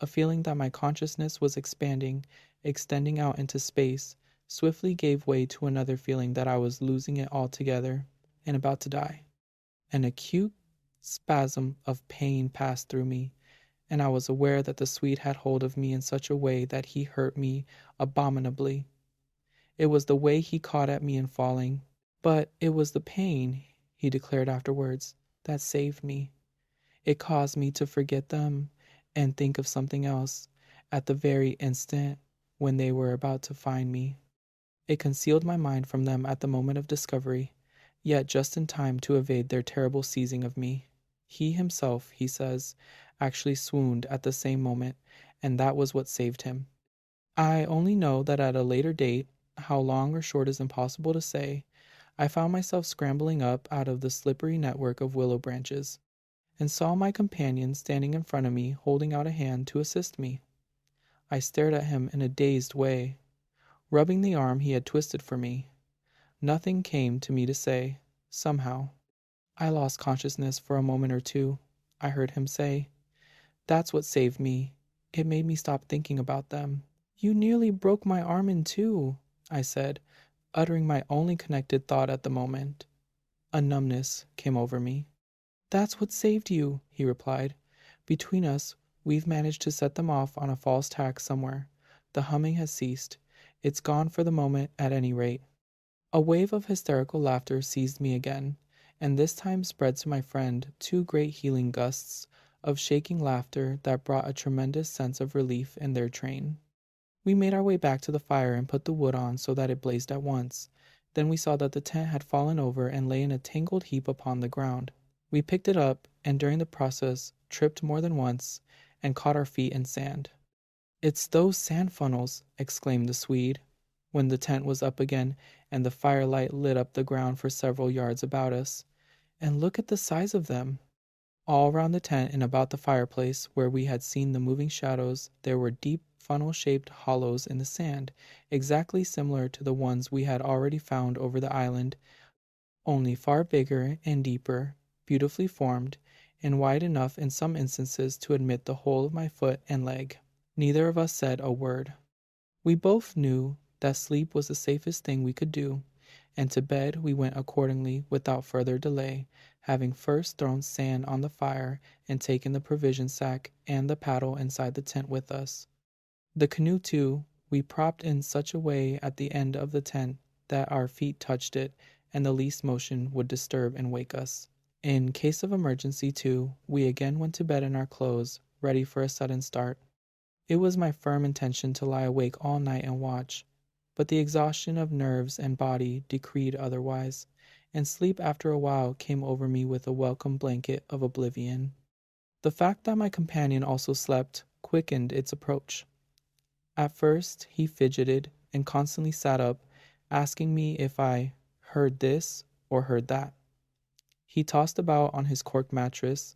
A feeling that my consciousness was expanding, extending out into space, swiftly gave way to another feeling that I was losing it altogether and about to die. An acute spasm of pain passed through me, and I was aware that the Swede had hold of me in such a way that he hurt me abominably. It was the way he caught at me in falling, but it was the pain, he declared afterwards, that saved me. It caused me to forget them and think of something else at the very instant when they were about to find me. It concealed my mind from them at the moment of discovery, yet just in time to evade their terrible seizing of me. He himself, he says, actually swooned at the same moment, and that was what saved him. I only know that at a later date, how long or short is impossible to say, I found myself scrambling up out of the slippery network of willow branches, and saw my companion standing in front of me holding out a hand to assist me. I stared at him in a dazed way, rubbing the arm he had twisted for me. Nothing came to me to say. Somehow, I lost consciousness for a moment or two. I heard him say, "That's what saved me. It made me stop thinking about them." "You nearly broke my arm in two," I said, uttering my only connected thought at the moment. A numbness came over me. "That's what saved you," he replied. "Between us, we've managed to set them off on a false tack somewhere. The humming has ceased. It's gone for the moment at any rate." A wave of hysterical laughter seized me again, and this time spread to my friend 2 great healing gusts of shaking laughter that brought a tremendous sense of relief in their train. We made our way back to the fire and put the wood on so that it blazed at once. Then we saw that the tent had fallen over and lay in a tangled heap upon the ground. We picked it up, and during the process tripped more than once and caught our feet in sand. "It's those sand funnels," exclaimed the Swede, when the tent was up again and the firelight lit up the ground for several yards about us. "And look at the size of them." All round the tent and about the fireplace, where we had seen the moving shadows, there were deep funnel-shaped hollows in the sand, exactly similar to the ones we had already found over the island, only far bigger and deeper, beautifully formed, and wide enough in some instances to admit the whole of my foot and leg. Neither of us said a word. We both knew that sleep was the safest thing we could do, and to bed we went accordingly without further delay, having first thrown sand on the fire and taken the provision sack and the paddle inside the tent with us. The canoe, too, we propped in such a way at the end of the tent that our feet touched it, and the least motion would disturb and wake us. In case of emergency, too, we again went to bed in our clothes, ready for a sudden start. It was my firm intention to lie awake all night and watch, but the exhaustion of nerves and body decreed otherwise, and sleep after a while came over me with a welcome blanket of oblivion. The fact that my companion also slept quickened its approach. At first, he fidgeted and constantly sat up, asking me if I heard this or heard that. He tossed about on his cork mattress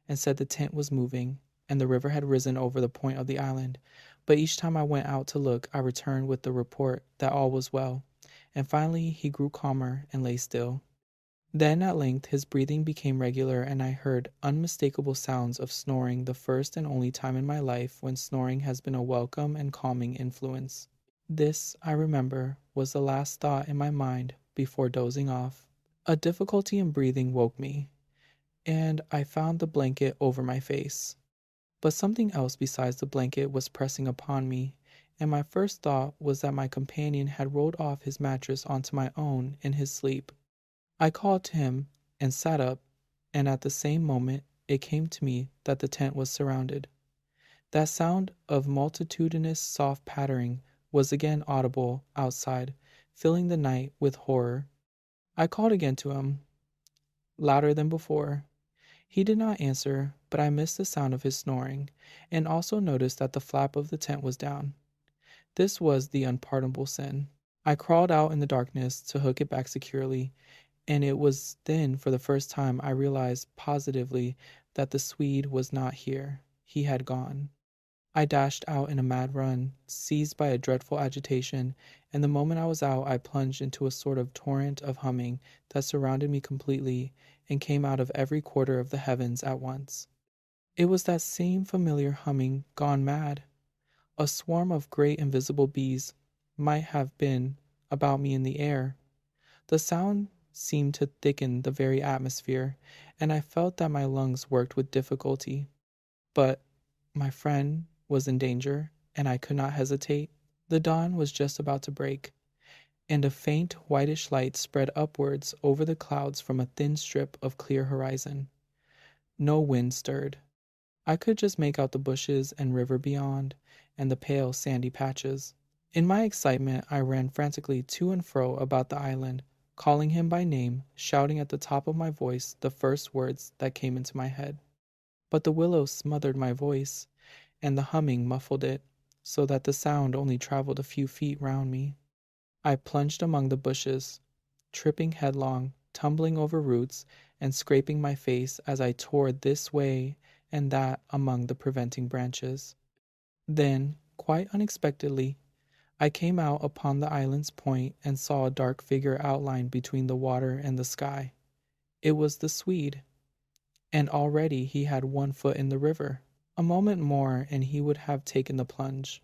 and said the tent was moving and the river had risen over the point of the island, but each time I went out to look, I returned with the report that all was well, and finally he grew calmer and lay still. Then at length his breathing became regular and I heard unmistakable sounds of snoring, the first and only time in my life when snoring has been a welcome and calming influence. This, I remember, was the last thought in my mind before dozing off. A difficulty in breathing woke me, and I found the blanket over my face. But something else besides the blanket was pressing upon me, and my first thought was that my companion had rolled off his mattress onto my own in his sleep. I called to him and sat up, and at the same moment it came to me that the tent was surrounded. That sound of multitudinous soft pattering was again audible outside, filling the night with horror. I called again to him, louder than before. He did not answer, but I missed the sound of his snoring, and also noticed that the flap of the tent was down. This was the unpardonable sin. I crawled out in the darkness to hook it back securely, and it was then for the first time I realized positively that the Swede was not here. He had gone. I dashed out in a mad run, seized by a dreadful agitation, and the moment I was out I plunged into a sort of torrent of humming that surrounded me completely and came out of every quarter of the heavens at once. It was that same familiar humming gone mad. A swarm of great invisible bees might have been about me in the air. The sound seemed to thicken the very atmosphere, and I felt that my lungs worked with difficulty. But my friend was in danger, and I could not hesitate. The dawn was just about to break, and a faint whitish light spread upwards over the clouds from a thin strip of clear horizon. No wind stirred. I could just make out the bushes and river beyond, and the pale sandy patches. In my excitement, I ran frantically to and fro about the island, calling him by name, shouting at the top of my voice the first words that came into my head. But the willows smothered my voice, and the humming muffled it, so that the sound only traveled a few feet round me. I plunged among the bushes, tripping headlong, tumbling over roots, and scraping my face as I tore this way and that among the preventing branches. Then, quite unexpectedly, I came out upon the island's point and saw a dark figure outlined between the water and the sky. It was the Swede, and already he had one foot in the river. A moment more and he would have taken the plunge.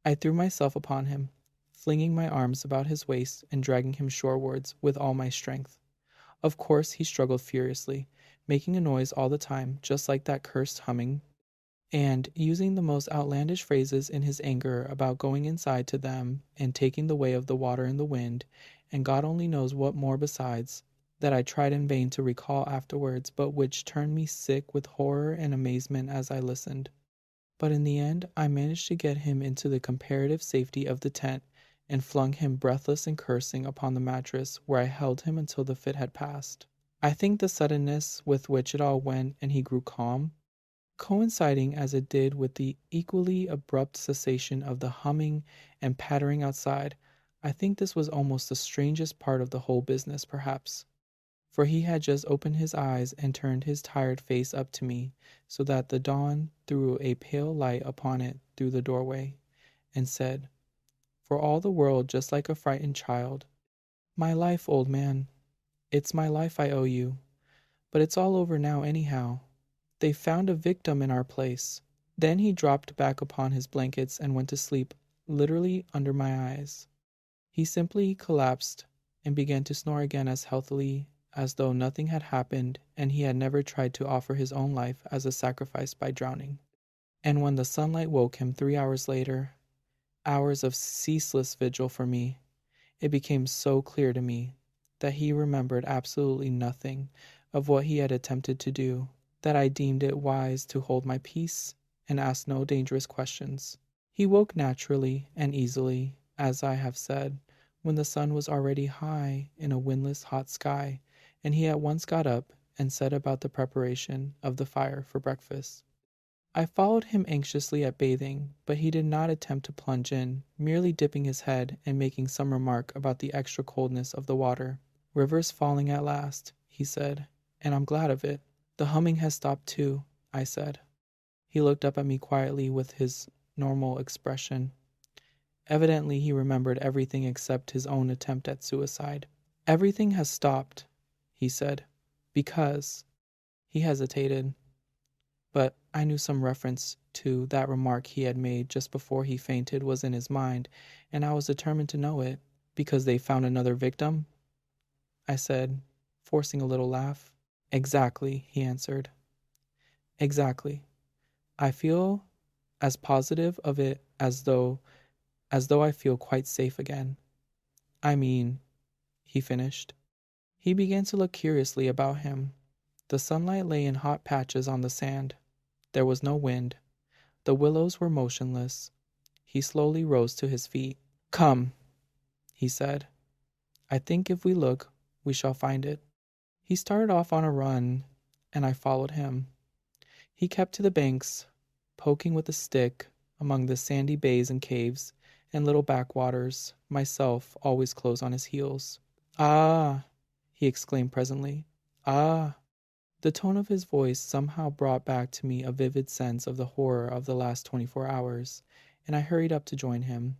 I threw myself upon him, flinging my arms about his waist and dragging him shorewards with all my strength. Of course he struggled furiously, making a noise all the time, just like that cursed humming, and using the most outlandish phrases in his anger about going inside to them and taking the way of the water and the wind, and God only knows what more besides, that I tried in vain to recall afterwards, but which turned me sick with horror and amazement as I listened. But in the end I managed to get him into the comparative safety of the tent, and flung him breathless and cursing upon the mattress, where I held him until the fit had passed. I think the suddenness with which it all went and he grew calm, coinciding as it did with the equally abrupt cessation of the humming and pattering outside, I think this was almost the strangest part of the whole business, perhaps. For he had just opened his eyes and turned his tired face up to me, so that the dawn threw a pale light upon it through the doorway, and said, for all the world just like a frightened child, "My life, old man. It's my life I owe you. But it's all over now anyhow. They've found a victim in our place." Then he dropped back upon his blankets and went to sleep, literally under my eyes. He simply collapsed and began to snore again as healthily as though nothing had happened and he had never tried to offer his own life as a sacrifice by drowning. And when the sunlight woke him 3 hours later, hours of ceaseless vigil for me, it became so clear to me that he remembered absolutely nothing of what he had attempted to do, that I deemed it wise to hold my peace and ask no dangerous questions. He woke naturally and easily, as I have said, when the sun was already high in a windless hot sky, and he at once got up and set about the preparation of the fire for breakfast. I followed him anxiously at bathing, but he did not attempt to plunge in, merely dipping his head and making some remark about the extra coldness of the water. "River's falling at last," he said, "and I'm glad of it." "The humming has stopped too," I said. He looked up at me quietly with his normal expression. Evidently he remembered everything except his own attempt at suicide. "Everything has stopped," he said, "because—" He hesitated, but I knew some reference to that remark he had made just before he fainted was in his mind, and I was determined to know it. "Because they found another victim?" I said, forcing a little laugh. "Exactly," he answered. "Exactly. I feel as positive of it as though I feel quite safe again. I mean," he finished. He began to look curiously about him. The sunlight lay in hot patches on the sand. There was no wind. The willows were motionless. He slowly rose to his feet. "Come," he said. "I think if we look, we shall find it." He started off on a run, and I followed him. He kept to the banks, poking with a stick among the sandy bays and caves and little backwaters, myself always close on his heels. "Ah!" he exclaimed presently. "Ah!" The tone of his voice somehow brought back to me a vivid sense of the horror of the last 24 hours, and I hurried up to join him.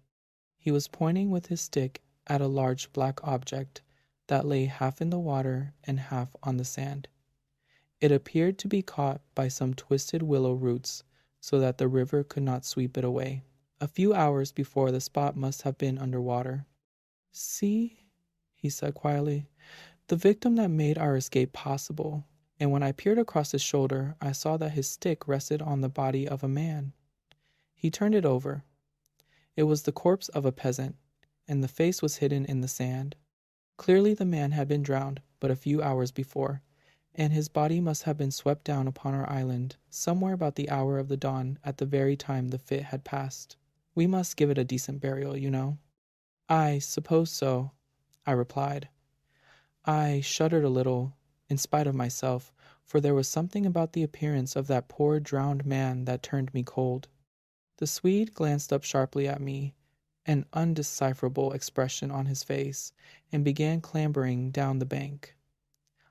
He was pointing with his stick at a large black object that lay half in the water and half on the sand. It appeared to be caught by some twisted willow roots so that the river could not sweep it away. A few hours before, the spot must have been under water. "See," he said quietly, "the victim that made our escape possible." And when I peered across his shoulder, I saw that his stick rested on the body of a man. He turned it over. It was the corpse of a peasant, and the face was hidden in the sand. Clearly the man had been drowned but a few hours before, and his body must have been swept down upon our island somewhere about the hour of the dawn at the very time the fit had passed. "We must give it a decent burial, you know." "I suppose so," I replied. I shuddered a little, in spite of myself, for there was something about the appearance of that poor drowned man that turned me cold. The Swede glanced up sharply at me, an undecipherable expression on his face, and began clambering down the bank.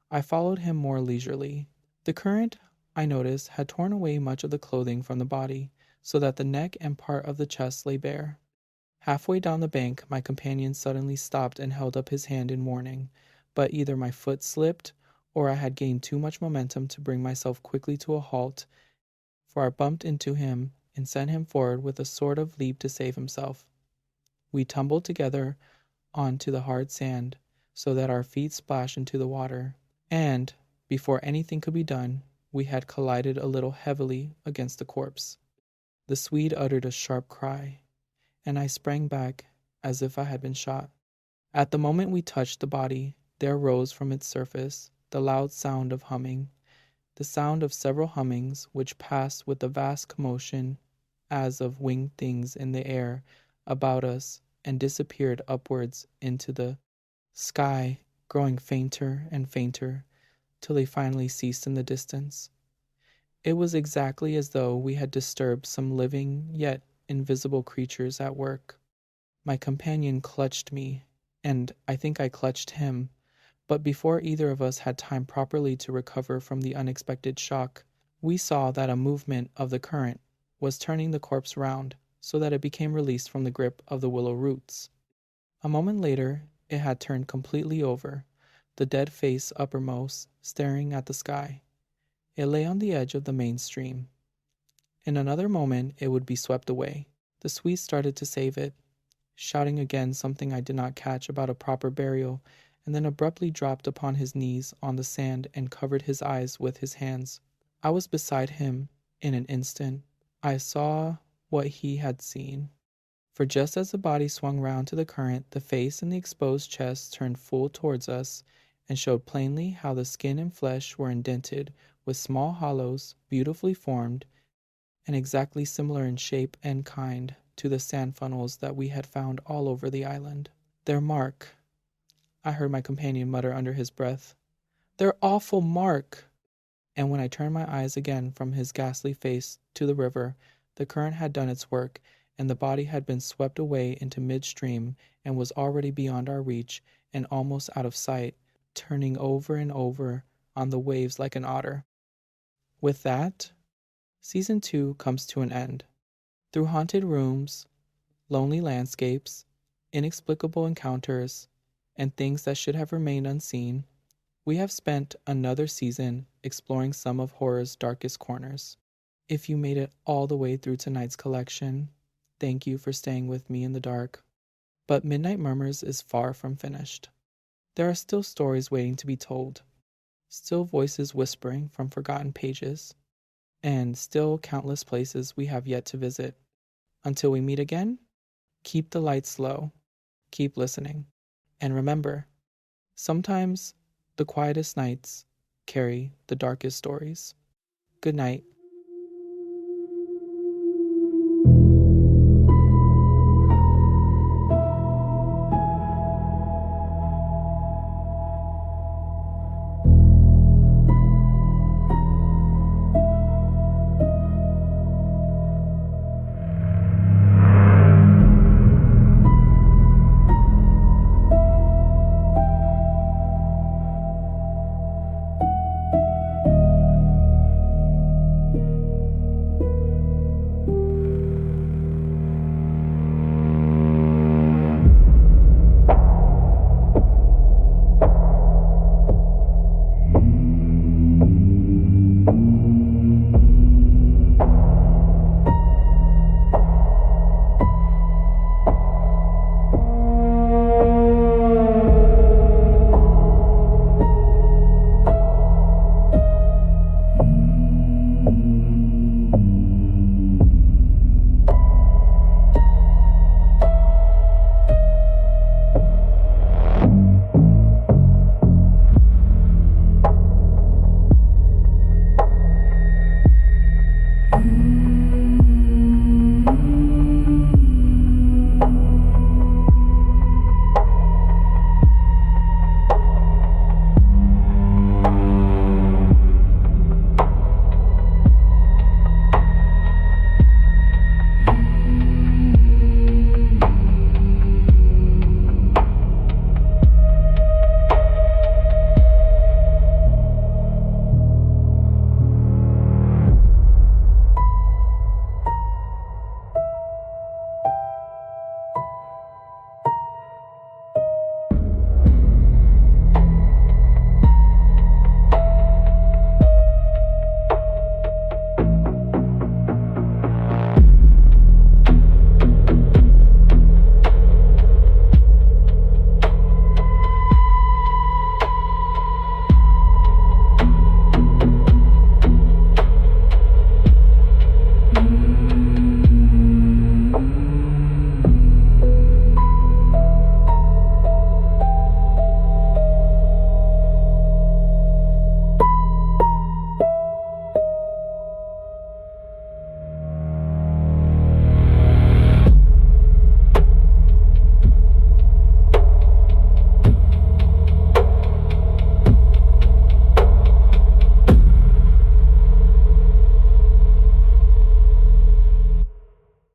I followed him more leisurely. The current, I noticed, had torn away much of the clothing from the body, so that the neck and part of the chest lay bare. Halfway down the bank, my companion suddenly stopped and held up his hand in warning, but either my foot slipped or I had gained too much momentum to bring myself quickly to a halt, for I bumped into him and sent him forward with a sort of leap to save himself. We tumbled together onto the hard sand so that our feet splashed into the water, and, before anything could be done, we had collided a little heavily against the corpse. The Swede uttered a sharp cry, and I sprang back as if I had been shot. At the moment we touched the body, there rose from its surface the loud sound of humming, the sound of several hummings which passed with a vast commotion as of winged things in the air about us and disappeared upwards into the sky, growing fainter and fainter till they finally ceased in the distance. It was exactly as though we had disturbed some living yet invisible creatures at work. My companion clutched me, and I think I clutched him, but before either of us had time properly to recover from the unexpected shock, we saw that a movement of the current was turning the corpse round so that it became released from the grip of the willow roots. A moment later, it had turned completely over, the dead face uppermost, staring at the sky. It lay on the edge of the main stream. In another moment, it would be swept away. The Swede started to save it, shouting again something I did not catch about a proper burial, and then abruptly dropped upon his knees on the sand and covered his eyes with his hands. I was beside him in an instant. I saw what he had seen. For just as the body swung round to the current, the face and the exposed chest turned full towards us and showed plainly how the skin and flesh were indented with small hollows, beautifully formed, and exactly similar in shape and kind to the sand funnels that we had found all over the island. "Their mark," I heard my companion mutter under his breath. They're awful, Mark. And when I turned my eyes again from his ghastly face to the river, the current had done its work, and the body had been swept away into midstream and was already beyond our reach and almost out of sight, turning over and over on the waves like an otter. With that, Season 2 comes to an end. Through haunted rooms, lonely landscapes, inexplicable encounters, and things that should have remained unseen, we have spent another season exploring some of horror's darkest corners. If you made it all the way through tonight's collection, thank you for staying with me in the dark. But Midnight Murmurs is far from finished. There are still stories waiting to be told, still voices whispering from forgotten pages, and still countless places we have yet to visit. Until we meet again, keep the lights low, keep listening, and remember, sometimes the quietest nights carry the darkest stories. Good night.